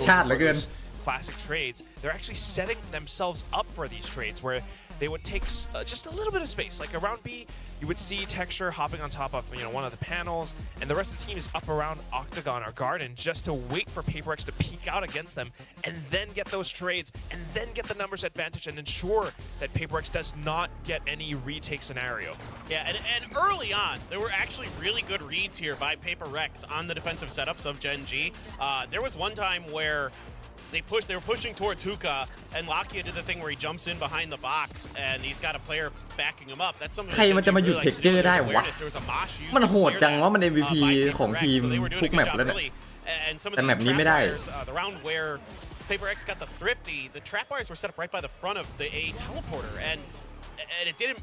classic trades. They're actually setting themselves up for these trades where they would take just a little bit of space. Like around B, you would see Texture hopping on top of one of the panels, and the rest of the team is up around Octagon or Garden just to wait for Paper X to peek out against them, and then get those trades, and then get the numbers advantage and ensure that Paper X does not get any retake scenario. Yeah, and early on, there were actually really good reads here by Paper X on the defensive setups of Gen G. There was one time where they were pushing towards Hookah, and Lakia did the thing where he jumps in behind the box, and he's got a player backing him up. That's something ใครมันจะมาหยุดเทคเจอร์ได้วะ มันโหดจังว่ามัน MVP ของทีมทุกแมปแล้วเนี่ยแต่แมปนี้ไม่ได้ The round where Paper X got the thrifty, the trap wires were set up right by the front of the A teleporter, and it didn't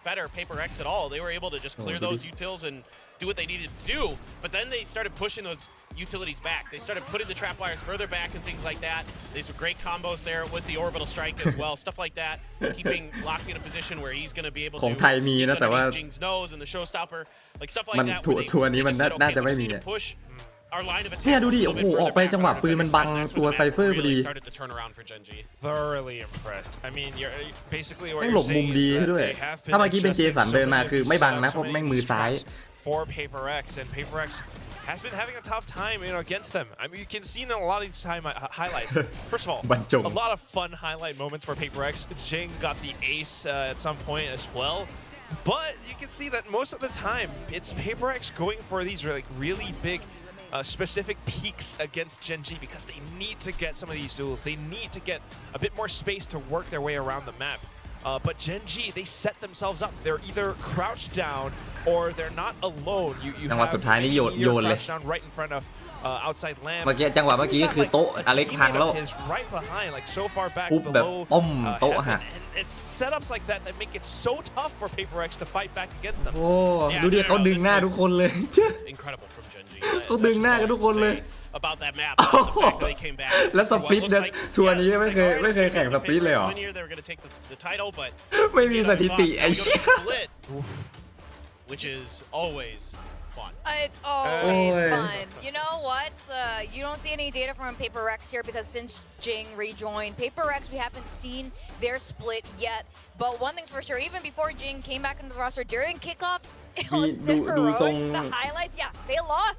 fetter Paper X at all. They were able to just clear those utils and do what they needed to do, but then they started pushing those utilities back. They started putting the trap wires further back and things like that. These were great combos there with the orbital strike as well, stuff like that, keeping Locked in a position where he's going to be able to ของไทยมีนะแต่ว่า Jing's nose and the showstopper, like stuff like มัน that. ทัวร์นี้มันน่าจะไม่มีเนี่ย เนี่ยดูดิโอ้โหออกไปจังหวะปืนมันบังตัวไซเฟอร์พอดี Thoroughly impressed. I mean, you're basically what แม่ง you're หลบมุม saying ดี is ด้วย that they have ถ้าเมื่อกี้เป็น been เจสัน adjusting เดินมา so คือ many ไม่บังนะเพราะแม่งมือซ้าย for Paper X, and Paper X has been having a tough time, against them. I mean, you can see in a lot of these highlights. First of all, a lot of fun highlight moments for PaperX. Jing got the ace at some point as well. But you can see that most of the time, it's PaperX going for these really big specific peaks against Gen G because they need to get some of these duels. They need to get a bit more space to work their way around the map. But Gen G, they set themselves up. They're either crouched down or they're not alone. You จังหวะสุดท้ายนี่โยนเลย crouched down right in front of outside lamps. เมื่อกี้จังหวะเมื่อกี้คือโต๊ะอเล็กพังแล้ว is right behind, like so far back ปุ๊บแบบ below ป้อมโต๊ะหัก and it's setups like that that make it so tough for PaperX to fight back against them. โอ้ดูดิเขาดึงหน้าทุกคนเลย Incredible from Gen G. เขาดึงหน้ากันทุกคนเลย About that map, the fact that they came back. แล้วสปิดเนี่ยทัวร์นี้ไม่เคยแข่งสปิดเลยเหรอ They were going to take the title, but ไม่มีสถิติไอ้เชี่ย which is always fun. It's always fun. You know what? You don't see any data from PaperX here because since Jing rejoined PaperX, we haven't seen their split yet. But one thing's for sure, even before Jing came back into the roster during kickoff, the highlights, they lost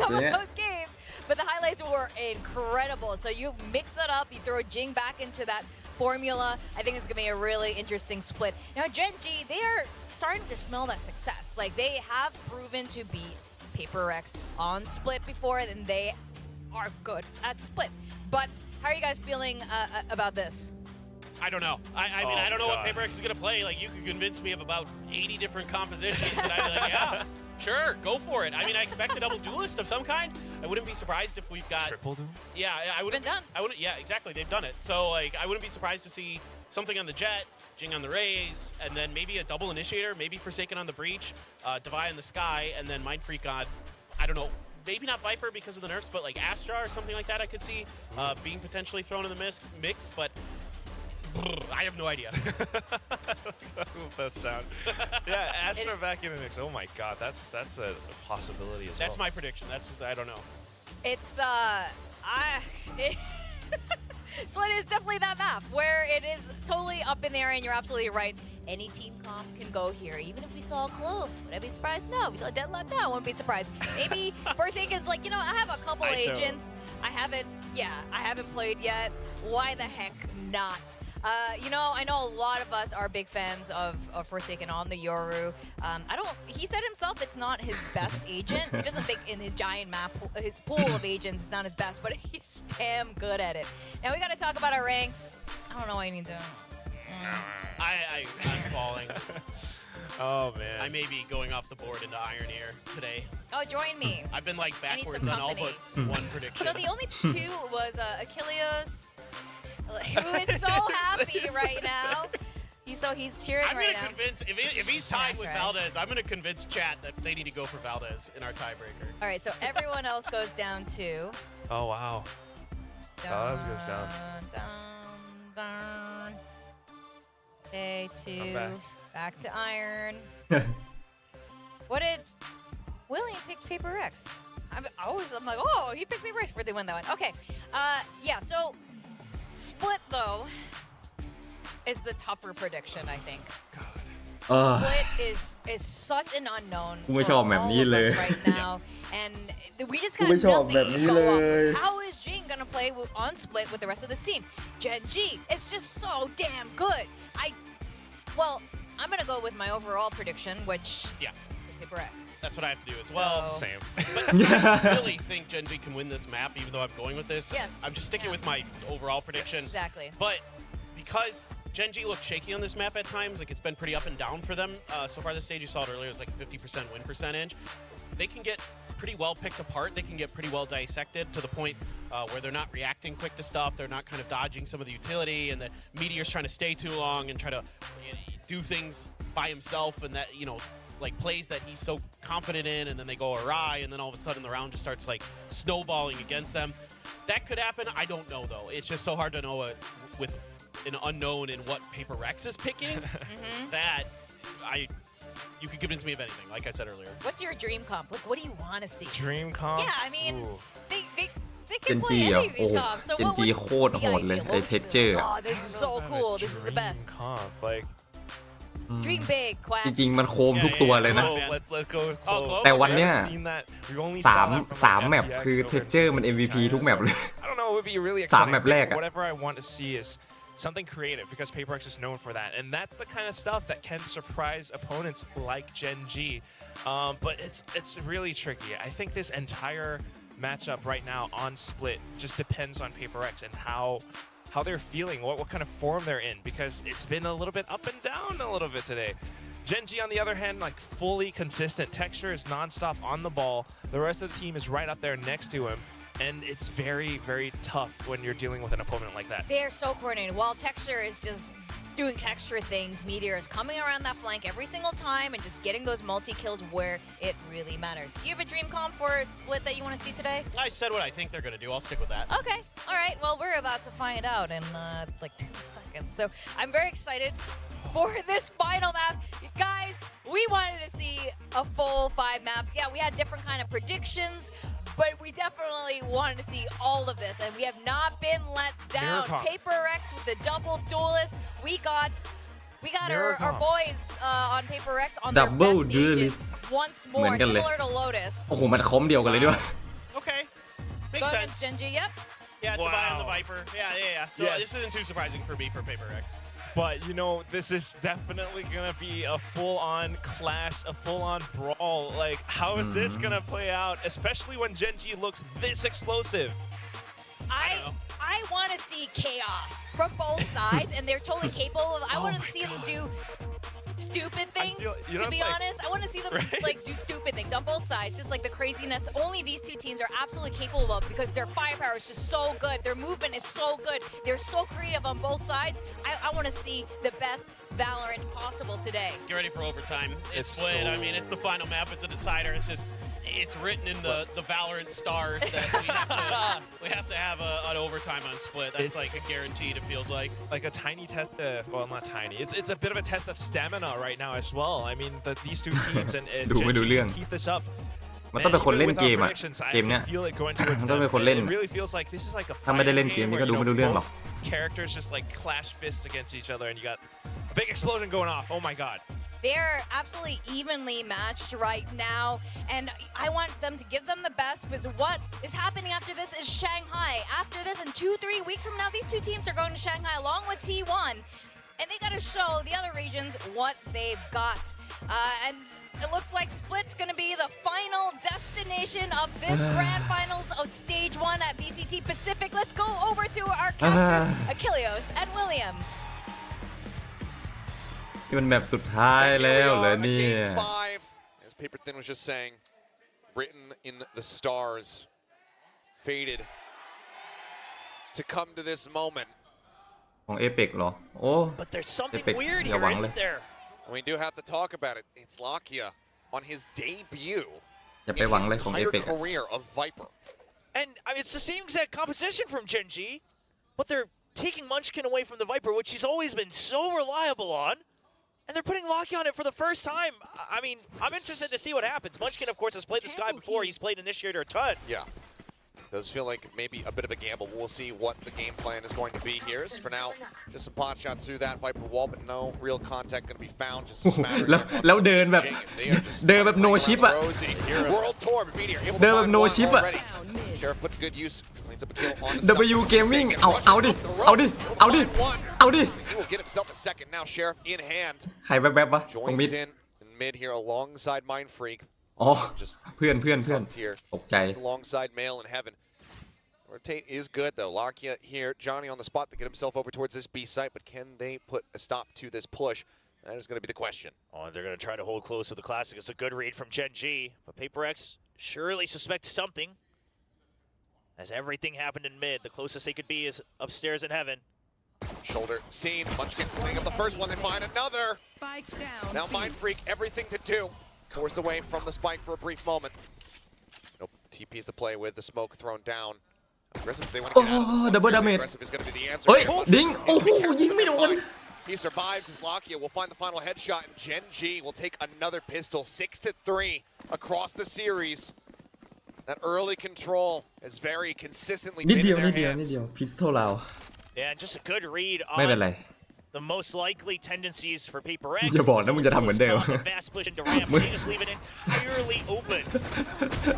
some of those games. But the highlights were incredible. So you mix it up, you throw Jing back into that formula. I think it's going to be a really interesting split. Now, Gen G, they are starting to smell that success. Like, they have proven to beat PaperX on split before, and they are good at split. But how are you guys feeling about this? I don't know. I mean, I don't know what PaperX is going to play. Like, you could convince me of about 80 different compositions, and I'd be like, yeah. Sure, go for it. I mean, I expect a double duelist of some kind. I wouldn't be surprised if we've got triple duel. Yeah, I would. It's been done. I wouldn't. Yeah, exactly. They've done it. So like, I wouldn't be surprised to see something on the Jet, Jing on the Rays, and then maybe a double initiator, maybe Forsaken on the Breach, Divide in the Sky, and then Mind Freak on, I don't know, maybe not Viper because of the nerfs, but like Astra or something like that. I could see being potentially thrown in the mix, but. I have no idea. That sound. Yeah, Astra back in the mix. Oh my god, that's a possibility as well. That's my prediction. I don't know. It's Split is definitely that map where it is totally up in the air, and you're absolutely right. Any team comp can go here. Even if we saw a Clove, would I be surprised? No. We saw a Deadlock? No, I wouldn't be surprised. Maybe Forsaken's like, I have a couple agents. I haven't played yet. Why the heck not? I know a lot of us are big fans of Forsaken on the Yoru. He said himself it's not his best agent. He doesn't think in his giant map, his pool of agents is not his best, but he's damn good at it. Now we gotta talk about our ranks. I don't know why you need to. I'm falling. Oh man. I may be going off the board into Iron Ear today. Oh, join me. I've been like backwards on all but one prediction. So the only two was Achilles, who is so happy right now. He's cheering I'm right gonna convince if he's tied with Valdez, I'm gonna convince chat that they need to go for Valdez in our tiebreaker. All right, so everyone else goes down to. Oh wow. Valdez goes down. Down. Okay, back to Iron. What did William pick PaperX? I'm like, oh, he picked PaperX for the win that one. Okay, yeah. So Split though is the tougher prediction, I think. Split is such an unknown for all of us right now, and we just got nothing to go off. How is Jing gonna play on Split with the rest of the team? Gen G is just so damn good. I'm gonna go with my overall prediction, which is PaperX. That's what I have to do as well. Same. But I really think Gen G can win this map, even though I'm going with this. Yes. I'm just sticking with my overall prediction. Exactly. But because Gen G looked shaky on this map at times, like it's been pretty up and down for them so far this stage. You saw it earlier, it was like a 50% win percentage. They can get pretty well picked apart. They can get pretty well dissected to the point where they're not reacting quick to stuff. They're not kind of dodging some of the utility, and the Meteor's trying to stay too long and try to do things by himself, and that, like plays that he's so confident in, and then they go awry, and then all of a sudden the round just starts like snowballing against them. That could happen. I don't know though. It's just so hard to know with an unknown in what PaperX is picking that you could convince me of anything, like I said earlier. What's your dream comp? Like, what do you want to see? Dream comp? Yeah, I mean, they Gen can play G any of these comps. So Gen what G would โคตรโหดเลยไอ้ texture Oh, this is so cool. This is the best. Comp, like Dream big, จ Quack. ริงๆมันโคมทุกตัวเลยนะ Let's go. Close. แต่วันเนี้ย We haven't seen that. We only สาม saw that from สาม like แมป FPX คือ over texture มัน Team MVP China, ทุกแมป so เลย I don't know. It would be really สาม exciting. แมปแรกอะ Whatever I want to see is something creative because PaperX is known for that, and that's the kind of stuff that can surprise opponents like Gen G. But it's really tricky. I think this entire matchup right now on Split just depends on PaperX and how they're feeling, what kind of form they're in, because it's been a little bit up and down a little bit today. Gen G, on the other hand, like fully consistent. Texture is nonstop on the ball. The rest of the team is right up there next to him. And it's very, very tough when you're dealing with an opponent like that. They are so coordinated. While Texture is just doing Texture things, Meteor is coming around that flank every single time and just getting those multi-kills where it really matters. Do you have a dream comp for a Split that you want to see today? I said what I think they're going to do. I'll stick with that. Okay. All right. Well, we're about to find out in like 2 seconds. So I'm very excited for this final map. Guys, we wanted to see a full 5 maps. Yeah, we had different kind of predictions, but we definitely wanted to see all of this, and we have not been let down. PaperX with the double duelist. We got our boys on PaperX on their Double best stages duelist. once more, similar to Lotus. โอ้โหมันคอมเดียวกันเลยด้วย Okay. Go Makes against sense. Gen G, yep. Yeah, Wow. Divine on the Viper. Yeah. So Yes. this isn't too surprising for me for PaperX. But, you know, this is definitely going to be a full-on clash, a full-on brawl. Like, how is this going to play out, especially when Gen G looks this explosive? I want to see chaos from both sides, and they're totally capable of. I want to see them do stupid things. To be honest, I want to see them like do stupid things on both sides, just like the craziness only these two teams are absolutely capable of because their firepower is just so good. Their movement is so good. They're so creative on both sides. I want to see the best Valorant possible today. Get ready for overtime. It's Split. I mean, it's the final map. It's a decider. It's written in the Valorant stars that we have to have an overtime on Split. That's like a guaranteed, it feels like. Like a tiny test, well, not tiny. It's a bit of a test of stamina right now as well. I mean, these two teams and Gen G can keep this up. มันต้องเป็นคนเล่นเกมอะเกมเนี้ย มันต้องเป็นคนเล่น It really feels like this is like a ถ้าไม่ได้เล่นเกมนี้ก็ดูไม่รู้เรื่องหรอก characters just like clash fists against each other, and you got a big explosion going off. Oh my god. They're absolutely evenly matched right now, and I want them to give them the best because what is happening after this is Shanghai. After this, in 2-3 weeks from now, these two teams are going to Shanghai along with T1, and they got to show the other regions what they've got. And it looks like Split's going to be the final destination of this grand finals of stage 1 at VCT Pacific. Let's go over to our casters, Achilleos and William. นี่มันแบบสุดท้ายแล้วเหรอเนี่ย As Paper Thin was just saying, written in the stars, fated to come to this moment. ของเอเปกเหรอโอ้ But there's something Epic. weird อย่า here, หวังเลย isn't there? And we do have to talk about it. It's Lakia on his debut อย่าไปหวังเลยของเอ entire เปก career of Viper. And I mean, it's the same exact composition from Gen G, but they're taking Munchkin away from the Viper, which he's always been so reliable on. And they're putting Locky on it for the first time. I mean, I'm interested to see what happens. Munchkin, of course, has played this guy before. He's played Initiator a ton. Yeah. Does feel like maybe a bit of a gamble. We'll see what the game plan is going to be here. So for now, just some pot shots through that Viper wall, but no real contact going to be found. Just a smattering แล้วเดินแบบ no chip อะ World Tour, but Meteor able to เดินแบบ find no one chip อะ already. Sheriff put good use. Cleans up a kill on the W Gaming เอาดิ He will get himself a second now. Sheriff in hand. ใครแวบๆวะตรงมิด Joins in mid here alongside Mind Freak. อ๋อ Just เพื่อนตกใจ alongside Male in Heaven. Rotate is good though. Lakia here, Johnny on the spot to get himself over towards this B site, but can they put a stop to this push? That is going to be the question. Oh, they're going to try to hold close to the Classic. It's a good read from Gen G, but PaperX surely suspects something. As everything happened in mid, the closest they could be is upstairs in Heaven. Shoulder seen. Munchkin cleaning up the first one. They find another. Spike down. Now Mind Freak, everything to do. Forced away from the spike for a brief moment. Nope. TP's to play with. The smoke thrown down. Aggressive. They want to get out of this one. double damage. Aggressive is going to be the answer. เฮ้ยดิงโอ้โหยิงไม่โดน He survives. Lakia will find the final headshot, and Gen G will take another pistol. 6-3 across the series. That early control has very consistently นิด been เดี in ยว their hands. พิสโตลเรา Yeah, and just a good read ไม่เป็น on ไร the most likely tendencies for PRX. อย่าบอกนะมึงจะทำเหมือนเดิม Fast push into ramp. They just leave it entirely open.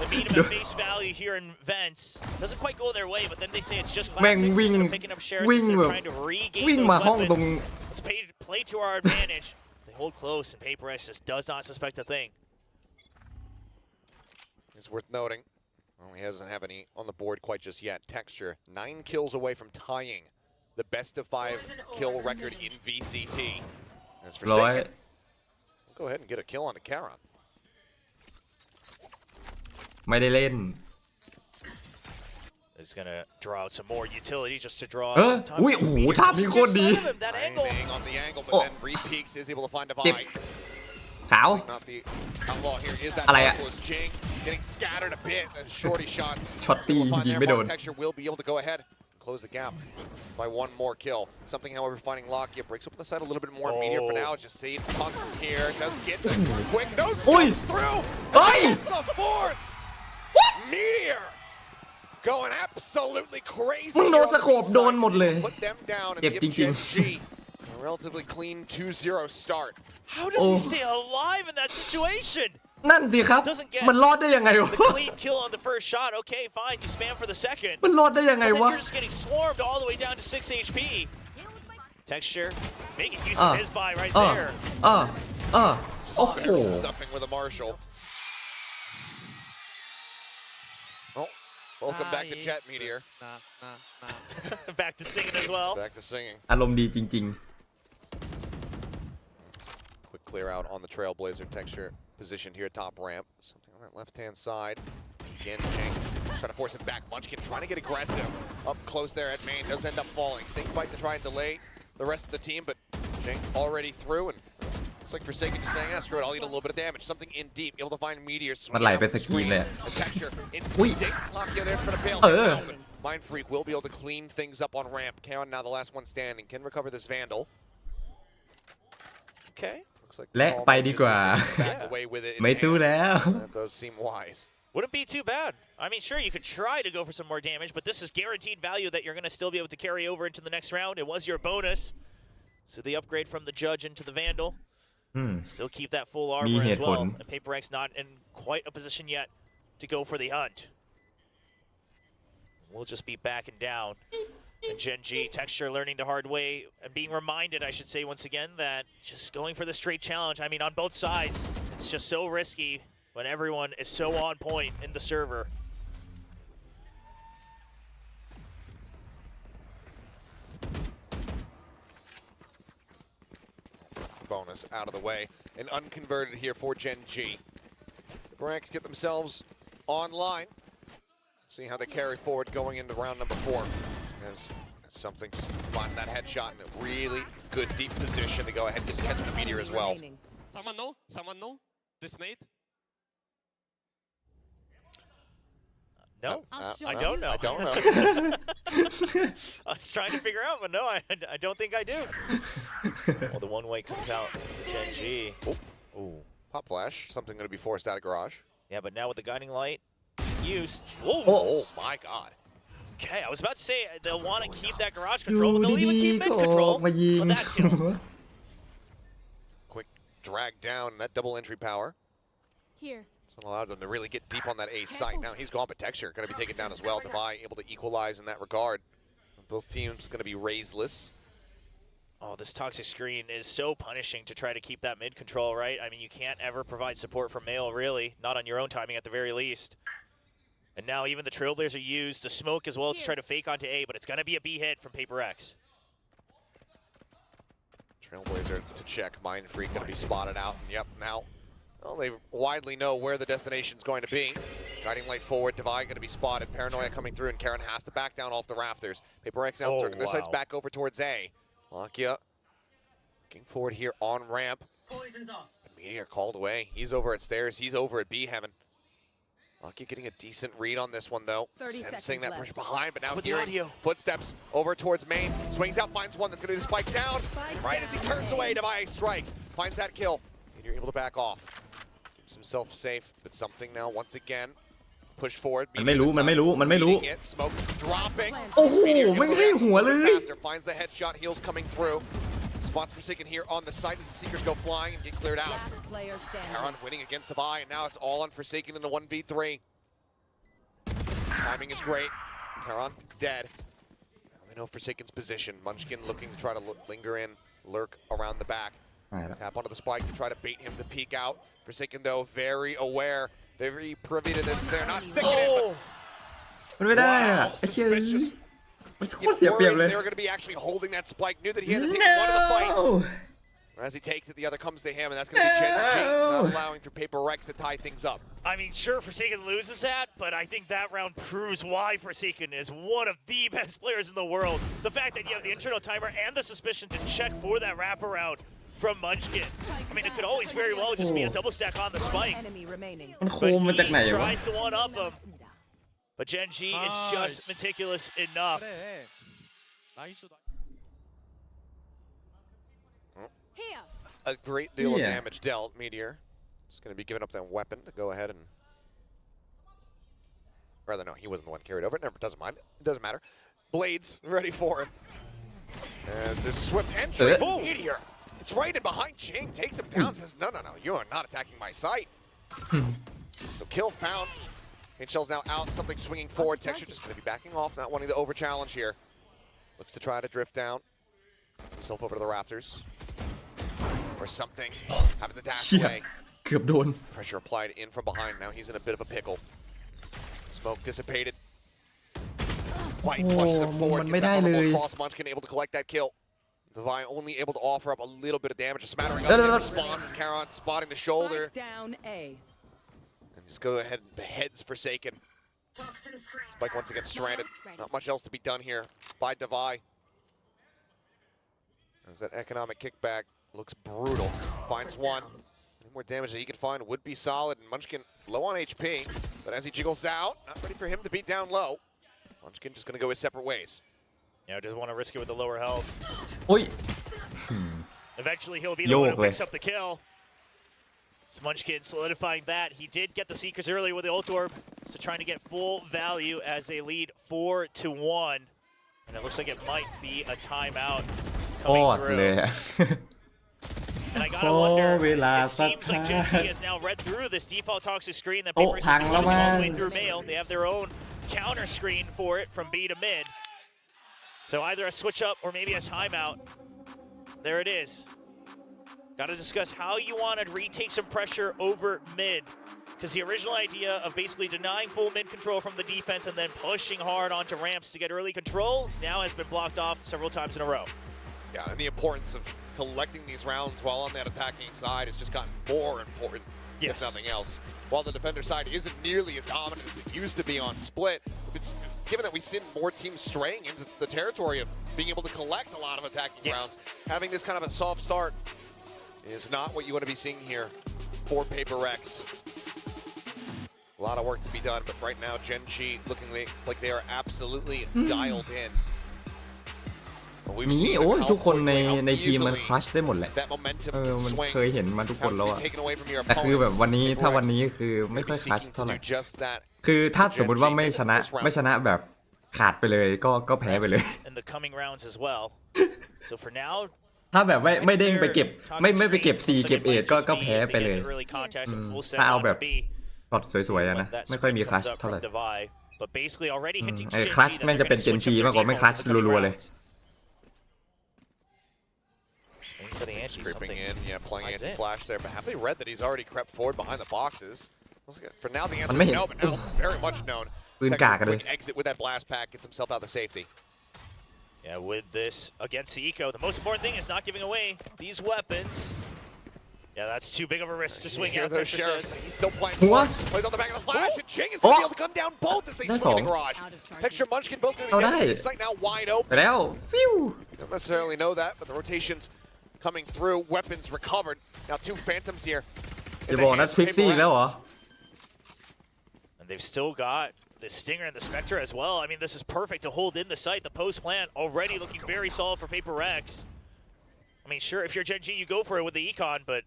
The medium at face value here in vents doesn't quite go their way, but then they say it's just แม่ง classics วิ่ง instead of picking up shares วิ่ง instead แบ of บ trying to regain วิ่ง those มาห้องตรง weapons. Let's play to our advantage. They hold close, and PRX just does not suspect a thing. It's worth noting. Well, he doesn't have any on the board quite just yet. Texture, 9 kills away from tying the best of 5 kill record in VCT. As for second, we'll go ahead and get a kill on the Charon. ไม่ได้เล่น He's gonna draw out some more utility just to draw. อุ้ยโอ้โหท่านี้โคตรดี Timing on the angle, but then Repeaks is able to find Divide. ขาว Not the outlaw here is that อะไรอะ Marvelous Jing getting scattered a bit. And shorty shots. ช็อตตียิงไม่โดน Texture will be able to go ahead, close the gap by 1 more kill. Something, however, finding Lockyer breaks open the side a little bit more. Meteor for now, just see Punk from here. Does get the quick no scopes through. The 4th. Meteor going absolutely crazy. มึงโดนสโคปโดนหมดเลย Put them down and เจ็บ give จริง Gen G a relatively clean 2-0 start. How does he stay alive in that situation? นั่นสิครับ มันรอดได้ยังไงวะ The clean kill on the first shot. Okay, fine. You spam for the second. มันรอดได้ยังไง But then วะ you're just getting swarmed all the way down to 6 HP. Texture making use of his buy right there. โอ้โห Stuffing with a Marshall. Oh, welcome back to Jet Meteor. Back to singing as well. Back to singing. อารมณ์ดีจริง Quick clear out on the Trailblazer. Texture positioned here top ramp. Something on that left-hand side. Again, Jing trying to force it back. Munchkin trying to get aggressive. Up close there at main. Does end up falling. Same fight to try and delay the rest of the team, but Jing already through, and looks like Forsaken just saying, screw it, I'll eat a little bit of damage. Something in deep, able to find Meteors. มันไหลไปสกรีนเลย Texture, อุ้ย instant dink. Lockyer there for the bail. Mind Freak will be able to clean things up on ramp. Karen now the last one standing. Can recover this Vandal. Okay. และไปดีกว่า Back away with it in ไม่สู้ hand. แล้ว That does seem wise. Wouldn't be too bad. I mean, sure, you could try to go for some more damage, but this is guaranteed value that you're going to still be able to carry over into the next round. It was your bonus. So the upgrade from the Judge into the Vandal. Still keep that full armor as well. And PRX not in quite a position yet to go for the hunt. We'll just be backing down. And Gen G, Texture learning the hard way and being reminded, I should say once again, that just going for the straight challenge, I mean, on both sides, it's just so risky when everyone is so on point in the server. Bonus out of the way and unconverted here for Gen G. The PRX get themselves online. See how they carry forward going into round number 4. As something just find that headshot in a really good deep position to go ahead and catch the Meteor as well. Someone know? Someone know? This nade? No, I don't know. I don't know. I was trying to figure out, but no, I don't think I do. Well, the one way comes out for Gen G. Ooh. Pop flash, something going to be forced out of garage. Yeah, but now with the guiding light used. Oh my God. Okay, I was about to say they'll want to keep that garage control, but they'll even keep mid control. But that kill. Quick drag down that double entry power. Here. Allowed them to really get deep on that A site. Now he's gone, but Texture going to be taken down as well. Divide able to equalize in that regard. Both teams going to be raiseless. Oh, this toxic screen is so punishing to try to keep that mid control, right? I mean, you can't ever provide support from Mail, really. Not on your own timing at the very least. And now even the Trailblazer used the smoke as well to try to fake onto A, but it's going to be a B hit from PRX. Trailblazer to check. Mind Freak going to be spotted out. And yep, now... Well, they widely know where the destination's going to be. Guiding light forward, Divide going to be spotted. Paranoia coming through, and Karen has to back down off the rafters. PRX now turning their sights back over towards A. Lockyer looking forward here on ramp. Poison's off. Meteor called away. He's over at stairs. He's over at B heaven. Lockyer getting a decent read on this one, though. Sensing that pressure behind, but now hearing footsteps over towards main. Swings out, finds one that's going to be the spike down. Right as he turns away, Divide strikes. Finds that kill. Meteor able to back off. Keeps himself safe, but something now once again. Push forward. มันไม่รู้ Smoke dropping. โอ้โหไม่ให้หัวเลย Finds the headshot, heals coming through. Spots Forsaken here on the side as the Seekers go flying and get cleared out. Karon winning against the Vi, and now it's all on Forsaken in the 1v3. Timing is great. Karon dead. Now they know Forsaken's position. Munchkin looking to try to linger in, lurk around the back. Tap onto the spike to try to bait him to peek out. Forsaken though, very aware, very privy to this. They're not sticking it, but มันไม่ได้อะไอ้เชี่ยมันโคตรเสียเปรียบเลย they were going to be actually holding that spike. Knew that he had to take one of the fights. As he takes it, the other comes to him, and that's going to be Gen G, not allowing for PaperX to tie things up. I mean, sure, Forsaken loses that, but I think that round proves why Forsaken is one of the best players in the world. The fact that you have the internal timer and the suspicion to check for that wraparound from Munchkin. I mean, it could always very well just be a double stack on the spike. มันโคมมาจากไหน He วะ tries to one-up him, but Gen G is just meticulous enough. A great deal of damage dealt. Meteor is going to be giving up that weapon to go ahead and... Rather, no, he wasn't the one carried over. It never doesn't mind. It doesn't matter. Blades ready for him. As there's a swift entry. Meteor. It's right in behind Ching. Takes him down. Says, no, you are not attacking my site. So kill found. Shell's now out. Something swinging forward. Texture just going to be backing off. Not wanting to over-challenge here. Looks to try to drift down. Gets himself over to the rafters. Or something. Having the dash away. เกือบโดน Pressure applied in from behind. Now he's in a bit of a pickle. Smoke dissipated. White flushes him forward. มันไม่ได้เลย Cross Munchkin able to collect that kill. Devi only able to offer up a little bit of damage. A smattering of response as Karon spotting the shoulder. And just go ahead and beheads Forsaken. Spike once again stranded. Not much else to be done here by Devi. As that economic kickback looks brutal. Finds one. Any more damage that he could find would be solid. And Munchkin low on HP. But as he jiggles out, not ready for him to be down low. Munchkin just going to go his separate ways. Yeah, doesn't want to risk it with the lower health. โอ้ย Eventually, he'll be the one who picks up the kill. So Munchkin solidifying that. He did get the Seekers earlier with the ult orb. So trying to get full value as they lead 4-1. And it looks like it might be a timeout coming through. And I gotta wonder, it seems like Gen G has now read through this default toxic screen that Paper is running all the way through mail. They have their own counter screen for it from B to mid. So either a switch up or maybe a timeout. There it is. Got to discuss how you want to retake some pressure over mid. Because the original idea of basically denying full mid control from the defense and then pushing hard onto ramps to get early control now has been blocked off several times in a row. Yeah, and the importance of collecting these rounds while on that attacking side has just gotten more important, if nothing else. While the defender side isn't nearly as dominant as it used to be on split, it's given that we've seen more teams straying into the territory of being able to collect a lot of attacking rounds, having this kind of a soft start is not what you want to be seeing here for PaperX. A lot of work to be done, but right now Gen G looking like they are absolutely dialed in. มีโอ้ยทุกคนในทีมมันคลัชได้หมดแหละมันเคยเห็นมาทุกคนแล้วอะแต่คือแบบวันนี้ถ้าวันนี้คือไม่ค่อยคลัชเท่าไหร่คือถ้าสมมติว่าไม่ชนะแบบขาดไปเลยก็แพ้ไปเลย ถ้าแบบไม่เด้งไปเก็บไม่ไปเก็บ C เก็บ 8ก็แพ้ไปเลยถ้าเอาแบบช็อตสวยๆนะไม่ค่อยมีคลัชเท่าไหร่คลัชแม่งจะเป็น Gen G มากกว่าไม่คลัชรัวๆเลยCreeping in, yeah, playing anti-flash there, but have they read that he's already crept forward behind the boxes? For now, the answer is no, but now very much known. Quick exit with that blast pack, gets himself out of safety. Yeah, with this against the eco, the most important thing is not giving away these weapons. Yeah, that's too big of a risk to swing out there. He's still playing forward. Plays on the back of the flash, and Ching is going to be able to gun down both as they swing in the garage. Texture Munchkin both going to get this site now wide open. Don't necessarily know that, but the rotations coming through, weapons recovered. Now 2 Phantoms here. จะบอกนะทริกซี่แล้วเหรอ And they've still got the Stinger and the Spectre as well. I mean, this is perfect to hold in the site. The post plan already looking very solid for PaperX. I mean, sure, if you're Gen G, you go for it with the Econ, but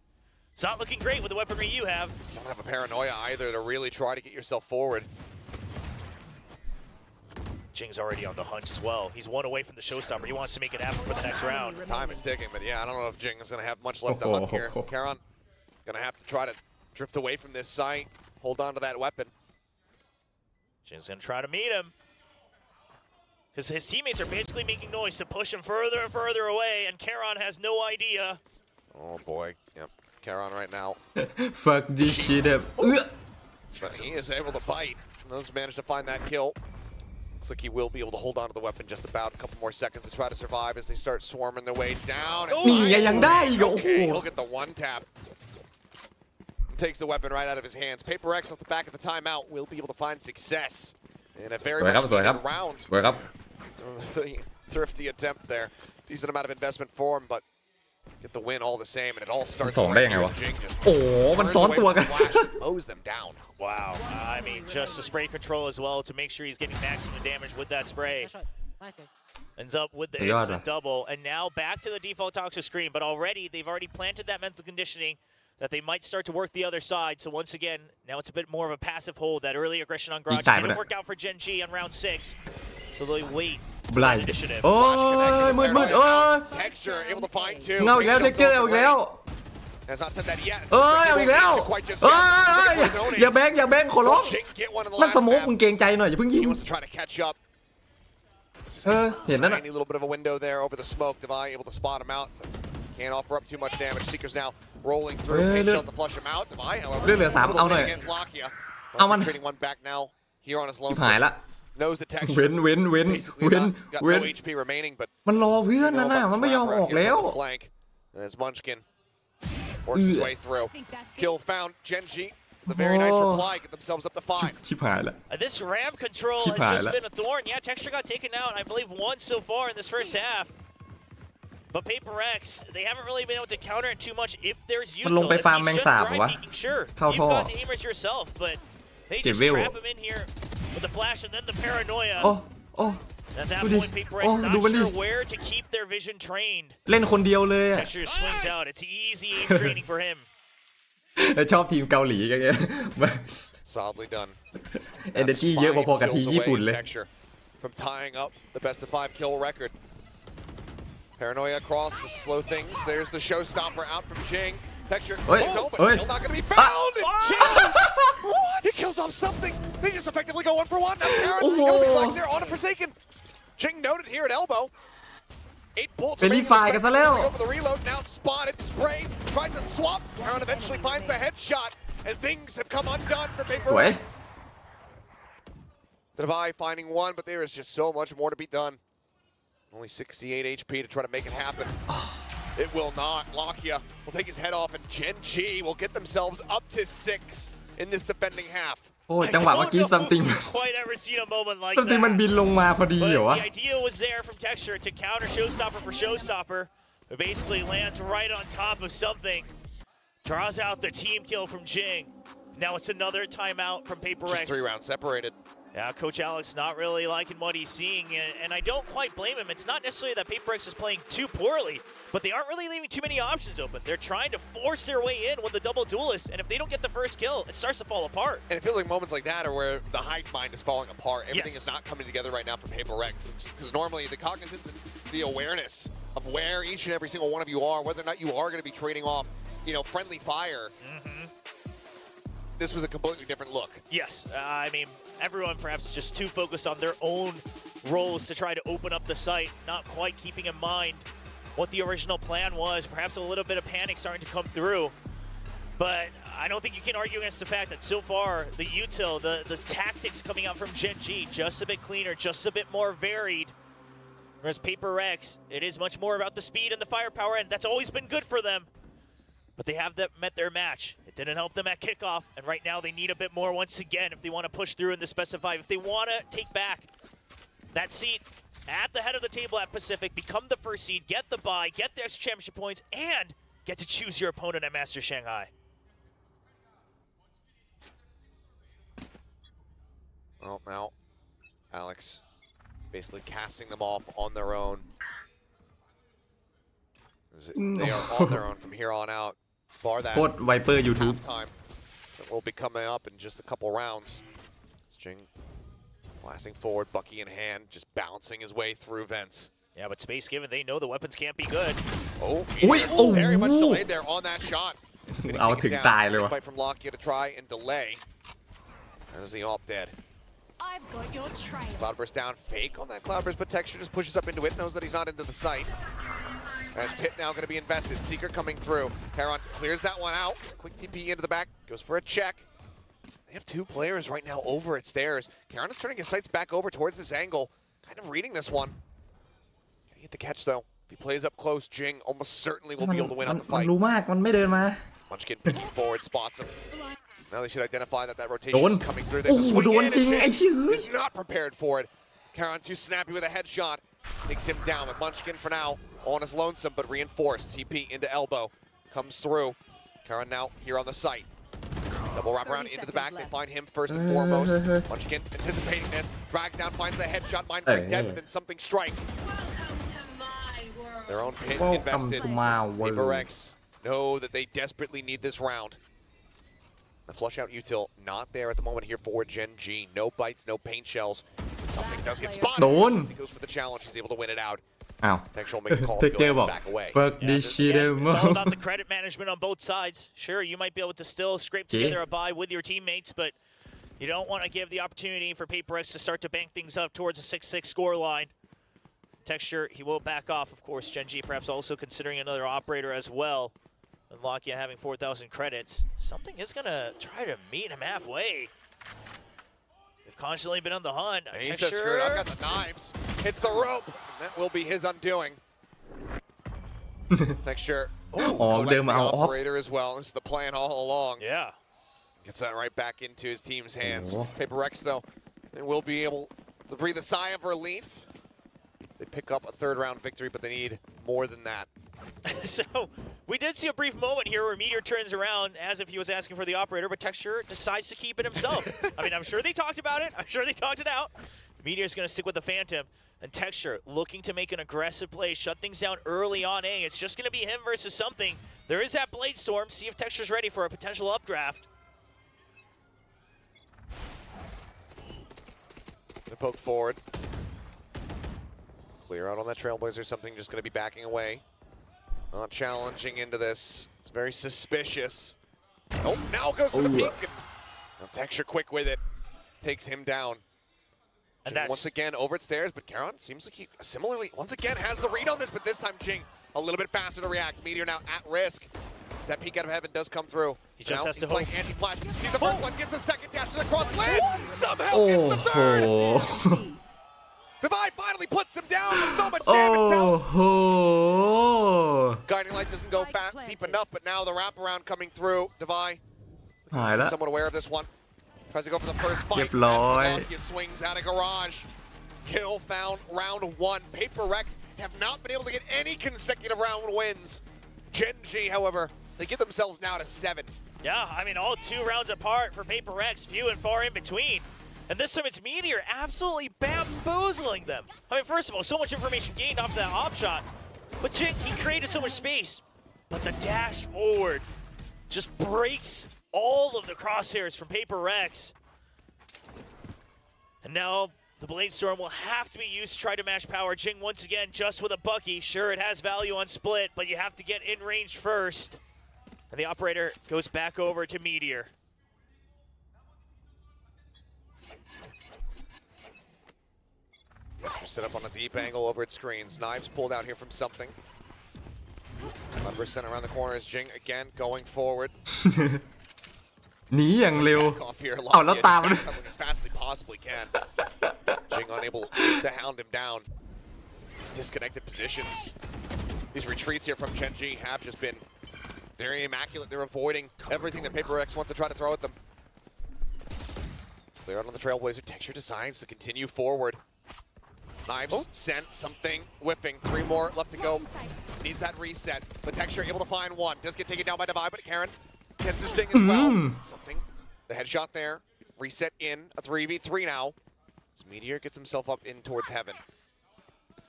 it's not looking great with the weaponry you have. Don't have a paranoia either to really try to get yourself forward. Jing's already on the hunt as well. He's one away from the showstopper. He wants to make it happen for the next round. Time is ticking, but yeah, I don't know if Jing is going to have much left to hunt here. Karon going to have to try to drift away from this site, hold on to that weapon. Jing's going to try to meet him. Because his teammates are basically making noise to push him further and further away, and Karon has no idea. Oh boy, yep, Karon right now. Fuck this shit up. But he is able to bite. Does manage to find that kill. Looks like he will be able to hold on to the weapon just about a couple more seconds to try to survive as they start swarming their way down. Okay, he'll get the one tap. Takes the weapon right out of his hands. Paper X off the back of the timeout will be able to find success in a very much needed round. The thrifty attempt there. Decent amount of investment for him, but get the win all the same, and it all starts with Jing just mows them down. Wow. I mean, just the spray control as well to make sure he's getting maximum damage with that spray. Ends up with the instant double, and now back to the default toxic screen, but they've already planted that mental conditioning that they might start to work the other side. So once again, now it's a bit more of a passive hold. That early aggression on Garage didn't work out for Gen G on round 6. So they wait. Blind. Texture able to find two. No, Texture has not said that yet. เอาอีกแล้วอย่าแบงขอร้องนั่นสโมกมึงเกรงใจหน่อยอย่าเพิ่งยิง He wants to try to catch up. เห็นนั่นน่ะ Tiny little bit of a window there over the smoke. Divine able to spot him out. Can't offer up too much damage. Seekers now rolling through. Patient to flush him out. Divine, however, เลือด 3เอาหน่อย against Lakia. เอามัน Trading one back now here on his lone หายละ knows the texture. เว้น got no HP remaining, but มันรอเพื่อนนั่นน่ะมันไม่ยอมออกแล้ว flank as Munchkin works his way through. Kill found. Genji, the very nice reply, get themselves up to 5. ชิบหายละ This RAM control has just been a thorn. Yeah, Texture got taken out, I believe, once so far in this first half. But Paper X, they haven't really been able to counter it too much if there's util. มันลงไปฟาร์มแมงสาบเหรอวะ Sure, เข้า you've ท่อ got the aimers yourself, but they just trap him in here with the flash and then the paranoia. At that point, Paper X not sure where to keep their vision trained. เล่นคนเดียวเลยอะ Texture swings out. It's easy aim training for him. ชอบทีมเกาหลีกันไง Solidly done. Energy เยอะพอๆกับทีมญี่ปุ่นเลย From tying up the best of 5 kill record. Paranoia across to slow things. There's the showstopper out from Jing. Texture is open. Still not going to be found. Jing, he kills off something. They just effectively go 1 for 1. Now Karon goes like they're on a Forsaken. Jing noted here at elbow. 8 bullets. เป็นรีไฟล์กันซะแล้ว Go for the reload. Now spotted. Sprays. Tries to swap. Karon eventually finds the headshot. And things have come undone for Paper X. The Divide finding 1, but there is just so much more to be done. Only 68 HP to try to make it happen. It will not. Lakia will take his head off, and Gen G will get themselves up to 6 in this defending half. โอ้ยจังหวะเมื่อกี้ something Quite ever seen a moment like something มันบินลงมาพอดีเหรอวะ The idea was there from Texture to counter Showstopper for Showstopper. It basically lands right on top of something. Draws out the team kill from Jing. Now it's another timeout from Paper X. Just 3 rounds separated. Yeah, Coach Alex not really liking what he's seeing, and I don't quite blame him. It's not necessarily that Paper X is playing too poorly, but they aren't really leaving too many options open. They're trying to force their way in with the double duelist, and if they don't get the first kill, it starts to fall apart. And it feels like moments like that are where the hive mind is falling apart. Everything is not coming together right now for Paper X, because normally the cognizance and the awareness of where each and every single one of you are, whether or not you are going to be trading off, friendly fire. This was a completely different look. Yes, I mean, everyone perhaps just too focused on their own roles to try to open up the site, not quite keeping in mind what the original plan was. Perhaps a little bit of panic starting to come through. But I don't think you can argue against the fact that so far, the util, the tactics coming out from Gen G, just a bit cleaner, just a bit more varied. Whereas Paper X, it is much more about the speed and the firepower, and that's always been good for them. But they have met their match. It didn't help them at kickoff, and right now they need a bit more once again if they want to push through in the specified. If they want to take back that seat at the head of the table at Pacific, become the first seed, get the bye, get their championship points, and get to choose your opponent at Master Shanghai. Well, now Alex basically casting them off on their own. They are on their own from here on out. Bar that โคตรไวเปอร์ YouTube halftime that will be coming up in just a couple rounds. Jing Blasting forward, Bucky in hand, just bouncing his way through vents. Yeah, but space given, they know the weapons can't be good. Oh, Wait, oh, very much delayed there on that shot. เอาถึงตายเลยวะ Fight from Lockyer to try and delay. There's the op dead. I've got your trail. Cloudburst down, fake on that Cloudburst, but Texture just pushes up into it, knows that he's not into the site. As Pit now going to be invested, Seeker coming through. Heron clears that one out. Quick TP into the back, goes for a check. They have two players right now over at stairs. Karen is turning his sights back over towards this angle, kind of reading this one. Gonna get the catch though. If he plays up close, Jing almost certainly will be able to win out the มัน fight. รู้มากมันไม่เดินมา Munchkin picking forward, spots him. Now they should identify that rotation โดน is coming through. โอ้ There's a โห swing โดน in, จริง and ไอ้ Jing ชื่อ is not prepared for it. Karen too snappy with a headshot. Takes him down with Munchkin for now on his lonesome, but reinforced. TP into elbow. Comes through. Karen now here on the site. Double wrap around into the back. They find him first and foremost. Munchkin anticipating this. Drags down, finds the headshot. Mind break dead, but then something strikes. Their own pit invested. PRX know that they desperately need this round. The flush out util not there at the moment here for Gen G. No bites, no paint shells. But something does get spotted. โดน He goes for the challenge. He's able to win it out. อ้าว Texture will make the call เท to คเจอร์ go บอก back away. fuck Yeah, this shit again, it's all about the ม credit management on both sides. Sure, you might be able to still scrape together a bye with your teammates, but you don't want to give the opportunity for PRX to start to bank things up towards a 6-6 score line. Texture, he will back off, of course. Gen G perhaps also considering another operator as well. And Lockyer having 4,000 credits. Something is going to try to meet him halfway. They've constantly been on the hunt. And he says, screw it, I've got the knives. Hits the rope. And that will be his undoing. Texture. Oh, collects theเอาออฟ operator as well. This is the plan all along. Yeah. Gets that right back into his team's hands. Oh. PRX, though, they will be able to breathe a sigh of relief. They pick up a third-round victory, but they need more than that. So we did see a brief moment here where Meteor turns around as if he was asking for the operator, but Texture decides to keep it himself. I mean, I'm sure they talked about it. I'm sure they talked it out. Meteor's going to stick with the Phantom. And Texture looking to make an aggressive play, shut things down early on A. It's just going to be him versus something. There is that Blade Storm. See if Texture's ready for a potential updraft. Gonna poke forward. Clear out on that Trailblazer. Something just going to be backing away. Not challenging into this. It's very suspicious. Oh, now goes for the peek. Now Texture quick with it. Takes him down. And that's once again over at stairs, but Caron seems like he similarly once again has the read on this, but this time Jing a little bit faster to react. Meteor now at risk. That peek out of heaven does come through. He just has to play hope. anti-flash. He's the first one, gets the second, dashes across, lands, somehow โอ้ gets the โห third. Divide finally puts him down with so much โอ้ damage. โห Guiding light doesn't go fast, deep enough, but now the wraparound coming through. Divide หายแล้ว somewhat aware of this one. Tries to go for the first fight. เรียบร้อย He swings out of garage. Kill found round one. PRX have not been able to get any consecutive round wins. Gen G, however, they get themselves now to 7. Yeah, I mean, all 2 rounds apart for PRX, few and far in between. And this time it's Meteor absolutely bamboozling them. I mean, first of all, so much information gained off that op shot. But Jing, he created so much space. But the dash forward just breaks all of the crosshairs from PRX. And now the Blade Storm will have to be used to try to match power. Jing once again just with a Bucky. Sure, it has value on split, but you have to get in range first. And the operator goes back over to Meteor. Set up on a deep angle over at screens. Knives pulled out here from something. Number sent around the corner is Jing again going forward. หนีอย่างเร็ว Back off here. เอาแล้วตาม Backpedaling as fast as he possibly can. Jing unable to hound him down. These disconnected positions. These retreats here from Gen G have just been very immaculate. They're avoiding everything that PRX wants to try to throw at them. Clear out on the Trailblazer. Texture decides to continue forward. Knives sent, something whipping. 3 more left to go. Needs that reset, but Texture able to find one. Does get taken down by Divide, but Karen gets his thing as well. Something, the headshot there. Reset in, a 3v3 now. As Meteor gets himself up in towards heaven.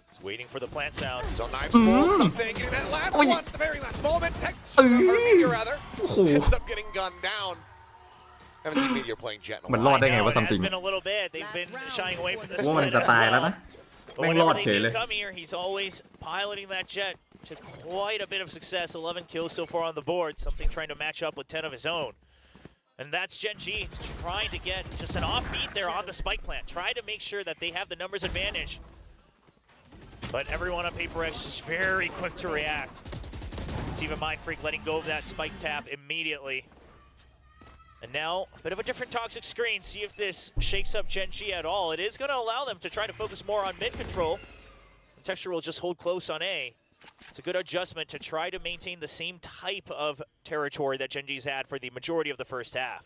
He's waiting for the plant sound. So Knives pulled something, and that last one, at the very last moment, Texture, or Meteor rather, ends up getting gunned down. Haven't seen Meteor playing Jet in a มัน while. รอดได้ไง I know, ว่า it has something been a little bit. They've been shying away from the ว่ามัน split จะ as ตายแล้ว well. นะ But แม่งร whenever อด they เฉยเลย do come here, he's always piloting that Jet to quite a bit of success. 11 kills so far on the board. Something trying to match up with 10 of his own. And that's Gen G trying to get just an offbeat there on the spike plant. Try to make sure that they have the numbers advantage. But everyone on PaperX is very quick to react. It's even Mind Freak letting go of that spike tap immediately. And now, a bit of a different toxic screen. See if this shakes up Gen G at all. It is going to allow them to try to focus more on mid control. The Texture will just hold close on A. It's a good adjustment to try to maintain the same type of territory that Gen G's had for the majority of the first half.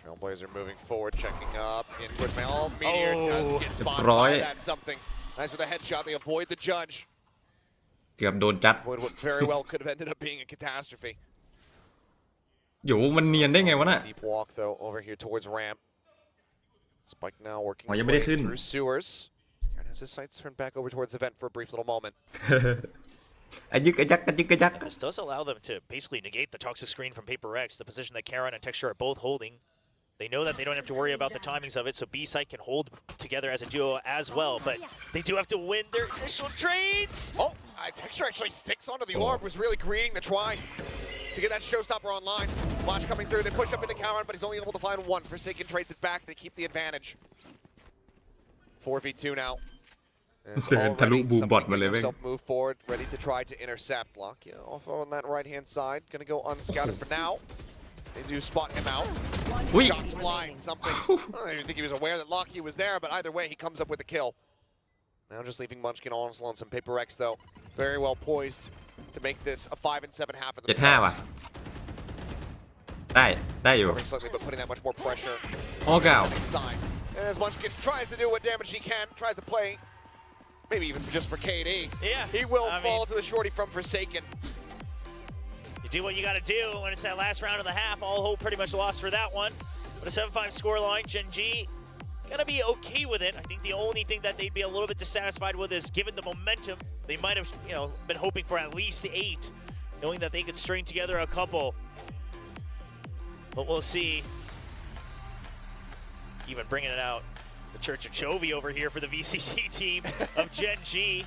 Trailblazer moving forward, checking up. Inward mail. Meteor does get spotted Right. by that something. Nice with a headshot. They avoid the judge. เกือบโดนจัด Avoid what very well could have ended up being a catastrophe. อยู่มันเนียนได้ไงวะน่ะ Deep walk though over here towards ramp. Spike now working อ๋อ its ยังไม่ได้ way ขึ้น through sewers. Karen has his sights turned back over towards the vent for a brief little moment. อะยึกอะยักอะยึกอะยัก And this does allow them to basically negate the toxic screen from PaperX, the position that Karen and Texture are both holding. They know that they don't have to worry about the timings of it, so B-side can hold together as a duo as well, but they do have to win their initial trades. Oh, Texture actually sticks onto the orb, was really greeting the try to get that showstopper online. Flash coming through, they push up into Karen, but he's only able to find one. Forsaken trades it back, they keep the advantage. 4v2 now. And it's เดินทะลุ already บูมบอท something มาเลย getting แม่ง himself move forward, ready to try to intercept. Lock, yeah, off on that right-hand side, gonna go unscouted for now. They do spot him out. Ui. Shots flying, something. I don't even think he was aware that Lockheed was there, but either way, he comes up with a kill. Now just leaving Munchkin all alone. Some PaperX, though, very well poised to make this a 5 and 7 half of 75 ว่ะ ได้อยู่ Covering slightly, but putting that much more pressure โอ้เก่า inside. And as Munchkin tries to do what damage he can, tries to play, maybe even just for KD. Yeah, He will I fall mean- to the shorty from Forsaken. You do what you got to do when it's that last round of the half. All hope pretty much lost for that one. But a 7-5 scoreline, Gen G gonna be okay with it. I think the only thing that they'd be a little bit dissatisfied with is given the momentum, they might have, been hoping for at least 8, knowing that they could string together a couple. But we'll see. Even bringing it out, the Church of Chovy over here for the VCT team of Gen G.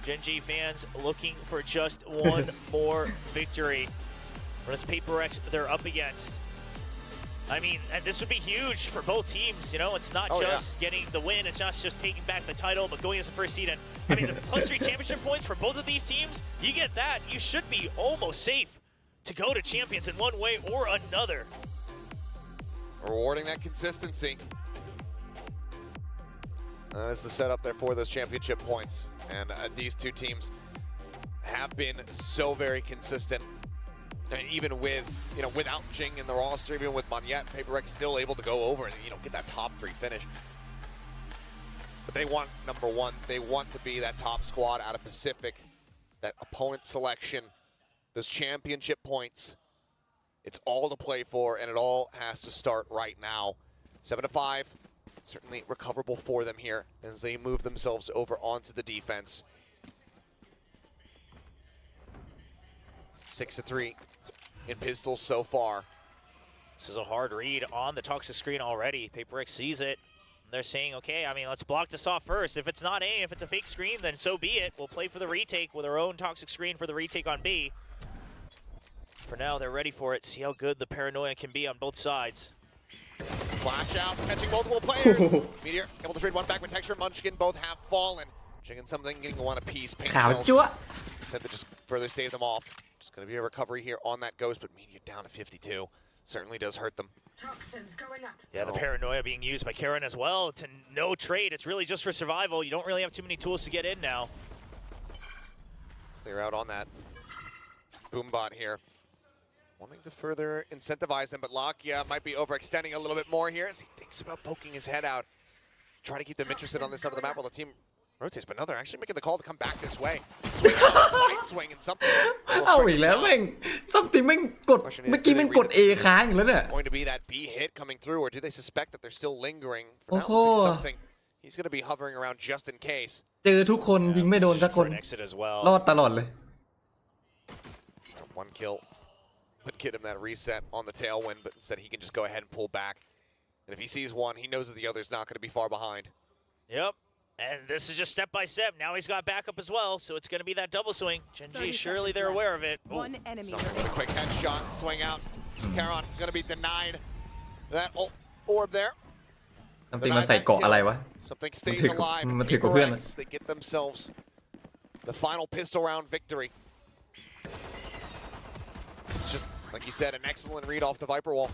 Gen G fans looking for just one more victory. When it's PaperX they're up against. I mean, and this would be huge for both teams. It's not just getting the win. It's not just taking back the title, but going as the first seed. And I mean, the +3 championship points for both of these teams. You get that, you should be almost safe to go to champions in one way or another. Rewarding that consistency. That is the setup there for those championship points. And these two teams have been so very consistent. And even with, without Jing in the roster, even with Monyet, PaperX still able to go over and, get that top 3 finish. But they want number 1. They want to be that top squad out of Pacific. That opponent selection, those championship points. It's all to play for, and it all has to start right now. 7-5. Certainly recoverable for them here as they move themselves over onto the defense. 6-3 in pistols so far. This is a hard read on the toxic screen already. PaperX sees it. They're saying, okay, let's block this off first. If it's not A, if it's a fake screen, then so be it. We'll play for the retake with our own toxic screen for the retake on B. For now, they're ready for it. See how good the paranoia can be on both sides. Flash out, catching multiple players. Meteor able to trade one back with Texture and Munchkin. Both have fallen. Chicken something getting one apiece. Paint shells. Said to just further stave them off. Just going to be a recovery here on that ghost, but Meteor down to 52. Certainly does hurt them. Toxins going up. Yeah, the paranoia being used by Karen as well to no trade. It's really just for survival. You don't really have too many tools to get in now. So they're out on that boombot here. Wanting to further incentivize them, but Lakia might be overextending a little bit more here as he thinks about poking his head out. Try to keep them interested on this side of the map while the team rotates, but no, they're actually making the call to come back this way. Swing out, right swing, and something. เอาอีกแล้วแม่ง something แม่งกดเมื่อกี้แม่งกด A ค้างอีกแล้วเนี่ย Going to be that B hit coming through, or do they suspect that they're still lingering? For now, Oh. looks like something. He's going to be hovering around just in case. เจอทุกคนยิงไม่โดนสักคน For an exit as well. รอดตลอดเลย One kill would get him that reset on the tailwind, but instead he can just go ahead and pull back. And if he sees one, he knows that the other's not going to be far behind. Yep. And this is just step by step. Now he's got backup as well, so it's going to be that double swing. Gen.G, surely they're aware of it. One enemy. Something with a quick headshot, swing out. Karon going to be denied that orb there. ทำจริงมันใส่เกาะอะไรวะ Something stays alive. มันถือกว่าเพื่อน PRX, they get themselves the final pistol round victory. This is just, like you said, an excellent read off the Viper wall.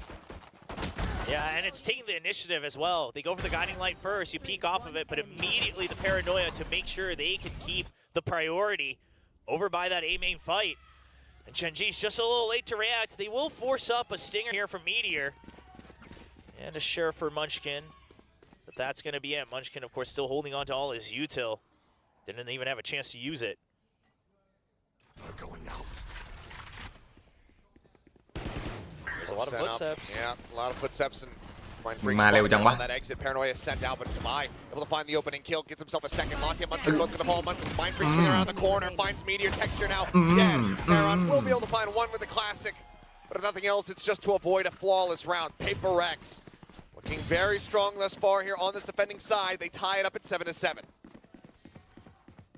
Yeah, and it's taking the initiative as well. They go for the guiding light first, you peek off of it, but immediately the paranoia to make sure they can keep the priority over by that A main fight. And Gen.G's just a little late to react. They will force up a stinger here from Meteor. And a share for Munchkin. But that's going to be it. Munchkin, of course, still holding on to all his util. Didn't even have a chance to use it. They're going out. There's a lot of footsteps. Yeah, a lot of footsteps and Mind Freak มาเร็วจังวะ on that exit. Paranoia sent out, but Kamai able to find the opening kill, gets himself a second lock in. Munchkin looking to fall. Mind Freak swinging around the corner, finds Meteor. Texture now dead. Karon will be able to find one with the classic, but if nothing else, it's just to avoid a flawless round. PaperX looking very strong thus far here on this defending side. They tie it up at 7-7.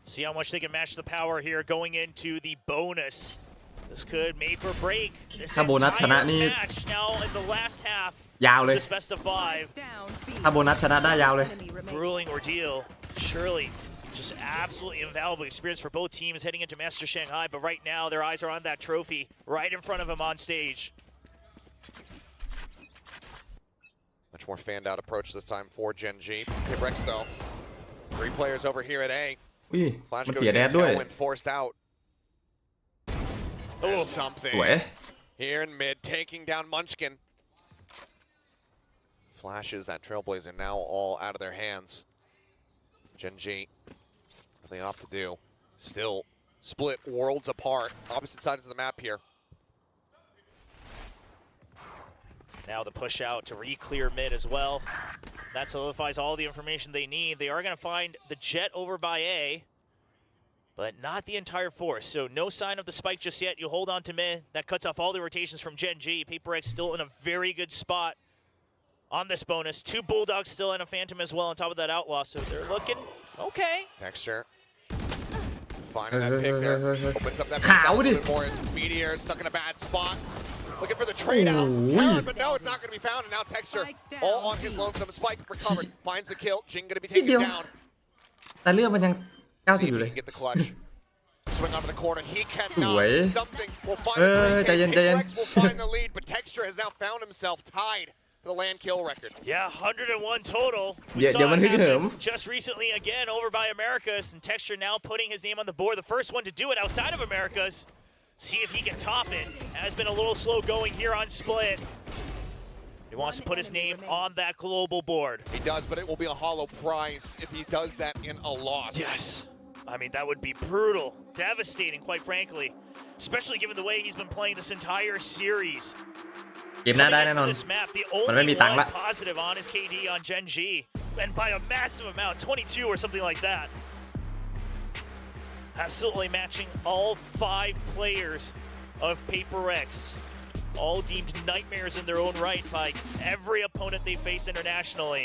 See how much they can match the power here going into the bonus. This could make or break this ถ้าโบนัสชนะนี่ match now in the last half ยาวเลย of this best of 5. ถ้าโบนัสชนะได้ยาวเลย Grueling ordeal. Surely just absolutely invaluable experience for both teams heading into Master Shanghai, but right now their eyes are on that trophy right in front of them on stage. Much more fanned out approach this time for Gen.G. PRX though. 3 players over here at A. อุ้ย Flash มัน goes เสีย in, แดดด้วย tailwind forced out. There's something สวย here in mid, taking down Munchkin. Flashes that Trailblazer now all out of their hands. Gen.G, what they opt to do, still split worlds apart, opposite sides of the map here. Now the push out to re-clear mid as well. That solidifies all the information they need. They are going to find the jet over by A, but not the entire force. So no sign of the spike just yet. You hold on to mid. That cuts off all the rotations from Gen.G. PaperX still in a very good spot on this bonus. 2 Bulldogs still and a Phantom as well on top of that Outlaw. So they're looking okay. Texture. Finding that pick there. Opens up that pick a little bit more as Meteor is stuck in a bad spot. Looking for the trade out. Karon, but no, it's not going to be found. And now Texture all on his lonesome. Spike recovered. Finds the kill. Jing going to be taken down. แต่เรื่องมันยัง See 90 if อยู่ he เลย can get the clutch. Swing onto the corner. He cannot. Wait. Something will findใจเย็นใจเย็น PRX will find the lead, but Texture has now found himself tied for the land kill record. Yeah, 101 total. We เดี๋ยว saw เดี๋ยวมัน it ฮึกเหิม happen just recently again over by Americas, and Texture now putting his name on the board. The first one to do it outside of Americas. See if he can top it. Has been a little slow going here on Split. He wants to put his name on that global board. He does, but it will be a hollow prize if he does that in a loss. Yes. I mean, that would be brutal, devastating, quite frankly. Especially given the way he's been playing this entire series. เกมหน้าได้แน่นอน This map, the มันไม่ only มีตังค์ one ละ positive on his KD on Gen.G. And by a massive amount, 22 or something like that. Absolutely matching all 5 players of PaperX. All deemed nightmares in their own right by every opponent they face internationally.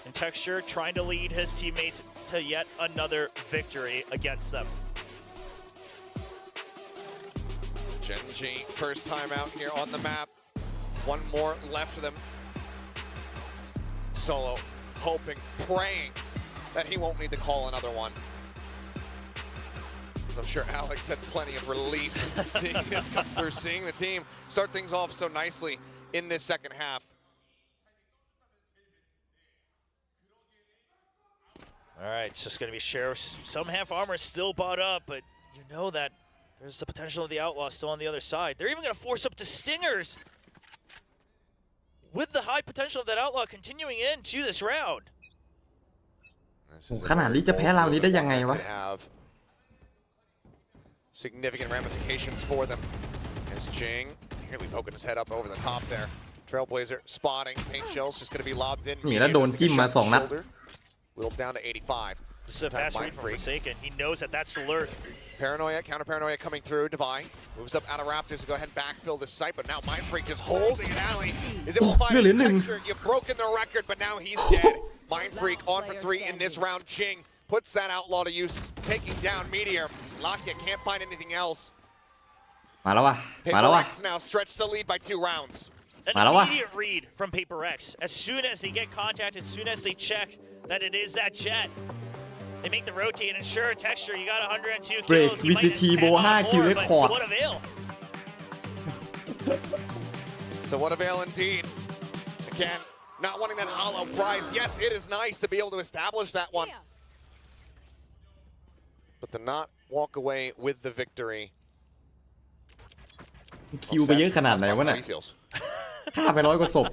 And Texture trying to lead his teammates to yet another victory against them. Gen.G, first time out here on the map. One more left of them. Solo, hoping, praying that he won't need to call another one. I'm sure Alex had plenty of relief seeing this come through, seeing the team start things off so nicely in this second half. All right, it's just going to be Sheriff. Some half armor is still bought up, but you know that there's the potential of the Outlaw still on the other side. They're even going to force up the Stingers with the high potential of that Outlaw continuing into this round. ขนาดนี้จะแพ้เรานี้ได้ยังไงวะ Significant ramifications for them as Jing nearly poking his head up over the top there. Trailblazer spotting, paint shells just going to be lobbed in. นี่แล้วโดนจิ้มมา2 นัด Whittled down to 85. This is a fast read from Forsaken. He knows that that's the lurk. Paranoia, counter paranoia coming through. Divine moves up out of Raptors to go ahead and backfill this site, but now Mindfreak just holding it. Alley is able to find the texture. You've broken the record, but now he's dead. Mindfreak on for 3 in this round. Jing puts that outlaw to use, taking down Meteor. Lakia can't find anything else. มาแล้วว่ะ มาแล้วว่ะ PiKisZU now stretch the lead by 2 rounds. An immediate read from PaperX. As soon as they get contact, as soon as they check that it is that jet, they make the rotate and sure texture. You got 102 Break kills. You might VCT have โบ 10 5 คิว more, เรค but คอร์ด to what avail? So what avail indeed. Again, not wanting that hollow prize. Yes, it is nice to be able to establish that one. But to not walk away with the victory. คิวไปเยอะขนาดไหนวะเนี่ยฆ่าไป100 กว่าศพ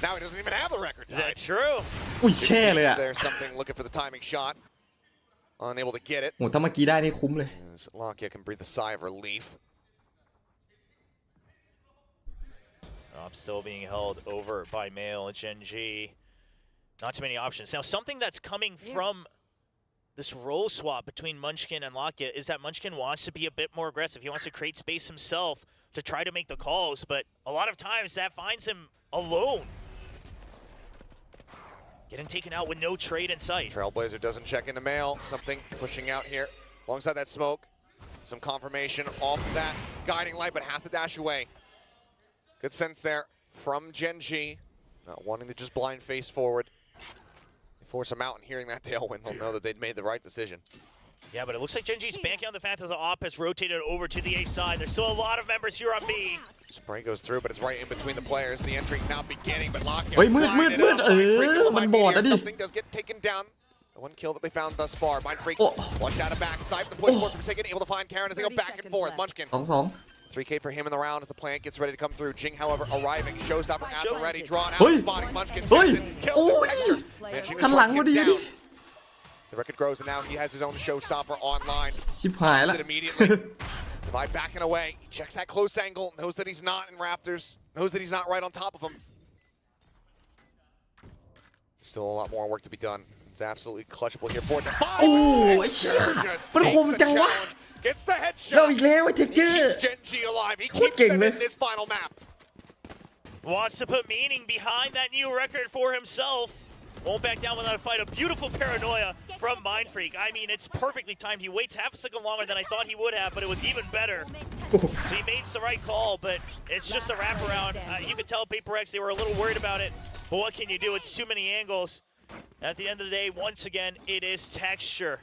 Now he doesn't even have the record. That's true. อุ้ยแช่เลยอ่ะ There's something looking for the timing shot. Unable to get it. โหถ้าเมื่อกี้ได้นี่คุ้มเลย Lakia can breathe a sigh of relief. I'm still being held over by Male and Gen G. Not too many options. Now, something that's coming from this role swap between Munchkin and Lakia is that Munchkin wants to be a bit more aggressive. He wants to create space himself to try to make the calls, but a lot of times that finds him alone. Getting taken out with no trade in sight. Trailblazer doesn't check into Male. Something pushing out here alongside that smoke. Some confirmation off of that guiding light, but has to dash away. Good sense there from Gen G. Not wanting to just blind face forward. They force him out, and hearing that tailwind, they'll know that they'd made the right decision. Yeah, but it looks like Gen G's banking on the fact that the op has rotated over to the A side. There's still a lot of members here on B. Spray goes through, but it's right in between the players. The entry now beginning, but Lakia. เฮ้ยมืดมันบอดอะดิ Something does get taken down. The one kill that they found thus far. Mindfreak watched out of backside. The push forward from Forsaken, able to find Karen as they go back and forth. Munchkin. 2-2 3K for him in the round as the plant gets ready to come through. Jing, however, arriving. Showstopper at the ready. Drawn out. Spotting Munchkin. Kills the picture. Managing to strike him down. The record grows, and now he has his own showstopper online. ชิบหายละ It immediately. Divide backing away. He checks that close angle. Knows that he's not in Raptors. Knows that he's not right on top of him. Still a lot more work to be done. It's absolutely clutchable here for the five. โอ้ยเชี่ยมันคมจังวะ Gets the headshot. เราอีกแล้วไอ้เทคเจอร์ Keeps Gen G alive. He โคตร keeps เก่ง them เลย in this final map. Wants to put meaning behind that new record for himself. Won't back down without a fight. A beautiful paranoia from Mindfreak. I mean, it's perfectly timed. He waits half a second longer than I thought he would have, but it was even better. So he made the right call, but it's just a wraparound. You could tell PaperX, they were a little worried about it. But what can you do? It's too many angles. At the end of the day, once again, it is texture.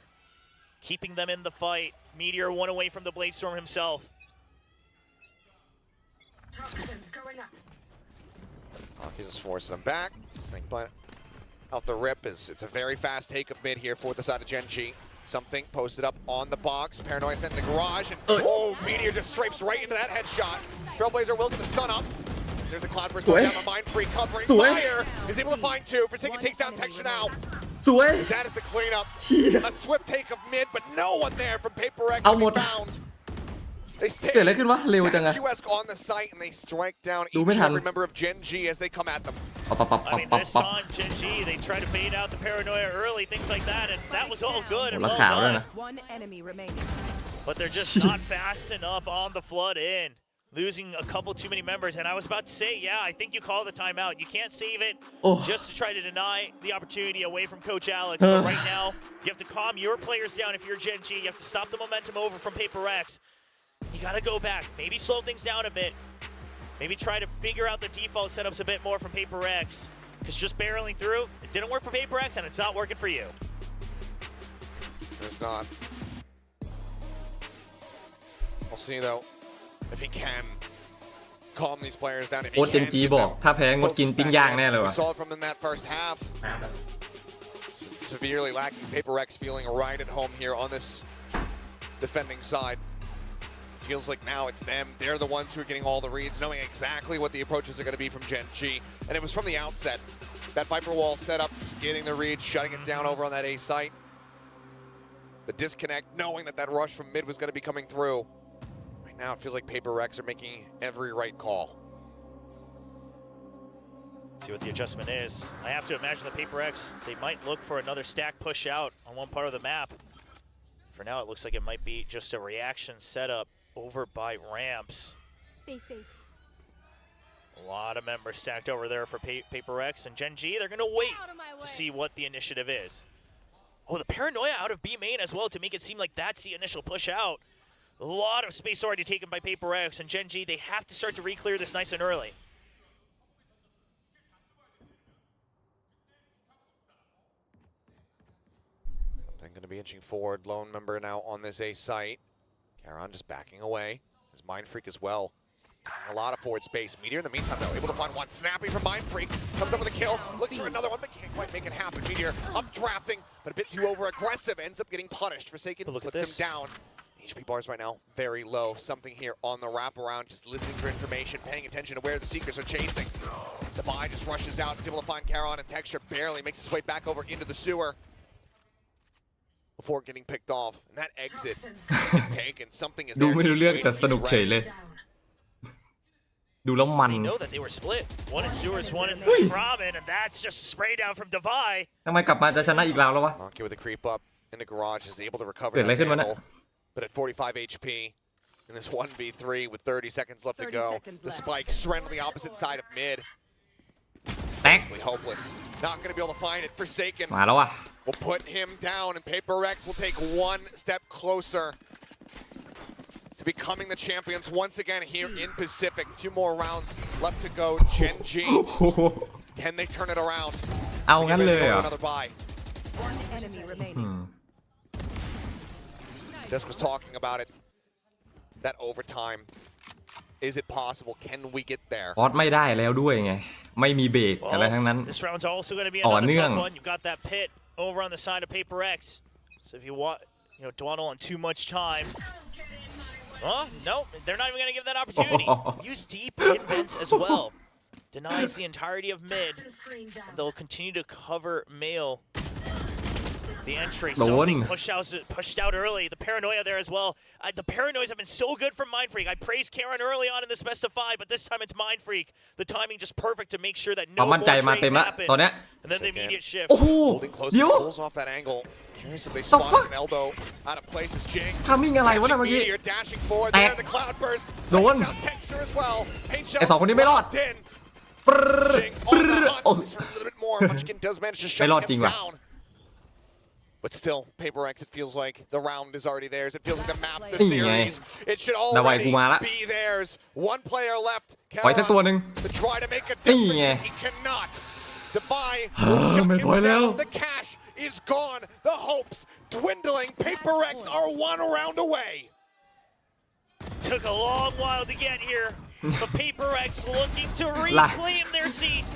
Keeping them in the fight. Meteor one away from the Bladestorm himself. Lakia just forcing him back. Snake bite out the rip. It's a very fast take of mid here for the side of Gen G. Something posted up on the box. Paranoia sent in the garage, and Meteor just strafes right into that headshot. Trailblazer will get the stun up. There's a cloud burst going down the Mindfreak covering fire. Is able to find 2. Forsaken takes down Texture now. สวย That is the cleanup. เชี่ย A swift take of mid, but no one there from PaperX เอา to หม be ด found. They stay เกิดอะไรขึ้นวะเร็วจังอะ statuesque on the site, and they strike down ดู each ไม่ and ทัน every member of Gen G as they come at them. ปับปับปับ I mean, ปับ this ปับ time, Gen G, they try to bait out the paranoia early, things like that, and that was all good and แล้ว well ขาวด้วย done. นะ One enemy remaining. But they're just not fast enough on the flood in. Losing a couple too many members, and I was about to say, yeah, I think you call the timeout. You can't save it just to try to deny the opportunity away from Coach Alex. But right now, you have to calm your players down if you're Gen G. You have to stop the momentum over from PaperX. You got to go back. Maybe slow things down a bit. Maybe try to figure out the default setups a bit more from PaperX. Because just barreling through, it didn't work for PaperX, and it's not working for you. It's not. We'll see, though, if he can calm these players down. If โค้ he ชเจน can จี get บอก them ถ้าแพ้งดกิน focused ปิ้ง back ย่าง in. แน่เลย We ว่ะ saw it from them that first half. Severely lacking. PaperX feeling right at home here on this defending side. Feels like now it's them. They're the ones who are getting all the reads, knowing exactly what the approaches are going to be from Gen G. And it was from the outset. That Viper wall set up, just getting the read, shutting it down over on that A site. The disconnect, knowing that that rush from mid was going to be coming through. Right now, it feels like PaperX are making every right call. See what the adjustment is. I have to imagine the PRX, they might look for another stack push out on one part of the map. For now, it looks like it might be just a reaction setup over by ramps. Stay safe. A lot of members stacked over there for PRX and Gen G. They're going to wait to see what the initiative is. Oh, the paranoia out of B main as well to make it seem like that's the initial push out. A lot of space already taken by PRX and Gen G. They have to start to re-clear this nice and early. Something going to be inching forward. Lone member now on this A site. Karon just backing away. His Mind Freak as well. A lot of forward space. Meteor in the meantime, though, able to find one. Snappy from Mind Freak. Comes up with a kill. Looks for another one, but can't quite make it happen. Meteor updrafting, but a bit too over-aggressive. Ends up getting punished. Forsaken puts him down. HP bars right now very low. Something here on the wraparound, just listening for information, paying attention to where the Seekers are chasing. Sabai just rushes out. He's able to find Karon, and Texture barely makes his way back over into the sewer before getting picked off. And that exit is taken. Something is ดู there. ไม่รู้เรื่องแต่สนุกเฉยเลย ดูแล้วมัน They know that they were split. One in sewers, one in Ramen, and that's just a spray down from Divai. ทำไมกลับมาจะชนะอีกแล้ววะ Monkey with a creep up in the garage is able to recover เกิดอะไร that ขึ้นวะเนี่ย handle, but at 45 HP in this 1v3 with 30 seconds left to go. The spike strand on the opposite side of mid. แตก Basically hopeless. Not going to be able to find it. Forsaken มาแล้ววะ will put him down, and PRX will take one step closer to becoming the champions once again here in Pacific. 2 more rounds left to go. Gen G, can they turn it around? เอางั้นเลยเหรอ Another bye. Just was talking about it. That overtime. Is it possible? Can we get there? บอสไม่ได้แล้วด้วยไง ไม่มีเบรกอะไรทั้งนั้น This round's also going to be ต่อ another เนื่อง tough one. You've got that pit over on the side of PRX. So if you want, dawdle on too much time. Oh, no, they're not even going to give that opportunity. Use deep in vents as well. Denies the entirety of mid. And they'll continue to cover male. The entry, something pushed out early. The paranoia there as well. The paranoias have been so good from Mind Freak. I praised Karon early on in this best of 5, but this time it's Mind Freak. The timing just perfect to make sure that no more trades happen. ตอนเนี้ย And then the immediate shift. โอ้โห Holding close, เดี๋ยว pulls off that angle. Curious if they spot an elbow out of place as Jing. ทำมิ่งอะไรวะเนี่ยเมื่อกี้ Meteor dashing forward แตก there. The cloud burst. โดน Takes out Texture as well. Paint shell ไอ้สองคนนี้ไม่รอด locked in. ปรึ๊ด Jing ป on รึ๊ the ด hunt. โอ้ Looks for a little bit more. Munchkin does manage to ไม่ shut รอดจริง him ว่ะ down. But still, PRX, it feels like the round is already theirs. It feels like the map, the นี่ไง series. It should ดาวัย already กูมาละ be theirs. One player left. ปล่อยสักตัวหนึ่ง To try to make a นี่ไง difference. He cannot. Defy will shut ไม่ him ปล่อยแล้ว down. The cash is gone. The hopes dwindling. PRX are 1 round away. Took a long while to get here. But PRX looking to reclaim their seat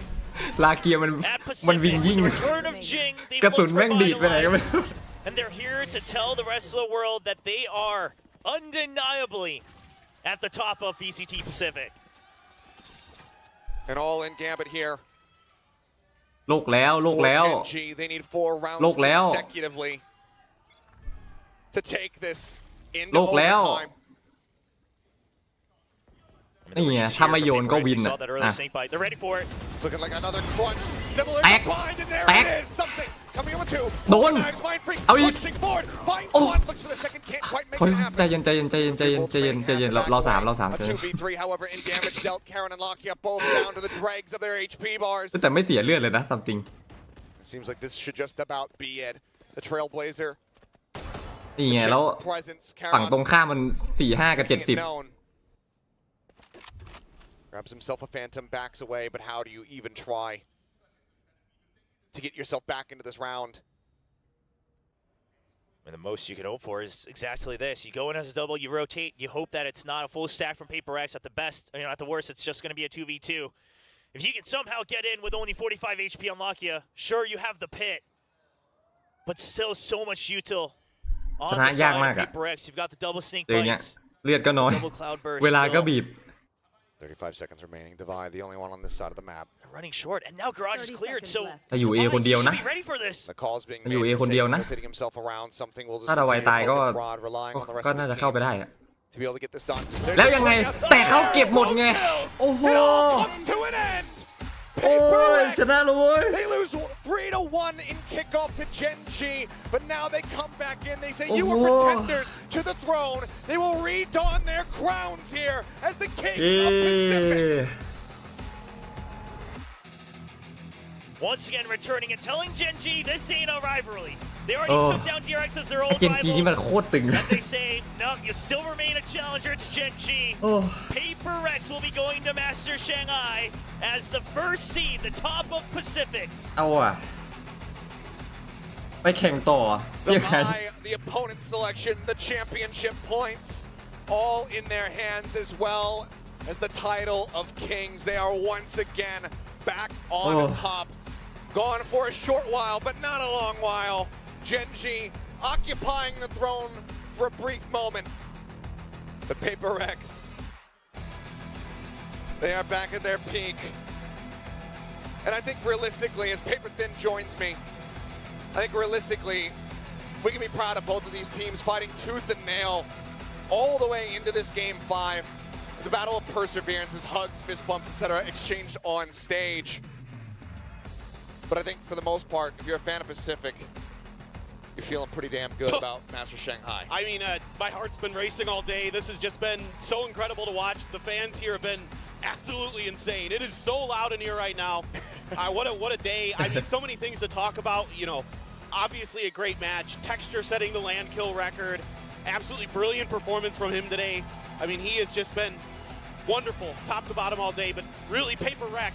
ลาเกียมัน at มันวิ่ง Pacific. ยิ่ง The return of Jing. They've กระสุน looked แม่งดีดไปไหนก็ไม่ revitalized. รู้ And they're here to tell the rest of the world that they are undeniably at the top of VCT Pacific. An all-in gambit here. โลกแล้วโลก For แล้ว Gen G, they need 4 rounds โลกแล้ว consecutively to take this into โลกแล้ว overtime. นี่ไงถ้าไม่โยนก็วิน You อ่ะ saw that early อ่ะ snake bite. They're ready for it. It's looking like another crunch. Similar Back. to bind, and there Back. it is. Something coming over two. โดน Knives, Mind Freak, เอาอีก pushing forward. Finds โอ้ one. Looks for the second. Can't quite make เฮ้ย it ใจ happen. เย็นใจเย็นใจเย็นใจเย็นใจเย็นใจเย็นเราสาม A ใจเย็น 2v3, however, in damage dealt. Karon and Lakia both down to the dregs of their HP bars. แต่ไม่เสียเลือดเลยนะ something It seems like this should just about be it. The Trailblazer. นี่ไงแล้ว Presence. ฝั่งตรง Karon ข้ามมัน 4-5 กับ making it 70 known. Grabs himself a phantom, backs away, but how do you even try to get yourself back into this round? And the most you can hope for is exactly this. You go in as a double, you rotate, you hope that it's not a full stack from PRX. At the best, at the worst, it's just going to be a 2v2. If you can somehow get in with only 45 HP on Lakia, sure, you have the pit. But still so much util on the side of PRX. You've got the double snake เจอเนี่ย bites, เลือดก็น้อย double cloud burst. เวลาก็ still บีบ 35 seconds remaining. Divide, the only one on this side of the map. running short, and now garage is cleared. So แต่อยู่ A คนเดียวนะ be ready for this. The call's being อยู่ A made. คนเดียวนะ Rotating himself around. Something will just ถ้าดาวัย continue to ตายก็ poke abroad, relying on the rest ก็ of น่า his จะเข้า team ไปได้อะ to be able to get this done. แล้วยังไงแต่เขาเก็บหมดไง โอ้โห It all comes to an end. โอ้ย PRX. ชนะเลยเว้ย They lose 3-1 in kickoff to Gen G, but now they come back in. They say you were pretenders to the throne. They will redon their crowns here as the king of Pacific. Once again returning and telling Gen G this ain't a rivalry. They already took down PRX as their old เจนจีนี่มัน rivals. โคตรตึง But they say, no, you still remain a challenger to Gen G. PRX will be going to Master Shanghai as the first seed, the top of Pacific. เอาอ่ะไปแข่งต่อ The bye, the opponent's selection, the championship points, all in their hands as well as the title of kings. They are once again back on top. Gone for a short while, but not a long while. Gen G occupying the throne for a brief moment. The PRX, they are back at their peak. And I think realistically, as Paper Thin joins me, I think realistically, we can be proud of both of these teams fighting tooth and nail all the way into this game 5. It's a battle of perseverances, hugs, fist bumps, etc. exchanged on stage. But I think for the most part, if you're a fan of Pacific, you're feeling pretty damn good about Master Shanghai. I mean, my heart's been racing all day. This has just been so incredible to watch. The fans here have been absolutely insane. It is so loud in here right now. What a day. I mean, so many things to talk about. You know, obviously a great match. Texture setting the land kill record. Absolutely brilliant performance from him today. I mean, he has just been wonderful, top to bottom all day. But really, PRX,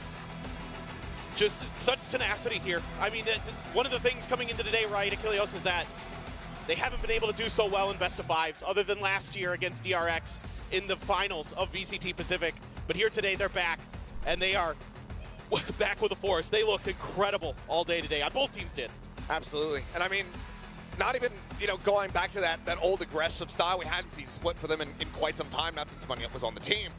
just such tenacity here. I mean, one of the things coming into today, right, Achilles, is that they haven't been able to do so well in best of fives, other than last year against DRX in the finals of VCT Pacific. But here today, they're back, and they are back with a force. They looked incredible all day today. Both teams did. Absolutely. And I mean, not even, you know, going back to that old aggressive style we hadn't seen split for them in quite some time, not since Money Up was on the team.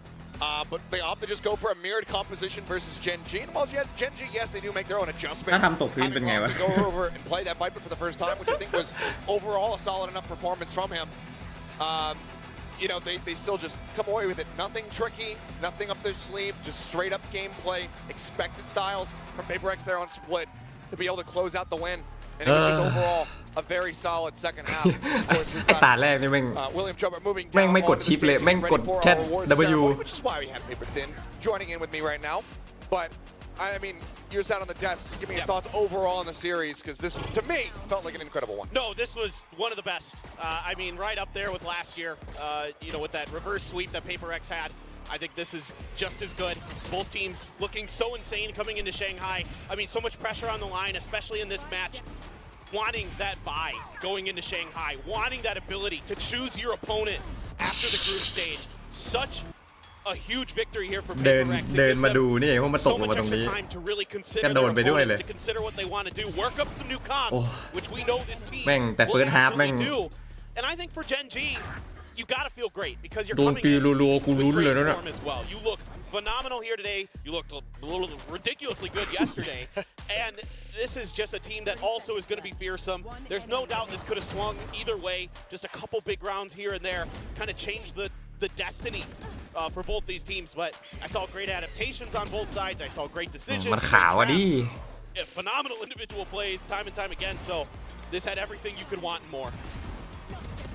But they opt to just go for a mirrored composition versus Gen G. And while Gen G, yes, they do make their own adjustments. ถ้าทำตกพื้นเป็นไงวะ Go over and play that Viper for the first time, which I think was overall a solid enough performance from him. You know, they still just come away with it. Nothing tricky, nothing up their sleeve, just straight up gameplay, expected styles from PRX there on split to be able to close out the win. And it was just overall a very solid second half. Of course, we've ไอ้ got ตาแรกนี่แม่ง William Chubbard moving แม่ง down ไม่กด onto ชิป the เลย stage, แม่ง ready กด for แค่ our award W ceremony, which is why we have Paper Thin joining in with me right now. But I mean, you're sat on the desk. Give me your thoughts overall on the series, because this, to me, felt like an incredible one. No, this was one of the best. I mean, right up there with last year. You know, with that reverse sweep that PRX had. I think this is just as good. Both teams looking so insane coming into Shanghai. I mean, so much pressure on the line, especially in this match. Wanting that bye going into Shanghai, wanting that ability to choose your opponent after the group stage. Such a huge victory here for PRX. เดินมาดูนี่เพราะมันตก So ลง much มาตรง extra นี้ time to really consider กระโดดไปด้วยเลย to consider what they want to do, work up some new comps, which we know this team แม่งแต่ will first half แม่ง absolutely do. And I think for Gen G, you gotta feel great because you're โดน coming ตี in รัวๆกู with ลุ้น great เลยนะเนี่ย form as well. You look phenomenal here today. You looked a little ridiculously good yesterday. And this is just a team that also is going to be fearsome. There's no doubt this could have swung either way. Just a couple big rounds here and there kind of changed the destiny for both these teams. But I saw great adaptations on both sides. I saw great decisions. มันขาวอ่ะดิ Phenomenal individual plays time and time again. So this had everything you could want and more.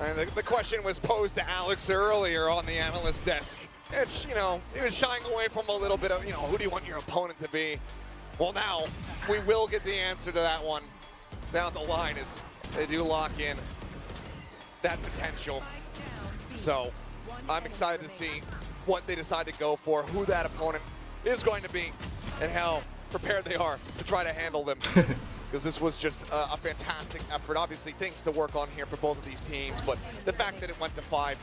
And the question was posed to Alex earlier on the analyst desk. It's, you know, he was shying away from a little bit of, you know, who do you want your opponent to be? Well, now we will get the answer to that one down the line as they do lock in that potential. So I'm excited to see what they decide to go for, who that opponent is going to be, and how prepared they are to try to handle them. Because this was just a fantastic effort. Obviously, things to work on here for both of these teams, but the fact that it went to 5,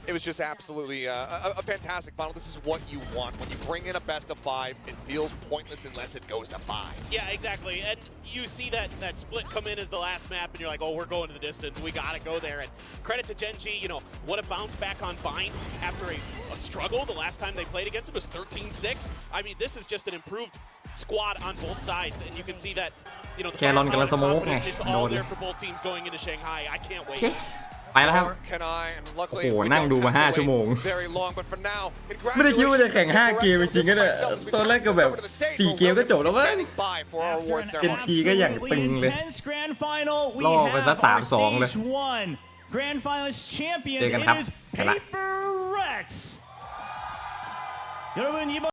it was just absolutely a fantastic final. This is what you want. When you bring in a best of 5, it feels pointless unless it goes to 5. Yeah, exactly. And you see that split come in as the last map, and you're like, oh, we're going to the distance. We got to go there. And credit to Gen G, you know, what a bounce back on Bind after a struggle. The last time they played against it was 13-6. I mean, this is just an improved squad on both sides, and you can see that, you know, the Canon กำลังสโมกไง it's all there for both teams going into Shanghai. I can't wait. ไป ไปแล้วครับ โอ้โหนั่งดูมา5 ชั่วโมงไม่ได้คิดว่าจะแข่ง5 เกมจริงๆก็เนี่ยตอนแรกก็แบบ4 เกมก็จบแล้วมั้ง NG ก็อย่างตึงเลยล่อไปซะ 3-2 เลย Grand Finals champions เจอกันครับ is PiKisZU. 여러분 이번